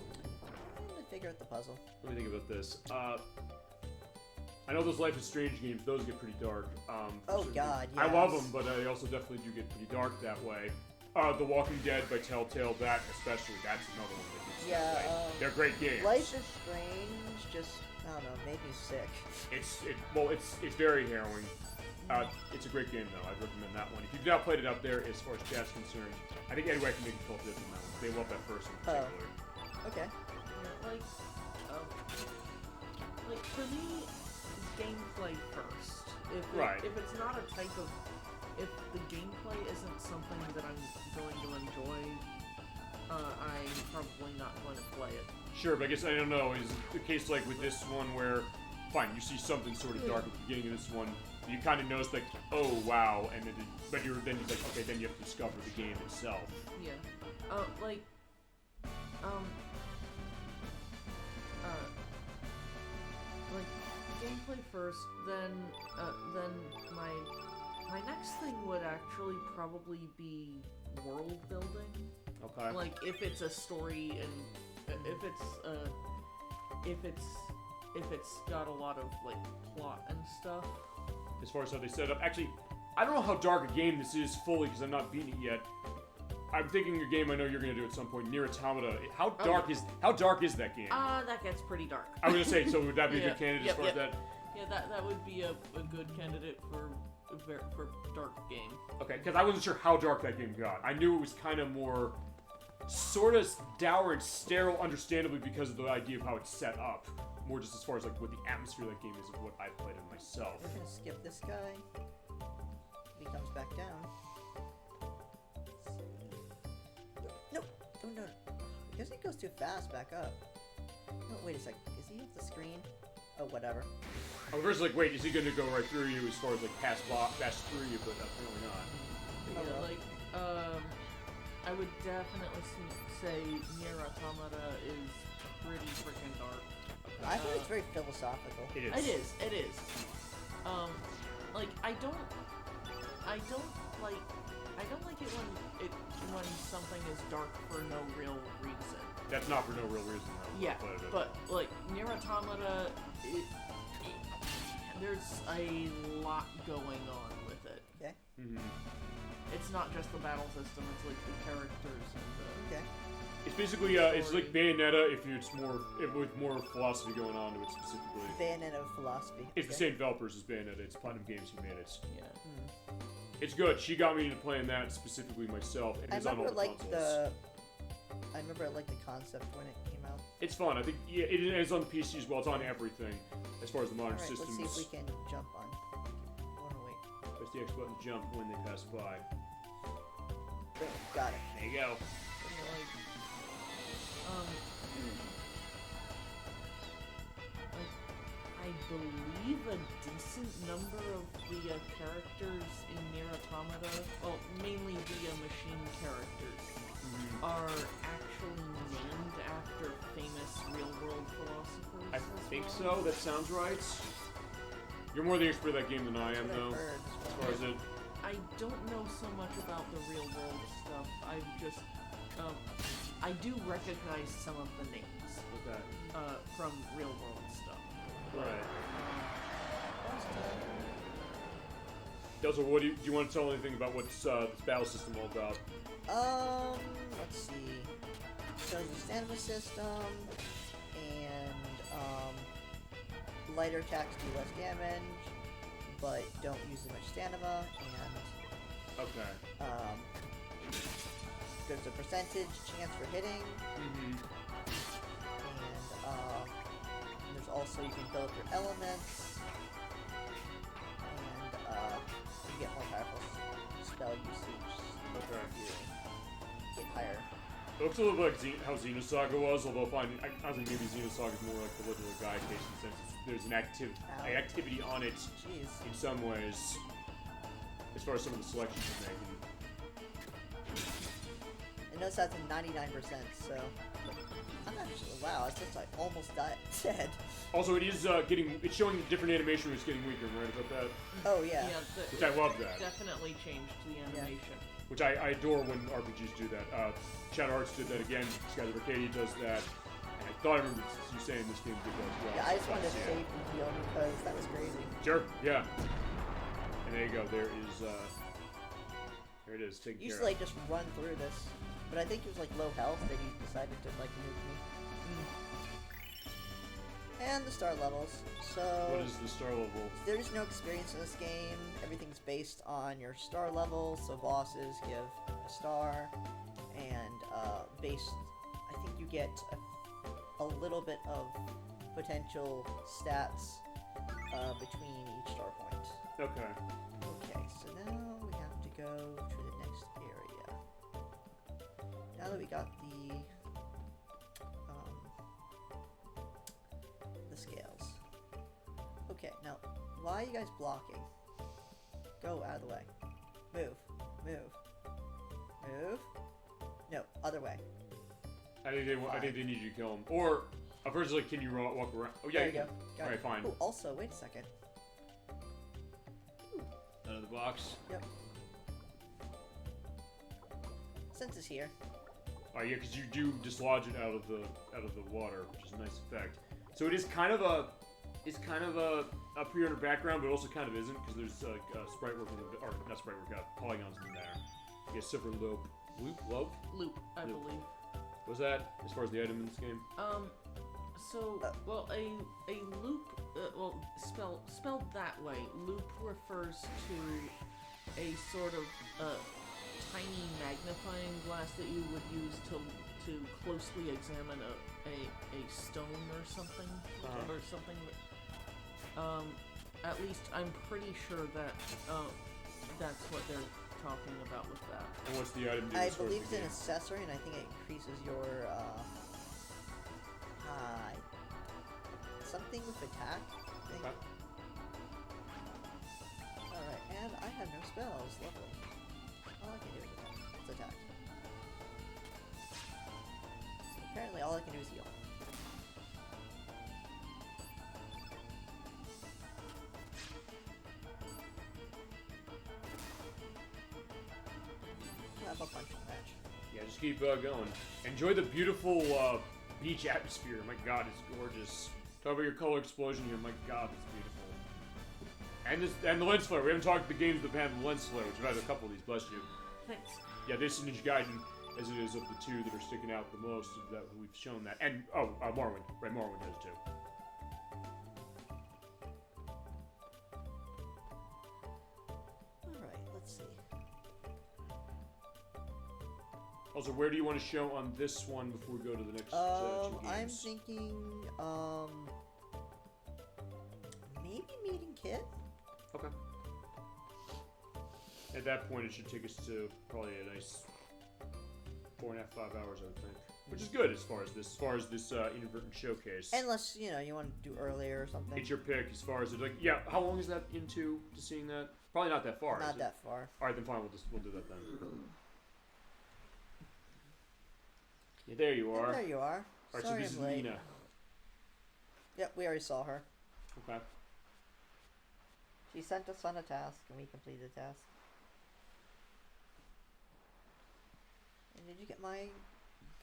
I'm gonna figure out the puzzle. Let me think about this. I know those Life is Strange games; those get pretty dark. Oh God, yes. I love them, but I also definitely do get pretty dark that way. The Walking Dead by Telltale, that especially, that's another one that gets that way. They're great games. Life is Strange just, I don't know, made me sick. It's very harrowing. It's a great game, though. I'd recommend that one. If you've not played it up there, as far as chat's concerned, I think anyway I can make you feel different now. They love that first one in particular. Okay. Yeah, like for me, gameplay first. If it's not a type of, if the gameplay isn't something that I'm going to enjoy, I'm probably not going to play it. Sure, but I guess I don't know. Is the case like with this one where, fine, you see something sort of dark at the beginning of this one, you kind of notice like, oh wow, and then you're like, okay, then you have to discover the game itself. Yeah. Like gameplay first, then my next thing would actually probably be world building. Okay. Like if it's a story and if it's got a lot of like plot and stuff. As far as how they set it up, actually, I don't know how dark a game this is fully because I'm not beating it yet. I'm thinking a game I know you're gonna do at some point, Nier Automata. How dark is that game? That gets pretty dark. I was gonna say, so would that be a good candidate as far as that? Yeah, that would be a good candidate for dark game. Okay, because I wasn't sure how dark that game got. I knew it was kind of more, sort of dour and sterile, understandably because of the idea of how it's set up. More just as far as like what the atmosphere of that game is of what I've played it myself. We're gonna skip this guy. He comes back down. No, no. I guess he goes too fast back up. No, wait a second. Is he off the screen? Oh, whatever. I was first like, wait, is he gonna go right through you as far as like pass through you? But apparently not. Yeah, I would definitely say Nier Automata is pretty freaking dark. I think it's very philosophical. It is. It is. Like I don't like it when something is dark for no real reason. That's not for no real reason, though. Yeah, but like Nier Automata, there's a lot going on with it. Okay. Mm-hmm. It's not just the battle system; it's like the characters and the. Okay. It's basically it's like Bayonetta with more philosophy going on to it specifically. Bayonetta philosophy. It's the same developers as Bayonetta. It's Platinum Games who made it. Yeah. It's good. She got me into playing that specifically myself, and it's on all the consoles. I remember I liked the concept when it came out. It's fun. I think it is on the PC as well. It's on everything as far as the modern systems. Let's see if we can jump on. I want to wait. Press the X button to jump when they pass by. Boom, got it. There you go. I believe a decent number of the characters in Nier Automata, well, mainly the machine characters, are actually named after famous real-world philosophers. I think so. That sounds right. You're more the expert of that game than I am, though. As far as it. I don't know so much about the real-world stuff. I've just, I do recognize some of the names. Okay. From real-world stuff. Right. Delta, what do you want to tell anything about what's this battle system all about? Let's see. Shows you stamina system, and lighter attacks do less damage, but don't use as much stamina, and okay. There's a percentage chance for hitting, Mm-hmm. and there's also you can build your elements, and you get more powerful spell usage. Okay. You get higher. It looks a little bit like how Xenosaga was, although I think maybe Xenosaga is more like the Legend of Dragoon case in the sense there's an activity on it in some ways, as far as some of the selections you're making. I noticed that's a 99%, so I'm actually, wow, it's just like almost dead. Also, it is it's showing the different animation it's getting weaker, right? About that? Oh, yeah. Which I love that. Definitely changed the animation. Which I adore when RPGs do that. Shadow Hearts did that again. Skies of Arcadia does that. And I thought I remember you saying this game did that as well. Yeah, I just wanted to save and heal because that was crazy. Sure, yeah. And there you go. There is, there it is. Taken Usually I just run through this. But I think it was like low health that he decided to like move me. And the star levels. So what is the star level? There is no experience in this game. Everything's based on your star level. So bosses give a star, and I think you get a little bit of potential stats between each star point. Okay. Okay, so now we have to go to the next area. Now that we got the scales. Okay, now why are you guys blocking? Go out of the way. Move. Move. Move. No, other way. I think they need you to kill him. Or first, like, can you walk around? Oh yeah, there you go. All right, fine. Oh, also, wait a second. Out of the box. Yep. Since it's here. Oh yeah, because you do dislodge it out of the water, which is a nice effect. So it is kind of a pre-rendered background, but also kind of isn't, because there's sprite work or not sprite work, polygons in there. You get silver loop, I believe. Was that as far as the item in this game? Well, a loop, spelled that way, loop refers to a sort of tiny magnifying glass that you would use to closely examine a stone or something, or something. At least I'm pretty sure that that's what they're talking about with that. And what's the item? I believe it's an accessory, and I think it increases your something with attack. Okay. Alright, and I have no spells. Lovely. All I can do is attack. Apparently all I can do is heal. We'll have a punching match. Yeah, just keep going. Enjoy the beautiful beach atmosphere. My God, it's gorgeous. Talk about your color explosion here. My God, it's beautiful. And the lens flare. We haven't talked the games that have the lens flare, which I've had a couple of these. Bless you. Thanks. Yeah, this is Ninja Gaiden, as it is of the two that are sticking out the most. That we've shown that, and Morrowind. Right, Morrowind has too. All right, let's see. Also, where do you want to show on this one before we go to the next two games? I'm thinking, maybe meeting Kit. Okay. At that point, it should take us to probably a nice 4.5, 5 hours, I would think. Which is good as far as this inadvertent showcase. Unless, you want to do earlier or something. It's your pick as far as it, like, yeah, how long is that into to seeing that? Probably not that far. Not that far. Alright, then fine, we'll do that then. Yeah, there you are. There you are. Alright, so Sorry this is I'm late. Nina. Yep, we already saw her. Okay. She sent us on a task, and we completed the task. And did you get my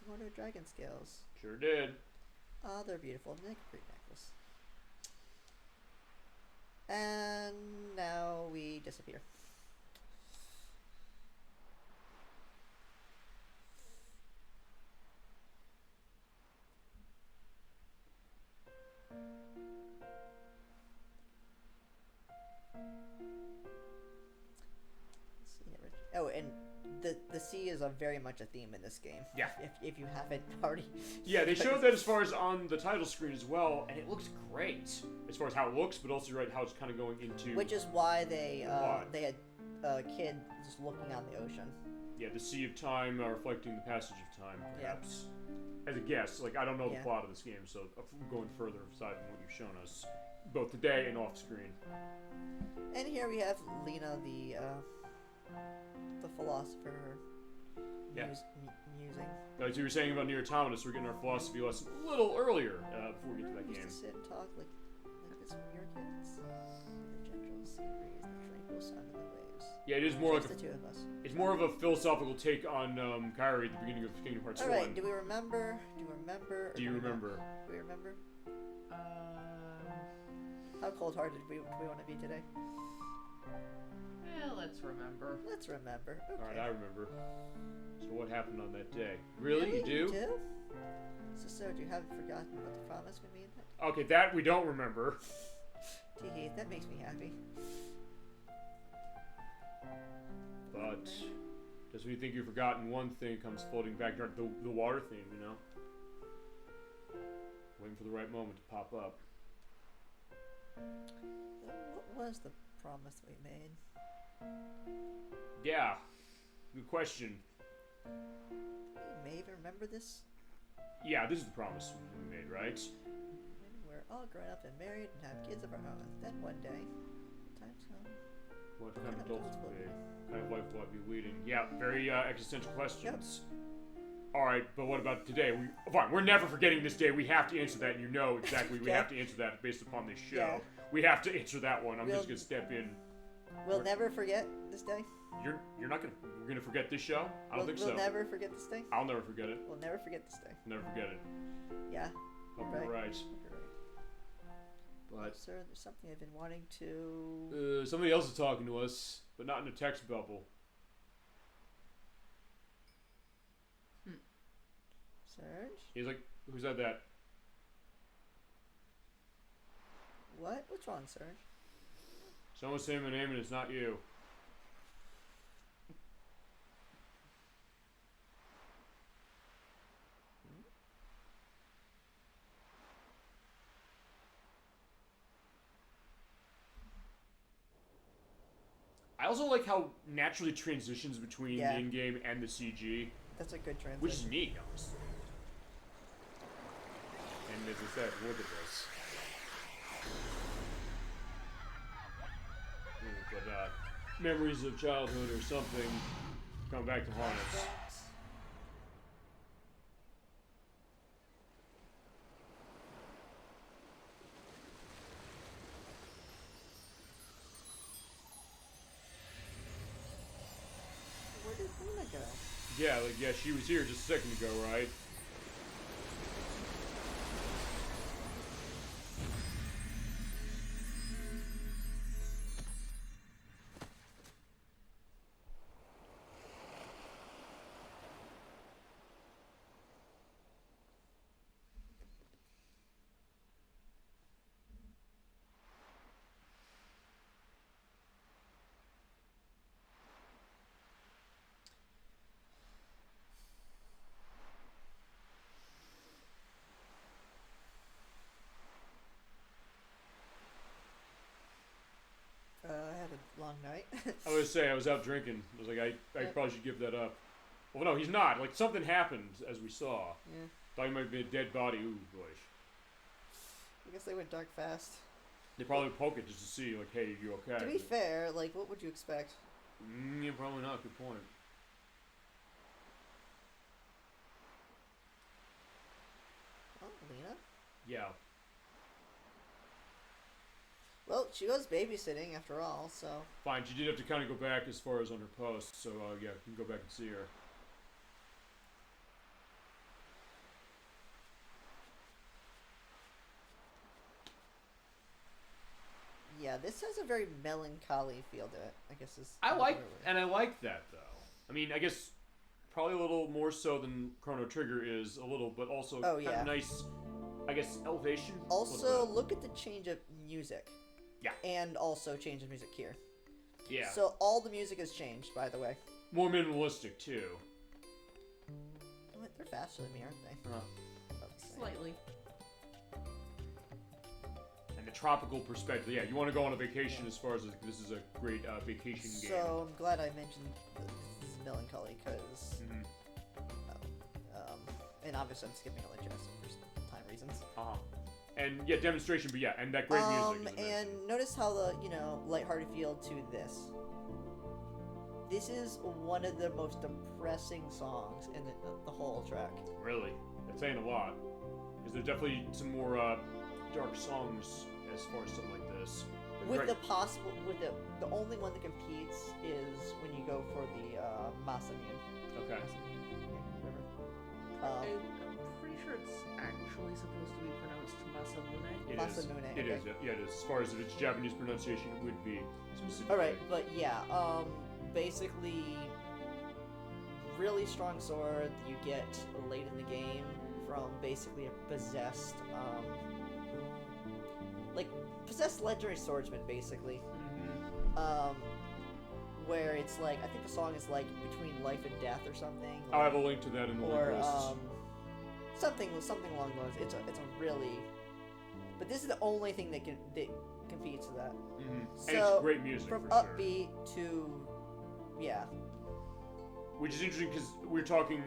Komodo dragon scales? Sure did. Oh, they're beautiful. Great necklace. And now we disappear. Oh, and the sea is a very much a theme in this game. Yeah. If you haven't already. Yeah, they showed that as far as on the title screen as well, and it looks great as far as how it looks, but also right how it's kind of going into. Which is why they had a kid just looking on the ocean. Yeah, the Sea of Time reflecting the passage of time, perhaps. As a guess, like I don't know the plot of this game, so I'm going further aside from what you've shown us, both today and off screen. And here we have Lena, the philosopher. Musing. As you were saying about Near Autonomous, we're getting our philosophy lesson a little earlier before we get to that We game. used to sit and talk like this when we were kids. The gentle sea breeze, the tranquil sound of the waves. Yeah, it is more Just like the two of us. It's more of a philosophical take on Kairi at the beginning of Kingdom Hearts 1. Alright, do we remember? Do you remember? Do you remember? Do we remember? How cold-hearted do we want to be today? Well, let's remember. Let's remember. Okay. Alright, I remember. So what happened on that day? Really? You do? You do? So you haven't forgotten what the promise we made that? Okay, that we don't remember. Tee, that makes me happy. But just when you think you've forgotten one thing, comes floating back, the water theme, you know? Waiting for the right moment to pop up. What was the promise we made? Yeah, good question. You may even remember this? Yeah, this is the promise we made, right? When we're all grown up and married and have kids of our own. Then one day, time's come. What kind of adults will be? What kind of life will I be leading? Yeah, very existential questions. Yep. Alright, but what about today? Fine, we're never forgetting this day. We have to answer that, and you know exactly we have to answer that based upon this show. Yeah. We have to answer that one. I'm just going to step in. We'll never forget this day? You're not going to... We're going to forget this show? I don't think so. We'll never forget this day? I'll never forget it. We'll never forget this day. Never forget it. Yeah. Hope you're right. But sir, there's something I've been wanting to... somebody else is talking to us, but not in a text bubble. Serge? He's like, who said that? What? What's wrong, Serge? Someone's saying my name and it's not you. I also like how naturally it transitions between the in-game and the CG. That's a good transition. Which is neat, honestly. And as I said, look at this. But memories of childhood or something come back to haunt us. Where did Luna go? Yeah, she was here just a second ago, right? I had a long night. I was say I was out drinking. I was like, I probably should give that up. Well, no, he's not. Like something happened as we saw. Yeah. Thought he might be a dead body. Ooh, boy. I guess they went dark fast. They probably poke it just to see, like, hey, are you okay? To be fair, like, what would you expect? Yeah, probably not. Good point. Yeah. Well, she was babysitting after all, so. Fine, she did have to kind of go back as far as on her post, so yeah, you can go back and see her. Yeah, this has a very melancholy feel to it. I guess is. I like that though. I mean, I guess probably a little more so than Chrono Trigger is a little, but also kind of nice. I guess elevation. Also, look at the change of music. Yeah. And also change of music here. Yeah. So all the music has changed, by the way. More minimalistic too. What? They're faster than me, aren't they? Slightly. And the tropical perspective. Yeah, you want to go on a vacation as far as this is a great vacation game. So I'm glad I mentioned this is melancholy because, and obviously I'm skipping all the jazz for time reasons. And yeah, demonstration, but yeah, and that great music. And notice how the lighthearted feel to this. This is one of the most depressing songs in the whole track. Really, that's saying a lot. Because there's definitely some more dark songs as far as something like this. The only one that competes is when you go for the Masamune. Okay. I'm pretty sure it's actually supposed to be pronounced Masamune. It is. Yeah, it is. As far as its Japanese pronunciation, it would be specifically. All right, but yeah, basically, really strong sword that you get late in the game from basically a possessed, possessed legendary swordsman, basically. Where it's like, I think the song is like between life and death or something. I'll have a link to that in the link list. Something along those. It's a really, but this is the only thing that competes with that. So and it's great music from for upbeat to, yeah. Which is interesting because we're talking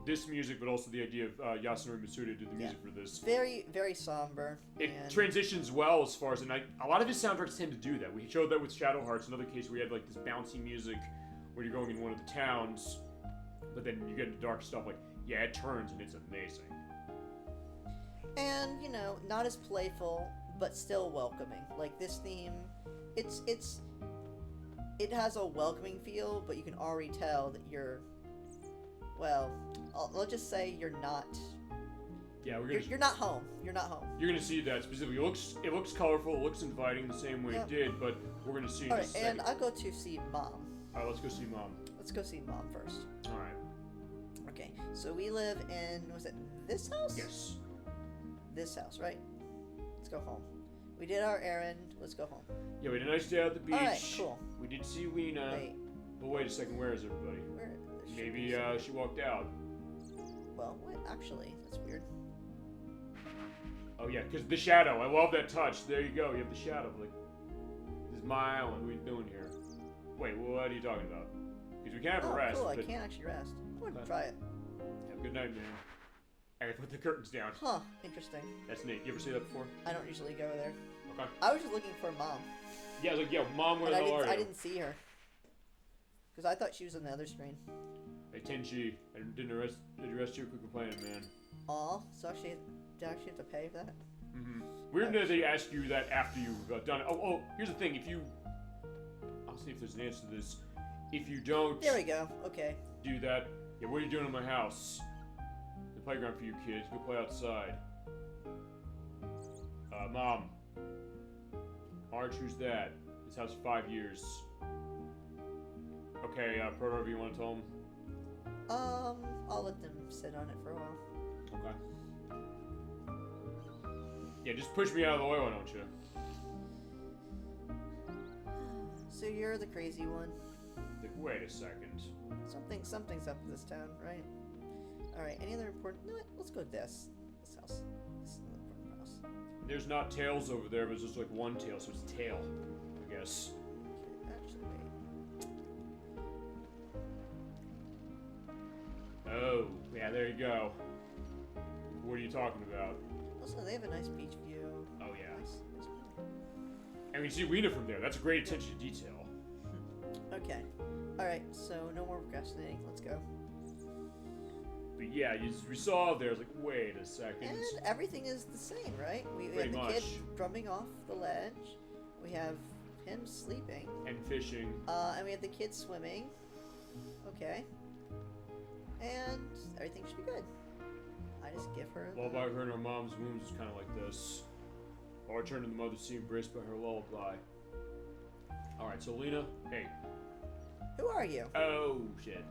this music, but also the idea of Yasunori Mitsuda did the music for this. Very, very somber. It transitions well as far as, and a lot of his soundtracks tend to do that. We showed that with Shadow Hearts, another case where you had like this bouncy music where you're going in one of the towns, but then you get into dark stuff. Like, yeah, it turns and it's amazing. And not as playful, but still welcoming. Like this theme, it has a welcoming feel, but you can already tell that you're. Well, I'll just say you're not. Yeah, you're not home. You're not home. You're gonna see that specifically. It looks colorful. It looks inviting the same way it did, but we're gonna see. All right, and I'll go to see Mom. All right, let's go see Mom. Let's go see Mom first. All right. Okay, so we live in was it this house? Yes. This house, right? Let's go home. We did our errand. Let's go home. Yeah, we had a nice day at the beach. All right, cool. We did see Weena. Wait. But wait a second, where is everybody? Maybe she walked out. Well, what? Actually, that's weird. Oh yeah, because the shadow. I love that touch. There you go. You have the shadow. Like, this is my island. What are you doing here? Wait, what are you talking about? Because we can't have a rest. Cool. I can't actually rest. I'm going to try it. Have a good night, man. I gotta put the curtains down. Huh. Interesting. That's neat. You ever see that before? I don't usually go there. Okay. I was just looking for Mom. Yeah, I was like, Mom, where the hell are you? I didn't see her. Because I thought she was on the other screen. Hey, Tenchi, I didn't arrest you for complaining, man. Aw, so did I actually have to pay for that? Weird that they ask you that after you've done it. Oh, here's the thing. I'll see if there's an answer to this. If you don't... There we go. Okay. Do that. Yeah, what are you doing in my house? The playground for you kids. Go play outside. Mom. Arch, who's that? This house for 5 years. Okay, Proto, you want to tell them? I'll let them sit on it for a while. Okay. Yeah, just push me out of the way, why don't you? So you're the crazy one. Wait a second. Something's up with this town, right? Alright, any other important... No, let's go to this house. This is an important house. There's not tails over there, but it's just like one tail, so it's tail, I guess. Actually, wait. Oh, yeah, there you go. What are you talking about? Also, they have a nice beach view. Oh, yeah. Nice. And we can see Weena from there. That's a great attention to detail. Okay. Alright, so no more procrastinating. Let's go. But But yeah, we saw there. I was like, wait a second. And everything is the same, right? We have Pretty the much. kid drumming off the ledge. We have him sleeping. And fishing. And we have the kid swimming. Okay. And everything should be good. I just give her. Lullaby heard her mom's wounds was kind of like this. Or returned to the mother sea embraced by her lullaby. Alright, so Lena, hey. Who are you? Oh, shit.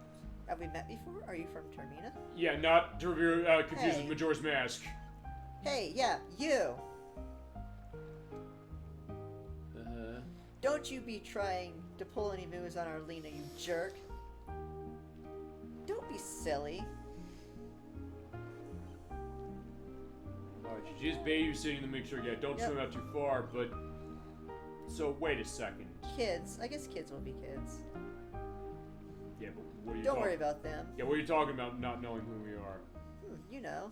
Have we met before? Are you from Termina? Yeah, not to be confused with Majora's Mask. Hey, yeah, you. Don't you be trying to pull any moves on our Lena, you jerk. Don't be silly. Alright, she's babysitting to make sure, yeah, don't swim out too far, but... So, wait a second. Kids. I guess kids will be kids. Yeah, but what are you Don't worry about them. Yeah, what are you talking about not knowing who we are? You know.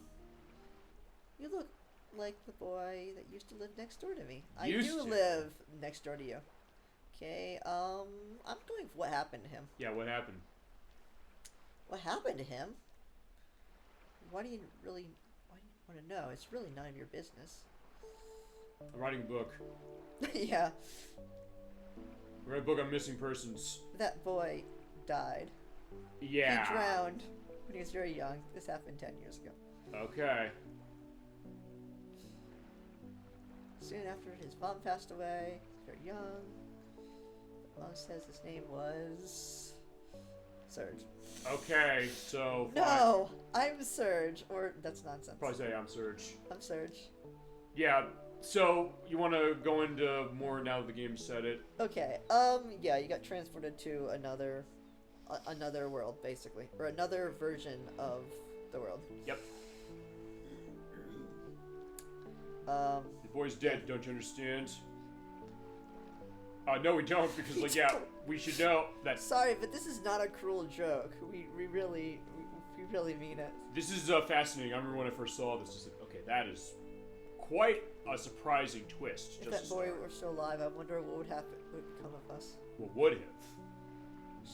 You look like the boy that used to live next door to me. I do live next door to you. Okay, I'm going for what happened to him. Yeah, what happened? What happened to him? Why do you want to know? It's really none of your business. I'm writing a book. Yeah. I'm writing a book on missing persons. That boy died. Yeah. He drowned when he was very young. This happened 10 years ago. Okay. Soon after his mom passed away, he was very young. Mom says his name was Surge. Okay, so... No! I'm Surge. Or, that's nonsense. Probably say I'm Surge. I'm Surge. Yeah, so you want to go into more now that the game said it? Okay, yeah, you got transported to another world, basically. Or another version of the world. Yep. The boy's dead, don't you understand? No, we don't, because, like, yeah, we should know that... Sorry, but this is not a cruel joke. We really mean it. This is fascinating. I remember when I first saw this, I was like, okay, that is quite a surprising twist. If that boy were still alive, I wonder what would become of us. What would have?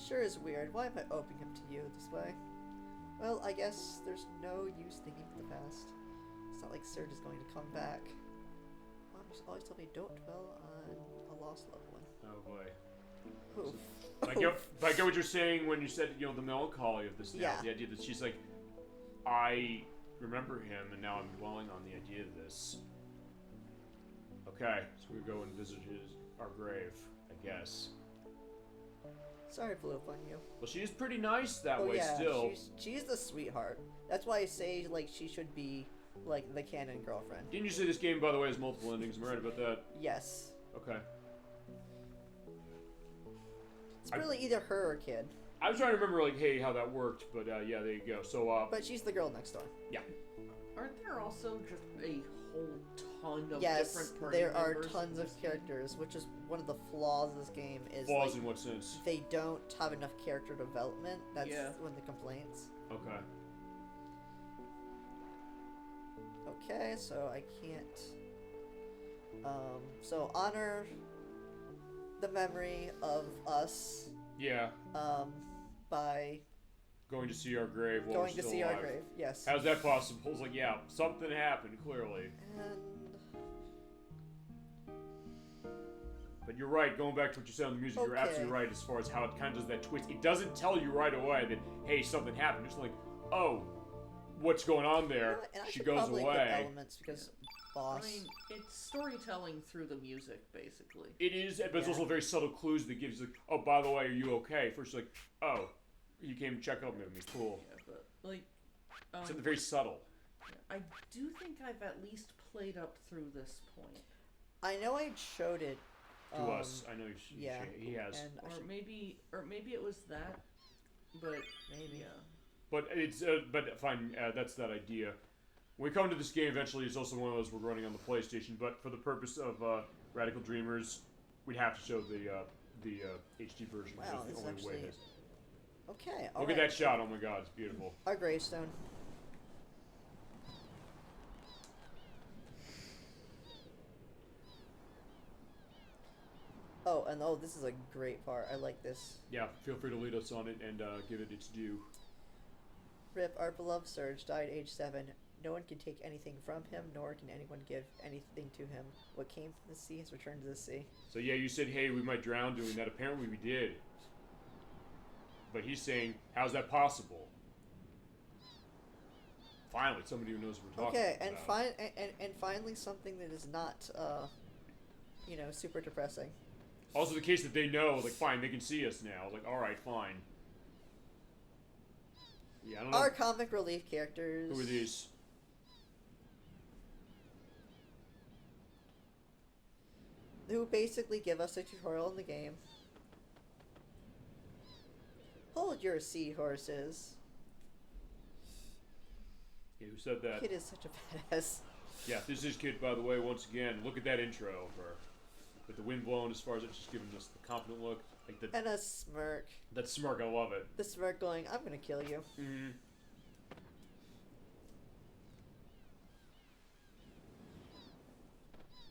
Sure is weird. Why am I opening him to you this way? Well, I guess there's no use thinking of the past. It's not like Surge is going to come back. Mom just always told me don't dwell on a lost loved one. Oh boy. Oof. I get what you're saying when you said, you know, the melancholy of this now. Yeah. The idea that she's like, I remember him and now I'm dwelling on the idea of this. Okay, so we go and visit our grave, I guess. Sorry I blew up on you. Well, she's pretty nice that way still. She's the sweetheart. That's why I say, like, she should be, like, the canon girlfriend. Didn't you say this game, by the way, has multiple endings? Am I right about that? Yes. Okay. It's really either her or kid. I was trying to remember, like, hey, how that worked, but yeah, there you go. So, But she's the girl next door. Yeah. Aren't there also just a whole ton of yes, different party there are members tons of characters, which is one of the flaws of this game. Is flaws like, in what sense? They don't have enough character development. That's one of the complaints. Okay. Okay, so I can't. So honor the memory of us. Yeah. By going to see our grave while going we're to still see alive. our grave. Yes. How's that possible? It's like, yeah, something happened clearly. But you're right. Going back to what you said on the music, you're absolutely right as far as how it kind of does that twist. It doesn't tell you right away that hey, something happened. It's like, oh, what's going on there? She goes away. Elements because boss. I mean, it's storytelling through the music, basically. It is, but it's also very subtle clues that gives like, oh, by the way, are you okay? First, like, oh, you came to check up with me. Cool. Yeah, but like, something very subtle. I do think I've at least played up through this point. I know I showed it to us. I know he has. Or maybe it was that, but maybe. Yeah. But it's but fine. That's that idea. When we come to this game, eventually, it's also one of those we're running on the PlayStation. But for the purpose of Radical Dreamers, we'd have to show the HD version. Wow, because this the only actually... way it is. Okay. Look at that shot! Oh my God, it's beautiful. Our gravestone. Oh, and this is a great part. I like this. Yeah, feel free to lead us on it and give it its due. Rip, our beloved Surge died age 7. No one can take anything from him, nor can anyone give anything to him. What came from the sea has returned to the sea. So yeah, you said, hey, we might drown doing that. Apparently we did. But he's saying, how's that possible? Finally, somebody who knows what we're talking Okay, about. and finally something that is not, you know, super depressing. Also the case that they know, like, fine, they can see us now. Like, alright, fine. Yeah, I don't know. Our comic relief characters. Who are these? Who basically give us a tutorial in the game. Hold your seahorses. Yeah, who said that? Kid is such a badass. Yeah, this is Kid, by the way, once again. Look at that intro of her. With the wind blowing as far as it's just giving us the confident look. Like the, And a smirk. that smirk, I love it. The smirk going, I'm gonna kill you. Mm-hmm.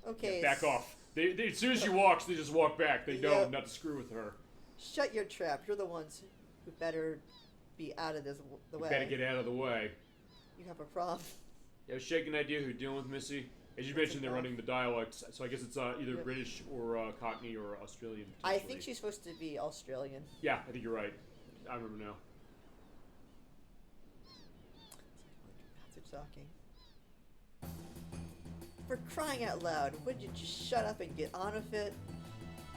Okay. Yeah, back off. They, as soon as she walks, they just walk back. They know Yep. not to screw with her. Shut your trap. You're the ones who better be out of this the way. Better get out of the way. You have a problem. Yeah, Shake, an idea who you're dealing with, Missy? As you mentioned, they're running the dialects, so I guess it's either British or Cockney or Australian. I think she's supposed to be Australian. Yeah, I think you're right. I remember now. That's talking. For crying out loud, would you just shut up and get on with it?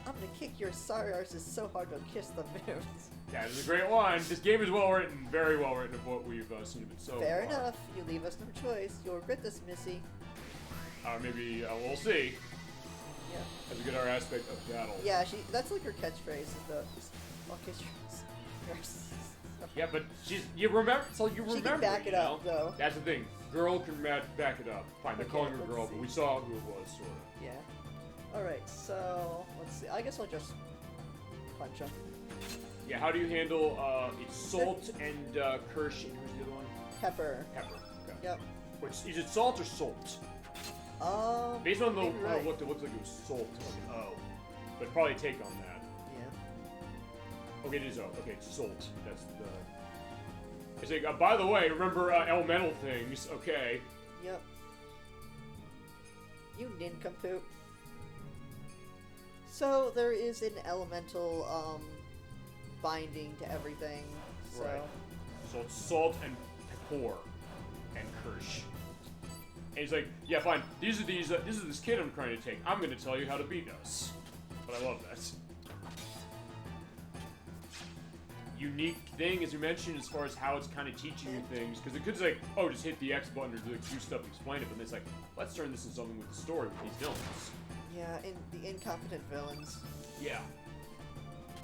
I'm gonna kick your sorry arses so hard you'll kiss the moons. Yeah, it's a great line. This game is well written, very well written of what we've seen of it so Fair far. enough. You leave us no choice. You'll regret this, Missy. Maybe we'll see. Yeah. As we get our aspect of battle. Yeah, that's like her catchphrase. Is the catchphrase. Yeah, but you remember. So you remember. She can back it up, though. That's the thing. Girl can back it up. Fine, they're Okay, calling her let's girl, see. but we saw who it was, sort of. Yeah. Alright, so let's see. I guess I'll just punch him. Yeah, how do you handle it's Salt and Kirsch, and who's the other one? Pepper. Pepper. Okay. Yep. Which, is it Salt or Salt? Based on the maybe right. look, it looks like it was Salt, like an O. But probably take on that. Yeah. Okay, it is O. Okay, it's Salt. That's the... It's like, by the way, remember elemental things, okay. Yep. You nincompoop. So there is an elemental binding to everything. So Right. So it's Salt and Pepper and Kirsch. And he's like, yeah, fine. This is this kid I'm trying to take. I'm going to tell you how to beat us. But I love that. Unique thing, as you mentioned, as far as how it's kind of teaching you things. Because it could say, oh, just hit the X button or do stuff to explain it. But then it's like, let's turn this into something with the story with these villains. yeah, and the incompetent villains. Yeah.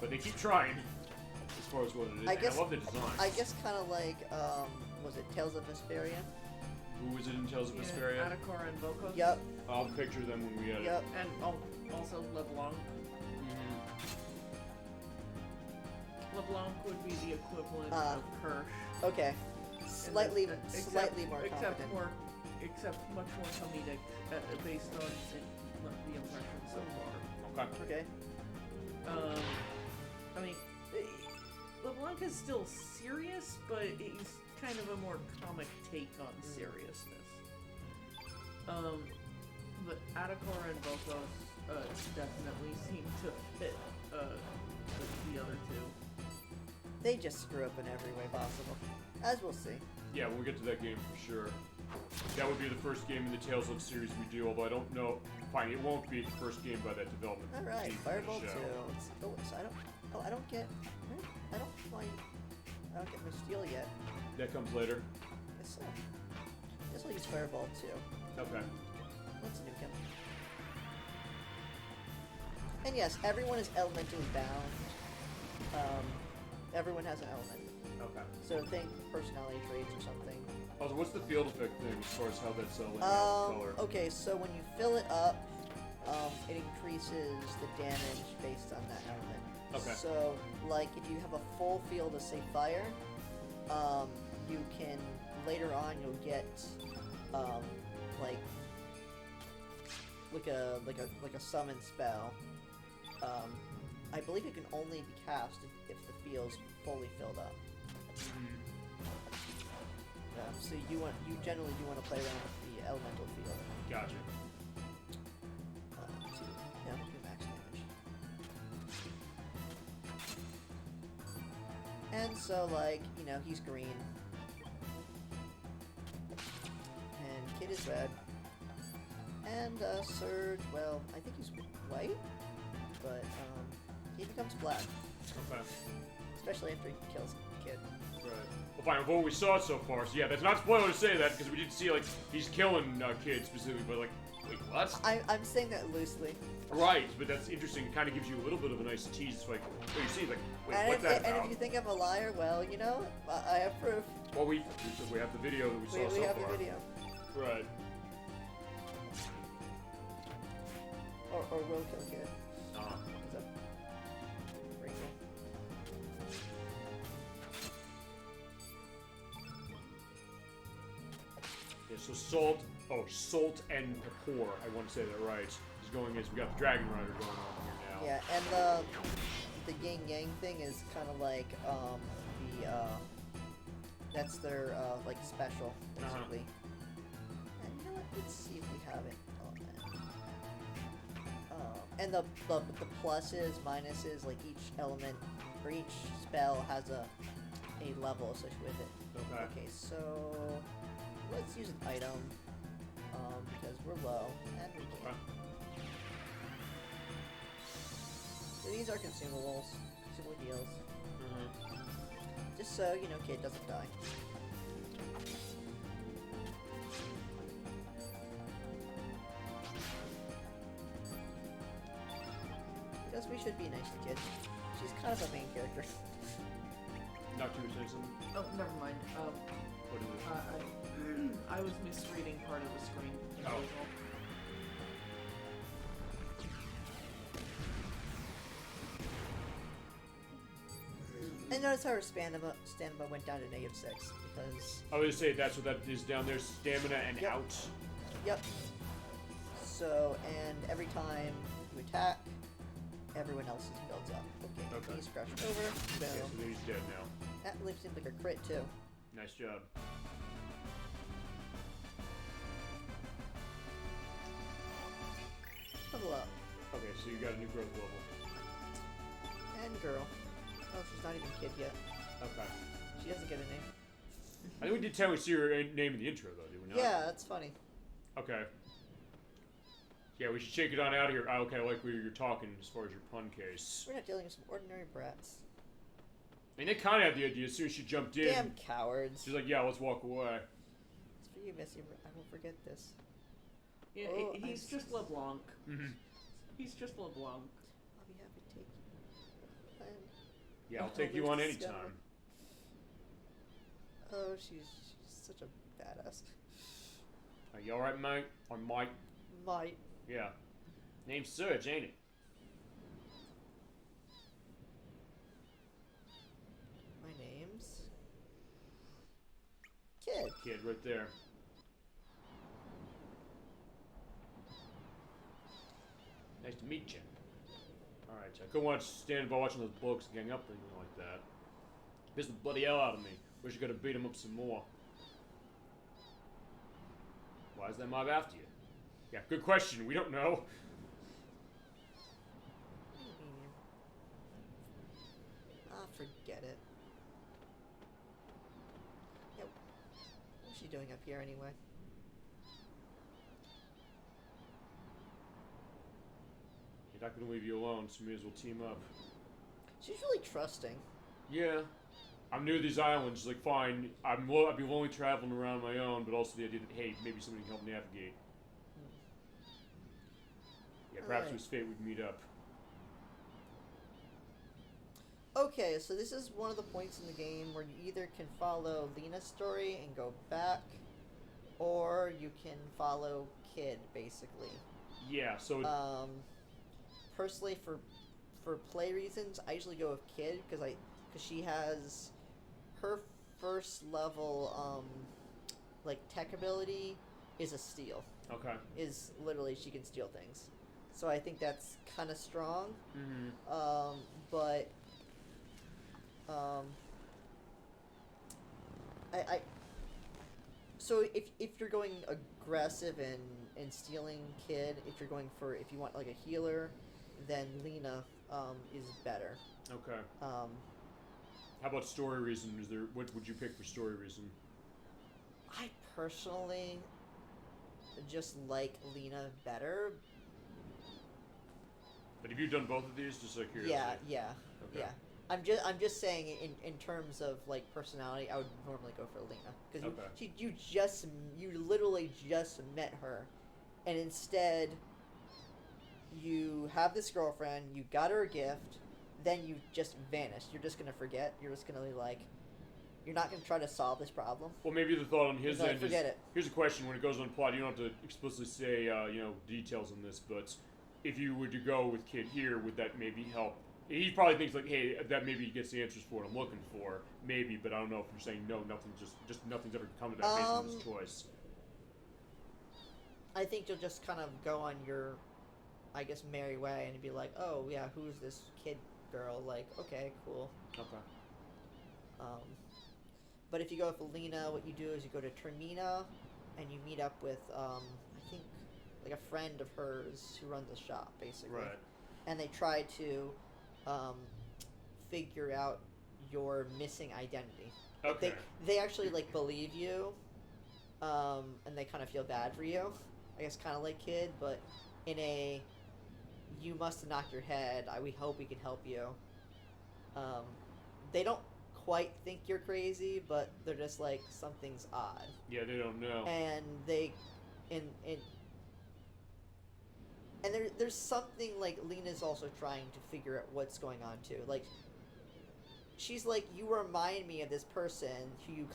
But they keep trying. As far as what it is. And I love the design. I guess kind of like was it Tales of Vesperia? Who was it in Tales of Vesperia? Atticor and Vokos. Yep. I'll picture them when we edit. Yep. And also LeBlanc. LeBlanc would be the equivalent of Kirsch. Okay. Slightly more except competent. Except much more comedic, based on the impression so far. Okay. Okay. I mean, LeBlanc is still serious, but he's kind of a more comic take on seriousness. But Atticor and Vokos definitely seem to fit the other two. They just screw up in every way possible, as we'll see. Yeah, we'll get to that game for sure. That would be the first game in the Tales of series we do, although I don't know. Fine, it won't be the first game by that development All right, team for the Fireball 2. show. So I don't get my steel yet. That comes later. Guess so. Guess I'll use Fireball 2. Okay. Let's nuke him. And yes, everyone is elementally bound. Everyone has an element. Okay. So think personality traits or something. Also, what's the field effect thing as far as how that's laying out color? Okay, so when you fill it up, it increases the damage based on that element. Okay. So, like, if you have a full field of, say, fire, you can, later on, you'll get, like a summon spell. I believe it can only be cast if the field's fully filled up. So you generally do want to play around with the elemental field. Gotcha. To your max damage. And so, like, he's green. And Kid is red. And Surge, well, I think he's white. But, he becomes black. Okay. Especially after he kills Kid. Right. Well, fine. With what we saw so far, so yeah, that's not spoiler to say that because we did see like he's killing kids specifically, but like, wait, what? I'm saying that loosely. Right, but that's interesting. It kind of gives you a little bit of a nice tease. It's like, what you see, like, wait, And what's that about? And if you think I'm a liar, well, I have proof. Well, we have the video that we saw so far. We have the video. Right. Or will kill Kid. Uh-huh. Yeah, so Salt and Kapoor, I want to say that right, is going as we got the Dragon Rider going on here now. Yeah, and the Yin Yang thing is kind of like that's their like special basically. And you know what? Let's see if we have it on that. And the pluses, minuses, like each element or each spell has a level associated with it. Okay. Okay, so let's use an item because we're low and we can. Okay. So these are consumables, consumable heals. Mm-hmm. Just so Kid doesn't die. Because we should be nice to Kid. She's kind of a main character. Not too saying something? Oh, never mind. What is it? I was misreading part of the screen. Oh. And notice how her stamina went down to -6 because. I was gonna say that's what that is down there, stamina and Yep. out. Yep. So, and every time you attack, everyone else's builds up. Okay. He's crushed over. Boom. Okay, so he's dead now. That leaves him like a crit too. Nice job. Level up. Okay, so you got a new growth level. And girl. Oh, she's not even Kid yet. Okay. She doesn't get a name. I think we did tell we see her name in the intro though, did we not? Yeah, that's funny. Okay. Yeah, we should shake it on out of here. Oh, okay, I like where you're talking as far as your pun case. We're not dealing with some ordinary brats. I mean, they kind of had the idea as soon as she jumped in. Damn cowards. She's like, yeah, let's walk away. It's for you, Missy. I won't forget this. Yeah, Oh, he's just LeBlanc. Mm-hmm. He's just LeBlanc. I'll be happy to take you. Yeah, I'll take you on any time. Oh, she's such a badass. Are you alright, mate? Or Mike? Mike. Yeah. Name's Surge, ain't it? My name's Kid. Kid, right there. Nice to meet you. Alright, so I couldn't stand by watching those blokes gang up or anything like that. Pissed the bloody hell out of me. Wish I could have beat him up some more. Why is that mob after you? Yeah, good question. We don't know. Ah, forget it. Yep. What's she doing up here anyway? You're not gonna leave you alone, so we may as well team up. She's really trusting. Yeah. I'm new to these islands, like, fine, I'd be lonely traveling around my own, but also the idea that, hey, maybe somebody can help navigate. Yeah, perhaps it was fate we'd meet up. Okay, so this is one of the points in the game where you either can follow Lena's story and go back, or you can follow Kid, basically. Yeah, so... personally, for play reasons, I usually go with Kid, because she has... Her first level, like, tech ability is a steal. Okay. Is literally, she can steal things. So I think that's kind of strong. Mm-hmm. But... So if you're going aggressive and stealing kid, if you want like a healer, then Lena is better. Okay. How about story reason? What would you pick for story reason? I personally just like Lena better. But have you done both of these? Just like curiosity. Yeah. Okay. Yeah. I'm just saying in terms of like personality, I would normally go for Lena because you literally just met her, and instead you have this girlfriend, you got her a gift, then you just vanished. You're just gonna forget. You're just gonna you're not gonna try to solve this problem. Well, maybe the thought on his end forget is it. Here's a question: when it goes on plot, you don't have to explicitly say details on this, but if you were to go with Kid here, would that maybe help? He probably thinks like, hey, that maybe gets the answers for what I'm looking for, maybe. But I don't know if you're saying no, nothing's ever come to that based on this choice. I think you'll just kind of go on your, I guess, merry way and be like, oh yeah, who's this kid girl? Like, okay, cool. Okay. But if you go with Lena, what you do is you go to Termina, and you meet up with, I think, like a friend of hers who runs a shop, basically. Right. And they try to figure out your missing identity. Okay. They actually like believe you, and they kind of feel bad for you. I guess kind of like Kid, but in a you must have knocked your head. We hope we can help you. They don't quite think you're crazy, but they're just like something's odd. Yeah, they don't know. And there's something like Lena's also trying to figure out what's going on too. Like she's like, you remind me of this person who you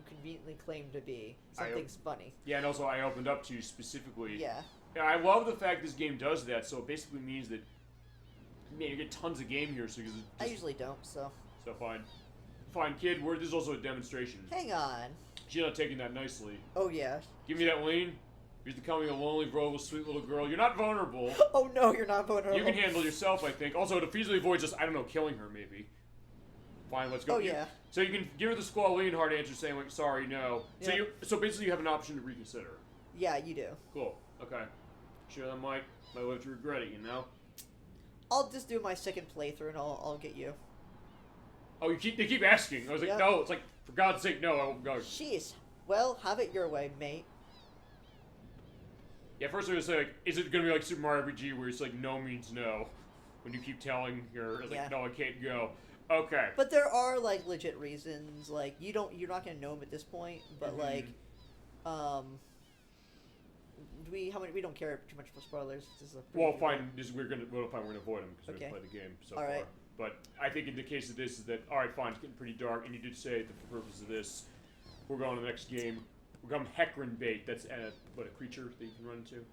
conveniently claimed to be. Something's funny. Yeah, and also I opened up to you specifically. Yeah. I love the fact this game does that. So it basically means that you get tons of game here. So I usually don't. So fine, Kid. This is also a demonstration. Hang on. She's not taking that nicely. Oh yeah. Give me that lean. You're becoming a lonely, vulnerable, sweet little girl. You're not vulnerable. Oh no, you're not vulnerable. You can handle yourself, I think. Also, to feasibly avoid just, I don't know, killing her, maybe. Fine, let's go. Oh, yeah. So you can give her the squalene hard answer saying, like, sorry, no. Yeah. So basically you have an option to reconsider. Yeah, you do. Cool. Okay. Sure, that might live to regret it, you know? I'll just do my second playthrough and I'll get you. Oh, they keep asking. I was like, no. It's like, for God's sake, no, I won't go. Jeez. Well, have it your way, mate. Yeah, first I was like, is it going to be like Super Mario RPG where it's like no means no? When you keep telling her, like, no, I can't go. Okay. But there are, like, legit reasons. Like, you're not going to know them at this point, but, like, we don't care too much for spoilers. This is a fine. We're gonna avoid them because we haven't played the game so far. Right. But I think in the case of this is that, alright, fine, it's getting pretty dark, and you did say that for the purpose of this, we're going to the next game. We're going Hecarim bait. That's a creature that you can run into?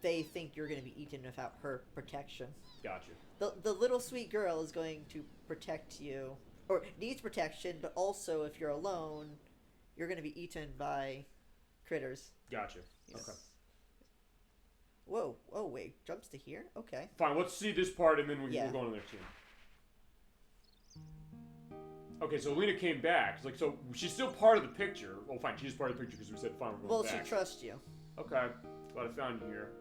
They think you're going to be eaten without her protection. Gotcha. The little sweet girl is going to protect you, or needs protection, but also if you're alone, you're going to be eaten by critters. Gotcha. Yes. Okay. Whoa. Oh, wait. Jumps to here? Okay. Fine, let's see this part, and then we'll go on to the next game. Okay, so Lena came back. Like, so she's still part of the picture. Well, fine, she's part of the picture because we said fine, we're going back. Well, she trusts you. Okay. Glad I found you here.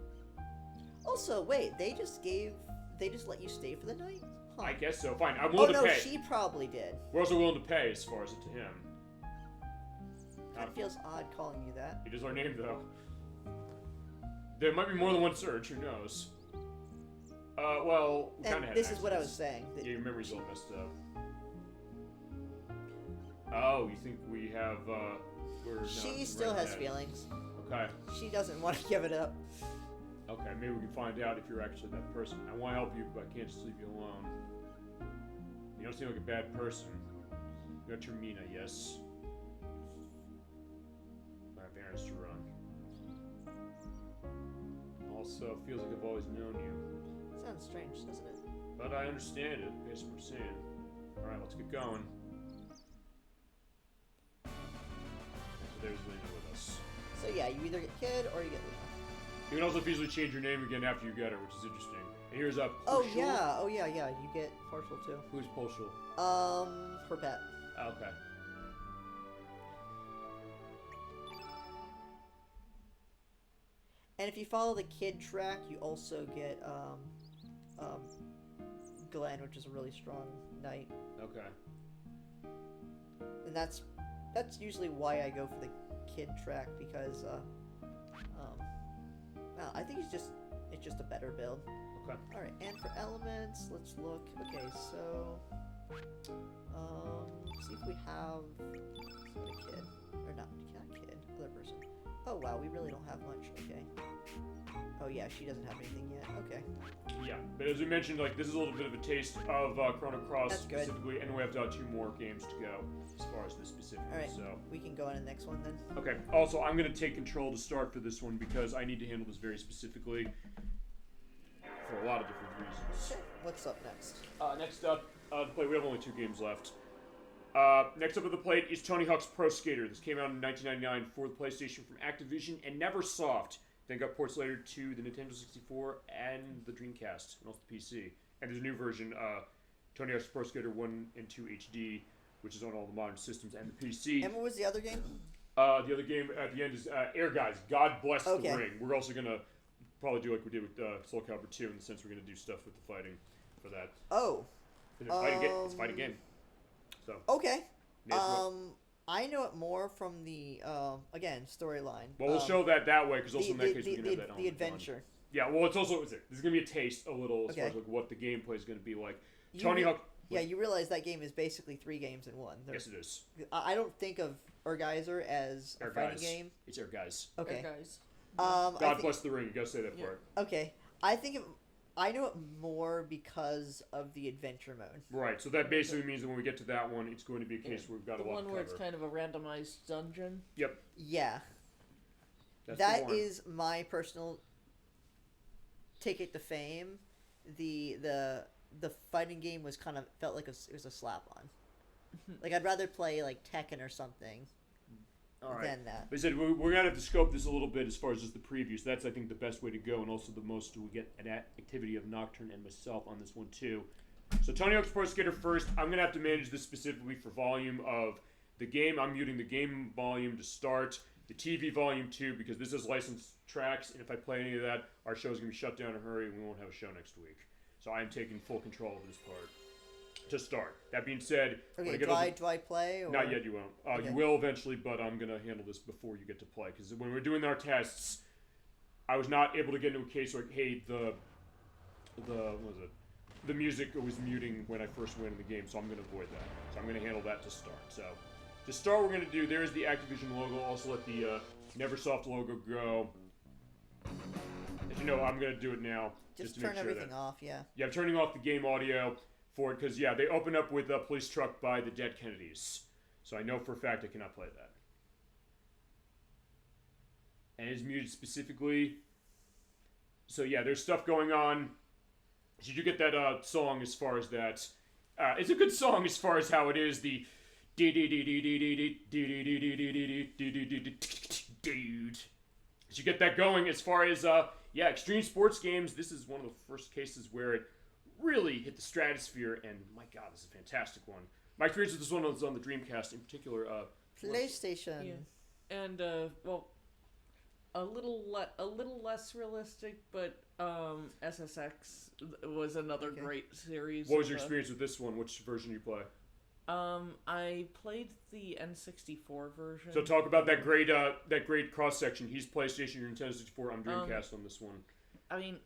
Also, wait, they just let you stay for the night? Huh. I guess so. Fine, I'm willing to pay. Oh, no, she probably did. We're also willing to pay as far as it to him. Kind of feels odd calling you that. It is our name, though. There might be more than one search, who knows? Well, we kind of had this is what I was saying. Yeah, your memory's all messed up. Oh, you think we have, She still has feelings. Okay. She doesn't want to give it up. Okay, maybe we can find out if you're actually that person. I want to help you, but I can't just leave you alone. You don't seem like a bad person. You got your Mina, yes. I have errands to run. Also, it feels like I've always known you. Sounds strange, doesn't it? But I understand it, based on what you're saying. Alright, let's get going. So there's Lena with us. So yeah, you either get Kid or you get Lena. You can also easily change your name again after you get her, which is interesting. And here's a Oh yeah, you get Partial too. Who's Partial? Her pet. Okay. And if you follow the kid track, you also get Glenn, which is a really strong knight. Okay. And that's usually why I go for the kid track, because I think it's just a better build. Okay. All right, and for elements, let's look. Okay, so see if we have a kid or not kid, other person. Oh wow, we really don't have much. Okay. Oh yeah, she doesn't have anything yet. Okay. Yeah, but as we mentioned, like this is a little bit of a taste of Chrono Cross That's good. specifically, and we have 2 more games to go as far as this specifically. All right. So we can go on to the next one then. okay. Also, I'm going to take control to start for this one because I need to handle this very specifically for a lot of different reasons. Okay. What's up next? Next up, the plate. We have only 2 games left. Next up on the plate is Tony Hawk's Pro Skater. This came out in 1999 for the PlayStation from Activision and Neversoft. Then got ports later to the Nintendo 64 and the Dreamcast, and also the PC. And there's a new version, Tony Hawk's Pro Skater 1 and 2 HD, which is on all the modern systems and the PC. And what was the other game? The other game at the end is Ehrgeiz, God Bless the Ring. We're also going to probably do like we did with Soul Calibur 2 in the sense we're going to do stuff with the fighting for that. Oh. It's a fighting game. So. Okay. I know it more from the again storyline. Well, we'll show that way because also in that case we can have that on the adventure. Yeah, well, it's also this is gonna be a taste a little as far as like what the gameplay is gonna be like. Tony Hawk. Yeah, you realize that game is basically 3 games in one. Yes, it is. I don't think of Ehrgeizer as a fighting game. It's Ehrgeiz. Okay. Ehrgeiz. God bless the ring. You gotta say that part. Okay, I know it more because of the adventure mode. Right, so that basically means that when we get to that one, it's going to be a case where we've got a lot to cover. The one where it's kind of a randomized dungeon? Yep. Yeah. That's that is my personal ticket to fame. The fighting game was kind of, felt like it was a slap on. Like, I'd rather play, like, Tekken or something. All right. Than that. They said we're going to have to scope this a little bit as far as just the previews. That's, I think, the best way to go, and also the most we get an activity of Nocturne and myself on this one, too. So Tony Hawk's Pro Skater first. I'm going to have to manage this specifically for volume of the game. I'm muting the game volume to start, the TV volume, too, because this is licensed tracks, and if I play any of that, our show's going to be shut down in a hurry, and we won't have a show next week. So I am taking full control of this part. To start. That being said, okay, do I play? Or? Not yet. You won't. Okay. You will eventually, but I'm gonna handle this before you get to play. Because when we're doing our tests, I was not able to get into a case where hey the music was muting when I first went in the game, so I'm gonna avoid that. So I'm gonna handle that to start. So to start, we're gonna do. There's the Activision logo. Also let the Neversoft logo go. As you know, I'm gonna do it now. Just to turn make sure everything that, off. Yeah. Yeah, I'm turning off the game audio. For it, because yeah, they open up with a police truck by the Dead Kennedys, so I know for a fact I cannot play that. And it's muted specifically. So yeah, there's stuff going on. Did you get that song as far as that? It's a good song as far as how it is. The dude. Did you get that going as far as yeah, extreme sports games? This is one of the first cases where it really hit the stratosphere, and my God, this is a fantastic one. My experience with this one was on the Dreamcast, in particular. PlayStation. Yeah. And well, a little less realistic, but SSX was another great series. What was your experience with this one? Which version did you play? I played the N64 version. So talk about that great cross section. He's PlayStation, you're Nintendo 64. I'm Dreamcast on this one. I mean.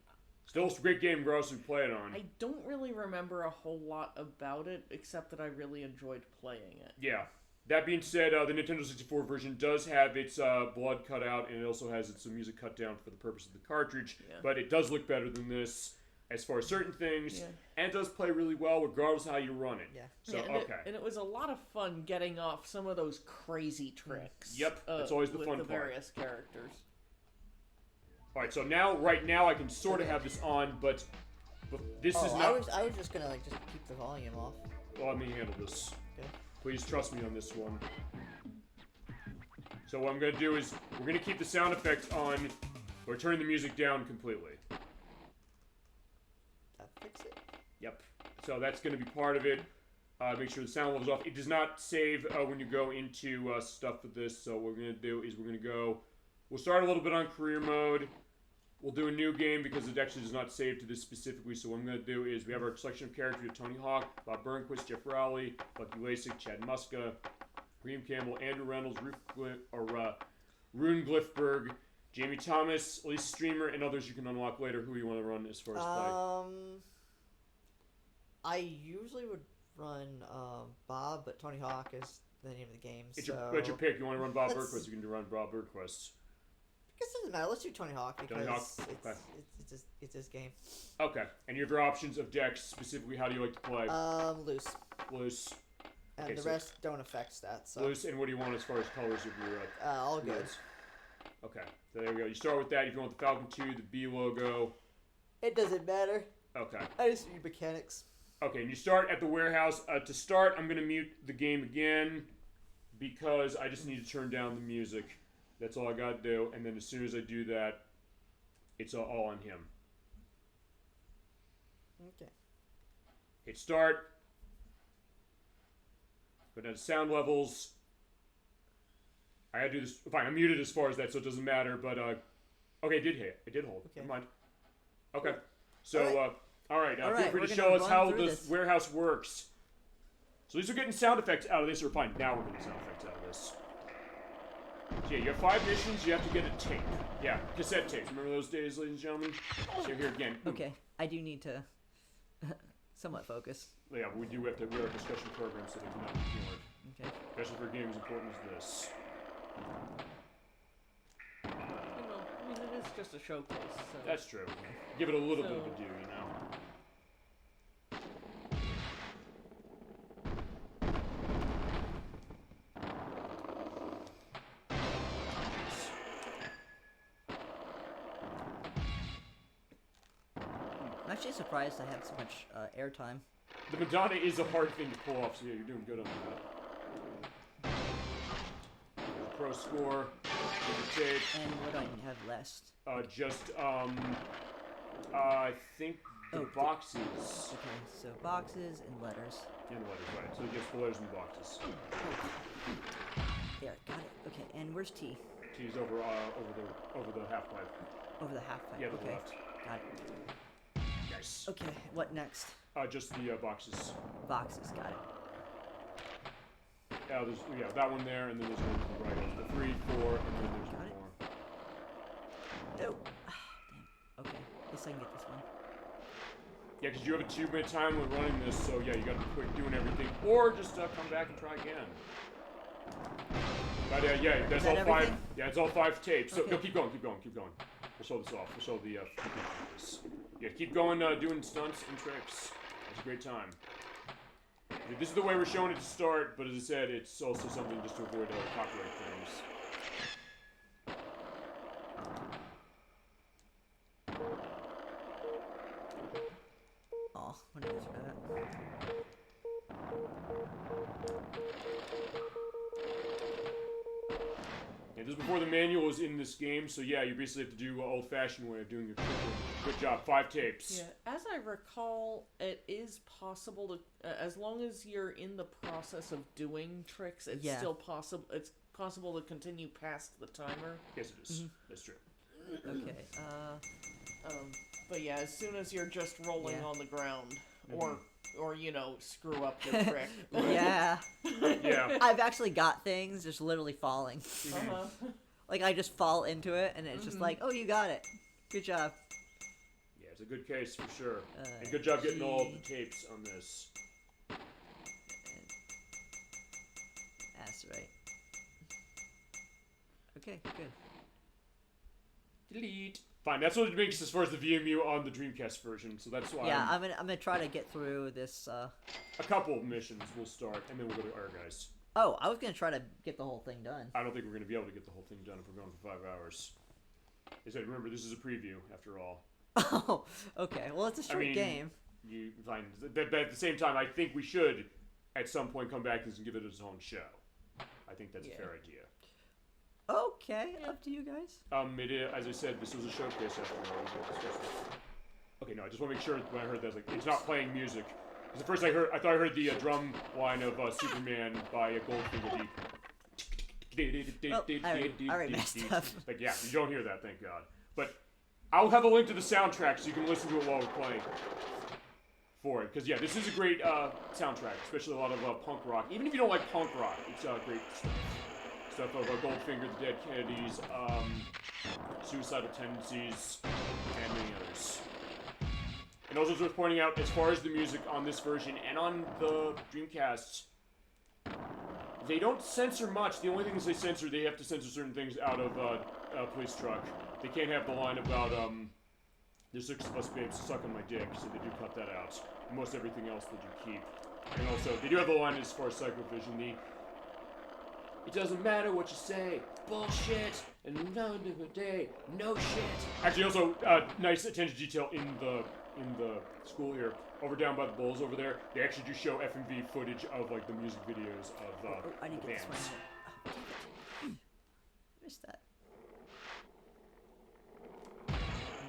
Still a great game, gross to play it on. I don't really remember a whole lot about it, except that I really enjoyed playing it. Yeah. That being said, the Nintendo 64 version does have its blood cut out, and it also has its music cut down for the purpose of the cartridge. Yeah. But it does look better than this as far as certain things, and it does play really well regardless of how you run it. Yeah. So, and it was a lot of fun getting off some of those crazy tricks. Yep, that's always the fun part. With the part. various characters. Alright, so right now I can sort of have this on, but this is not... I was just gonna just keep the volume off. Well, let me handle this. Okay. Please trust me on this one. So what I'm gonna do is, we're gonna keep the sound effects on, or turn the music down completely. That fix it? Yep. So that's gonna be part of it. Make sure the sound level's off. It does not save when you go into stuff with this, so what we're gonna do is we'll start a little bit on career mode. we'll do a new game because it actually does not save to this specifically. So what I'm going to do is we have our selection of characters: Tony Hawk, Bob Burnquist, Jeff Rowley, Bucky Lasik, Chad Muska, Reem Campbell, Andrew Reynolds, Rune Glifberg, Jamie Thomas, Elise Streamer, and others you can unlock later. Who you want to run as far as play? I usually would run Bob, but Tony Hawk is the name of the game. It's your pick. You want to run Bob Burnquist? You can run Bob Burnquist. I guess it doesn't matter. Let's do Tony Hawk because it's his game. Okay, and you have your options of decks. Specifically, how do you like to play? Loose. Loose. And the rest don't affect stats. So. Loose, and what do you want as far as colors of your... all good. Okay, so there we go. You start with that. If you want the Falcon 2, the B logo... It doesn't matter. Okay. I just need mechanics. Okay, and you start at the warehouse. To start, I'm going to mute the game again because I just need to turn down the music. That's all I got to do. And then as soon as I do that, it's all on him. Okay. Hit start. Go down to sound levels. I gotta do this. Fine, I'm muted as far as that, so it doesn't matter. But okay, it did hit. It did hold. Okay. Never mind. Okay. So all right. Feel free to show us how this warehouse works. So these are getting sound effects out of this. Or fine, now we're getting sound effects out of this. So yeah, you have 5 missions. You have to get a tape. Yeah, cassette tapes. Remember those days, ladies and gentlemen? So here again. Ooh. Okay, I do need to somewhat focus. Yeah, but we do have to read our discussion program so they cannot be ignored. Okay. Especially for games important as this. I mean, it is just a showcase, so... That's true. Give it a little bit of a do, you know? I'm actually surprised I have so much airtime. The Madonna is a hard thing to pull off, so yeah, you're doing good on that. Pro score, tape. And what do I have left? I think the boxes. Okay, so boxes and letters. And letters, right. So just the letters and the boxes. There, got it. Okay, and where's T? T's over the half pipe. Over the half pipe. Yeah, to okay. the left. Got it. Nice. Okay, what next? Just the boxes. Boxes, got it. There's that one there, and then there's one to the right. The 3, 4, and then there's one more. Oh, damn. Okay, guess I can get this one. Yeah, because you have a 2-minute time when running this, so yeah, you got to be quick doing everything, or just come back and try again. But yeah, that's all everything? 5. Yeah, it's all 5 tapes. So no, keep going. We'll show this off. We'll show the. Yeah, keep going, doing stunts and tricks. It's a great time. This is the way we're showing it to start, but as I said, it's also something just to avoid copyright things. Oh, what is that? Yeah, this is before the manual is in this game, so yeah, you basically have to do old-fashioned way of doing it. Good job. 5 tapes. Yeah, as I recall, it is possible to, as long as you're in the process of doing tricks, it's still possible. It's possible to continue past the timer. Yes, it is. Mm-hmm. That's true. Okay. But yeah, as soon as you're just rolling on the ground, or you know, screw up the trick. Yeah. Yeah. I've actually got things just literally falling. Uh-huh. Like I just fall into it, and it's just like, oh, you got it. Good job. Yeah, it's a good case for sure. And good job getting all of the tapes on this. That's right. Okay, good. Delete. Fine, that's what it makes as far as the VMU on the Dreamcast version, so that's why. Yeah, I'm gonna try to get through this. A couple of missions we'll start, and then we'll go to Ehrgeiz. Oh, I was gonna try to get the whole thing done. I don't think we're gonna be able to get the whole thing done if we're going for 5 hours. I said, remember, this is a preview after all. Oh, okay. Well, it's a short game. You fine, but at the same time, I think we should, at some point, come back and give it its own show. I think that's a fair idea. Okay, up to you guys. As I said, this was a showcase after all. Okay, no, I just want to make sure when I heard that, like, it's not playing music. Because at first I thought I heard the drum line of Superman by Goldfinger Deep. I already messed up. Like, yeah, you don't hear that, thank God. But I'll have a link to the soundtrack so you can listen to it while we're playing for it. Because, yeah, this is a great soundtrack, especially a lot of punk rock. Even if you don't like punk rock, it's great stuff. Stuff of Goldfinger, The Dead Kennedys, Suicidal Tendencies, and many others. And also it's worth pointing out, as far as the music on this version and on the Dreamcast, they don't censor much. The only things they censor, they have to censor certain things out of Police Truck. They can't have the line about, there's 6 of us babes sucking my dick, so they do cut that out. And most everything else they do keep. And also, they do have the line as far as Psychovision, it doesn't matter what you say, bullshit, and no day, no shit. Actually, also, nice attention to detail in the school here. Over down by the bowls over there, they actually do show FMV footage of, like, the music videos of I didn't the get bands. this one. Missed that.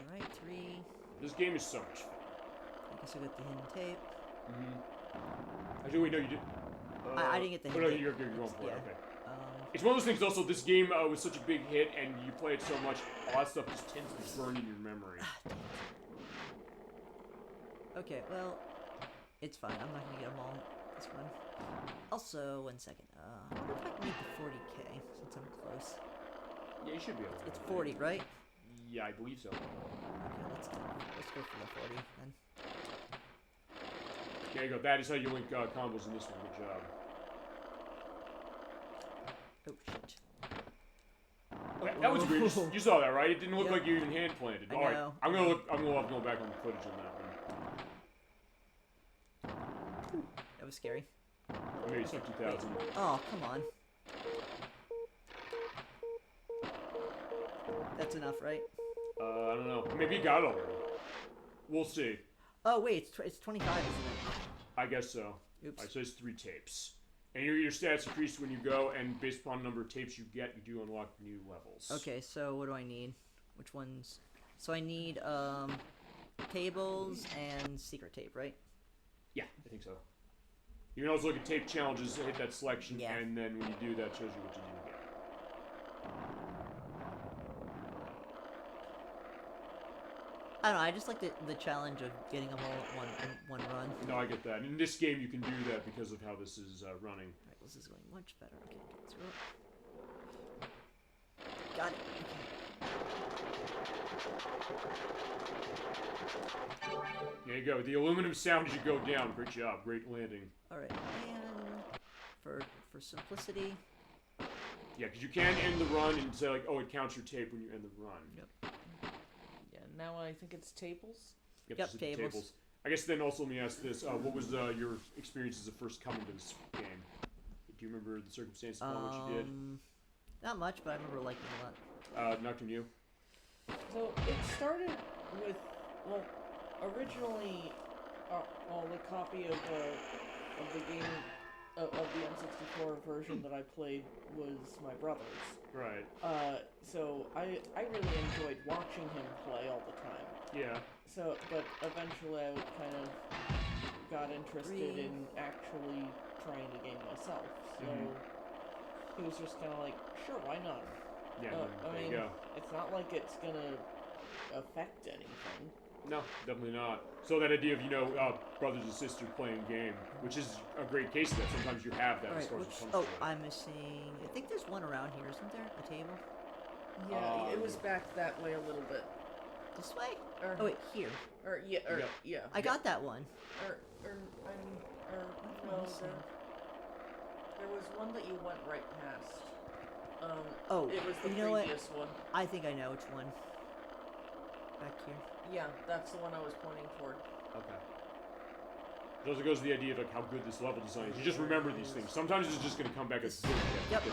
Alright, 3. This game is so much fun. I guess I got the hidden tape. Actually, wait, no, you did. I didn't get the hidden no, tape. you're going for it, Yeah. okay. It's one of those things also, this game was such a big hit, and you play it so much, a lot of stuff just tends to burn in your memory. Okay, well, it's fine. I'm not gonna get them all this one. Also, 1 second. I wonder if I can make the 40k since I'm close. Yeah, you should be able to. It's 40, right? Yeah, I believe so. Okay, let's go for the 40 then. There you go. That is how you link combos in this one. Good job. Oh shit. That was weird. You saw that, right? It didn't look like you even hand planted. I All right, know. I'm gonna have to go back on the footage on that one. That was scary. Maybe it's 50,000. Oh, come on. That's enough, right? I don't know. Maybe you got it already. We'll see. Oh wait, it's 25, isn't it? I guess so. Oops. Alright, so it's 3 tapes. And your stats increase when you go, and based upon the number of tapes you get, you do unlock new levels. Okay, so what do I need? Which ones? So I need tables and secret tape, right? Yeah, I think so. You can also look at tape challenges, hit that selection, Yeah. and then when you do that, shows you what you didn't get. I don't know, I just like the challenge of getting them all in one run. No, I get that. In this game, you can do that because of how this is running. Alright, this is going much better. Okay, let's go. Got it. Okay. There you go. The aluminum sound as you go down. Great job. Great landing. Alright, and for simplicity. Yeah, because you can end the run and say, like, oh, it counts your tape when you end the run. Yep. Yeah, now I think it's tables? Yep, Yep, just tables. I guess then also let me ask this. What was your experiences of first coming to this game? Do you remember the circumstances of what you did? Not much, but I remember liking it a lot. Nocturne, you? So it started with, well, originally, the copy of the game of the N64 version that I played was my brother's. Right. So I really enjoyed watching him play all the time. Yeah. So, but eventually I kind of got interested in actually trying the game myself. So he was just kind of like, sure, why not? Yeah, I there mean, you go. it's not like it's gonna affect anything. No, definitely not. So that idea of, brothers and sisters playing a game, which is a great case of that. Sometimes you have that as Alright, far as it which, comes oh, to it. I'm missing, I think there's one around here, isn't there? A table? Yeah, it was back that way a little bit. This way? Or, Oh wait, here. Yeah. I got that one. No, there was one that you went right past. Oh, it was the you know previous what? one. I think I know which one. Back here. Yeah, that's the one I was pointing toward. Okay. It also goes to the idea of like how good this level design is. You just remember these things. Sometimes it's just going to come back as good. Yep.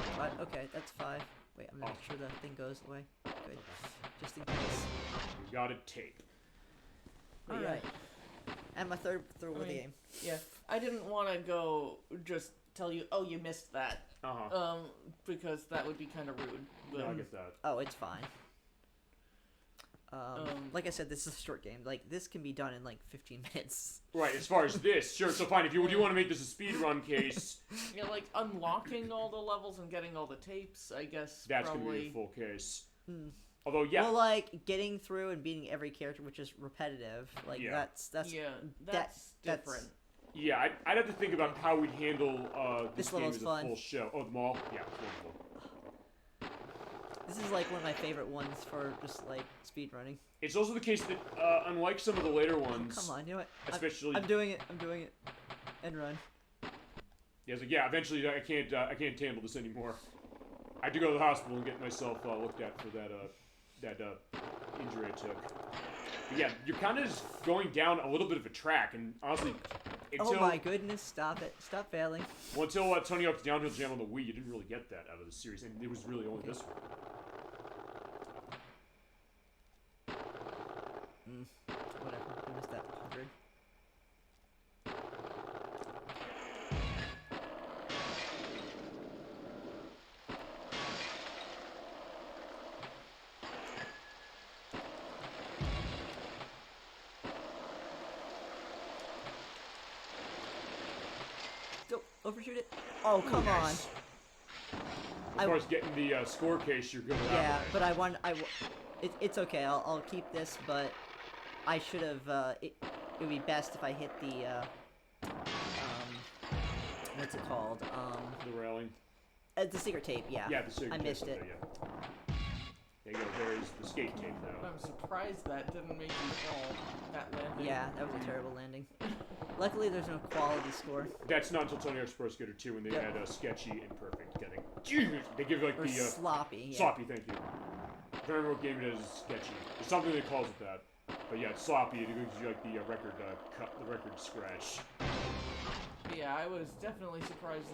Okay, that's 5. Wait, I'm gonna make sure the thing goes away. Good. Just in case. You got a tape. All right. And my third throw of the game. Yeah, I didn't want to go just tell you, oh, you missed that. Because that would be kind of rude. But, No, I get that. Oh, it's fine. Like I said, this is a short game. Like, this can be done in like 15 minutes. Right, as far as this, sure. So fine, if you do want to make this a speedrun case, yeah, like unlocking all the levels and getting all the tapes, I guess. That's probably... gonna be a full case. Although, yeah. Well, like, getting through and beating every character, which is repetitive, like, Yeah. that's different. Yeah, I'd have to think about how we'd handle this game level's as a fun. full show. Oh, the mall? Yeah, it's wonderful. This is, like, one of my favorite ones for just, like, speedrunning. It's also the case that, unlike some of the later ones... Come on, you know what? Especially... I'm doing it. End run. Yeah, it's like, yeah, eventually I can't handle this anymore. I had to go to the hospital and get myself looked at for that injury I took. But yeah, you're kind of just going down a little bit of a track, and honestly, until... Oh my goodness, stop it. Stop failing. Well, until Tony Hawk's Downhill Jam on the Wii, you didn't really get that out of the series, and it was really only this one. Whatever, I missed that 100. Don't overshoot it. Oh, come on. As far as getting the score case, you're good with that. Yeah, but it's okay. I'll keep this, but I should have. It would be best if I hit the what's it called? The railing. The secret tape. Yeah. Yeah, the secret tape. I missed it. Yeah. There you go. There's the skate tape now. I'm surprised that didn't make you fall. That landing. Yeah, that was a terrible landing. Luckily, there's no quality score. That's not until Tony Hawk's Pro Skater 2 when they had sketchy and perfect getting. They give like or the sloppy. Yeah. Sloppy, thank you. I don't remember what game it is. Sketchy. There's something that calls it that. But yeah, it's sloppy. It gives you like the record cut, the record scratch. Yeah, I was definitely surprised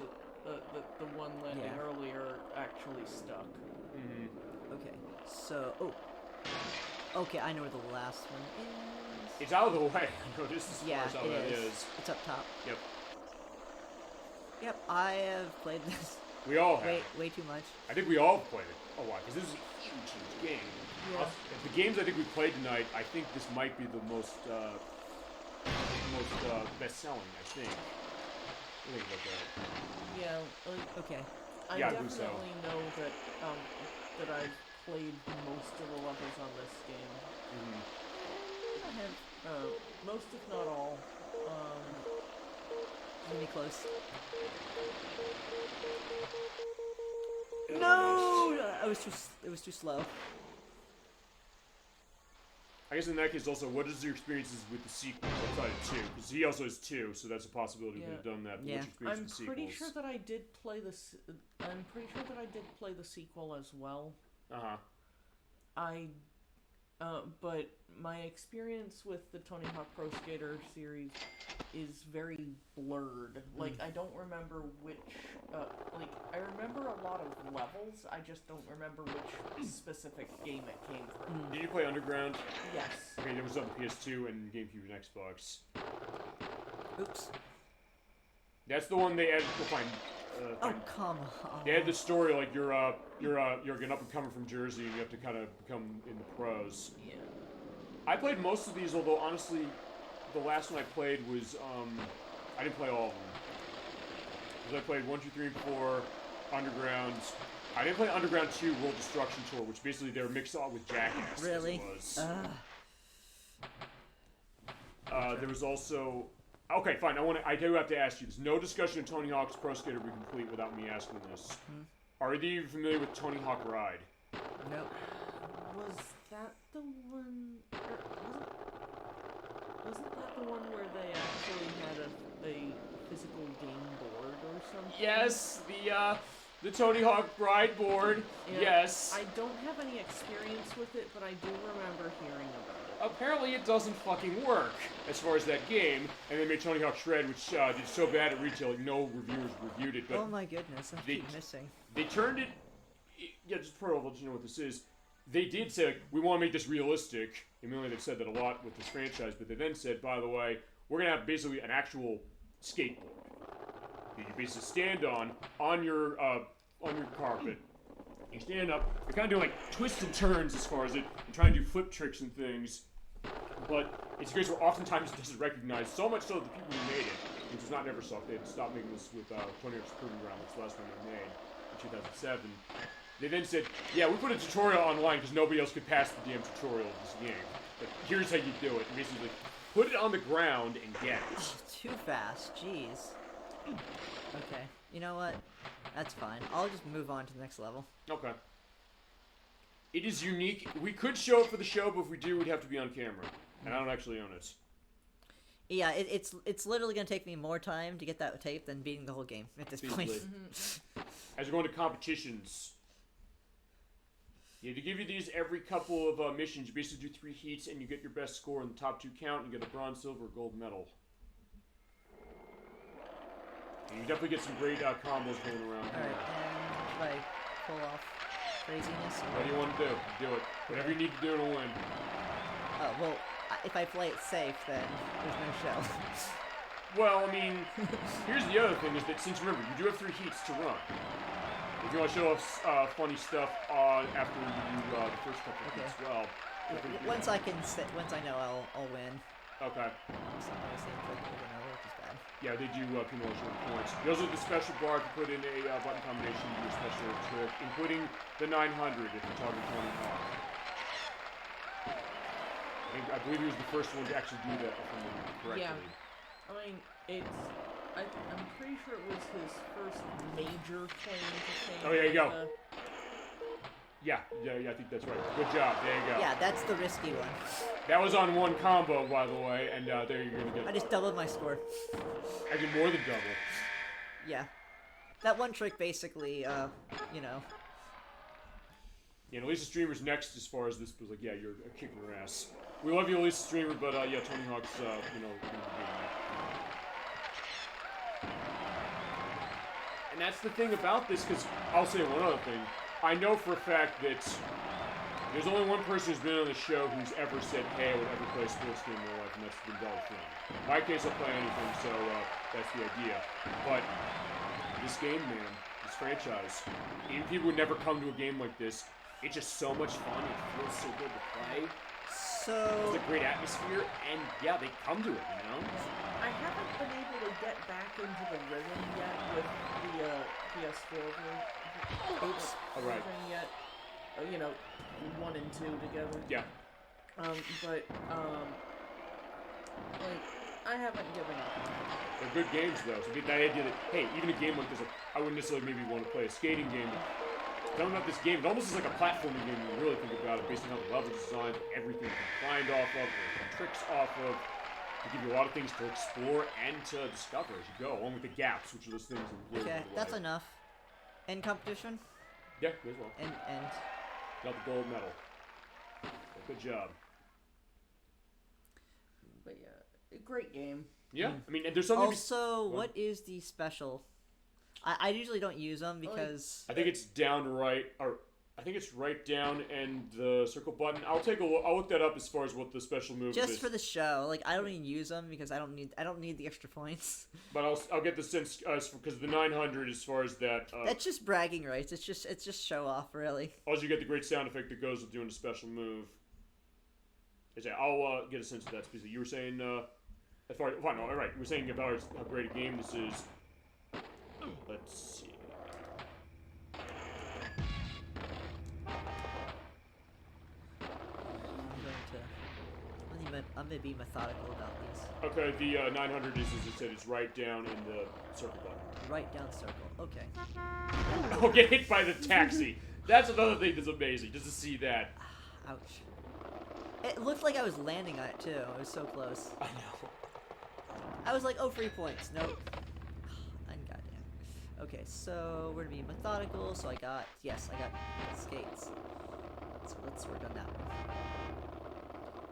that the one landing earlier actually stuck. Mm-hmm. Okay, so okay, I know where the last one is. It's out of the way. No, this is yeah, how that is. It's up top. Yep. Yep, I have played this. We all have. Way too much. I think we all played it a lot because this is a huge game. Yeah. The games I think we played tonight, I think this might be the most best-selling. I think. What do you think about that? Yeah. Okay. I yeah, definitely know that that I've played most of the levels on this game. Mm-hmm. I have most, if not all. Really close. No, it was too slow. I guess in that case, also, what is your experiences with the sequels outside of 2? Because he also has 2, so that's a possibility we could have done that. But what's your experience with the sequels? I'm pretty sure that I did play the sequel as well. But my experience with the Tony Hawk Pro Skater series is very blurred. Like, I don't remember which, I remember a lot of levels, I just don't remember which specific game it came from. Did you play Underground? Yes. Okay, there was on the PS2 and GameCube and Xbox. Oops. That's the one they added. Fine. Oh, come on. They had the story like you're an up and comer from Jersey and you have to kind of become in the pros. Yeah. I played most of these, although honestly, the last one I played was I didn't play all of them. Because I played 1, 2, 3, and 4, Underground. I didn't play Underground 2 World Destruction Tour, which basically they were mixed up with Jackass. Really? There was also. Okay, fine. I do have to ask you. There's no discussion of Tony Hawk's Pro Skater be complete without me asking this. Are either of you familiar with Tony Hawk Ride? Nope. Was that the one? Wasn't that the one where they actually had a physical game board or something? Yes, the Tony Hawk Ride board. Yeah, yes. I don't have any experience with it, but I do remember hearing about it. Apparently it doesn't fucking work as far as that game, and they made Tony Hawk Shred, which did so bad at retail, no reviewers reviewed it. But oh my goodness, I keep missing. They turned it. Yeah, just for I'll let you know what this is. They did say we want to make this realistic. Admittedly, they've said that a lot with this franchise, but they then said, by the way, we're gonna have basically an actual skateboard that you basically stand on your carpet. You stand up. You're kind of doing like twists and turns as far as it, and trying to do flip tricks and things. But it's a case where oftentimes it doesn't recognize, so much so that the people who made it, which is not Neversoft, they had stopped making this with Tony Hawk's Proving Ground, which is the last one they made in 2007. They then said, yeah, we put a tutorial online because nobody else could pass the damn tutorial of this game. But here's how you do it. And basically, put it on the ground and get it. Too fast, jeez. Okay, you know what? That's fine. I'll just move on to the next level. Okay. It is unique. We could show it for the show, but if we do, we'd have to be on camera. And I don't actually own it. Yeah, it's literally gonna take me more time to get that tape than beating the whole game at this point. As we're going to competitions, yeah, to give you these every couple of missions, you basically do 3 heats and you get your best score in the top 2 count and you get a bronze, silver, gold medal. And you definitely get some great combos going around. Alright, and should I pull off craziness? What do you want to do? Do it. Whatever you need to do to win. Oh, well, if I play it safe, then there's no show. Well, I mean, here's the other thing is that since, remember, you do have 3 heats to run. If you want to show off funny stuff after you do the first couple of heats, well. Once I know I'll win. Okay. It's not the same trick over and over, which is bad. Yeah, they do penalization points. Those are the special bar to put in a button combination to do a special trick, including the 900 if you're talking Tony Hawk. I believe he was the first one to actually do that, if I remember correctly. Yeah. I mean, I'm pretty sure it was his first major claim to fame. Oh, there you go. Yeah, I think that's right. Good job. There you go. Yeah, that's the risky one. That was on 1 combo, by the way, and there you're gonna get. I just doubled my score. I did more than double. Yeah, that one trick basically, you know. Yeah, and Elisa Streamer's next as far as this was like, yeah, you're kicking her ass. We love you, Elisa Streamer, but yeah, Tony Hawk's, you know. And that's the thing about this, because I'll say one other thing. I know for a fact that there's only one person who's been on the show who's ever said, hey, I would ever play a sports game in my life, and that's been Dolly Flynn. In my case, I'll play anything, so that's the idea. But this game, man, this franchise, even people who never come to a game like this, it's just so much fun. It feels so good to play. So it's a great atmosphere, and yeah, they come to it, you know? I haven't been able to get back into the rhythm yet with the PS4 version. Oops. All right. Yet, you know, 1 and 2 together. Yeah. But like, I haven't given up. They're good games, though. So the idea that, hey, even a game like this, I wouldn't necessarily maybe want to play a skating game. Talking about this game, it almost is like a platforming game when you really think about it, based on how the level design, everything you can find off of, the tricks off of. To give you a lot of things to explore and to discover as you go, along with the gaps, which are those things that okay, that's enough. End competition? Yeah, as well. End. Got the gold medal. Good job. But yeah, great game. Yeah, I mean, there's something. Also, what is the special? I usually don't use them because I think it's down right, or I think it's right down and the circle button. I'll take a look. I'll look that up as far as what the special move is. Just for the show, like I don't even use them because I don't need the extra points. But I'll get the sense because the 900 as far as that. That's just bragging rights. It's just show off, really. Also, you get the great sound effect that goes with doing a special move. I'll get a sense of that. Because you were saying, as far as fine, all right, you were saying about how great a game this is. Let's see. I'm gonna be methodical about these. Okay, the 900 is, as I said, is right down in the circle button. Right down circle. Okay. Oh, get hit by the taxi. That's another thing that's amazing, just to see that. Ouch. It looked like I was landing on it too. It was so close. I know. I was like, oh, 3 points. Nope. And goddamn. Okay, so we're gonna be methodical. So I got skates. So let's work on that one.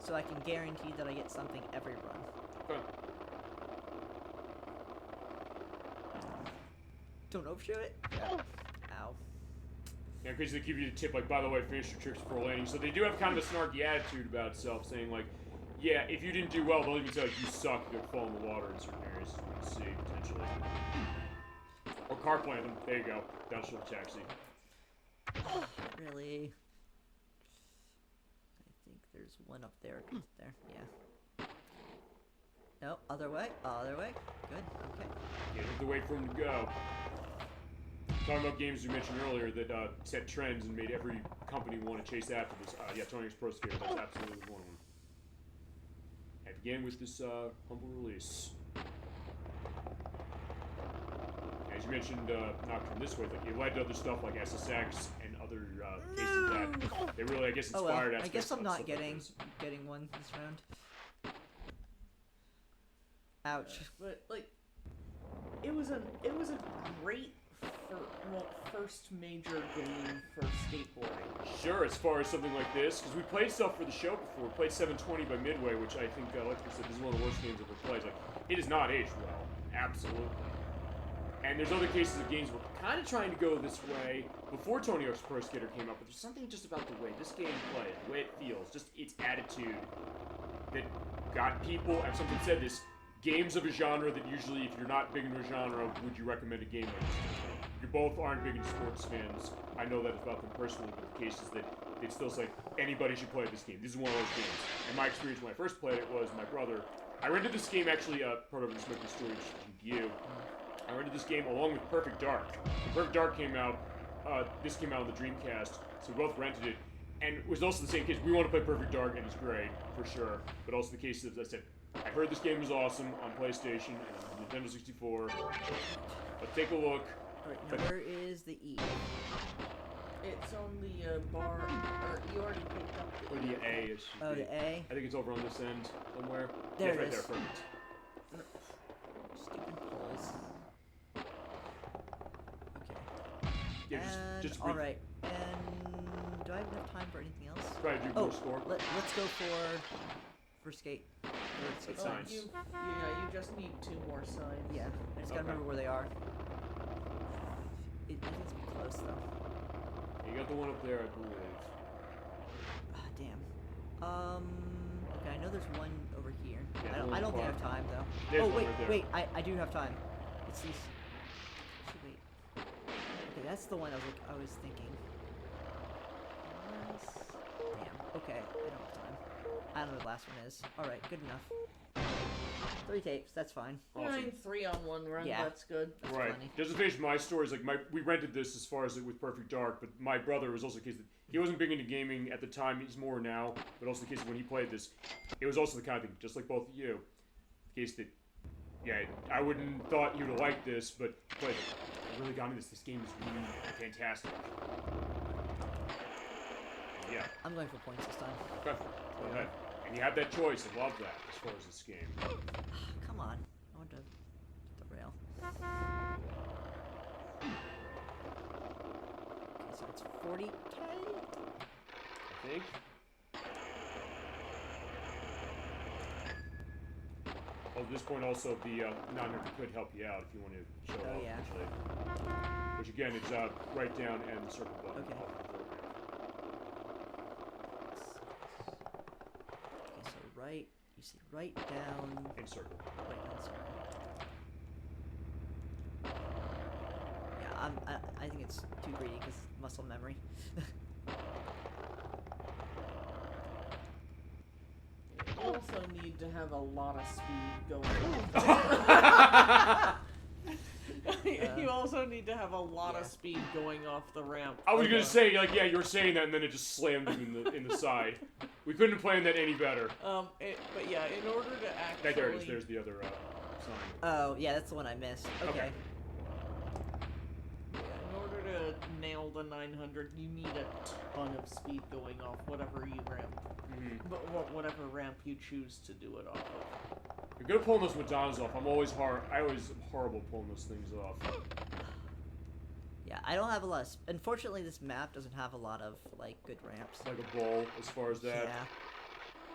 So I can guarantee that I get something every run. Okay. Don't overshoot it. Yeah. Ow. Yeah, because they give you the tip, like, by the way, finish your tricks before landing. So they do have kind of a snarky attitude about itself, saying, like, yeah, if you didn't do well, they'll even say, like, you suck, you'll fall in the water in certain areas, as we can see, potentially. Or car plant them. There you go. Down to the taxi. Really? I think there's one up there. There, yeah. No, other way. Other way. Good, okay. Yeah, you have to wait for him to go. talking about games we mentioned earlier that set trends and made every company want to chase after this. Yeah, Tony Hawk's Pro Skater, that's absolutely one of them. And began with this humble release. As you mentioned, Nocturne this way, like it led to other stuff like SSX and other cases that they really, I guess, inspired. I guess I'm not getting one this round. Ouch. But like, it was a great first major game for skateboarding. Sure, as far as something like this, because we played stuff for the show before. We played 720 by Midway, which I think, like I said, this is one of the worst games I've ever played. Like, it does not age well, absolutely. And there's other cases of games were kind of trying to go this way before Tony Hawk's Pro Skater came up, but there's something just about the way this game plays, the way it feels, just its attitude that got people, and someone said this, games of a genre that usually, if you're not big into a genre, would you recommend a game like this? You both aren't big into sports fans. I know that about them personally, but the case is that they'd still say anybody should play this game. This is one of those games. And my experience when I first played it was my brother. I rented this game actually, part of the Smoking Storage GPU. I rented this game along with Perfect Dark. When Perfect Dark came out, this came out on the Dreamcast, so we both rented it. And it was also the same case. We want to play Perfect Dark, and it's great, for sure. But also the case is, as I said, I heard this game was awesome on PlayStation and Nintendo 64. Let's take a look. Alright, now where is the E? It's on the bar, or you already picked up the Or the A. Oh, the A? I think it's over on this end somewhere. There yeah, it right is. there, perfect. Stupid pulls. Okay. Yeah, And, just alright, and do I have enough time for anything else? Try to do more score. Let's go for skate. Skate signs. You just need 2 more signs. Yeah, I just gotta remember where they are. It needs to be close though. You got the one up there, I believe. Ah, damn. Okay, I know there's one over here. Yeah, I don't think I have time though. There's oh one wait, right there. wait, I do have time. It's these. Actually, wait. Okay, that's the one I was thinking. Damn. Okay, I don't have time. I don't know what the last one is. Alright, good enough. 3 tapes, that's fine. Awesome. 3 on 1 run, Yeah. that's good. That's Right. plenty. Just to finish my stories, like we rented this as far as with Perfect Dark, but my brother was also the case that he wasn't big into gaming at the time. He's more now, but also the case that when he played this, it was also the kind of thing, just like both of you, the case that, yeah, I wouldn't thought he would have liked this, but it really got me this. This game is really fantastic. Yeah. I'm going for points this time. Okay. Go ahead. And you have that choice. I love that as far as this game. Come on. I want to the rail. Okay, so it's 40K? I think. Well, at this point, also, the non-member could help you out if you want to show off. Yeah. Actually. Which, again, is right down and the circle button. Okay. Right, you see right down and circle. Right down circle. Yeah, I think it's too greedy because muscle memory. You also need to have a lot of speed going. You also need to have a lot of speed going off the ramp. I was gonna say, like, yeah, you were saying that, and then it just slammed you in the side. We couldn't have planned that any better. But yeah, in order to actually. There it is. There's the other sign. Oh yeah, that's the one I missed. Okay. Yeah, in order to nail the 900, you need a ton of speed going off whatever you ramp. But whatever ramp you choose to do it off of. You're good at pulling those Madonnas off. I always am horrible pulling those things off. Yeah, I don't have a lot of... Unfortunately, this map doesn't have a lot of, like, good ramps. Like a bowl, as far as that. Yeah.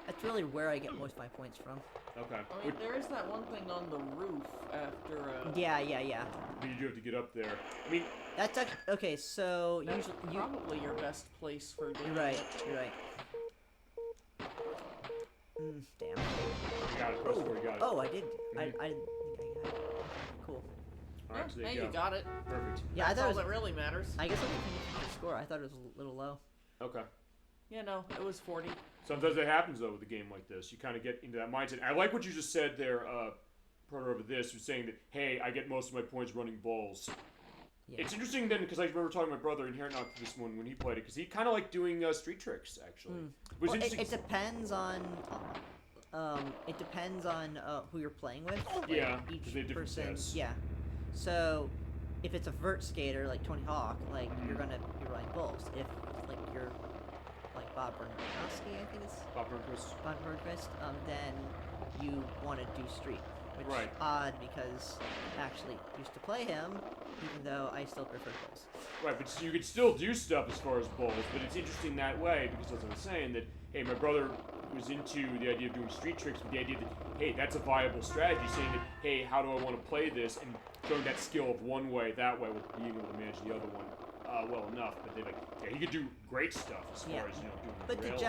That's really where I get most of my points from. Okay. I mean, there is that one thing on the roof after... Yeah. But you do have to get up there. I mean... That's actually... Okay, so... That's probably your best place for doing You're right. it. You're right. Damn. You got it. You got it. Oh, I did. I didn't think I had it. Cool. Alright, so there Hey, you go. you got it. Perfect. Yeah, That's I thought all that really matters. I guess I didn't think the score. I thought it was a little low. Okay. Yeah, no, it was 40. Sometimes that happens, though, with a game like this. You kind of get into that mindset. I like what you just said there, Proto over this, was saying that, hey, I get most of my points running bowls. It's interesting then, because I remember talking to my brother in Herrenach this one when he played it, because he kind of liked doing street tricks, actually. Well, it depends on... it depends on who you're playing with. Like, yeah, each person. Yeah. So, if it's a vert skater like Tony Hawk, like you're gonna be riding bulls. If like you're like Bob Bernowski, I think it's Bob Burnquist. Bob Burnquist, then you want to do street, which Right. is odd because I actually used to play him, even though I still prefer bulls. Right, but you could still do stuff as far as bowls, but it's interesting that way because, as I was saying, that hey, my brother was into the idea of doing street tricks with the idea that hey, that's a viable strategy, saying that hey, how do I want to play this, and showing that skill of one way, that way, with being able to manage the other one well enough. But they like, yeah, he could do great stuff as far as doing but rails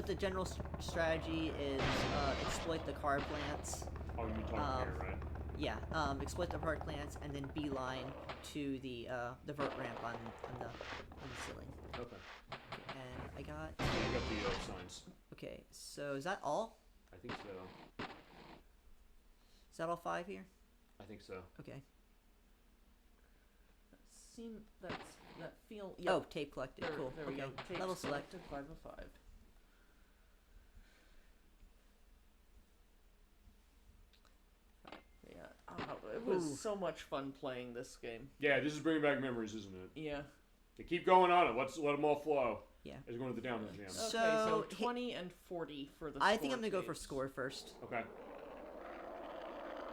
the general strategy is exploit the card plants. Oh, you mean talking here, right? Yeah, exploit the card plants and then beeline to the vert ramp on the ceiling. Okay. And I got. You got the signs. Okay, so is that all? I think so. Is that all 5 here? I think so. Okay. That feel. Yep. Oh, tape collected. Cool. There we go. Tape Level select. selected 5 of 5. Yeah. Oh, it was so much fun playing this game. Yeah, this is bringing back memories, isn't it? Yeah. They keep going on it. Let them all flow. Yeah. As we're going to the downhill jam. Okay, so 20 and 40 for the I think I'm score going to go for phase. score first. Okay.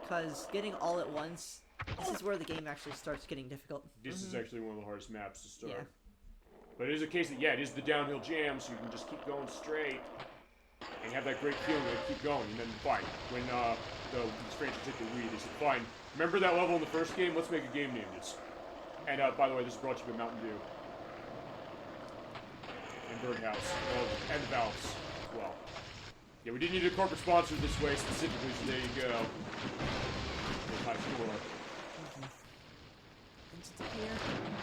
Because getting all at once, this is where the game actually starts getting difficult. This is actually one of the hardest maps to start. Yeah. But it is a case that, yeah, it is the downhill jam, so you can just keep going straight and have that great feeling that keep going. And then, fine, when the strangers hit the Wii, they said, fine, remember that level in the first game? Let's make a game named it. And, by the way, this is brought to you by Mountain Dew. And Birdhouse. And the Valves as well. Yeah, we didn't need a corporate sponsor this way specifically, so there you go. High score.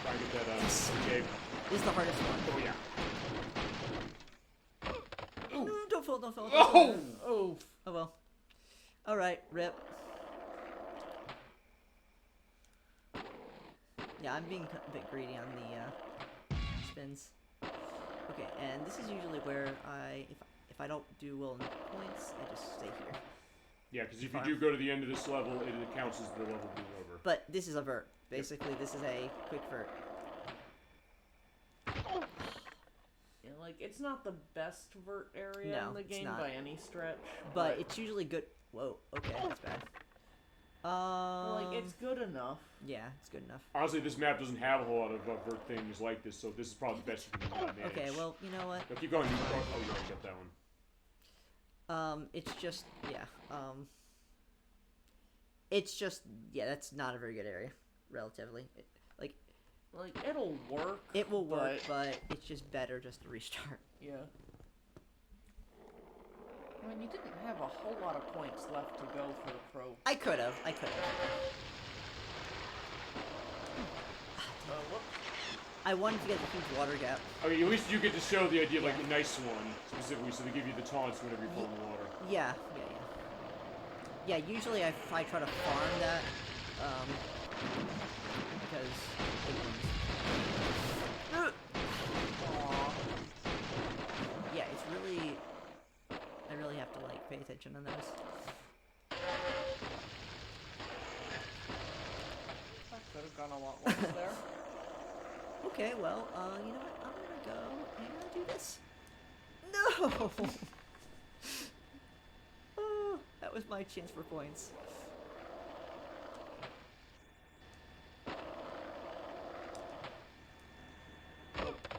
Try and get that, escape. This is the hardest one. Oh, yeah. Ooh. Don't fall. Oh! Oh well. Alright, rip. Yeah, I'm being a bit greedy on the spins. Okay, and this is usually where if I don't do well in points, I just stay here. Yeah, because if you do go to the end of this level, it counts as the level being over. But this is a vert. Basically, this is a quick vert. Yeah, like, it's not the best vert area in the game by any stretch. But it's usually good. Whoa, okay, that's bad. Like, it's good enough. Yeah, it's good enough. Honestly, this map doesn't have a whole lot of vert things like this, so this is probably the best you can manage. Okay, well, you know what? No, keep going. Oh, you already got that one. It's just, it's just, that's not a very good area, relatively. Like, it'll work. It will work, but it's just better just to restart. Yeah. I mean, you didn't have a whole lot of points left to go for the pro. I could have. I wanted to get the huge water gap. I mean, at least you get to show the idea of, like, a nice one, specifically, so they give you the taunts whenever you fall in the water. Yeah. Yeah, usually I try to farm that, because yeah, it's really, I really have to, like, pay attention on those. That could have gone a lot worse there. Okay, well, you know what? I'm gonna go and do this. No! Oh, that was my chance for points.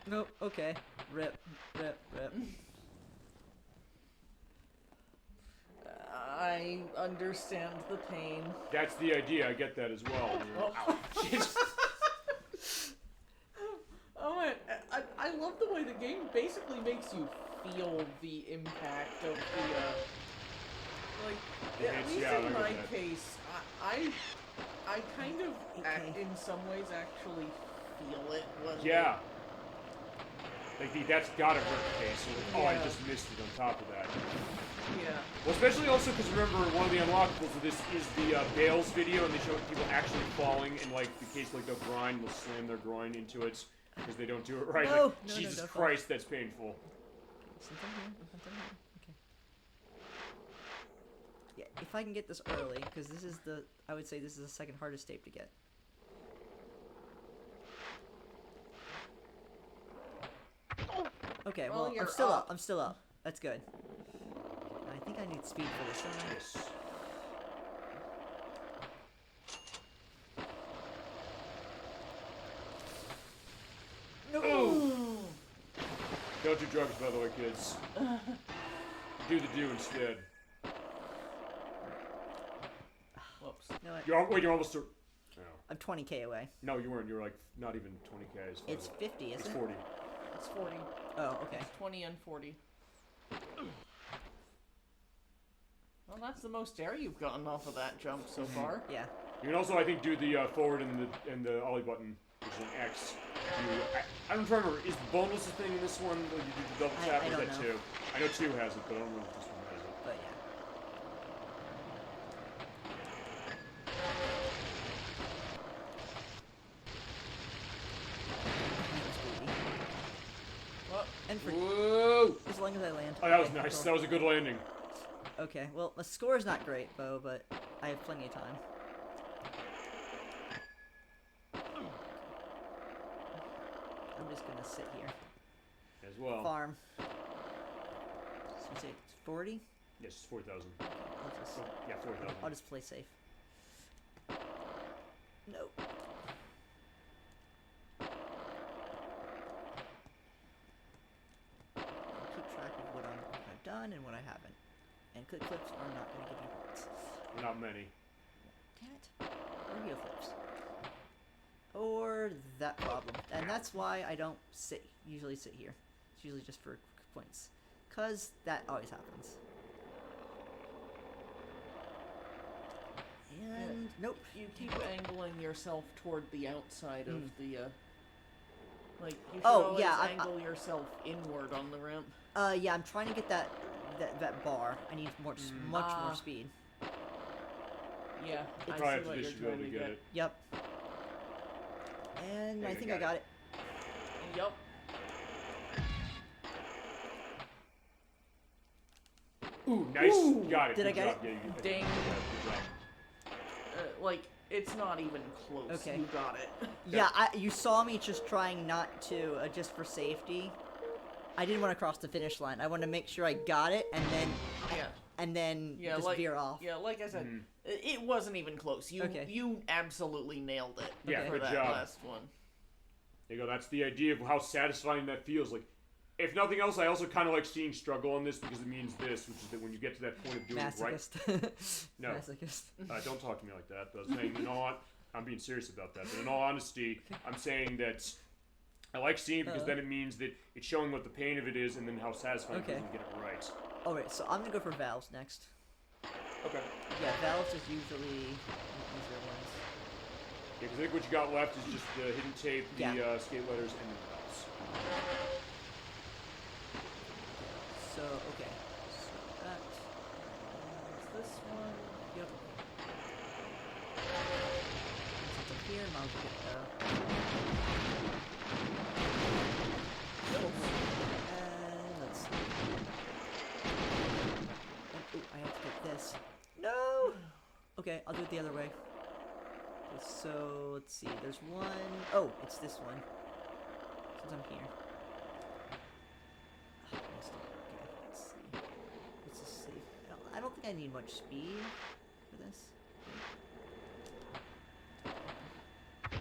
Nope, okay. Rip. I understand the pain. That's the idea, I get that as well. Oh, oh man, I love the way the game basically makes you feel the impact of the, like, at least in my case, I kind of, in some ways, actually feel it when yeah. Like, that's gotta hurt the case. So, I just missed it on top of that. Yeah. Well, especially also because remember, one of the unlockables of this is the Bales video, and they show people actually falling, and like the case like they'll grind, they'll slam their groin into it because they don't do it right. No, Like, no, Jesus no, Christ, that's painful. Since I'm here, okay. Yeah, if I can get this early, because this is the, I would say this is the second hardest tape to get. Okay, well, you're I'm still up. up. I'm still up. That's good. I think I need speed for this one. Yes. No. Don't do drugs, by the way, kids. Do the do instead. Whoops. No, You're almost through. No. I'm 20k away. No, you weren't. You were like not even 20k. As far It's as 50, isn't it's it? 40. It's 40. Oh, okay. It's 20 and 40. Well, that's the most air you've gotten off of that jump so far. Yeah. You can also, I think, do the forward and the ollie button, which is an X. I'm trying to remember. Is bonus a thing in this one? Will you do the double tap? I or don't is that know. 2? I know 2 has it, but I don't know if this one has it. But yeah. What? And for Whoa! as long as I land. Oh, that was Okay, nice. cool. That was a good landing. Okay, well, my score is not great, Bo, but I have plenty of time. I'm just gonna sit here. As well. Farm. So you say it's 40? Yes, it's 4,000. I'll just, Yeah, 4,000. I'll just play safe. No. Keep track of what I've done and what I haven't. And clip clips are not going to give you points. Not many. Damn it. Or heel flips. Or that problem. And that's why I don't usually sit here. It's usually just for points. Because that always happens. And nope. You keep angling yourself toward the outside of the, like, you should Oh, always yeah, angle yourself inward on the ramp. Yeah, I'm trying to get that bar. I need much more speed. Yeah, You I probably see have to what you're distribute trying to to get get. it. Yep. And There I you think got I got it. Yup. Ooh, nice. Ooh, Got it. did I Good get job. it? Yeah, you did. Ding. Good job. Like, it's not even close. Okay. You got it. Yeah, you saw me just trying not to, just for safety. I didn't want to cross the finish line. I wanted to make sure I got it, and then Yeah, just like, veer off. Yeah, like I said, it wasn't even close. You absolutely nailed it. Yeah, for good that job. last one. There you go. That's the idea of how satisfying that feels. Like, if nothing else, I also kind of like seeing struggle on this because it means this, which is that when you get to that point of doing it right. Masochist. No. Masochist. Don't talk to me like that. But I'm saying, you know what? I'm being serious about that. But in all honesty, I'm saying that I like seeing it because then it means that it's showing what the pain of it is and then how satisfying it is when you get it right. Alright, so I'm gonna go for valves next. Okay. Yeah, valves is usually easier ones. Yeah, because I think what you got left is just the hidden tape, the Yeah. skate letters, and the valves. So, okay. So that is this one. Yep. Since I'm here, I'll get and let's see. And, ooh, I have to get this. No! Okay, I'll do it the other way. Okay, so, let's see. There's one. Oh, it's this one. Since I'm here. Okay, let's see. Let's just see. I don't think I need much speed for this.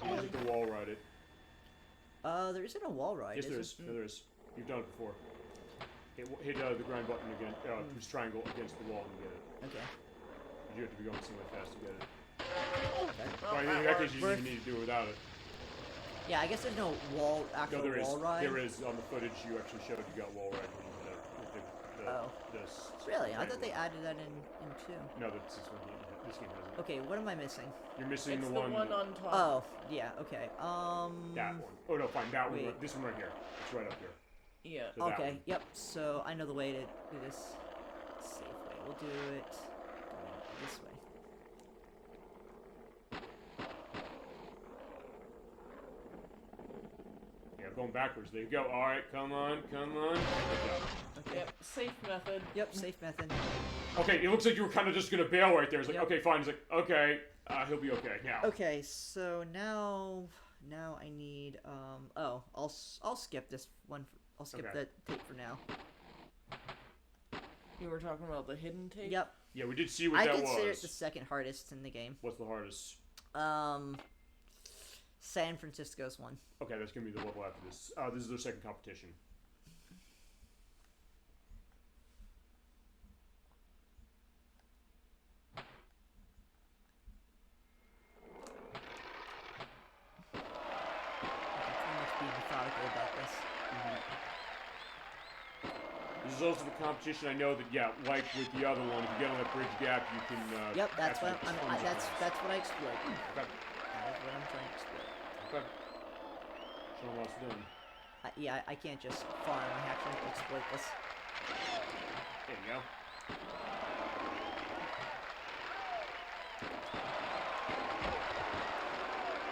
You have to wall ride it. There isn't a wall ride. Yes, there is. No, there is. You've done it before. Hit the grind button again. Push triangle against the wall and get it. Okay. You have to be going somewhere fast to get it. Okay. Well, in that case, you need to do it without it. Yeah, I guess there's no actual No, there is. wall ride. There is. On the footage, you actually showed you got wall ride when you hit it with the Really? I thought they added that in 2. No, this game has it. Okay, what am I missing? You're missing It's the the one. one on top. Oh, yeah, okay. That one. Oh no, fine. That one. Wait. This one right here. It's right up here. Yeah. So that Okay, one. yep. So I know the way to do this. safe way. We'll do it going this way. Yeah, going backwards. There you go. All right, come on, come on. Okay. Yep, safe method. Yep, safe method. Okay, it looks like you were kind of just gonna bail right there. It's like, okay, fine. It's like, okay, he'll be okay now. Okay, so now I need I'll skip this one. I'll skip the tape for now. You were talking about the hidden tape? Yep. Yeah, we did see what that was. I consider it the second hardest in the game. What's the hardest? San Francisco's one. Okay, that's gonna be the level after this. This is their second competition. This is also the competition. I know that, yeah, like with the other one, if you get on that bridge gap, you can. Yep, that's what that's what I exploit. Okay. That is what I'm trying to exploit. Okay. Show them what it's doing. Yeah, I can't just farm. I actually have to exploit this. There you go.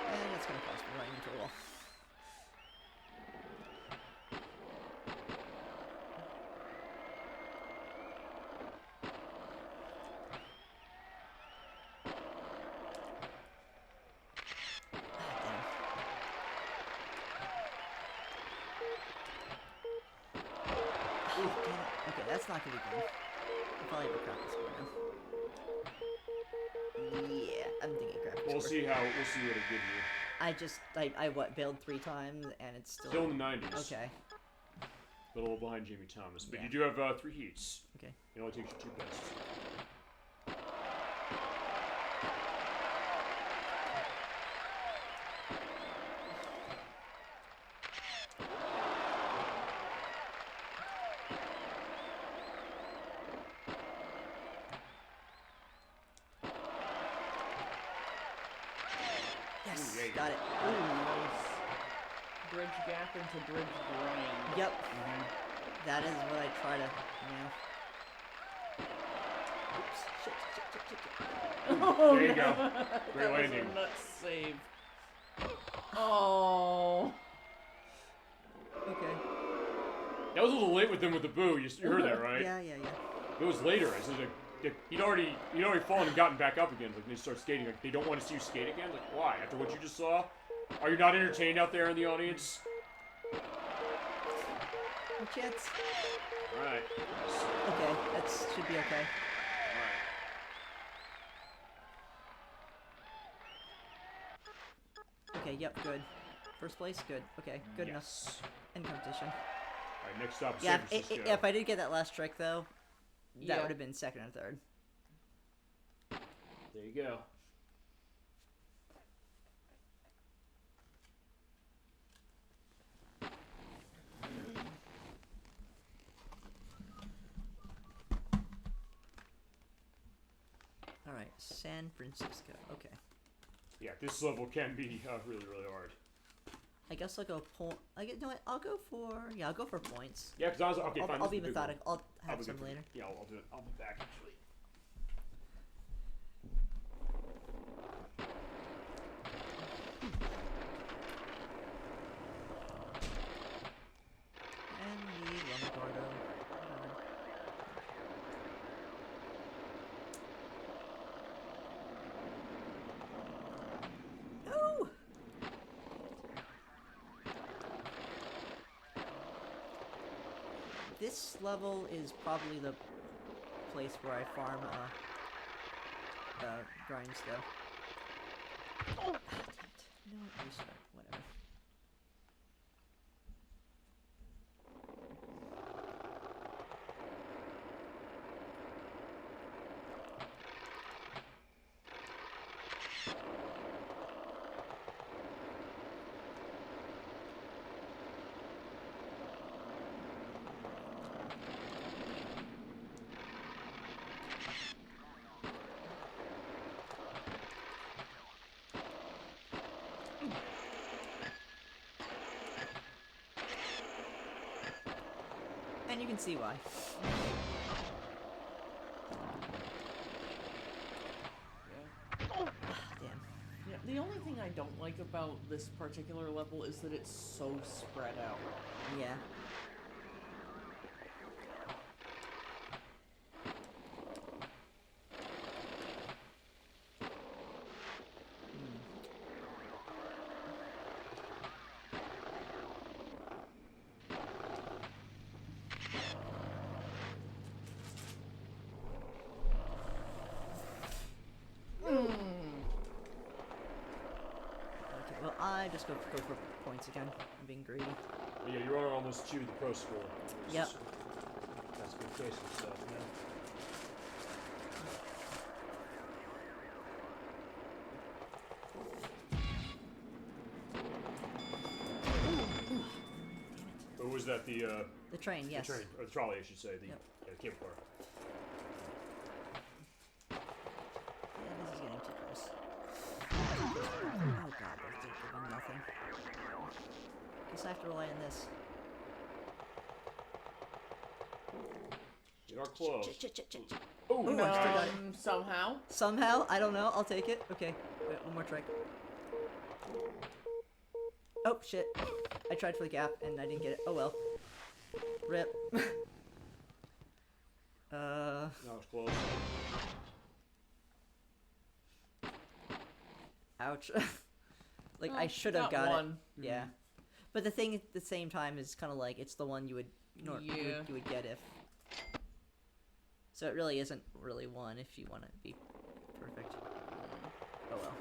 And that's gonna cost me running into a wall. Okay, that's not gonna be good. I'll probably have to crap this score now. Yeah, I'm thinking crap this We'll score. see what it gives you. I bailed 3 times and it's Still in the 90s. Okay. A little behind Jamie Thomas, but Yeah. you do have 3 heats. Okay. It only takes you 2 bits. Yes, Ooh, yeah, got it. Ooh, nice. Bridge gap into bridge grind. Yep. That is what I try to, Oops. Shit. Oh, there you no. go. Great That landing. was a nuts save. Oh. Okay. That was a little late with them with the boo. You heard that, right? Yeah. It was later. It's like he'd already fallen and gotten back up again. Like they start skating. Like they don't want to see you skate again. Like why? After what you just saw, are you not entertained out there in the audience? No chance. All right. Okay, that should be okay. Okay, yep, good. First place, good. Okay, good enough. End competition. Alright, next up, Yeah, San Francisco. if I did get that last trick, though, that Yeah. would have been second or third. There you go. Alright, San Francisco. Okay. Yeah, this level can be really, really hard. I guess I'll go point. You know what? I'll go for points. Yeah, because I was okay. Fine, I'll this be is the big one. methodical. I'll have be some good for- later. Yeah, I'll do it. I'll be back actually. And the Lombardo. No! This level is probably the place where I farm grindstone. Oh, damn it. You know what? Restart. Whatever. And you can see why. I don't like about this particular level is that it's so spread out. Yeah. I just go for points again. I'm being greedy. Well, yeah, you are almost to the pro score. Yep. That's good case and stuff, man. Or was that the train? Yes. The train, or the trolley, I should say. The yep. Yeah, the cable car. Yeah, this is getting too close. Oh god, there's giving nothing. Guess I have to rely on this. You are close. Oh, no, I still got it. Somehow? Somehow? I don't know. I'll take it. Okay. Wait, one more try. Oh, shit. I tried for the gap, and I didn't get it. Oh, well. Rip. That was close. Ouch. Like, I should have got it. Yeah. But the thing at the same time is kind of like, it's the one you would you would get if. So it really isn't really one if you want to be perfect. Oh well.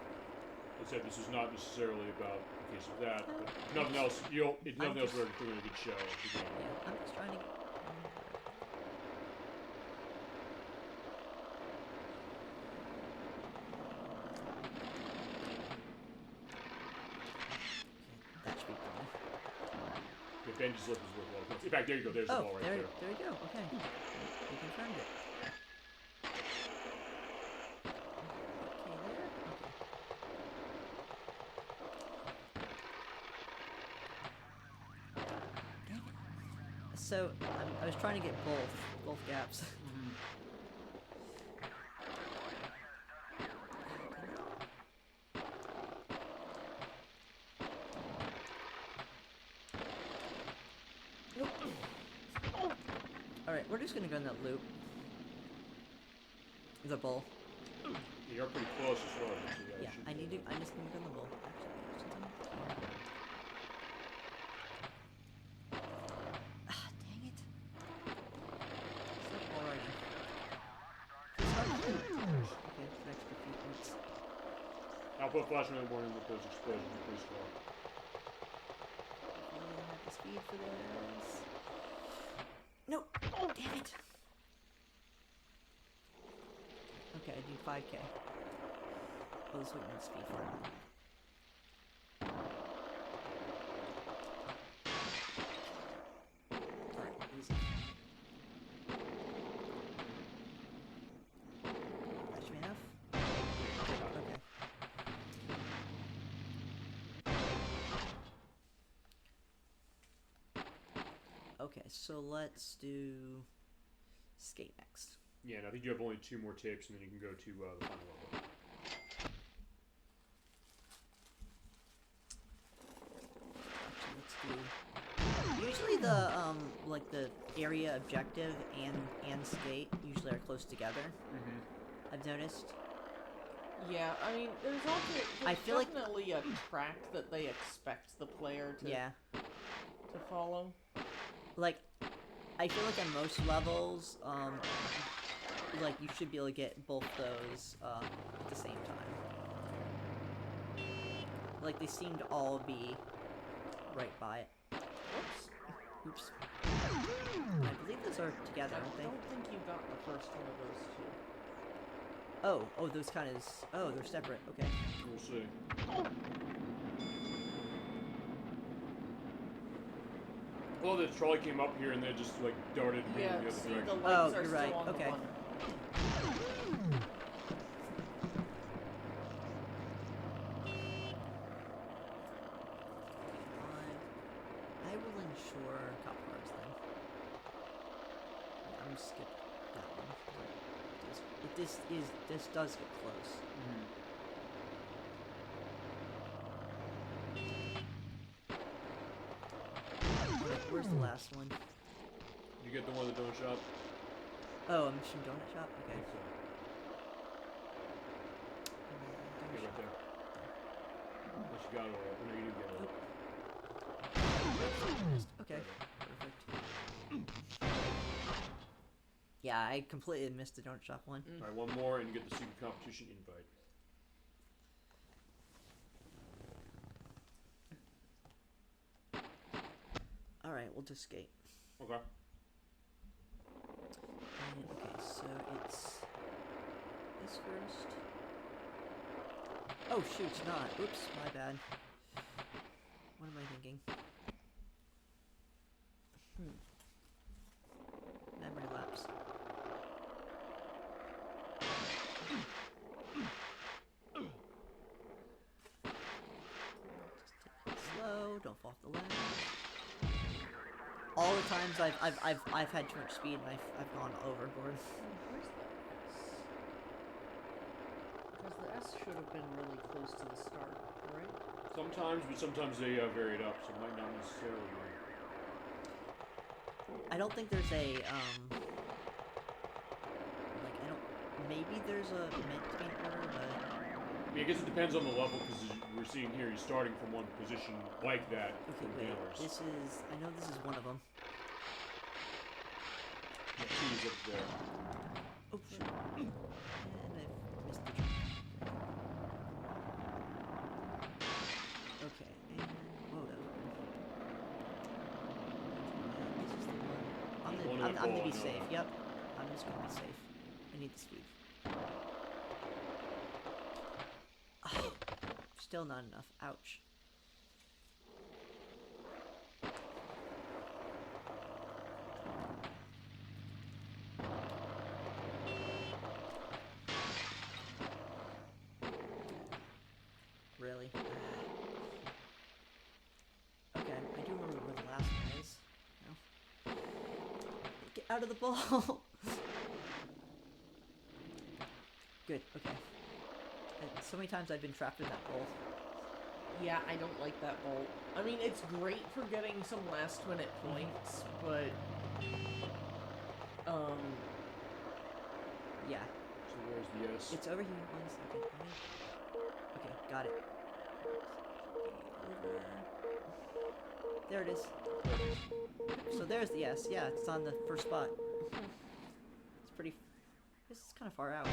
I said this is not necessarily about the case of that, but if nothing else, if nothing else, we're doing a good show. Yeah, I'm just trying to. That should be fine. The Benji's lip is worthwhile. In fact, there you go. There's the ball right there. There you go. Okay. We confirmed it. So I was trying to get both gaps. All right, we're just gonna go in that loop. The bowl. You're pretty close as well. So yeah, I need to. I just need to go in the bowl. I'll put flashing on the morning with those explosions pretty strong. I don't have the speed for this. No! Oh, damn it! Okay, I do 5k. Oh, this is what you need speed for. Alright, easy. That should be enough. Okay. Okay, so let's do skate next. Yeah, and I think you have only 2 more tapes, and then you can go to the final level. Actually, let's do. Usually the like the area objective and skate usually are close together. I've noticed. Yeah, I mean, there's also I feel definitely a track that they expect the player to to follow. Like, I feel like on most levels, like you should be able to get both those at the same time. Like they seem to all be right by it. Oops. I believe those are together, aren't they? I don't think you got the first one of those two. Oh, those kind of. Oh, they're separate. Okay. We'll see. Well, the trolley came up here and they just like darted me in the other direction. Oh, you're right. Okay. I will ensure cop cars then. I'm gonna skip that one. This does get close. Where's the last one? You get the one at the donut shop? Oh, a Mission Donut Shop? Okay. So. Yeah, right there. Unless you got it already. No, you didn't get it. Okay. Perfect. Yeah, I completely missed the donut shop one. Alright, one more and you get the secret competition invite. Alright, we'll just skate. Okay. Okay, so it's this first. Oh shoot, it's not. Oops, my bad. What am I thinking? Memory lapse. Slow, don't fall off the ledge. All the times I've had too much speed and I've gone overboard. Where's the S? Because the S should have been really close to the start, right? Sometimes, but sometimes they vary it up, so it might not necessarily be. I don't think there's a like I don't. Maybe there's a meant to be an order, but I mean, I guess it depends on the level, because we're seeing here, you're starting from one position like that. okay, wait. This is. I know this is one of them. Yeah, T's up there. Oh shoot! And I've missed the jump. Okay, and whoa, that was weird. This is the one. I'm gonna be safe. Yep, I'm just gonna be safe. I need the speed. Oh, still not enough. Ouch. Really? Okay, I do remember where the last one is. No. Get out of the ball! Good, okay. So many times I've been trapped in that bowl. Yeah, I don't like that bolt. I mean, it's great for getting some last-minute points, but yeah. So where's the S? It's over here. 1 second. Okay, got it. Over. There it is. So there's the S. Yeah, it's on the first spot. It's pretty. This is kind of far out.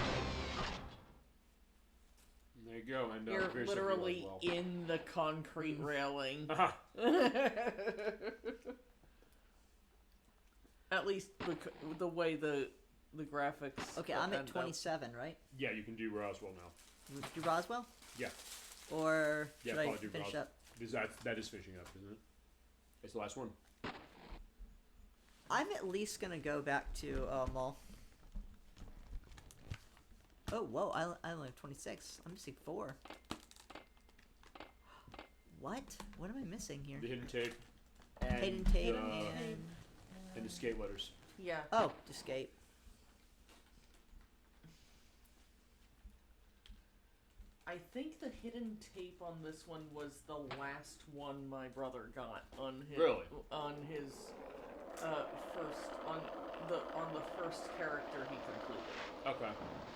There you go. And you're very literally well. in the concrete railing. At least the way the graphics. Okay, I'm at 27, right? Yeah, you can do Roswell now. Do Roswell? Yeah. Or should yeah, I finish up? That is finishing up, isn't it? It's the last one. I'm at least gonna go back to Mall. Oh, whoa, I only have 26. I'm missing 4. What? What am I missing here? The hidden tape. Hidden tape and the skate letters. Yeah. Oh, escape. I think the hidden tape on this one was the last one my brother got on his first on the first character he completed. Okay,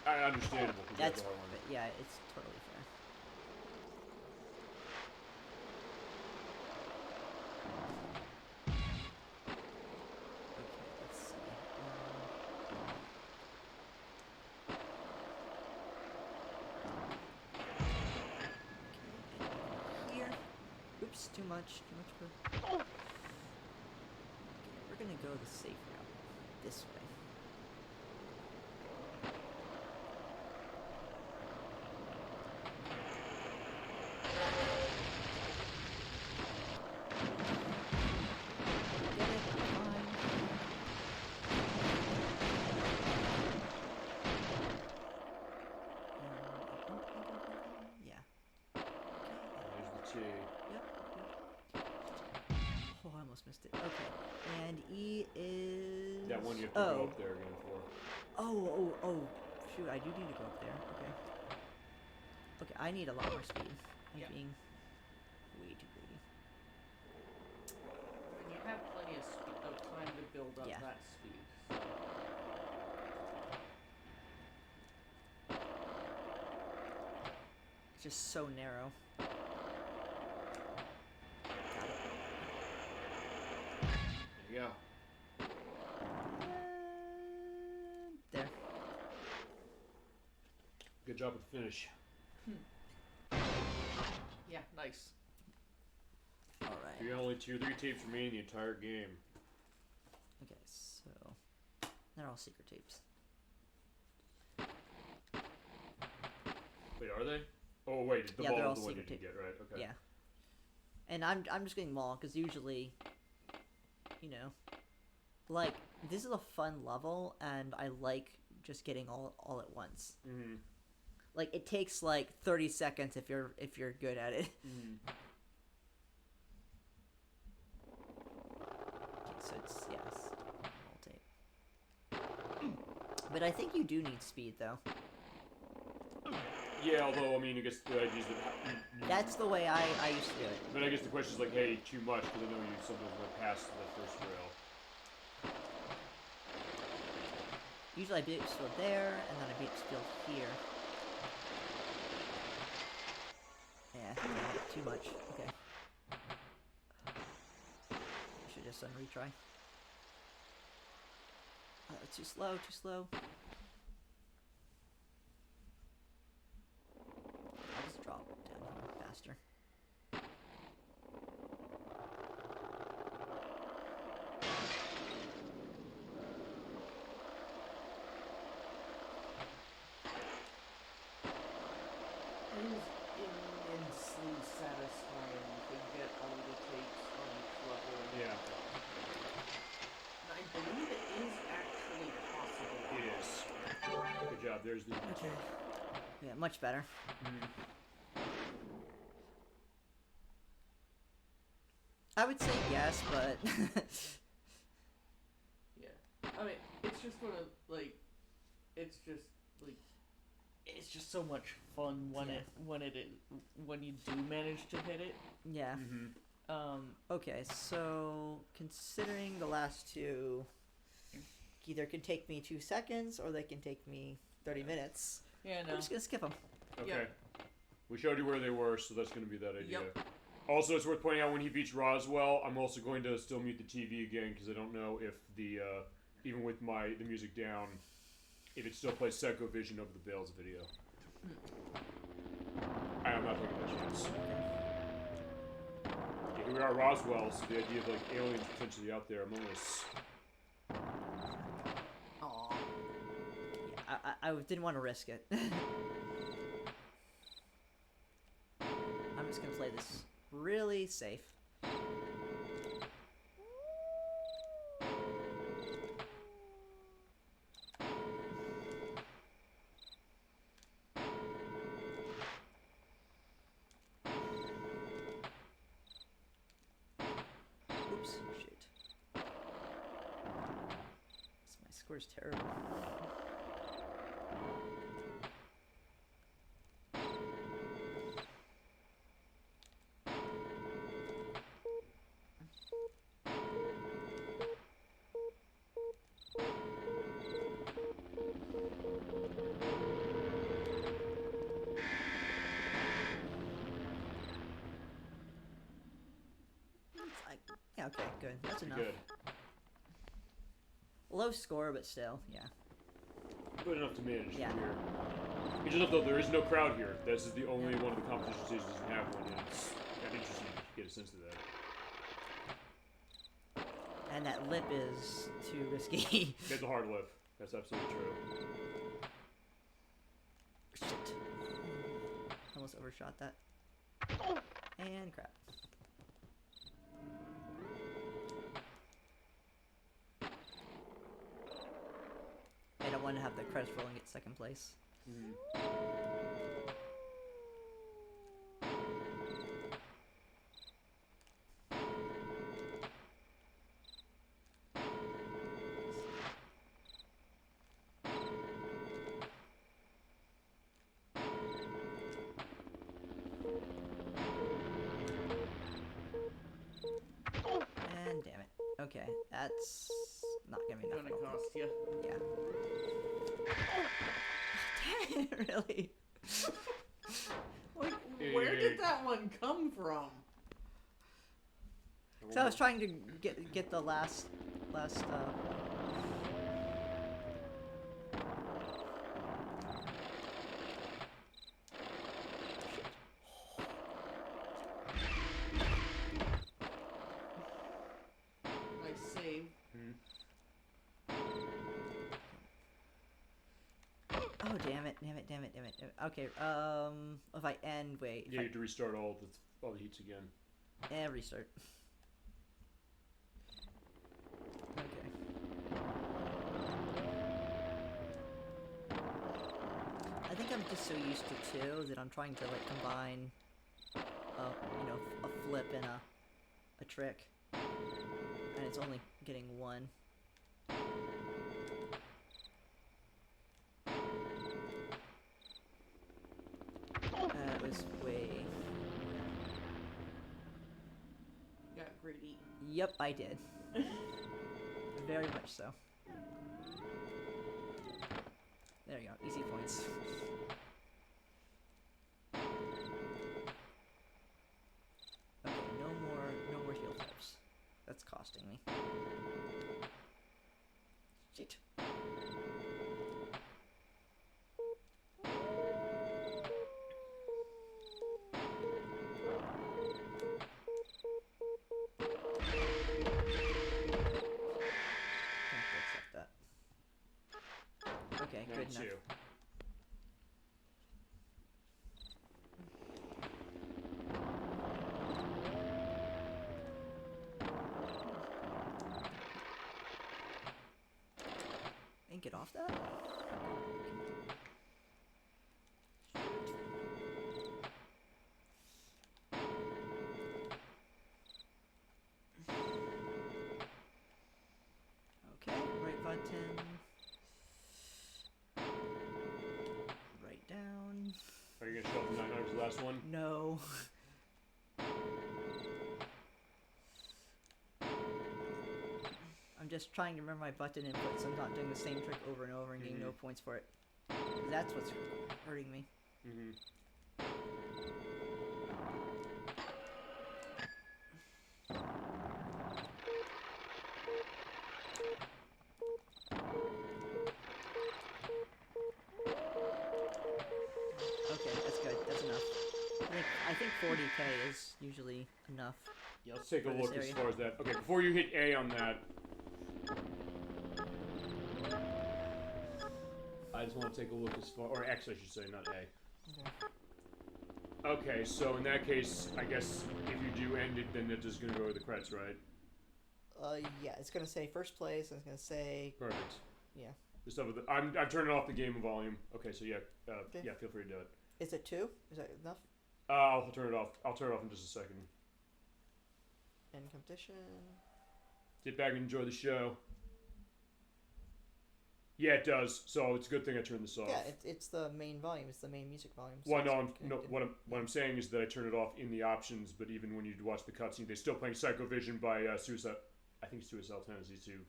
understandable. That's yeah, it's totally fair. Okay, let's see. Here. Oops, too much for. Okay, we're gonna go the safe route this way. Missed it. Okay. And E is... That one you have to go up there again for. Oh. Shoot, I do need to go up there. Okay. Okay, I need a lot more speed. I'm being way too greedy. When you have plenty of build up Yeah. that speed. It's just so narrow. There you go. There. Good job with the finish. Yeah, nice. Alright. You got only 2 or 3 tapes remaining in the entire game. Okay, so they're all secret tapes. Wait, are they? Oh wait, the Yeah, they're ball all is the one you secret didn't tape. get, right? Okay. Yeah. And I'm just getting them all because usually, you know, like this is a fun level, and I like just getting all at once. Mm-hmm. Like it takes like 30 seconds if you're good at it. Mm-hmm. Okay, so it's yes, all tape. But I think you do need speed though. Yeah, although I mean, I guess the idea is that. That's the way I used to do it. But I guess the question is like, hey, too much because I know you sometimes went past the first rail. Usually I beat it still there, and then I beat it still here. Yeah, I think I had too much. Okay. I should just done retry. Too slow, too slow. I'll just drop down here faster. It is immensely satisfying to get all the tapes on each level. Yeah. And I believe it is actually possible. It is. Good job. There's the. Okay. Yeah, much better. I would say yes, but Yeah. I mean, it's just one of like, it's just so much fun when when you do manage to hit it. yeah. Okay, so considering the last two either can take me 2 seconds or they can take me 30 minutes. Yeah, no. I'm just gonna skip them. Okay. Yep. We showed you where they were, so that's going to be that idea. Yep. Also, it's worth pointing out when he beats Roswell, I'm also going to still mute the TV again because I don't know if the even with the music down, if it still plays Psycho Vision over the Bales video. I'm not taking that chance. Yeah, here we are, Roswell. So the idea of like aliens potentially out there among us. Aww. Yeah, I didn't want to risk it. I'm just gonna play this really safe. Oops, shit. My score's terrible. Yeah, okay, good. That's enough. Good. Low score, but still, yeah. Good enough to manage Yeah. here. It's just though there is no crowd here. This is the only one of the competition stages that doesn't have one, and it's kind of interesting to get a sense of that. And that lip is too risky. It's a hard lip. That's absolutely true. Shit. Almost overshot that. And crap. I don't want to have the credits roll and get second place. And damn it. Okay, that's not gonna be enough. Gonna cost you. Yeah. Damn it, really? Like, where did that one come from? So I was trying to get the last I save. Oh, damn it. Okay, if I end, wait. Yeah, you have to restart all the heats again. And restart. Okay. I think I'm just so used to 2 that I'm trying to, like, combine, you know, a flip and a trick. And it's only getting 1. That was way... Got greedy. Yep, I did. Very much so. There you go, easy points. Okay, no more heal types. That's costing me. Shit. Okay, good enough. And get off that? Okay, right button. Right down. Are you gonna show up the 900's the last one? No. I'm just trying to remember my button input so I'm not doing the same trick over and over and getting no points for it. That's what's hurting me. Okay, that's good. That's enough. I think 40k is usually enough. Yeah, let's take a look as far as that. Okay, before you hit A on that, I just want to take a look as far, or actually I should say not A. Okay, so in that case, I guess if you do end it, then it's just gonna go with the credits, right? Yeah, it's gonna say first place, and it's gonna say... Perfect. Yeah. The stuff with the, I'm turning off the game volume. Okay, so yeah, yeah, feel free to do it. Is it 2? Is that enough? I'll turn it off. I'll turn it off in just a second. End competition. Sit back and enjoy the show. Yeah, it does. So it's a good thing I turned this off. Yeah, it's the main volume. It's the main music volume. So Well, no, what I'm saying is that I turn it off in the options, but even when you watch the cutscene, they're still playing Psychovision by Suicide. I think Suicidal Tendencies too.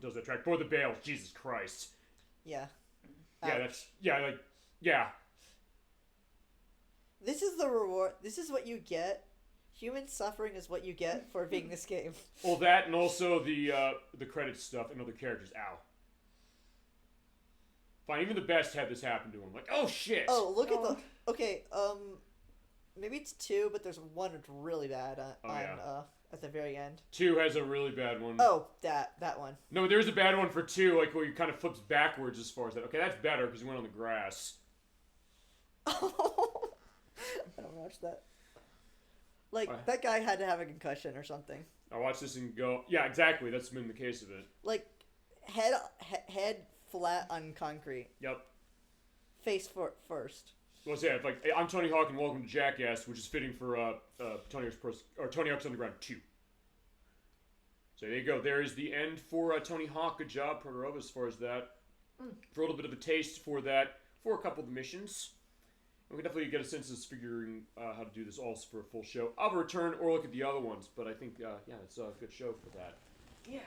Does that track for the Bales? Jesus Christ. Yeah. Yeah, that's yeah. This is the reward. This is what you get. Human suffering is what you get for being this game. Well, that and also the credits stuff and other characters. Ow. Fine, even the best had this happen to him. Like, oh shit. Oh, look at the. Okay, maybe it's 2, but there's one that's really bad at the very end. 2 has a really bad one. Oh, that one. No, there's a bad one for 2, like where he kind of flips backwards as far as that. Okay, that's better because he went on the grass. I don't watch that. Like, that guy had to have a concussion or something. I watched this and go, yeah, exactly. That's been the case of it. Like, head flat on concrete. Yep. Face first. Well, yeah, like, I'm Tony Hawk and welcome to Jackass, which is fitting for Tony Hawk's Underground 2. So there you go. There is the end for Tony Hawk. Good job, Proto as far as that. For a little bit of a taste for that, for a couple of the missions. We can definitely get a sense of figuring how to do this all for a full show. I'll return or look at the other ones, but I think, yeah, it's a good show for that. Yeah.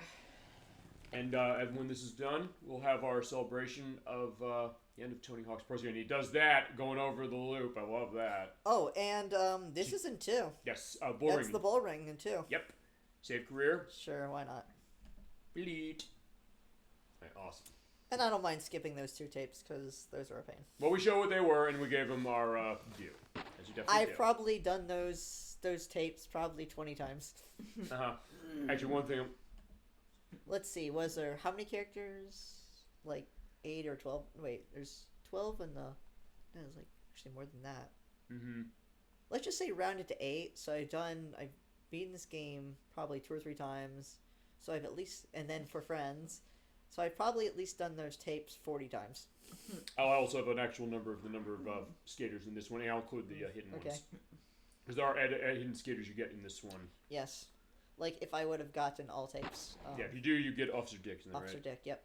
And when this is done, we'll have our celebration of the end of Tony Hawk's Pro Skater. And he does that going over the loop. I love that. Oh, and this is in 2. Yes, bull ring. That's the bull ring in 2. Yep. Save career. Sure, why not? Delete. Right, awesome. And I don't mind skipping those 2 tapes because those are a pain. Well, we show what they were, and we gave them our due. As you definitely I've do. probably done those tapes probably 20 times. Actually, one thing. Let's see. Was there how many characters? Like 8 or 12? Wait, there's 12 in the. No, there's like actually more than that. Mm-hmm. Let's just say round it to 8. So I've beaten this game probably 2 or 3 times. So I've at least, and then for friends. So I've probably at least done those tapes 40 times. I'll also have an actual number of skaters in this one, and I'll include the hidden ones. Because there are hidden skaters you get in this one. Yes. Like if I would have gotten all tapes. Yeah, if you do, you get Officer Dick. Isn't that Officer right? Dick, yep.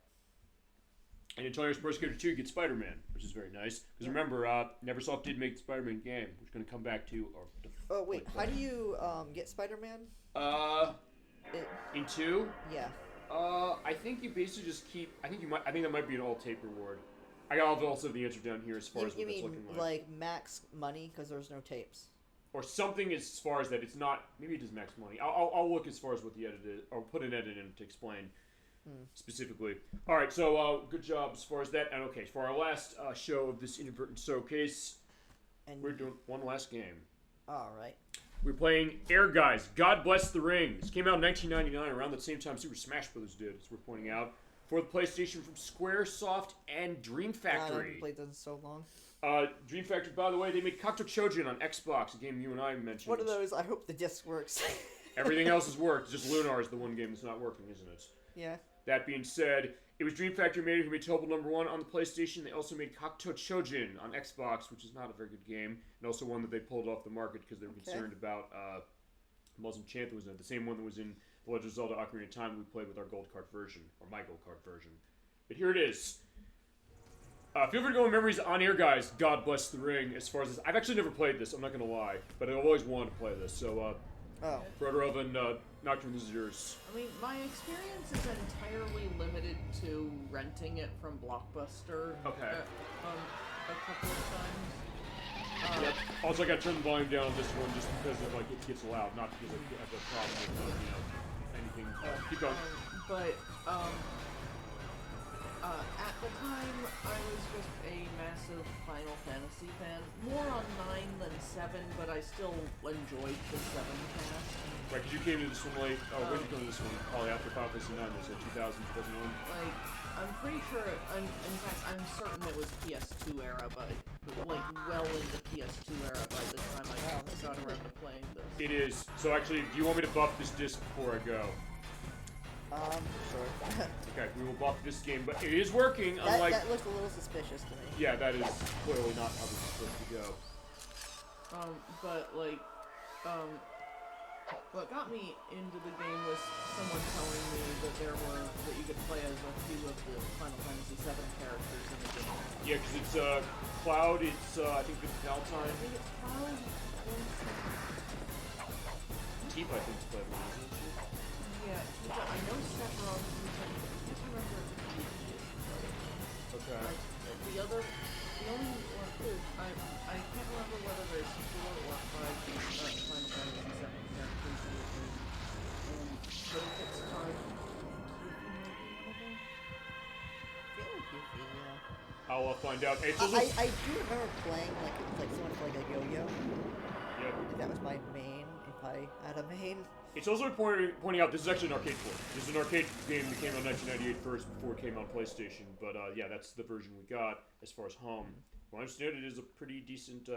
And in Tony Hawk's Pro Skater 2, you get Spider-Man, which is very nice. Because remember, Neversoft did make the Spider-Man game, which we're going to come back to. Oh, wait. How do you get Spider-Man? In 2? Yeah. I think you basically just keep. I think that might be an all tape reward. I got also the answer down here as far as what it's looking like. Like max money because there's no tapes. Or something as far as that. It's not. Maybe it is max money. I'll look as far as what the edit is. Or put an edit in to explain specifically. All right. So good job as far as that. And okay, for our last show of this inadvertent showcase, we're doing one last game. All right. We're playing Ehrgeiz, God Bless the Ring. This came out in 1999, around the same time Super Smash Bros. Did, as we're pointing out, for the PlayStation from Squaresoft and Dream Factory. I haven't played this in so long. Dream Factory, by the way, they made Cocteau Chojin on Xbox, a game you and I mentioned. One of those, I hope the disc works. Everything else has worked, just Lunar is the one game that's not working, isn't it? Yeah. That being said, it was Dream Factory made who made Topal #1 on the PlayStation. They also made Cocteau Chojin on Xbox, which is not a very good game, and also one that they pulled off the market because they were concerned about Muslim Chant that was in it. The same one that was in The Legend of Zelda Ocarina of Time we played with our gold card version, or my gold card version. But here it is. Feel free to go in memories on Ehrgeiz, God Bless the Ring, as far as this. I've actually never played this, I'm not going to lie, but I've always wanted to play this, so, Brother Oven, Nocturne, this is yours. I mean, my experience is entirely limited to renting it from Blockbuster. Okay. A couple of times. Yep. Also, I got to turn the volume down on this one just because of, like, it gets loud, not because I have a problem with, anything. Keep going. But, at the time, I was just a massive Final Fantasy fan. More on 9 than 7, but I still enjoyed the 7 cast. Right, because you came to this one late. Oh, when did you come to this one? Probably after Final Fantasy 9, was it 2000, 2001? Like, I'm pretty sure, in fact, I'm certain it was PS2 era, but, like, well into PS2 era by the time I got around to playing this. It is. So actually, do you want me to buff this disc before I go? Sure. Okay, we will buff this game, but it is working, that, unlike... That looks a little suspicious to me. Yeah, that is clearly not how this is supposed to go. But, like, what got me into the game was someone telling me that you could play as a few of the Final Fantasy VII characters in the game. Yeah, because it's, Cloud, it's, I think it's Valentine. I think it's Cloud. Tifa, I think it's played one, isn't she? Yeah, I know Sephiroth. I can't remember if it's Okay. the only one, I can't remember whether there's 4 or 5 Final Fantasy VII characters in the game. But if it's 5, I'll find out. Hey, I do remember playing like someone like a yo-yo. Yep. That was my main. If I had a main. It's also pointing out this is actually an arcade port. This is an arcade game that came out in 1998 first before it came on PlayStation. But yeah, that's the version we got as far as home. Well, I understand it is a pretty decent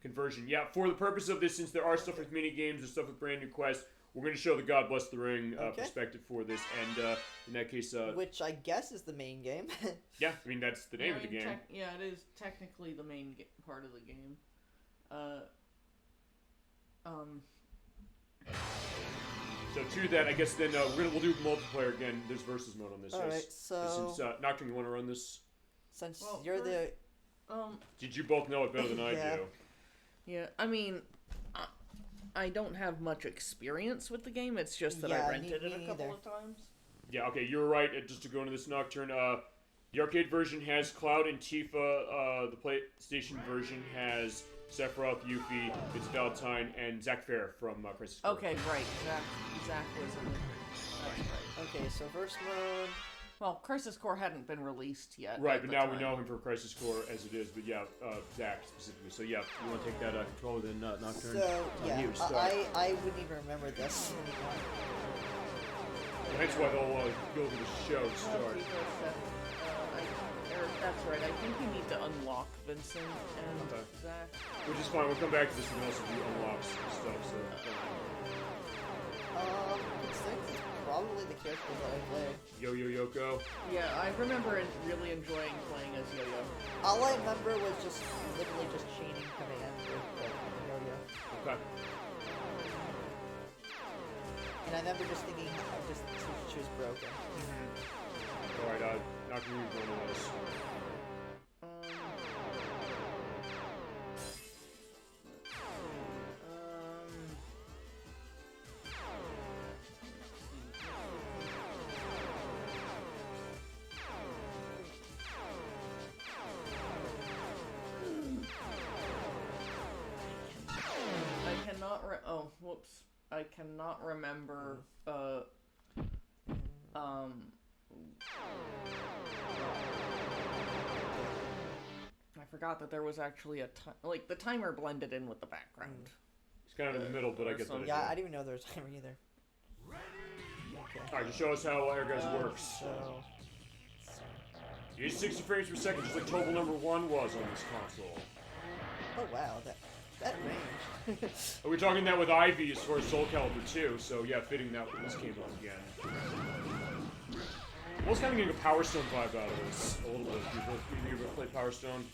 conversion. Yeah, for the purpose of this, since there are stuff with mini games and stuff with brand new quests, we're going to show the God Bless the Ring perspective for this. And in that case, which I guess is the main game. Yeah, I mean that's the name of the game. Yeah, it is technically the main part of the game. So to that, I guess then we'll do multiplayer again. There's versus mode on this. All right, so since Nocturne, you want to run this? Since you're the. Did you both know it better than I do? Yeah, I mean, I don't have much experience with the game. It's just that I rented it a couple of times. Yeah, okay, you're right. Just to go into this Nocturne, the arcade version has Cloud and Tifa. The PlayStation version has Sephiroth, Yuffie, It's Valentine, and Zack Fair from Crisis Core. Okay, right. Zack was in the... That's right. Okay, so verse mode... Well, Crisis Core hadn't been released yet. Right, but now we know him for Crisis Core as it is, but yeah, Zack specifically. So yeah, you want to take that controller, then Nocturne? So, yeah, I wouldn't even remember this anymore. That's why they'll go to the show start. That's right. I think you need to unlock Vincent and Zack. Which is fine. We'll come back to this. We can also do unlocks and stuff. So. It's probably the characters that I played. Yo-Yo Yoko. Yeah, I remember really enjoying playing as Yo-Yo. All I remember was just literally just chaining commands with Yo-Yo. Okay. And I remember just thinking, she was broken. Alright, Dr. Reed's going to this. I cannot remember, I forgot that there was actually a like, the timer blended in with the background. It's kind of in the middle, but I get that. Yeah, I didn't even know there was a timer either. Okay. Alright, just show us how Ehrgeiz works. So... Use 60 frames per second, just like Total Number 1 was on this console. Oh wow, that range. We're talking that with Ivy as far as Soul Calibur 2, so yeah, fitting that when this came up again. Almost kind of getting a Power Stone vibe out of this, a little bit. You ever play Power Stone?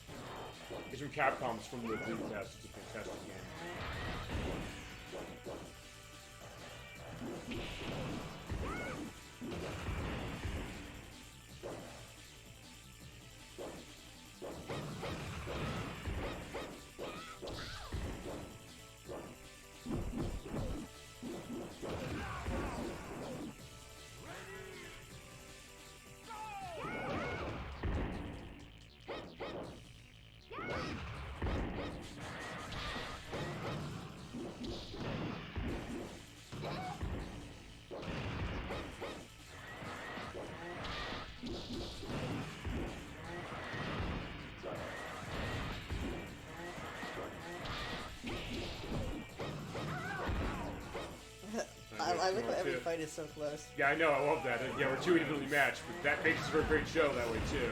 It's from Capcom, it's from the Dreamcast, it's a fantastic game. I like how every fight is so close. Yeah, I know, I love that. Yeah, we're too evenly matched, but that makes for a great show that way, too.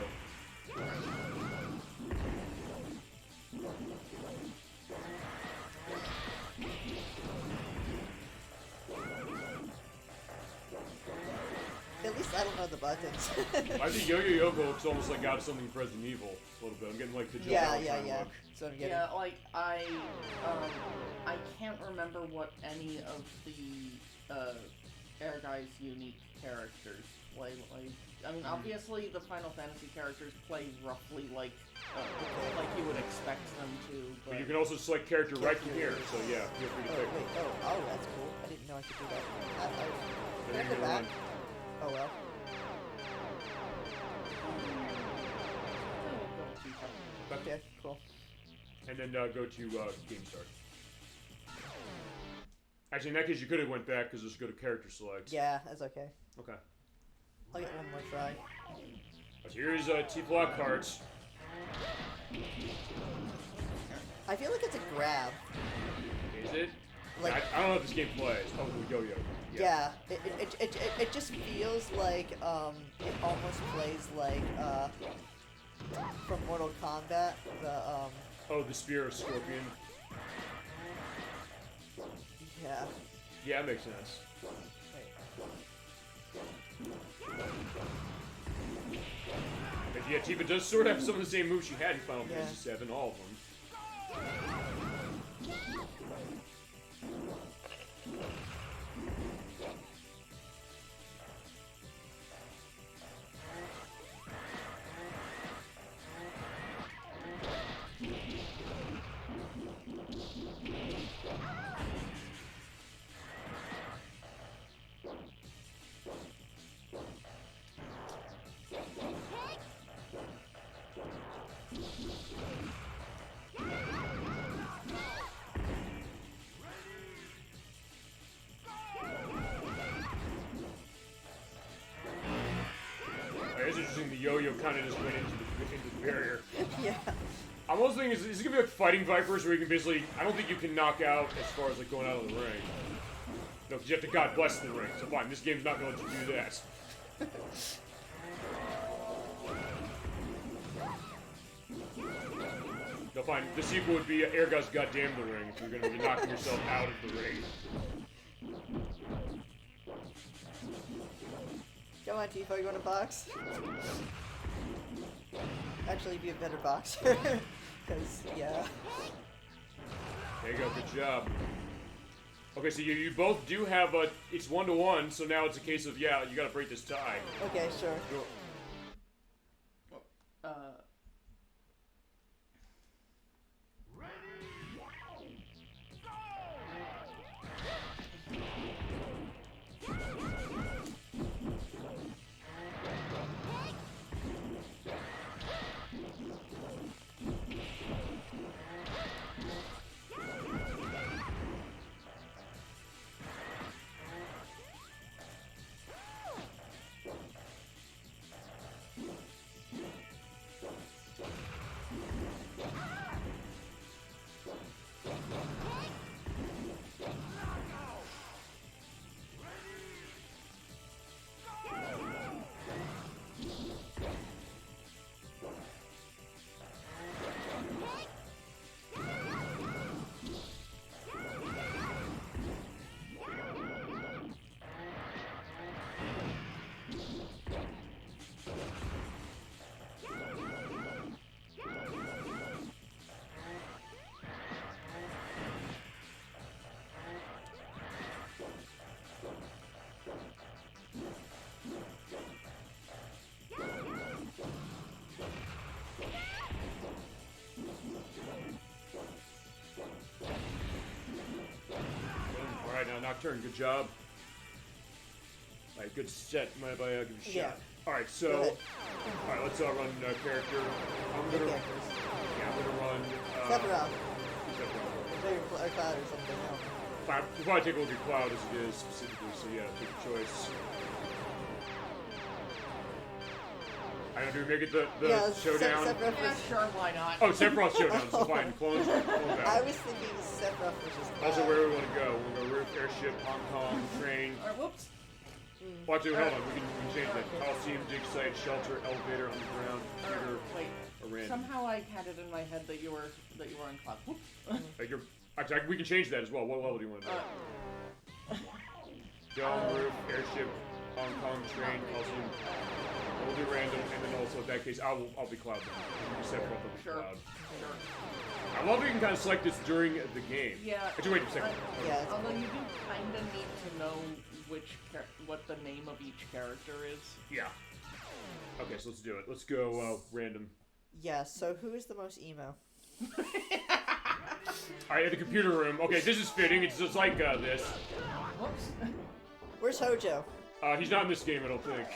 At least I don't know the buttons. I think Yo-Yo Yoko looks almost like out of something from Resident Evil a little bit. I'm getting like the Jill Valentine look. So I'm getting... Yeah, like I can't remember what any of the Ehrgeiz unique characters play like. I mean, obviously the Final Fantasy characters play roughly like you would expect them to. But you can also select character right from here, so yeah, feel free to pick. Wait, oh, that's cool. I didn't know I could do that. Can I go back? Oh well. Okay, cool. And then go to Game Start. Actually, in that case, you could have went back because just go to Character Select. Yeah, that's okay. Okay. I'll get one more try. So here's T-Block cards. I feel like it's a grab. Is it? Like, I don't know if this game plays. Oh, the Yo-Yo. Yeah, it just feels like it almost plays like from Mortal Kombat, the Oh, the Spear of Scorpion. Yeah. Yeah, that makes sense. But yeah, Tifa does sort of have some of the same moves she had in Final Fantasy VII, all of them. That's interesting. The yo-yo kind of just went into the barrier. Yeah. I'm also thinking, is it gonna be like fighting vipers where you can basically? I don't think you can knock out as far as like going out of the ring. No, because you have to God bless the ring. So fine, this game's not going to do that. No, fine. The sequel would be Ehrgeiz goddamn the ring if you're gonna be knocking yourself out of the ring. Come on, Tifo, you want a box? Actually, you'd be a better boxer. Because, yeah. There you go, good job. Okay, so you both do have a... It's 1-to-1, so now it's a case of, yeah, you gotta break this tie. Okay, sure. Nocturne, good job. Alright, good set. Mind if I give it a shot? Yeah. Alright, so... Alright, let's run character. I'm gonna... Yeah, I'm gonna run... Sephiroth. Maybe Cloud or something else. We'll probably take a look at Cloud as it is, specifically, so yeah, take a choice. I don't know, do we make it the showdown? Yeah, sure, why not? Oh, Sephiroth showdown, so fine. Clones battle. I was thinking Sephiroth versus Cloud. Also, where do we want to go? We'll go roof, airship, Hong Kong, train. Alright, whoops. Well, actually, hold on. We can change that. Coliseum, dig site, shelter, elevator, underground, computer, wait. random. Somehow I had it in my head that you were on Cloud. Whoops. Actually, we can change that as well. What level do you want to do? Dome, roof, airship, Hong Kong, train, Coliseum. We'll do random, and then also in that case, I'll be Cloud then. You can Sephiroth will be Cloud. Sure. I love that you can kind of select this during the game. Yeah. Actually, wait a second. Although you do kind of need to know what the name of each character is. Yeah. Okay, so let's do it. Let's go random. Yeah, so who is the most emo? Alright, at the computer room. Okay, this is fitting. It's just like this. Whoops. Where's Hojo? He's not in this game, I don't think.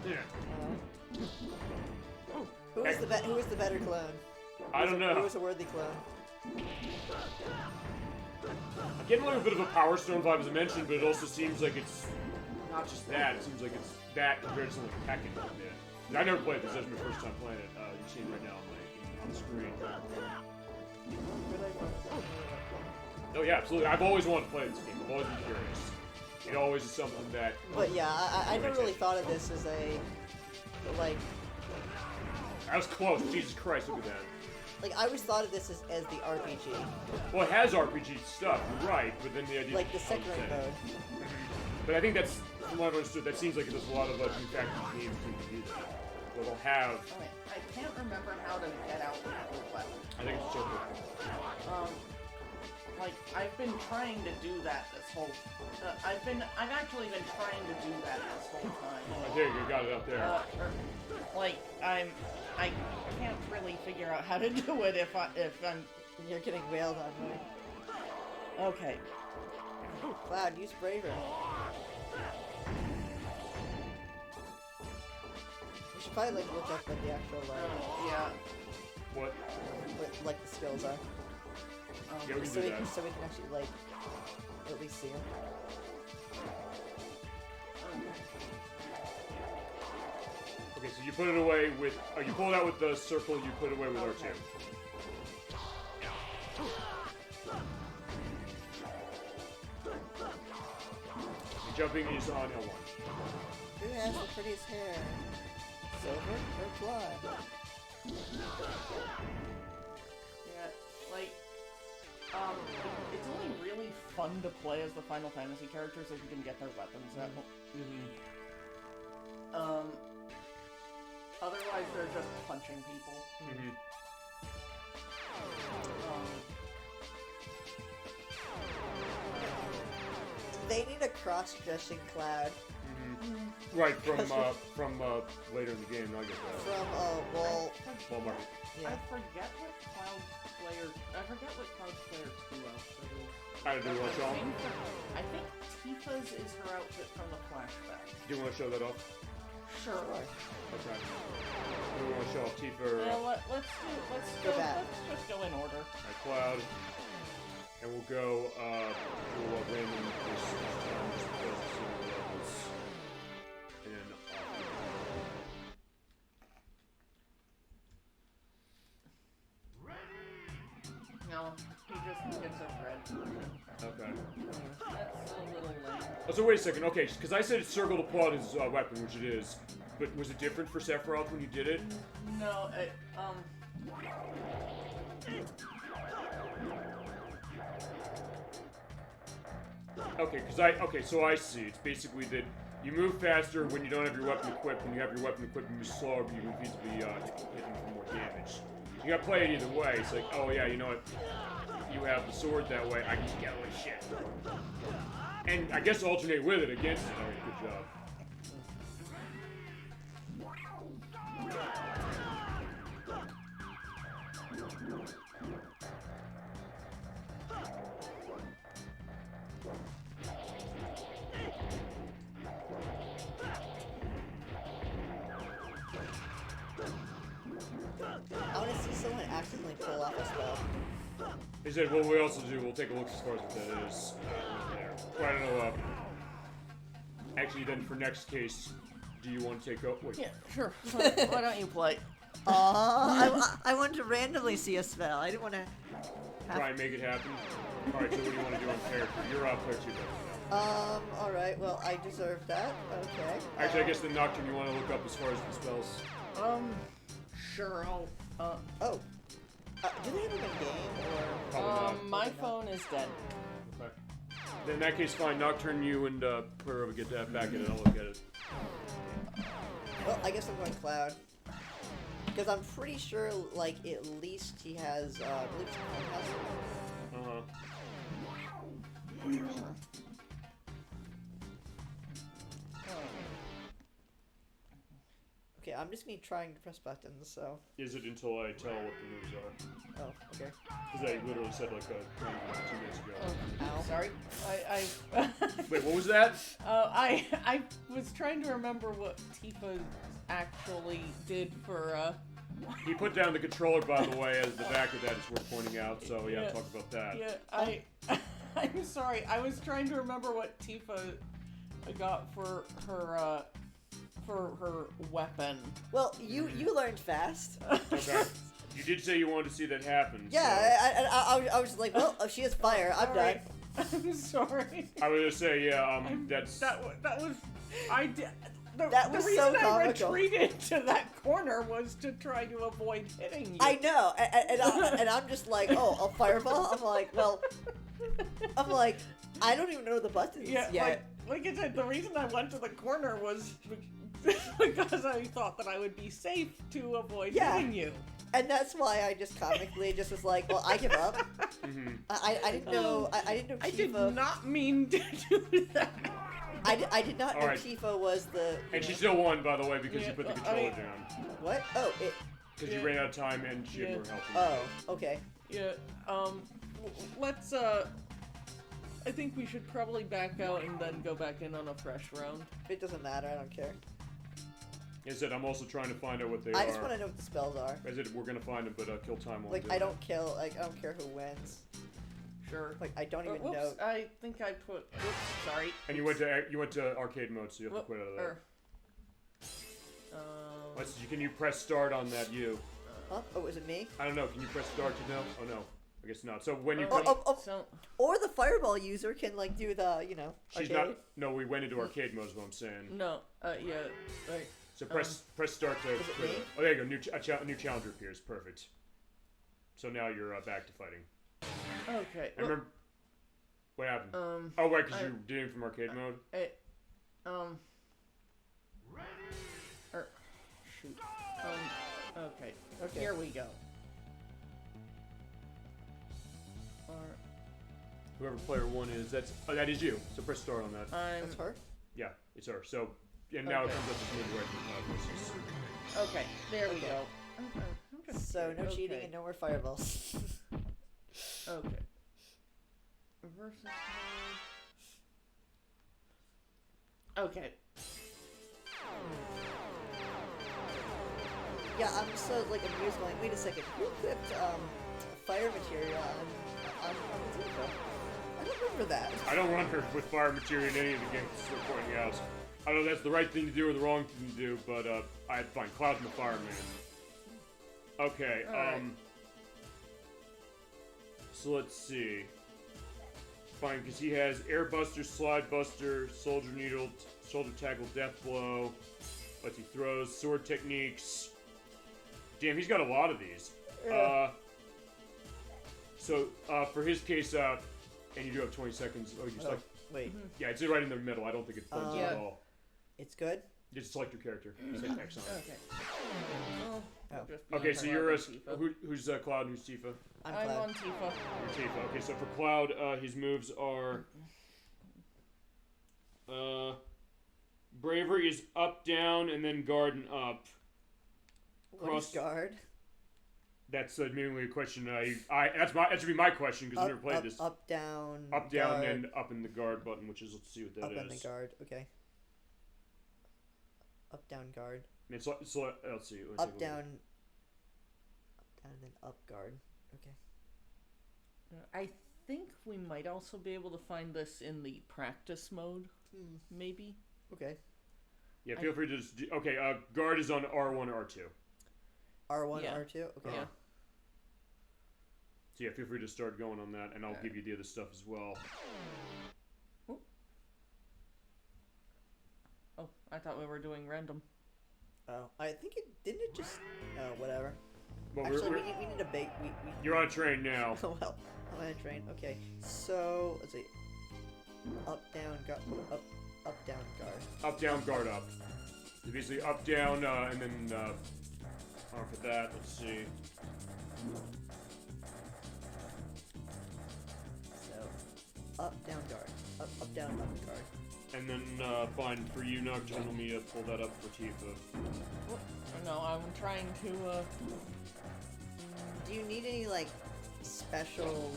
Yeah. Who is the better clone? I don't know. Who is a worthy clone? I'm getting a little bit of a Power Stone vibe, as I mentioned, but it also seems like it's not just that. It seems like it's that compared to something like Tekken. Yeah. I never played this. That's my first time playing it. You're seeing it right now on the screen. Oh yeah, absolutely. I've always wanted to play this game. I've always been curious. It always is something that... But yeah, I never really thought of this as a... Like... That was close. Jesus Christ, look at that. Like, I always thought of this as the RPG. Well, it has RPG stuff, you're right, but then the idea... Like the second mode. But I think that's, from what I've understood, that seems like there's a lot of new factory games to do that. Where they'll have... Alright, I can't remember how to get out of the weapon. I think it's circle. Like, I've been trying to do that this whole... I've actually been trying to do that this whole time. Oh, there you got it up there. I can't really figure out how to do it if I'm... You're getting wailed on, right? Okay. Cloud, use bravery. We should probably like look up what the actual yeah. What like the skills are. Yeah, we can so do we that. can actually like at least see them. Okay, so you put it away with... you pull it out with the circle, you put it away with R2. The jumping is on L1. Who has the prettiest hair? Silver or blood? Yeah, like, it's only really fun to play as the Final Fantasy characters if you can get their weapons out. Otherwise they're just punching people. They need a cross-dressing Cloud. Right, from later in the game, I get that. From, well... Walmart. Yeah. I forget what Cloud Slayer 2 outfit is. I do want to show them. I think Tifa's is her outfit from the flashback. Do you want to show that off? Sure. Okay. Do we want to show off Tifa? Yeah, let's just go in order. Alright, Cloud. And we'll go, we'll random this time just because it's in the levels. And then No, he just gets a red. Okay. That's a little lame. Oh, so wait a second. Okay, because I said circle to pull out his weapon, which it is. But was it different for Sephiroth when you did it? No, Okay, so I see. It's basically that you move faster when you don't have your weapon equipped. When you have your weapon equipped, you move slower, but you move feasibly hitting for more damage. You gotta play it either way. It's like, oh yeah, you know what? You have the sword that way. I can just get away shit. And I guess alternate with it against it. Alright, good job. I want to see someone accidentally pull off a spell. He said, what we also do, we'll take a look as far as what that is. There. Well, I don't know, actually then for next case, do you want to take up? Wait. Yeah, sure. Why don't you play? I wanted to randomly see a spell. I didn't want to... Try and make it happen? Alright, so what do you want to do on character? You're up there too, though. Alright, well, I deserve that. Okay. Actually, I guess the Nocturne you want to look up as far as the spells. Sure, I'll, do they have them in game, or...? my phone is dead. Okay. Then in that case, fine. Nocturne, you and, Clara will get that back in and I'll look at it. Well, I guess I'm going Cloud. Because I'm pretty sure, like, at least he has, I believe he has... Okay, I'm just gonna be trying to press buttons, so... Is it until I tell what the moves are? Oh, okay. Because I literally said like 2 minutes ago. Ow. Sorry. Wait, what was that? I was trying to remember what Tifa actually did for, He put down the controller, by the way, as the back of that is worth pointing out, so yeah, talk about that. Yeah, I'm sorry. I was trying to remember what Tifa got for her weapon. Well, you learned fast. Okay. You did say you wanted to see that happen. Yeah, so. I was like, well, if she has fire, I'm done. I'm sorry. I was gonna say, yeah, that's... That was... I did... The was reason so comical. I retreated to that corner was to try to avoid hitting you. I know, and I'm just like, oh, a fireball? I'm like, I don't even know the buttons yet. Like I said, the reason I went to the corner was because I thought that I would be safe to avoid hitting you. And that's why I just comically just was like, well, I give up. I didn't know. I didn't know Tifa. I did not mean to do that. I did not know Tifa was the... And she still won, by the way, because you put the controller down. What? Oh, it... Because you ran out of time and she had more help. Oh, okay. Yeah, let's, I think we should probably back out and then go back in on a fresh round. It doesn't matter, I don't care. I said, I'm also trying to find out what they are. I just want to know what the spells are. I said, we're gonna find them, but kill time won't Like, do I it. don't kill, like, I don't care who wins. Sure. Like, I don't even whoops, know. I think I put... Oops, sorry. And you went to arcade mode, so you have to quit out of Can you press start on that? Huh? Oh, was it me? I don't know. Can you press start to know? Oh no, I guess not. So when you or the fireball user can like do the She's arcade. not. No, we went into arcade mode. Is what I'm saying. No. Yeah. Right. So press start to. Oh, there you go. A new challenger appears. Perfect. So now you're back to fighting. Okay. I remember. What happened? Oh, right, because you're doing from arcade mode. Shoot. Okay. Here we go. Whoever player 1 is, that is you. So press start on that. That's her? Yeah, it's her. So, and now it comes up this move right from Okay, there we go. So, no cheating and no more fireballs. Okay. Versus mode. Okay. Yeah, I'm so amused going, wait a second, who equipped fire material on the Tifa? I don't remember that. I don't run her with fire material in any of the games we're pointing out. I don't know if that's the right thing to do or the wrong thing to do, but I'd find Cloud's the fireman. Okay, right. So let's see. Fine, because he has Air Buster, Slide Buster, Soldier Needle, Shoulder Tackle, Death Blow. Let's see, throws, sword techniques. Damn, he's got a lot of these. Yeah. So, for his case, and you do have 20 seconds. Oh, you select. Wait. Yeah, it's right in the middle. I don't think it floats at all. It's good? Just select your character. Select X on it. Okay. Okay, so you're who's Cloud and who's Tifa? I'm on Tifa. You're Tifa. Okay, so for Cloud, his moves are Bravery is up, down, and then guard and up. What is guard? That's mainly a question. That should be my question because I've never played this. Up, down. Up, down, guard. And up in the guard button, which is let's see what that is. Up in the guard. Okay. Up, down, guard. It's let's see. Up, down. Up, down, and then up, guard. Okay. I think we might also be able to find this in the practice mode, maybe. Okay. Yeah, feel free to just okay. Guard is on R1 or R2. R1, yeah. R2? Okay. Yeah. So yeah, feel free to start going on that, and I'll give you the other stuff as well. Oh, I thought we were doing random. Oh, I think didn't it just... Oh, whatever. Well, actually, we need a bake... You're on a train now. Oh, well, I'm on a train. Okay, so, let's see. Up, down, up, down, guard. Up, down, guard, up. So basically up, down, and then, for that, let's see. So, up, down, guard. Up, down, up, guard. And then, fine, for you, Nocturne, let me pull that up for Tifa. Oh, no, I'm trying to, Do you need any, special,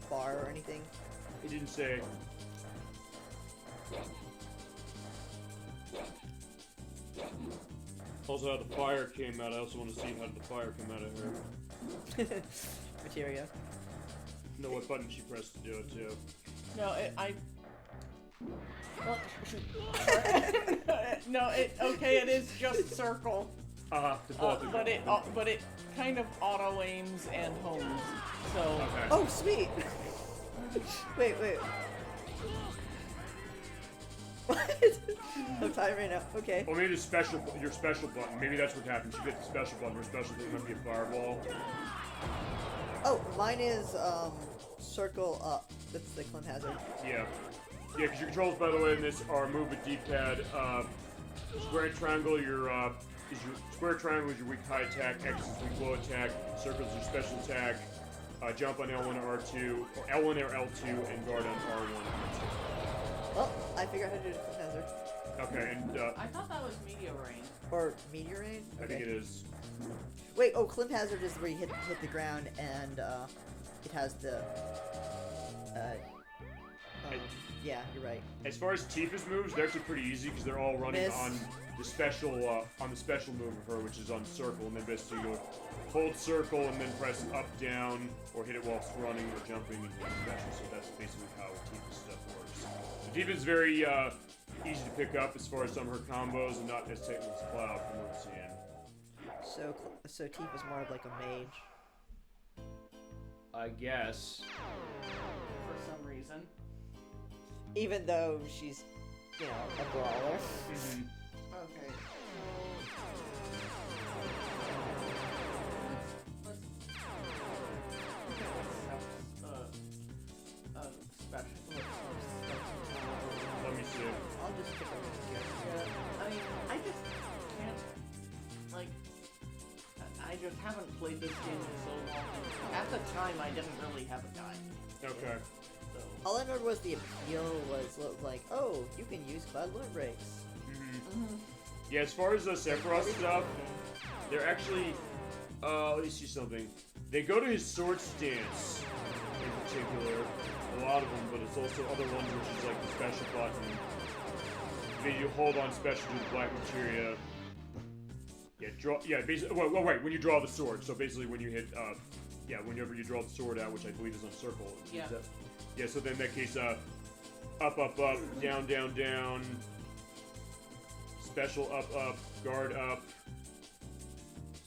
bar or anything? It didn't say. Also, how the fire came out. I also want to see how the fire came out of her. Materia. Know what button she pressed to do it, too. No, no, okay, it is just circle. Default. But it kind of auto aims and homes. So. Okay. Oh, sweet. wait. What? I'm tired right now. Okay. Well, maybe your special button. Maybe that's what happened. You get the special button. Your special thing might be a fireball. Oh, mine is circle up. That's the Clem Hazard. Yeah. Yeah, because your controls, by the way, in this are move with D-pad. Square and triangle, square triangle is your weak high attack. X is weak low attack. Circle is your special attack. Jump on L1 or R2, or L1 or L2, and guard on R1 or R2. Oh, I figured out how to do the Clem Hazard. Okay, and I thought that was Meteor Rain. Or Meteor Rain? Okay. I think it is. Wait, Clem Hazard is where you hit the ground and it has the yeah, you're right. As far as Tifa's moves, they're actually pretty easy because they're all running on the special move of her, which is on circle, and then basically you go hold circle and then press up, down, or hit it while it's running or jumping and hit special. So that's basically how Tifa's stuff works. So Tifa's very easy to pick up as far as some of her combos, and not as technical as Cloud from what I'm seeing. So Tifa's more of like a mage. I guess. For some reason. Even though she's, you know, a brawler. Mm-hmm. Okay. Let me see. I'll just pick up I mean, I just can't, like, I just haven't played this game in so long. At the time, I didn't really have a guide. Okay. So. All I remember was the appeal was like, oh, you can use Cloud Lunar breaks. Yeah, as far as the Sephiroth stuff, they're actually, let me see something. They go to his sword stance, in particular, a lot of them, but it's also other ones which is like the special button. Then you hold on special to the black materia. Yeah, basically, wait, when you draw the sword, so basically when you hit, whenever you draw the sword out, which I believe is on circle. Yeah. Yeah, so then in that case, up, down, down, down, special up, guard up.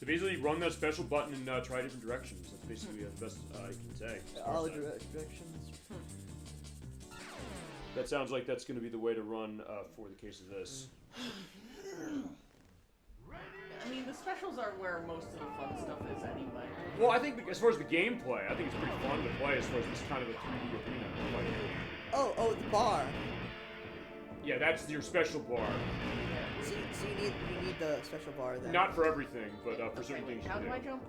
So basically run that special button and try different directions. That's basically the best I can say. All directions. That sounds like that's going to be the way to run for the case of this. I mean, the specials are where most of the fun stuff is anyway. Well, I think as far as the gameplay, I think it's pretty fun to play as far as this kind of a 3D arena. Oh, the bar. Yeah, that's your special bar. So you need the special bar then. Not for everything, but for certain things How you do do. I jump?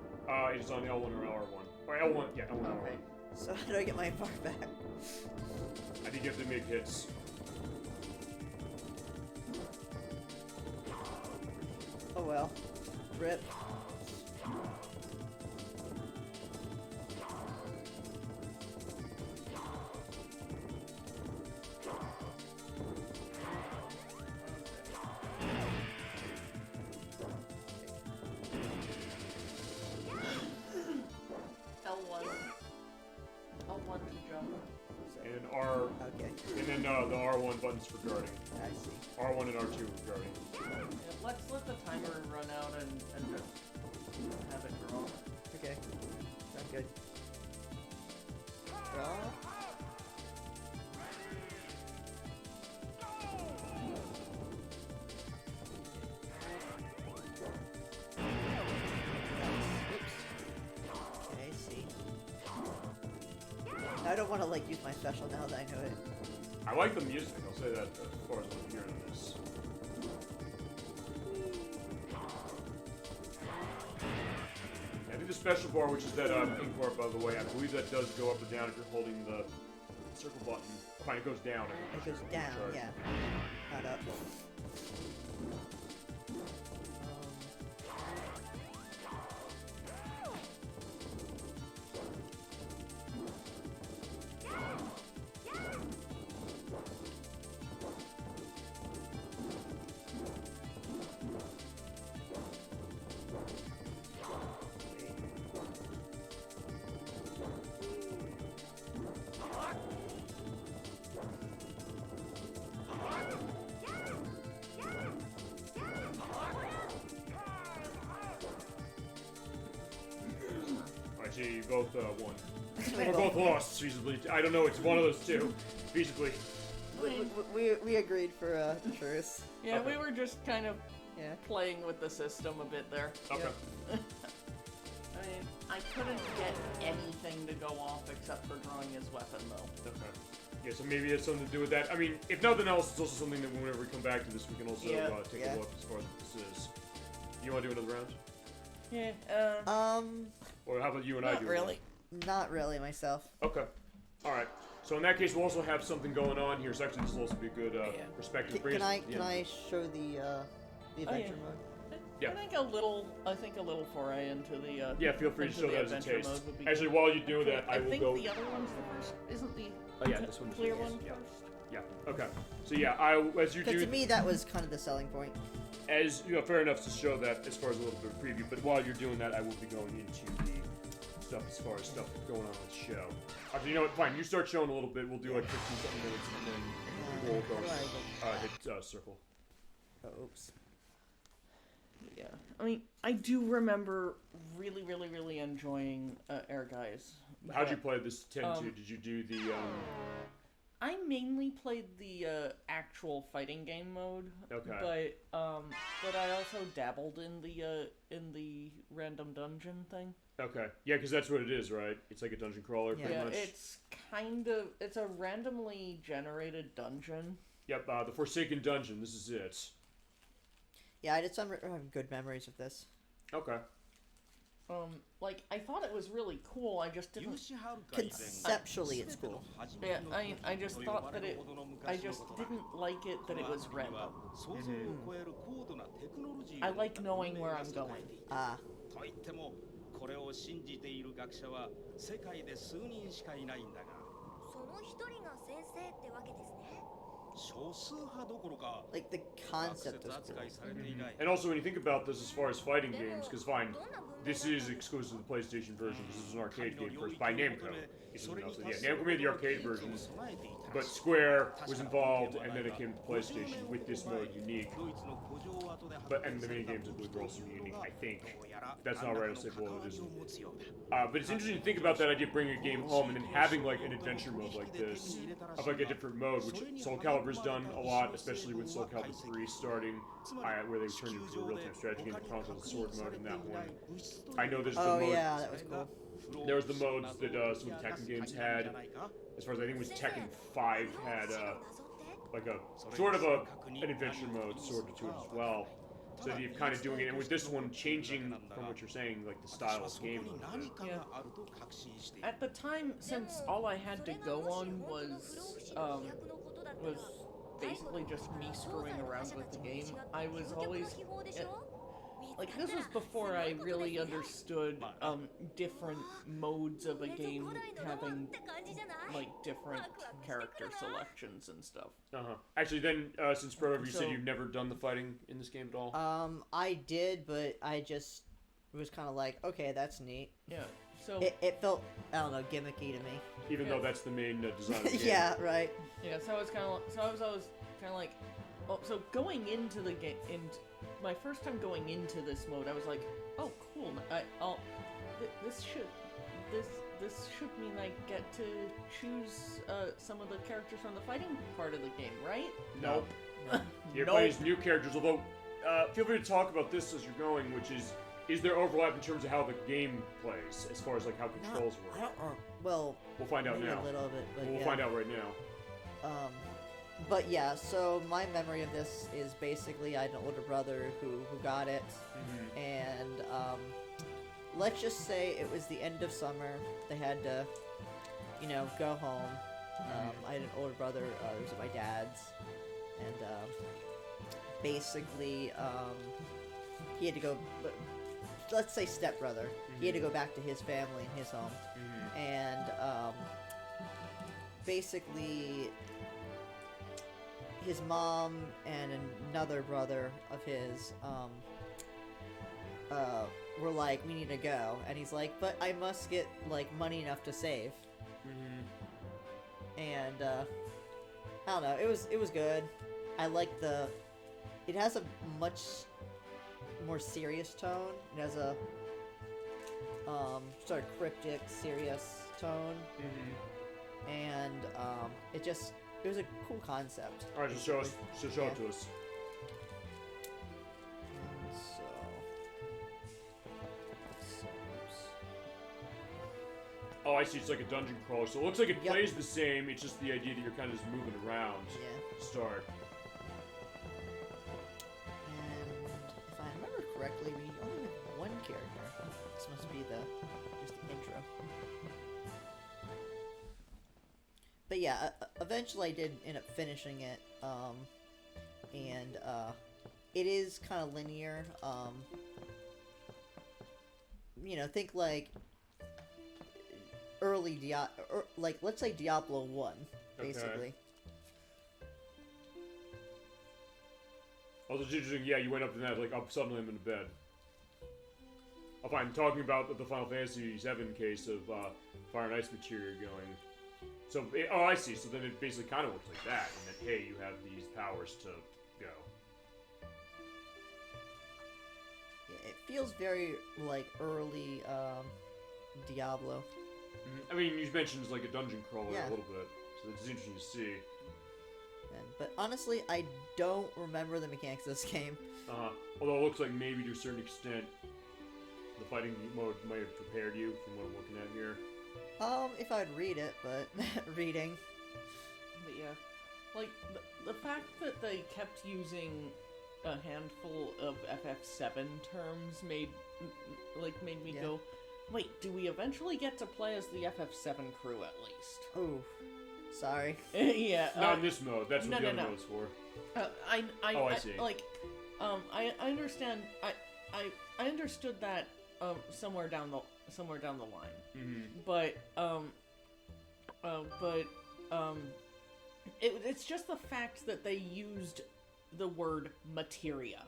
It's on L1 or R1. Or L1, yeah, L1 or R1. Okay. So how do I get my bar back? I think you have to make hits. Oh well. Rip. L1 to jump. And R. Okay. And then the R1 buttons for guarding. I see. R1 and R2 for guarding. Yeah, let's let the timer run out and just have it draw. Okay. Sounds good. Draw. Okay, see. I don't want to like use my special now that I know it. I like the music, I'll say that as far as what I'm hearing in this. I think the special bar, which is that ink bar, by the way, I believe that does go up or down if you're holding the circle button. Fine, it goes down. It goes down, yeah. Not up. Actually, you both won. Or both lost, feasibly. I don't know, it's one of those two, feasibly. We agreed for truce. Yeah, we were just kind of playing with the system a bit there. Okay. I mean, I couldn't get anything to go off except for drawing his weapon, though. Okay. Yeah, so maybe it's something to do with that. I mean, if nothing else, it's also something that whenever we come back to this, we can also take a look as far as what this is. You want to do another round? Yeah, Or how about you and I do not really. Not really myself. Okay. Alright. So in that case, we'll also have something going on here. So actually, this will also be a good perspective. Can I show the adventure mode? Yeah. I think a little foray into the yeah, feel free to show that as a adventure taste. mode would be Actually, good. while you do that, I will think go. the other one's the first. Isn't the Oh yeah, this one's clear the one first. first? Yeah. Okay. So yeah, as you do. To me, that was kind of the selling point. As you know, fair enough to show that as far as a little bit of preview. But while you're doing that, I will be going into the stuff as far as stuff going on in the show. Actually, you know what? Fine. You start showing a little bit. We'll do like 15 something minutes, and then circle, hit circle. Oh, oops. Yeah, I mean, I do remember really enjoying Ehrgeiz. How'd you play this 10-2? Did you do the, I mainly played the actual fighting game mode. Okay. But I also dabbled in the random dungeon thing. Okay. Yeah, because that's what it is, right? It's like a dungeon crawler, pretty much. It's a randomly generated dungeon. Yep, the Forsaken Dungeon, this is it. Yeah, I did some good memories of this. Okay. Like, I thought it was really cool, I just didn't... Conceptually, it's cool. Yeah, I just thought that I just didn't like it that it was random. I like knowing where I'm going. Ah. これを信じている学者は世界で数人しかいないんだがその一人が先生ってわけですね Like the concept is cool. And also when you think about this as far as fighting games, because fine, this is exclusive to the PlayStation version, this is an arcade game first, by Namco. Namco made the arcade versions, but Square was involved, and then it came to PlayStation with this mode unique. And the mini games I believe were also unique, I think. If that's not right, I'll say, well, it isn't. But it's interesting to think about that idea of bringing a game home and then having like an adventure mode like this, of like a different mode, which Soul Calibur's done a lot, especially with Soul Calibur 3 starting, where they turned into a real-time strategy game, Chrono Sword mode in that one. I know there's the mode. Oh yeah, that was cool. There was the modes that some of the Tekken games had. As far as I think it was Tekken 5 had like a sort of an adventure mode sort of to it as well. So you're kind of doing it, and with this one changing from what you're saying, like the style of game. Yeah. At the time, since all I had to go on was basically just me screwing around with the game, I was always like, this was before I really understood different modes of a game having like different character selections and stuff. Actually, then since Proto, you said you've never done the fighting in this game at all. I did, but I just was kind of like, okay, that's neat. Yeah. So it felt, I don't know, gimmicky to me. Even though that's the main design of the game. Yeah, right. Yeah, so I was kind of, I was always kind of like, oh, so going into the game, and my first time going into this mode, I was like, oh, cool. This should mean I get to choose some of the characters from the fighting part of the game, right? Nope. You're playing as new characters, although feel free to talk about this as you're going, which is there overlap in terms of how the game plays, as far as like how controls work? I don't know. Well, we'll find out now. A little bit, but we'll find out right now. But yeah, so my memory of this is basically I had an older brother who got it, and let's just say it was the end of summer. They had to, you know, go home. I had an older brother. It was at my dad's, and basically he had to go. Let's say stepbrother. He had to go back to his family and his home, and basically his mom and another brother of his were like, we need to go, and he's like, but I must get like money enough to save. And I don't know, it was good. I like it has a much more serious tone. It has a sort of cryptic, serious tone, and it was a cool concept. All right, just show it to us. Oh, I see. It's like a dungeon crawler. So it looks like it plays the same. It's just the idea that you're kind of just moving around. Yeah. To start. And if I remember correctly, we only have one character. This must be just the intro. But yeah, eventually I did end up finishing it, and it is kind of linear. You know, think like early like let's say Diablo 1, basically. Okay. Also, it's interesting. Yeah, you went up to that like suddenly I'm in bed. I'm talking about the Final Fantasy VII case of Fire and Ice material going. So, oh, I see. So then it basically kind of works like that, and that, hey, you have these powers to go. Yeah, it feels very, like, early, Diablo. Mm-hmm. I mean, you mentioned it's like a dungeon crawler a little bit, so it's interesting to see. But honestly, I don't remember the mechanics of this game. Although it looks like maybe to a certain extent, the fighting mode might have prepared you from what I'm looking at here. If I'd read it, but reading. But yeah, like the fact that they kept using a handful of FF7 terms made me go, wait, do we eventually get to play as the FF7 crew at least? Oh, sorry. Yeah. Not in this mode. That's what the other mode's for. I see. Like, I understand. I understood that somewhere down the line. Mm-hmm. But it's just the fact that they used the word materia.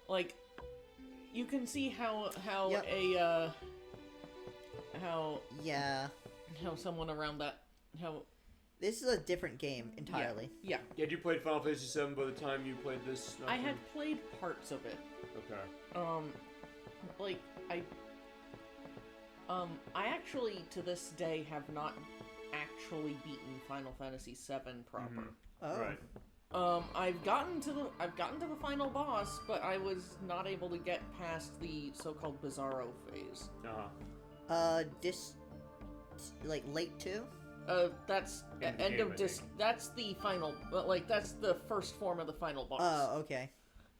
Like, you can see how someone around that this is a different game entirely. Yeah. Had you played Final Fantasy VII by the time you played this? I had played parts of it. Okay. Like I actually to this day have not actually beaten Final Fantasy VII proper. Mm-hmm. Oh. Right. I've gotten to the final boss, but I was not able to get past the so-called Bizarro phase. Like late 2? That's end of disc. That's the final. Like that's the first form of the final boss. Oh, okay.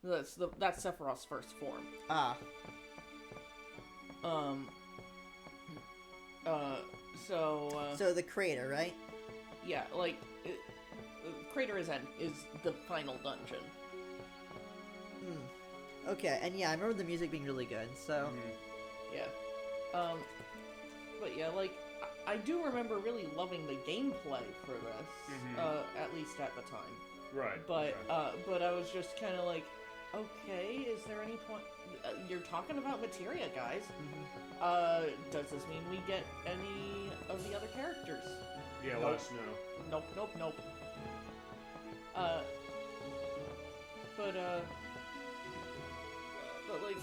That's Sephiroth's first form. So the crater, right? Yeah, like crater is the final dungeon. Okay, and yeah, I remember the music being really good. So yeah, but yeah, like I do remember really loving the gameplay for this, at least at the time. Right. But but I was just kind of like, okay, is there any point? You're talking about materia, guys. Does this mean we get any of the other characters? Yeah, nope. let us know. Nope. But like,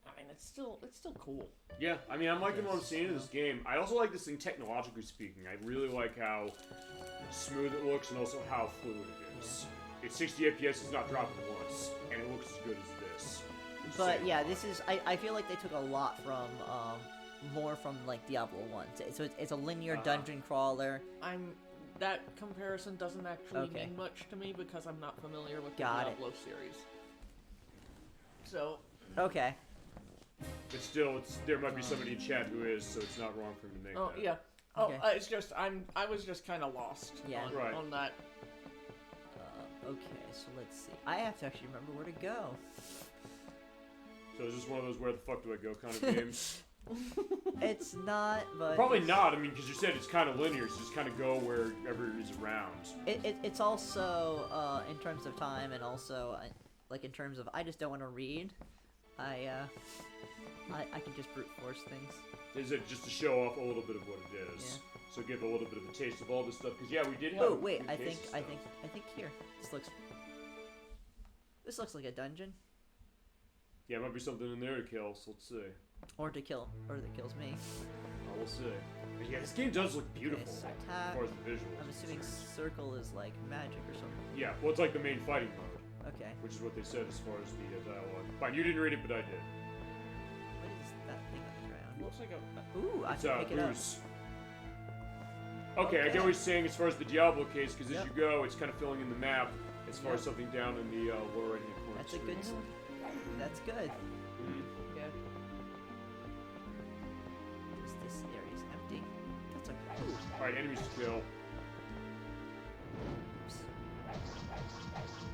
I mean, it's still cool. Yeah, I mean, I'm liking what I'm seeing in this game. I also like this thing technologically speaking. I really like how smooth it looks and also how fluid it is. It's 60 FPS, it's not dropping once, and it looks as good as this. But yeah, this is. I feel like they took a lot from more from like Diablo 1. So it's a linear dungeon crawler. That comparison doesn't actually mean much to me because I'm not familiar with the Diablo series. So. Okay. But still, there might be somebody in chat who is, so it's not wrong for him to make that. Yeah. It's just I was just kind of lost. On that. Okay, so let's see. I have to actually remember where to go. So is this one of those where the fuck do I go kind of games? It's not, but probably not. I mean, because you said it's kind of linear, so just kind of go wherever is around. It's also in terms of time, and also like in terms of I just don't want to read. I can just brute force things. Is it just to show off a little bit of what it is? Yeah. So give a little bit of a taste of all this stuff. Because yeah, we did have. Oh wait, I think here. This looks like a dungeon. Yeah, might be something in there to kill. So let's see. Or that kills me. Oh, we'll see. But yeah, this game does look beautiful as far as the visuals. I'm assuming circle is like magic or something. Yeah, well, it's like the main fighting mode. Okay. Which is what they said as far as the dialogue. Fine, you didn't read it, but I did. What is that thing on the ground? Looks like a. Ooh, I can pick it up. Okay, I get what he's saying as far as the Diablo case, because as you go, it's kind of filling in the map as far as something down in the lower right-hand corner. That's a good. That's good. Yeah. This area is empty. That's okay. All right, enemies to kill.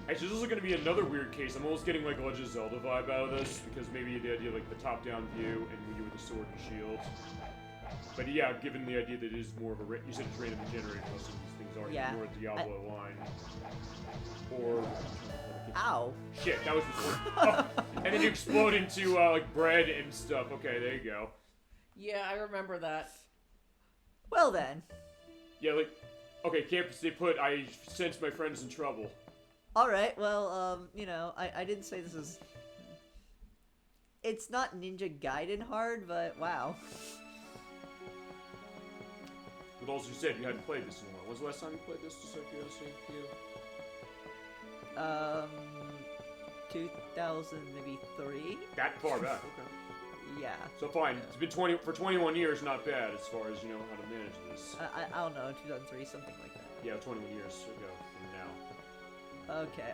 Actually, this is going to be another weird case. I'm almost getting like a Legend of Zelda vibe out of this, because maybe the idea like the top-down view and you with the sword and shield. But yeah, given the idea that it is more of a you said it's randomly generated, most of these things are more a Diablo line. Or ow! Shit, that was the sword. Oh, and then you explode into like bread and stuff. Okay, there you go. Yeah, I remember that. Well then. Yeah, like, okay, campus stay put. I sense my friend's in trouble. Alright, well, you know, I didn't say this is... It's not Ninja Gaiden hard, but wow. But also you said you hadn't played this in a while. When's the last time you played this, just out of curiosity for you? 2000, maybe 3? That far back, okay. Yeah. So fine, it's been 21 years, not bad as far as you know how to manage this. I don't know, 2003, something like that. Yeah, 21 years ago from now. Okay,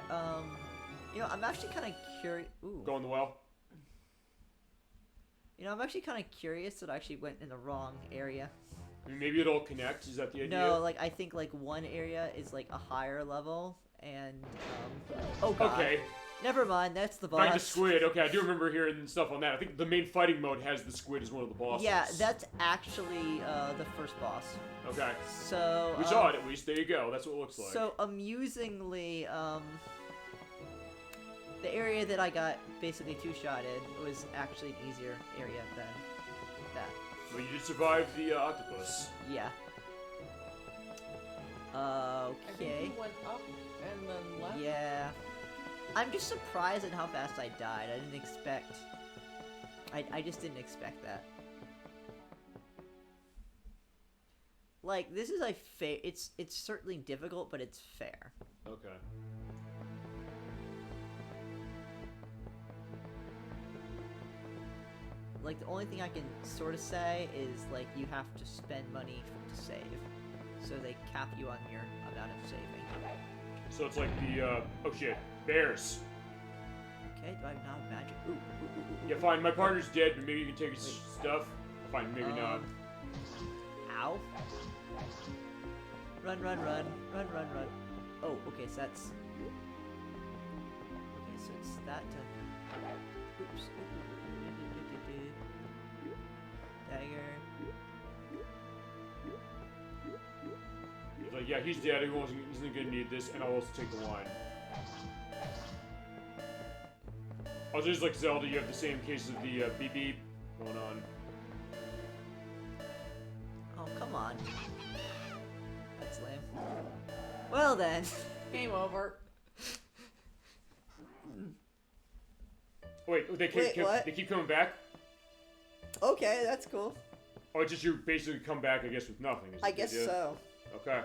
you know, I'm actually kind of curious. Ooh. Go in the well. You know, I'm actually kind of curious that I actually went in the wrong area. I mean, maybe it'll connect. Is that the idea? No, like I think like one area is like a higher level, and oh god. Okay. Never mind, that's the boss. Find the squid. Okay, I do remember hearing stuff on that. I think the main fighting mode has the squid as one of the bosses. Yeah, that's actually the first boss. Okay. So we saw it at least. There you go. That's what it looks like. So amusingly, the area that I got basically two-shotted was actually an easier area than that. Well, you did survive the octopus. Yeah. I think Okay. you went up and then left. Yeah. I'm just surprised at how fast I died. I didn't expect... I just didn't expect that. Like, this is a fair... It's certainly difficult, but it's fair. Okay. Like, the only thing I can sort of say is, like, you have to spend money to save. So they cap you on your amount of saving. So it's like the, oh shit, bears. Okay, do I not have magic? Ooh, ooh, ooh, ooh. Yeah, fine, my partner's dead, but maybe you can take his stuff. Fine, maybe not. Ow. Run, run, run. Run, run, run. Oh, okay, so that's... Okay, so it's that to... Oops. Dagger. He's like, yeah, he's dead, he's not gonna need this, and I'll also take the wine. Also, just like Zelda, you have the same case of the beep beep going on. Oh, come on. That's lame. Well then. Game over. Wait, they keep coming back? Okay, that's cool. Oh, it's just you basically come back, I guess, with nothing. I guess so. Okay.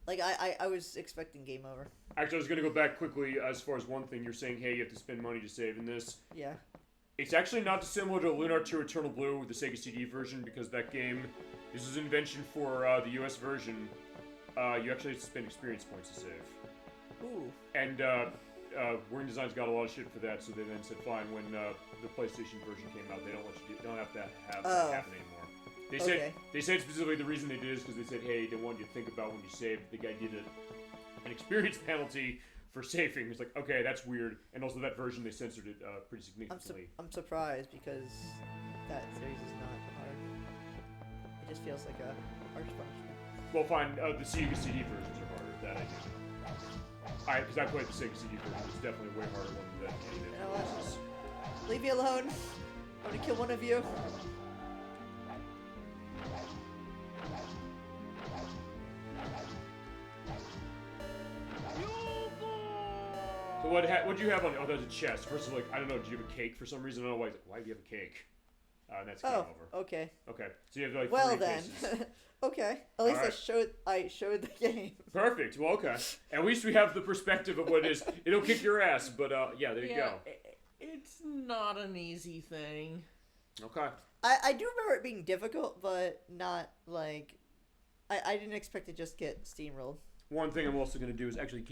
Like, I was expecting game over. Actually, I was going to go back quickly as far as one thing. You're saying, hey, you have to spend money to save in this. Yeah. It's actually not dissimilar to Lunar 2 Eternal Blue with the Sega CD version, because that game, this was an invention for the US version. You actually have to spend experience points to save. Ooh. And Wing Design's got a lot of shit for that, so they then said, fine, when the PlayStation version came out, they don't have to have that happen anymore. They said specifically the reason they did is because they said, hey, they want you to think about when you save. The guy did an experience penalty for saving. It's like, okay, that's weird. And also that version, they censored it pretty significantly. I'm surprised because that series is not hard. It just feels like a harsh punishment. Well, fine. The Sega CD versions are harder. That I do. Because I played the Sega CD version. It's definitely a way harder one than any of You know what? Leave me alone. I'm gonna kill one of you. So what do you have on? Oh, there's a chest. First of all, like, I don't know. Do you have a cake for some reason? I don't know why do you have a cake? And that's game over. Okay. Okay. So you have like well three then. cases. Okay. At least I showed the game. Perfect. Well, okay. At least we have the perspective of what it is. It'll kick your ass, but yeah, there you go. It's not an easy thing. Okay. I do remember it being difficult, but not like I didn't expect to just get steamrolled. One thing I'm also going to do is actually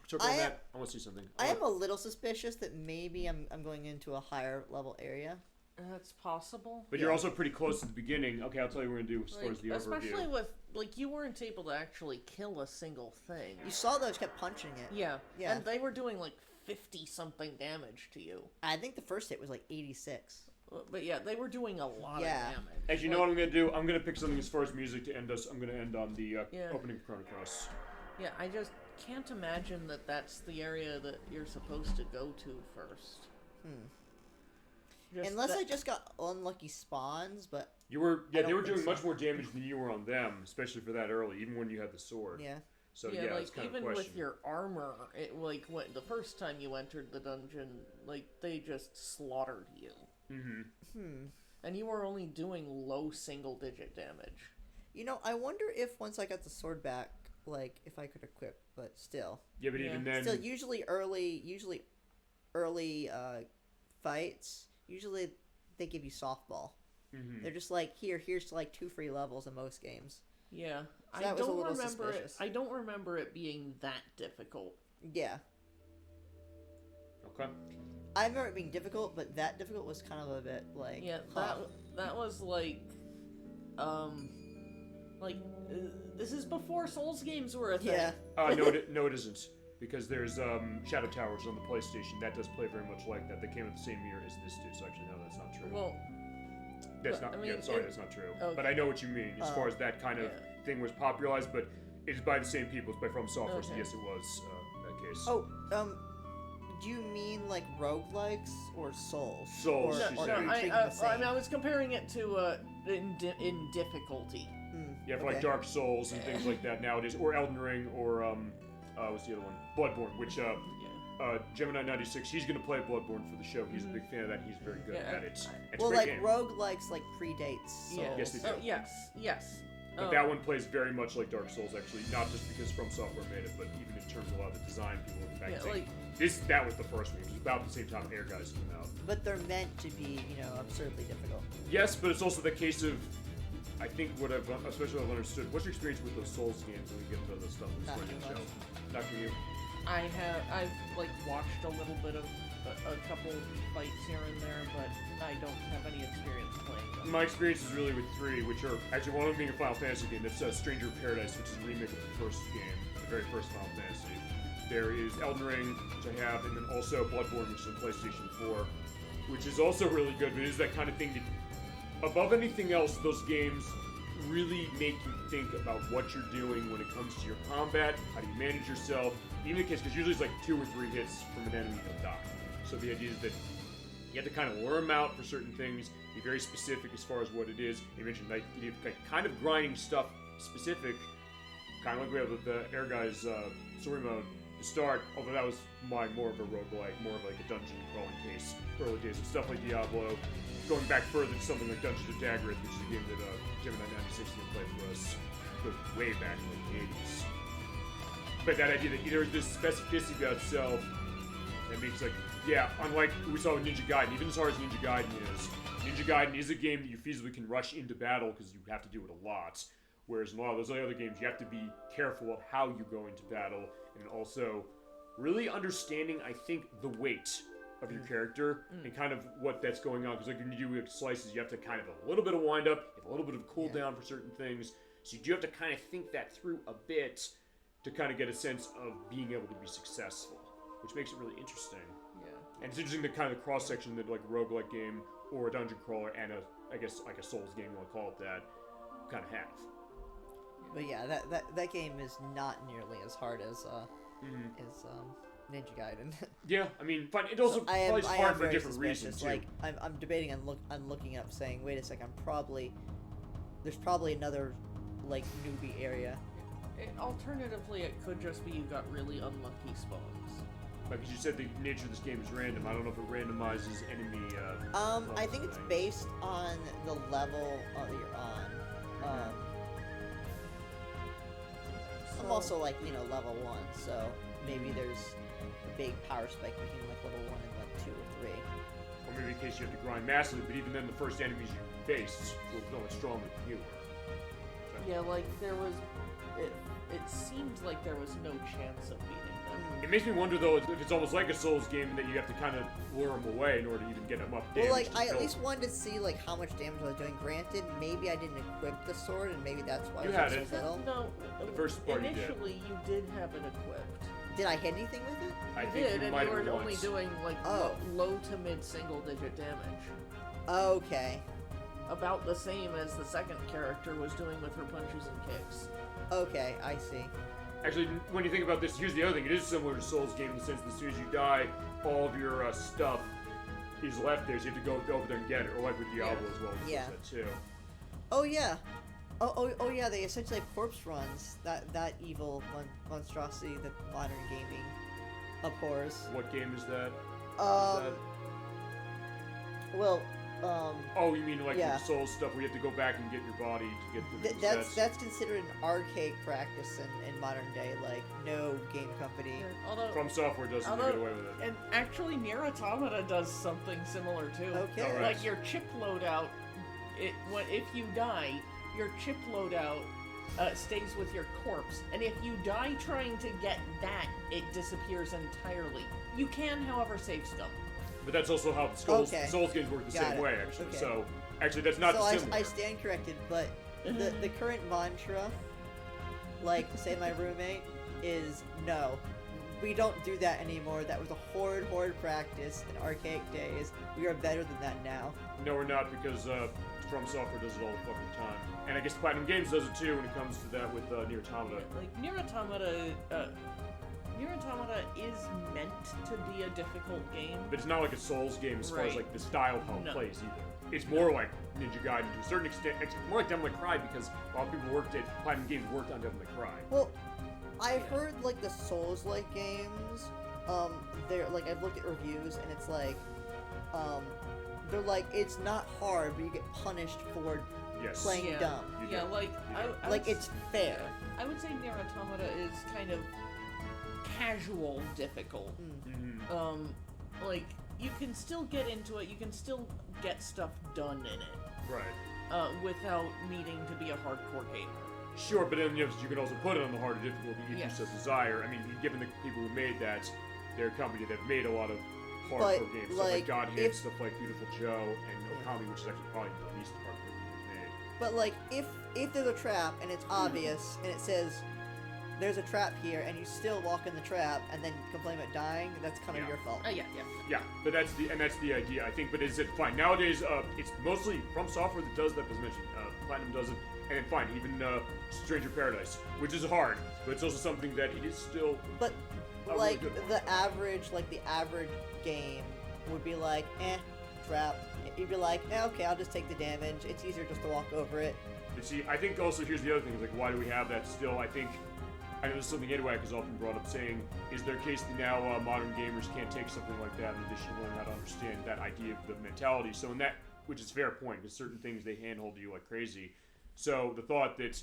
circle on that. I want to see something. I am a little suspicious that maybe I'm going into a higher level area. That's possible. But you're also pretty close to the beginning. Okay, I'll tell you what we're going to do as far as the overview. Especially with, like, you weren't able to actually kill a single thing. You saw those kept punching it. Yeah. Yeah. And they were doing, like, 50-something damage to you. I think the first hit was, like, 86. But yeah, they were doing a lot of damage. As you know what I'm going to do? I'm going to pick something as far as music to end us. I'm going to end on the opening of Chrono Cross. Yeah, I just can't imagine that that's the area that you're supposed to go to first. Unless I just got unlucky spawns, but you were I they don't were think doing so. much more damage than you were on them, especially for that early, even when you had the sword. Yeah. So yeah, it's like kind even of with your armor, it like when the first time you entered the dungeon, like they just slaughtered you. And you were only doing low single-digit damage. You know, I wonder if once I got the sword back, like if I could equip, but still. Yeah, but even then, still usually early fights. Usually they give you softball. They're just like here's like 2 free levels in most games. Yeah, So that was a little remember suspicious. I don't remember it being that difficult. Yeah. Okay. I remember it being difficult, but that difficult was kind of a bit like that was like this is before Souls games were a thing. Yeah. No, it isn't. Because there's Shadow Towers on the PlayStation. That does play very much like that. They came out the same year as this did, so actually, no, that's not true. Well, that's but, not. I mean, that's not true. Okay. But I know what you mean as far as that kind of thing was popularized. But it is by the same people. It's by From Software. So yes, it was that case. Oh, do you mean like roguelikes or Souls? Souls. I was comparing it to in difficulty. Yeah, for like Dark Souls and things like that nowadays, or Elden Ring, or what's the other one? Bloodborne, which Gemini 96, he's gonna play Bloodborne for the show. He's a big fan of that. He's very good at it. It's well, a great like game. roguelikes like predates Souls. Yes, they do. Yes. But that one plays very much like Dark Souls, actually, not just because From Software made it, but even in terms of a lot of the design, people look back and say, that was the first one. It was about the same time Ehrgeiz came out. But they're meant to be, absurdly difficult. Yes, but it's also the case of, I think what I've, especially what I've understood, what's your experience with those Souls games when we get into those stuff in this running show? Not for you. I've like watched a little bit of a couple fights here and there, but I don't have any experience playing them. My experience is really with 3, which are actually one of them being a Final Fantasy game. That's Stranger of Paradise, which is a remake of the first game, the very first Final Fantasy. There is Elden Ring, which I have, and then also Bloodborne, which is on PlayStation 4, which is also really good. But it is that kind of thing that, above anything else, those games really make you think about what you're doing when it comes to your combat. How do you manage yourself? Even in case, because usually it's like 2 or 3 hits from an enemy, you'll die. So the idea is that you have to kind of lure them out for certain things, be very specific as far as what it is. You mentioned like you have kind of grinding stuff specific, kind of like we have with the Ehrgeiz story mode to start, although that was more of a roguelike, more of like a dungeon crawling case, early days of stuff like Diablo. Going back further to something like Dungeons of Daggerith, which is a game that Gemini 96 played for us, goes way back in the 80s. But that idea that there's this specificity about itself that makes like, unlike we saw with Ninja Gaiden, even as hard as Ninja Gaiden is a game that you feasibly can rush into battle because you have to do it a lot. Whereas in a lot of those other games, you have to be careful of how you go into battle, and also really understanding, I think, the weight of your character and kind of what that's going on. Because like when you do slices, you have to kind of a little bit of wind up, you have a little bit of cooldown for certain things. So you do have to kind of think that through a bit to kind of get a sense of being able to be successful, which makes it really interesting. Yeah. And it's interesting the kind of cross section that like a roguelike game or a dungeon crawler and I guess like a Souls game, you want to call it that, kind of have. But yeah, that game is not nearly as hard as Ninja Gaiden. Yeah, I mean, fine. It also plays hard for different reasons too. Like I'm debating on looking up, saying, wait a second, there's probably another like newbie area. Alternatively, it could just be you got really unlucky spawns. Because you said the nature of this game is random. I don't know if it randomizes enemy. I think it's based on the level that you're on. I'm also like level 1, so maybe there's a big power spike between like level 1 and like 2 or 3. Or maybe in case you have to grind massively, but even then the first enemies you face will feel as strong as you were. So. Yeah, like there was. It seemed like there was no chance of beating them. It makes me wonder though if it's almost like a Souls game that you have to kind of lure them away in order to even get them up. Well, like I at least wanted to see like how much damage I was doing. Granted, maybe I didn't equip the sword, and maybe that's why you I was had it. So little. No, the first part initially you did have it equipped. Did I hit anything with it? I you think did, you and might you were have only once. doing like low to mid single-digit damage. Okay. About the same as the second character was doing with her punches and kicks. Okay, I see. Actually, when you think about this, here's the other thing. It is similar to Souls game in the sense that as soon as you die, all of your stuff is left there, so you have to go over there and get it, or like with Diablo as well. Yeah. That too. Oh yeah. Oh yeah, they essentially have corpse runs. That evil monstrosity that modern gaming abhors. What game is that? Well, oh, you mean like yeah. the Souls stuff where you have to go back and get your body to get the that's considered an archaic practice in modern day. Like, no game company. Although From Software doesn't get away with it. And actually, Nier Automata does something similar too. Okay. All right. Like your chip loadout, if you die, your chip loadout stays with your corpse, and if you die trying to get that, it disappears entirely. You can, however, save stuff. But that's also how the Souls games work the same way, actually. Okay. So, actually, that's not similar. I stand corrected, but the current mantra, like, say my roommate, is no. We don't do that anymore. That was a horrid practice in archaic days. We are better than that now. No, we're not, because From Software does it all the fucking time. And I guess Platinum Games does it too when it comes to that with Nier Automata. Like, Nier Automata is meant to be a difficult game. But it's not like a Souls game as far as like the style of how it plays either. It's more like Ninja Gaiden to a certain extent. It's more like Devil May Cry because a lot of people worked at Platinum Games worked on Devil May Cry. Well, I've heard like the Souls-like games. They're like I've looked at reviews and it's like, they're like it's not hard, but you get punished for playing dumb. Yeah, like it's fair. I would say Nier Automata is kind of casual difficult. Like you can still get into it, you can still get stuff done in it. Right. Without needing to be a hardcore gamer. Sure, but then you can also put it on the harder difficulty if you so desire. I mean, given the people who made that, they're a company that have made a lot of hardcore games. Stuff like God Hand, stuff like Beautiful Joe, and Okami, which is actually probably the least hardcore game they've made. But like, if there's a trap and it's obvious and it says there's a trap here and you still walk in the trap and then complain about dying, that's kind of your fault. Yeah, but that's the idea, I think. But is it fine nowadays? It's mostly From Software that does that. As mentioned, Platinum does it, and then fine, even Stranger Paradise, which is hard, but it's also something that it is still. But like the average game would be like, trap. You'd be like, okay, I'll just take the damage. It's easier just to walk over it. But see, I think also here's the other thing: is like, why do we have that still? I know there's something Edwak has often brought up saying, is there a case that now modern gamers can't take something like that and they should learn how to understand that idea of the mentality? So in that, which is a fair point, because certain things they handhold you like crazy. So the thought that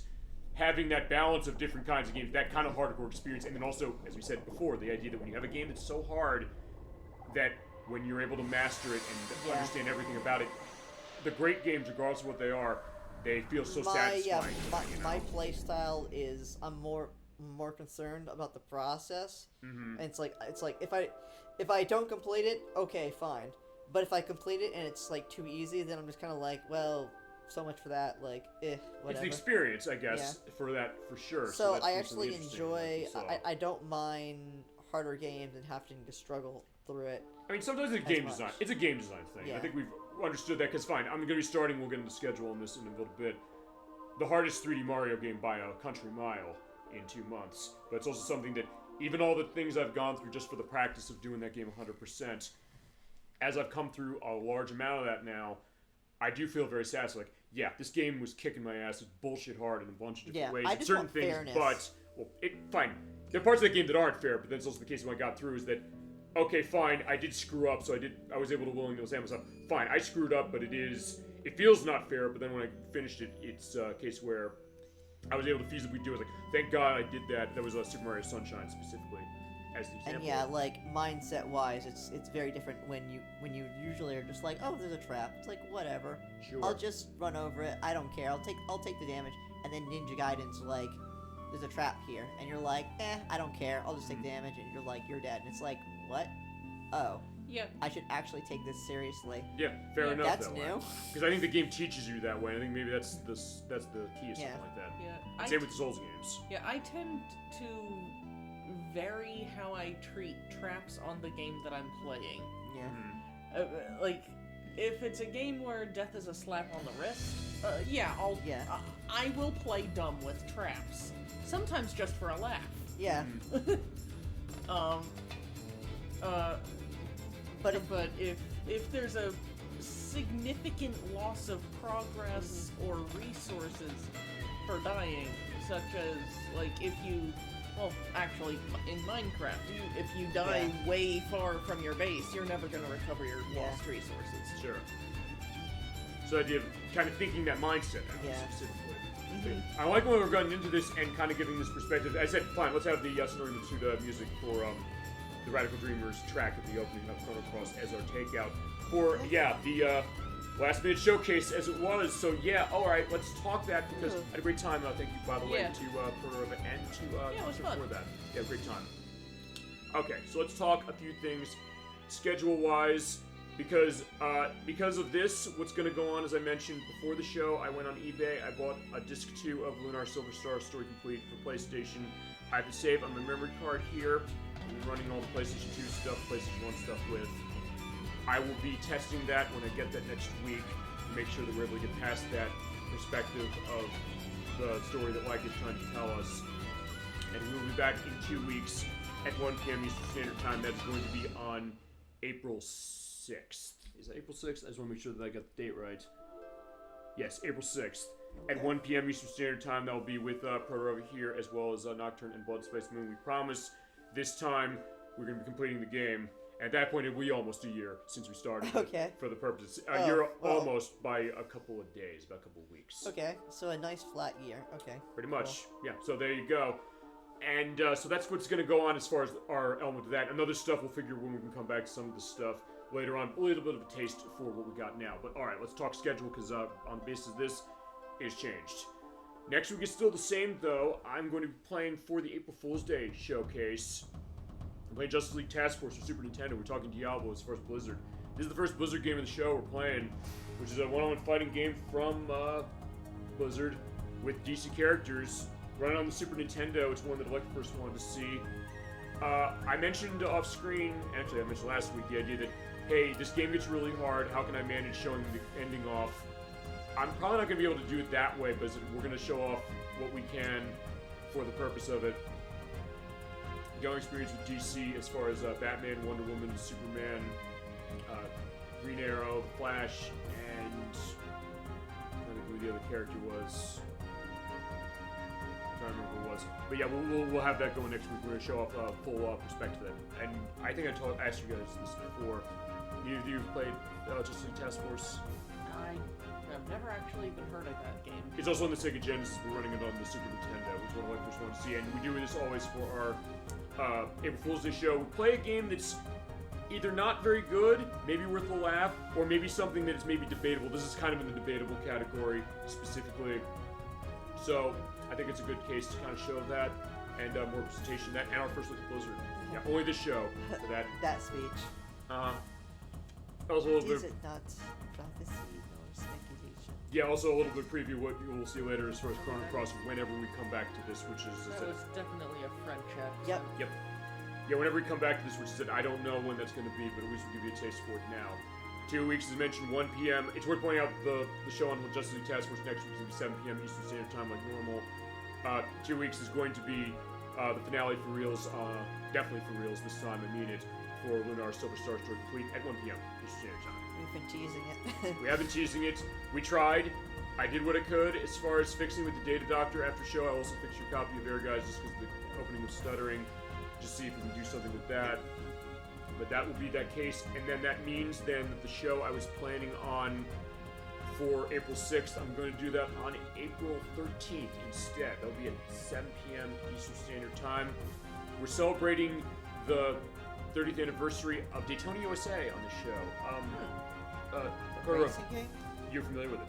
having that balance of different kinds of games, that kind of hardcore experience, and then also, as we said before, the idea that when you have a game that's so hard that when you're able to master it and understand everything about it, the great games, regardless of what they are, they feel so satisfying. My play style is I'm more concerned about the process. And it's like if I don't complete it, okay, fine. But if I complete it and it's like too easy, then I'm just kind of like, well, so much for that. Like, whatever. It's the experience, I guess, for that for sure. So I actually enjoy. I don't mind harder games and having to struggle through it. I mean, sometimes it's a game design. It's a game design thing. Yeah. I think we've understood that because fine, I'm going to be starting. We'll get into the schedule on this in a little bit. The hardest 3D Mario game by a country mile in 2 months, but it's also something that even all the things I've gone through just for the practice of doing that game 100%, as I've come through a large amount of that now, I do feel very satisfied. Like, yeah, this game was kicking my ass. It's bullshit hard in a bunch of different ways. I just certain want things, fairness. but fine. There are parts of the game that aren't fair, but that's also the case when I got through. Is that okay? Fine, I did screw up, so I was able to willingly say myself, fine, I screwed up, but it feels not fair. But then when I finished it, it's a case where I was able to feasibly do it. I was like, thank God I did that. That was Super Mario Sunshine specifically, as the example. And yeah, like mindset-wise, it's very different when you usually are just like, oh, there's a trap. It's like whatever. Sure. I'll just run over it. I don't care. I'll take the damage. And then Ninja Gaiden's like, there's a trap here, and you're like, I don't care. I'll just take damage, and you're like, you're dead. And it's like, what? Oh. Yeah. I should actually take this seriously. Yeah, fair enough. That's that new. Because I think the game teaches you that way. I think maybe that's the key or something like that. Yeah. Same with the Souls games. Yeah, I tend to vary how I treat traps on the game that I'm playing. Yeah. Like, if it's a game where death is a slap on the wrist, I will play dumb with traps. Sometimes just for a laugh. Yeah. But if there's a significant loss of progress or resources for dying, such as like if you, well, actually in Minecraft, if you die way far from your base, you're never going to recover your lost resources. Sure. So the idea of kind of thinking that mindset out specifically. I like when we're going into this and kind of giving this perspective. I said, fine, let's have the Yasunori Mitsuda music for the Radical Dreamers track at the opening of Chrono Cross as our takeout for, the last minute showcase as it was. So, alright, let's talk that because I had a great time. Thank you, by the way, to Proto and to it was fun. for that. Yeah, great time. Okay, so let's talk a few things schedule-wise. Because of this, what's going to go on, as I mentioned before the show, I went on eBay, I bought a disc 2 of Lunar Silver Star Story Complete for PlayStation. I have to save on my memory card here. I'm running all the PlayStation 2 stuff, PlayStation 1 stuff with. I will be testing that when I get that next week to make sure that we're able to get past that perspective of the story that Like is trying to tell us. And we will be back in 2 weeks at 1 p.m. Eastern Standard Time. That's going to be on April 6th. Is that April 6th? I just want to make sure that I got the date right. Yes, April 6th. At 1 p.m. Eastern Standard Time, that will be with Proto over here, as well as Nocturne and Blood Space Moon. We promise this time we're going to be completing the game. At that point, it will be almost a year since we started for the purposes. A year almost by a couple of days, about a couple of weeks. Okay, so a nice flat year. Okay. Pretty much. Cool. Yeah, so there you go. And so that's what's going to go on as far as our element of that. And other stuff we'll figure when we can come back to some of the stuff later on. A little bit of a taste for what we got now. But alright, let's talk schedule because on the basis of this, it's changed. Next week is still the same though. I'm going to be playing for the April Fool's Day showcase. I'm playing Justice League Task Force for Super Nintendo. We're talking Diablo as far as Blizzard. This is the first Blizzard game of the show we're playing, which is a one-on-one fighting game from Blizzard with DC characters running on the Super Nintendo. It's one that I first wanted to see. I mentioned off screen, actually I mentioned last week, the idea that, hey, this game gets really hard, how can I manage showing the ending off? I'm probably not going to be able to do it that way, but we're going to show off what we can for the purpose of it. Going experience with DC as far as Batman, Wonder Woman, Superman, Green Arrow, Flash, and I don't know who the other character was. I'm trying to remember who it was. But yeah, we'll have that going next week. We're going to show off full perspective of that. And I think I asked you guys this before. Neither of you have played Justice League Task Force? I've never actually even heard of that game. It's also on the Sega Genesis. We're running it on the Super Nintendo, which is one of my first ones to see. And we do this always for our April Fool's Day show. We play a game that's either not very good, maybe worth a laugh, or maybe something that is maybe debatable. This is kind of in the debatable category specifically. So I think it's a good case to kind of show that and more presentation of that. And our first look at Blizzard. Yeah, only this show for that. That speech. Also a little bit. Is it not prophecy or speculation? Yeah, also a little bit preview what you will see later as far as Chrono Cross whenever we come back to this, which is... That was definitely a friend chat. Yep. Yeah, whenever we come back to this, which is that I don't know when that's going to be, but at least we'll give you a taste for it now. 2 weeks, as mentioned, 1 p.m. It's worth pointing out the show on Justice League Task Force next week is going to be 7 p.m. Eastern Standard Time like normal. 2 weeks is going to be the finale for reals, definitely for reals this time, I mean it, for Lunar Silver Star Story Complete at 1 p.m. Eastern Standard Time. We've been teasing it. We have been teasing it. We tried. I did what I could as far as fixing with the Data Doctor after show. I also fixed your copy of Ehrgeiz just because the opening was stuttering. Just see if we can do something with that. But that will be that case. And then that means then that the show I was planning on for April 6th, I'm going to do that on April 13th instead. That'll be at 7 p.m. Eastern Standard Time. We're celebrating the 30th anniversary of Daytona USA on the show. Racing game? You're familiar with it,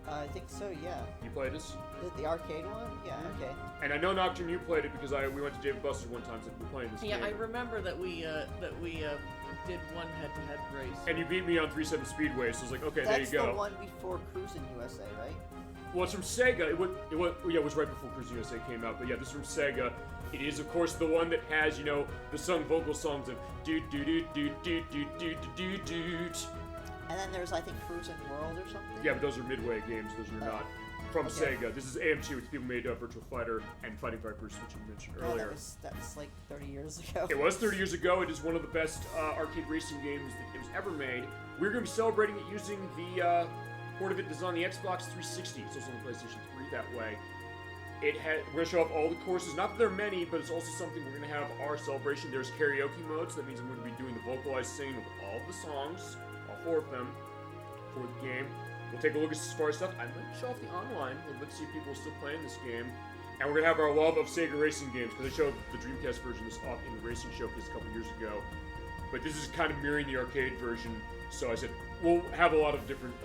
I think so, yeah. You played this? The arcade one? Yeah, okay. And I know Nocturne, you played it because we went to David Buster one time and said we're playing this game. Yeah, I remember that we did one head-to-head race. And you beat me on 3-7 Speedway, so I was like, okay, That's there you go. That's the one before Cruisin' USA, right? Well, it's from Sega. It was right before Cruisin' USA came out, but yeah, this is from Sega. It is, of course, the one that has, the sung vocal songs of do. And then there's, I think, Cruisin' World or something? Yeah, but those are Midway games. Those are not From Sega. This is AM2, which people made Virtual Fighter and Fighting Vipers, which you mentioned earlier. That was like 30 years ago. It was 30 years ago. It is one of the best arcade racing games that was ever made. We're going to be celebrating it using the port of it that's on the Xbox 360. It's also on the PlayStation 3 that way. We're going to show off all the courses. Not that there are many, but it's also something we're going to have our celebration. There's karaoke mode, so that means I'm going to be doing the vocalized singing of all of the songs, all 4 of them, for the game. We'll take a look at as far as stuff. I might show off the online a little bit, see if people are still playing this game. And we're going to have our love of Sega racing games, because they showed the Dreamcast version this off in the racing showcase a couple years ago. But this is kind of mirroring the arcade version, so I said we'll have a lot of different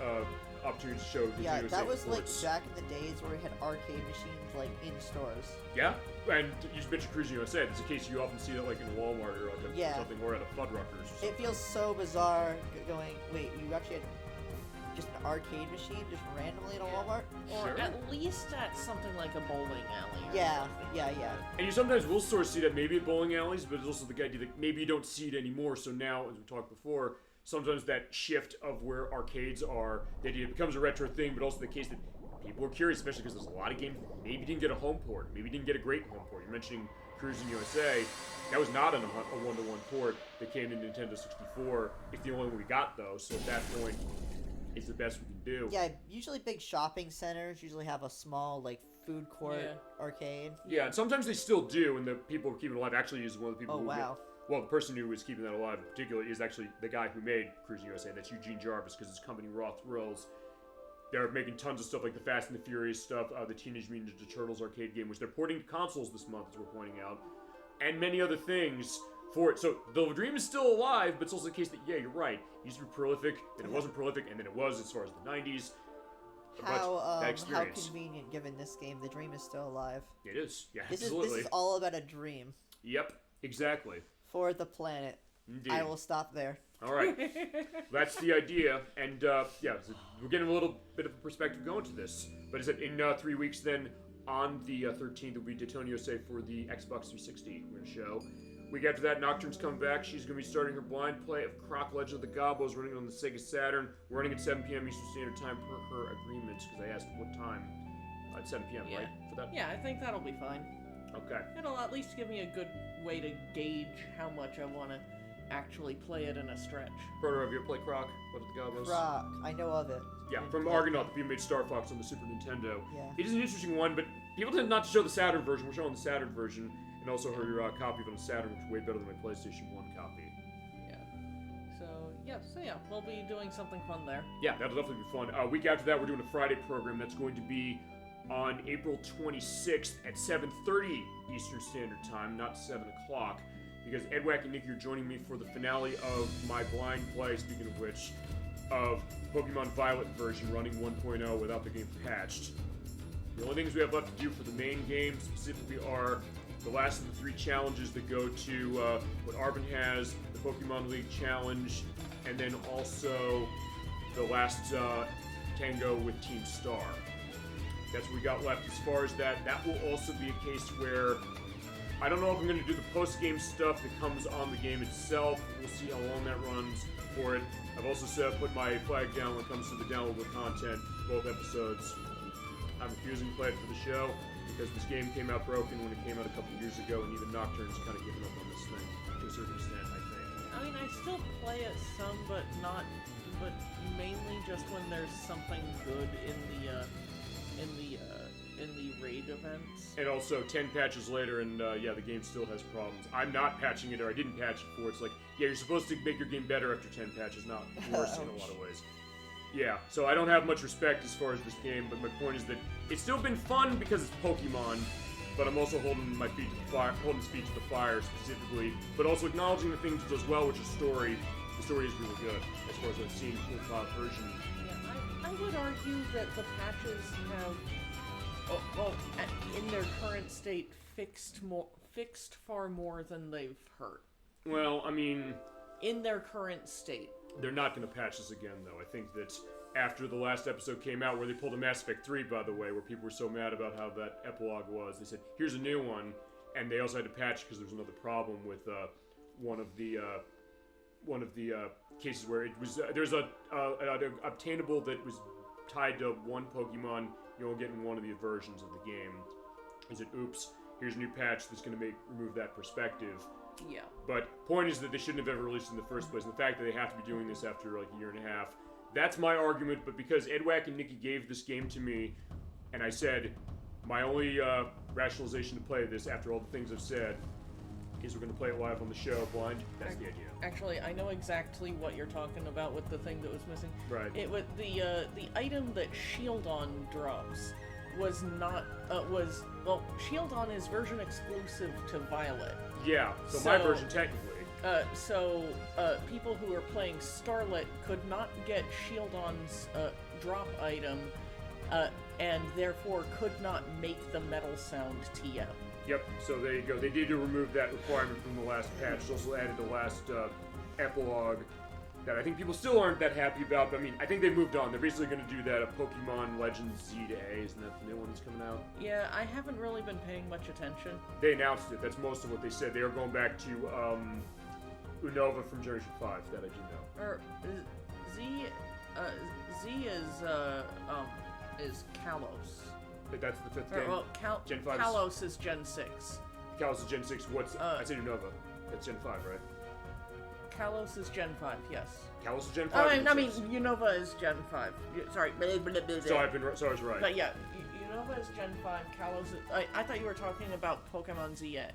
opportunities to show the Yeah, that was ports. like back in the days where we had arcade machines like in stores. Yeah, and you mentioned Cruising USA. It's a case you often see that like in Walmart or like something, or at a Fuddruckers. It feels so bizarre going, wait, you actually had just an arcade machine just randomly in a Walmart? Or at least at something like a bowling alley. Yeah. And you sometimes will sort of see that maybe at bowling alleys, but there's also the idea that maybe you don't see it anymore. So now, as we talked before, sometimes that shift of where arcades are, that it becomes a retro thing, but also the case that people are curious, especially because there's a lot of games that maybe didn't get a home port, maybe didn't get a great home port. You're mentioning Cruising USA. That was not a one-to-one port that came to Nintendo 64. It's the only one we got, though, so at that point, it's the best we can do. Yeah, usually big shopping centers usually have a small, like, food court arcade. Yeah, and sometimes they still do, and the people who keep it alive actually is one of the people well, the person who was keeping that alive in particular is actually the guy who made Cruising USA. That's Eugene Jarvis, because his company Raw Thrills. They're making tons of stuff like the Fast and the Furious stuff, the Teenage Mutant Ninja Turtles arcade game, which they're porting to consoles this month, as we're pointing out, and many other things for it. So the dream is still alive, but it's also the case that, yeah, you're right. It used to be prolific, then it wasn't prolific, and then it was as far as the 90s. How convenient, given this game, the dream is still alive. It is, yeah, this absolutely. This is all about a dream. Yep, exactly. For the planet. Indeed. I will stop there. All right. That's the idea. And, yeah, so we're getting a little bit of a perspective going to this. But is it in 3 weeks then, on the 13th, will be Daytona USA for the Xbox 360 we're going to show. Week after that, Nocturne's coming back. She's going to be starting her blind play of Croc Legend of the Gobos, running on the Sega Saturn. We're running at 7 p.m. Eastern Standard Time per her agreements, because I asked what time. At 7 p.m., right? For that? Yeah, I think that'll be fine. Okay. It'll at least give me a good way to gauge how much I want to actually play it in a stretch. Proto, have you ever played Croc Legend of the Gobos? Croc, I know of it. Yeah, from Argonaut, the people made Star Fox on the Super Nintendo. Yeah. It is an interesting one, but people tend not to show the Saturn version. We're showing the Saturn version, and also her copy of it on the Saturn, which is way better than my PlayStation 1 copy. So yeah, we'll be doing something fun there. Yeah, that'll definitely be fun. A week after that, we're doing a Friday program that's going to be on April 26th at 7:30 Eastern Standard Time, not 7 o'clock, because Edwack and Nicky are joining me for the finale of my blind play, speaking of which, of Pokemon Violet version running 1.0 without the game patched. The only things we have left to do for the main game specifically are the last of the 3 challenges that go to what Arvin has, the Pokemon League Challenge, and then also the last Tango with Team Star. That's what we got left. As far as that will also be a case where I don't know if I'm going to do the post-game stuff that comes on the game itself. We'll see how long that runs for it. I've also put my flag down when it comes to the downloadable content, both episodes. I'm refusing to play it for the show because this game came out broken when it came out a couple years ago, and even Nocturne's kind of given up on this thing to a certain extent, I think. I mean, I still play it some, but mainly just when there's something good in the raid events. And also 10 patches later, and yeah, the game still has problems. I'm not patching it, or I didn't patch it for. It's like, yeah, you're supposed to make your game better after 10 patches, not worse in a lot of ways. Yeah, so I don't have much respect as far as this game, but my point is that it's still been fun because it's Pokemon, but I'm also holding my feet to the fire, holding his feet to the fire specifically, but also acknowledging the things it does well, which is story. The story is really good as far as I've seen the full cloud version. Yeah, I would argue that the patches have, in their current state, fixed far more than they've hurt. Well, I mean, in their current state. They're not going to patch this again, though. I think that after the last episode came out, where they pulled a Mass Effect 3, by the way, where people were so mad about how that epilogue was, they said, here's a new one, and they also had to patch because there was another problem with one of the cases where it was there's an obtainable that was tied to one Pokemon you only get in one of the versions of the game. Is it, oops, here's a new patch that's going to remove that perspective. Yeah. But point is that they shouldn't have ever released it in the first place. And the fact that they have to be doing this after like a year and a half, that's my argument. But because Edwack and Nikki gave this game to me, and I said, my only rationalization to play this after all the things I've said is we're going to play it live on the show, blind. That's the idea. Actually, I know exactly what you're talking about with the thing that was missing. Right. It was the item that Shield On drops was not well, Shield On is version exclusive to Violet. Yeah. So my version technically. So people who are playing Scarlet could not get Shield On's drop item, and therefore could not make the metal sound TM. Yep, so there you go. They did remove that requirement from the last patch. They also added the last epilogue that I think people still aren't that happy about, but I mean, I think they moved on. They're basically going to do that Pokemon Legends Z to A. Isn't that the new one that's coming out? Yeah, I haven't really been paying much attention. They announced it. That's most of what they said. They are going back to Unova from Generation 5, that I do know. Or Z is Kalos. That's the 5th game? Well, Gen 5. Kalos is Gen 6. Kalos is Gen 6. What's... I said Unova. That's Gen 5, right? Kalos is Gen 5, yes. Kalos is Gen 5? I mean, Unova is Gen 5. Sorry. So I was right. But yeah, Unova is Gen 5, Kalos is... I thought you were talking about Pokemon ZA.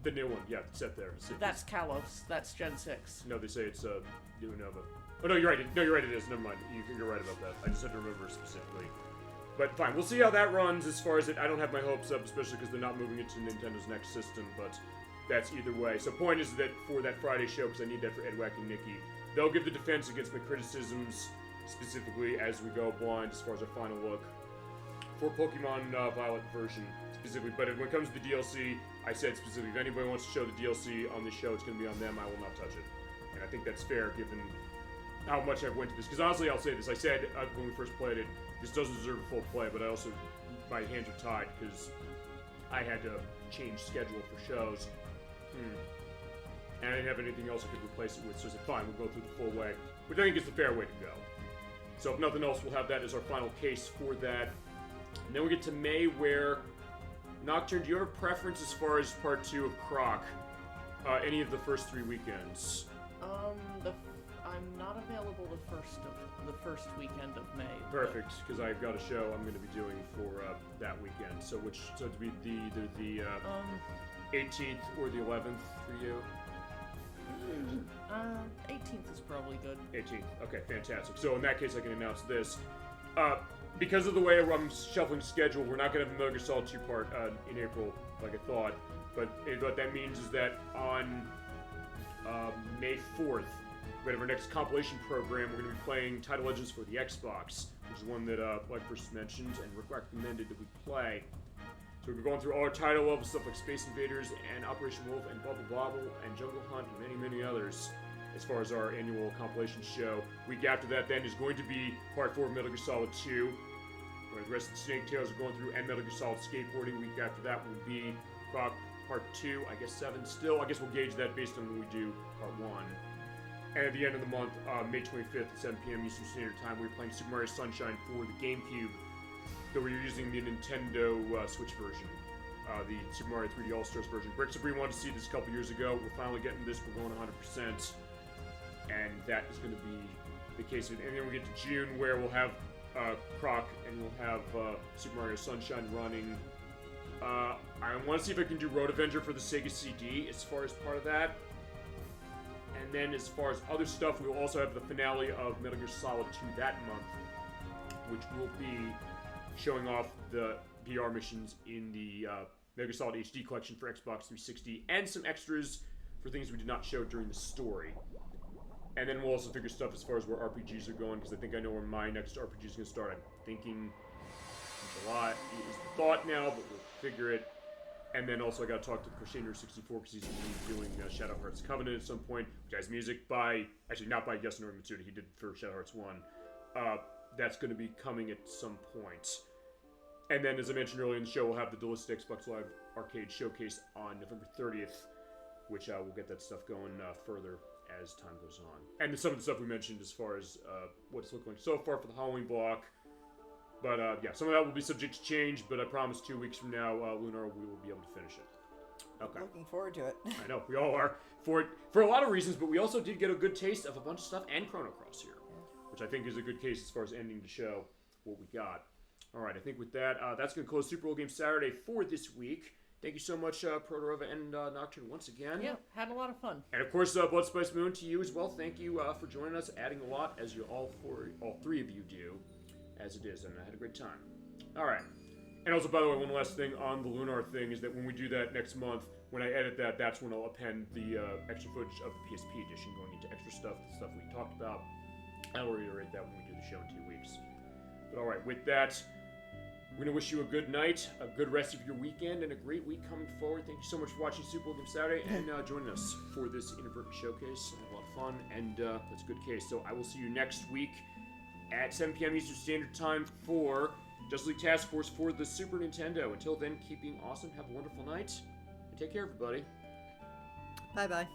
The new one, yeah, set there. That's Kalos. That's Gen 6. No, they say it's Unova. Oh, no, you're right. No, you're right, it is. Never mind. You're right about that. I just had to remember specifically. But fine, we'll see how that runs as far as it. I don't have my hopes up, especially because they're not moving it to Nintendo's next system, but that's either way. So point is that for that Friday show, because I need that for Edwack and Nikki, they'll give the defense against my criticisms, specifically as we go blind as far as our final look, for Pokemon Violet version, specifically. But when it comes to the DLC, I said specifically, if anybody wants to show the DLC on this show, it's going to be on them. I will not touch it. And I think that's fair, given how much I've went to this. Because honestly, I'll say this. I said when we first played it, this doesn't deserve a full play, but I also, my hands are tied because I had to change schedule for shows. And I didn't have anything else I could replace it with, so I said, fine, we'll go through the full way, which I think is the fair way to go. So if nothing else, we'll have that as our final case for that. And then we get to May, where, Nocturne, do you have a preference as far as part 2 of Croc? Any of the first 3 weekends? I'm not available the first weekend of May. Perfect, because I've got a show I'm going to be doing for that weekend. So it'd be either the 18th or the 11th for you. 18th is probably good. 18th. Okay, fantastic. So in that case, I can announce this. Because of the way I'm shuffling schedule, we're not going to have a Metal Gear Solid 2-part in April, like I thought. But what that means is that on May 4th, we have our next compilation program. We're going to be playing Title Legends for the Xbox, which is one that Blake first mentioned and recommended that we play. So we'll be going through all our title level stuff like Space Invaders and Operation Wolf and Bubble Bobble and Jungle Hunt and many, many others as far as our annual compilation show. Week after that then is going to be Part 4 of Metal Gear Solid 2, where the rest of the Snake Tales are going through, and Metal Gear Solid Skateboarding. Week after that will be Croc Part 2, I guess 7 still. I guess we'll gauge that based on when we do Part 1. And at the end of the month, May 25th at 7 p.m. Eastern Standard Time, we're playing Super Mario Sunshine for the GameCube, though we're using the Nintendo Switch version, the Super Mario 3D All-Stars version. Brick Supreme wanted to see this a couple years ago. We're finally getting this. We're going 100%, and that is going to be the case. And then we get to June, where we'll have Croc, and we'll have Super Mario Sunshine running. I want to see if I can do Road Avenger for the Sega CD as far as part of that. And then as far as other stuff, we will also have the finale of Metal Gear Solid 2 that month, which will be showing off the VR missions in the Metal Gear Solid HD collection for Xbox 360, and some extras for things we did not show during the story. And then we'll also figure stuff as far as where RPGs are going, because I think I know where my next RPG is going to start. I'm thinking July is the thought now, but we'll figure it. And then also I got to talk to Crusader 64 because he's going to be doing Shadow Hearts Covenant at some point, which has music by, actually not by Yasunori Mitsuda, he did for Shadow Hearts 1. That's going to be coming at some point. And then, as I mentioned earlier in the show, we'll have the Dualistic Xbox Live Arcade Showcase on November 30th, which we'll get that stuff going further as time goes on. And some of the stuff we mentioned as far as what it's looking like so far for the Halloween block. But yeah, some of that will be subject to change, but I promise 2 weeks from now, Lunar, we will be able to finish it. Okay. Looking forward to it. I know, we all are. For a lot of reasons, but we also did get a good taste of a bunch of stuff and Chrono Cross here, which I think is a good case as far as ending the show, what we got. All right, I think with that, that's going to close Super Bowl Game Saturday for this week. Thank you so much, Protorova and Nocturne, once again. Yeah, had a lot of fun. And of course, Blood Spice Moon to you as well. Thank you for joining us, adding a lot, as you all three of you do, as it is, and I had a great time. All right. And also, by the way, one last thing on the Lunar thing is that when we do that next month, when I edit that, that's when I'll append the extra footage of the PSP edition, going into extra stuff, the stuff we talked about. I'll reiterate that when we do the show in 2 weeks. But all right, with that, we're going to wish you a good night, a good rest of your weekend, and a great week coming forward. Thank you so much for watching Super Bowl Game Saturday and joining us for this inadvertent showcase. I had a lot of fun, and that's a good case. So I will see you next week at 7 p.m. Eastern Standard Time for Justice League Task Force for the Super Nintendo. Until then, keep being awesome, have a wonderful night, and take care, everybody. Bye-bye.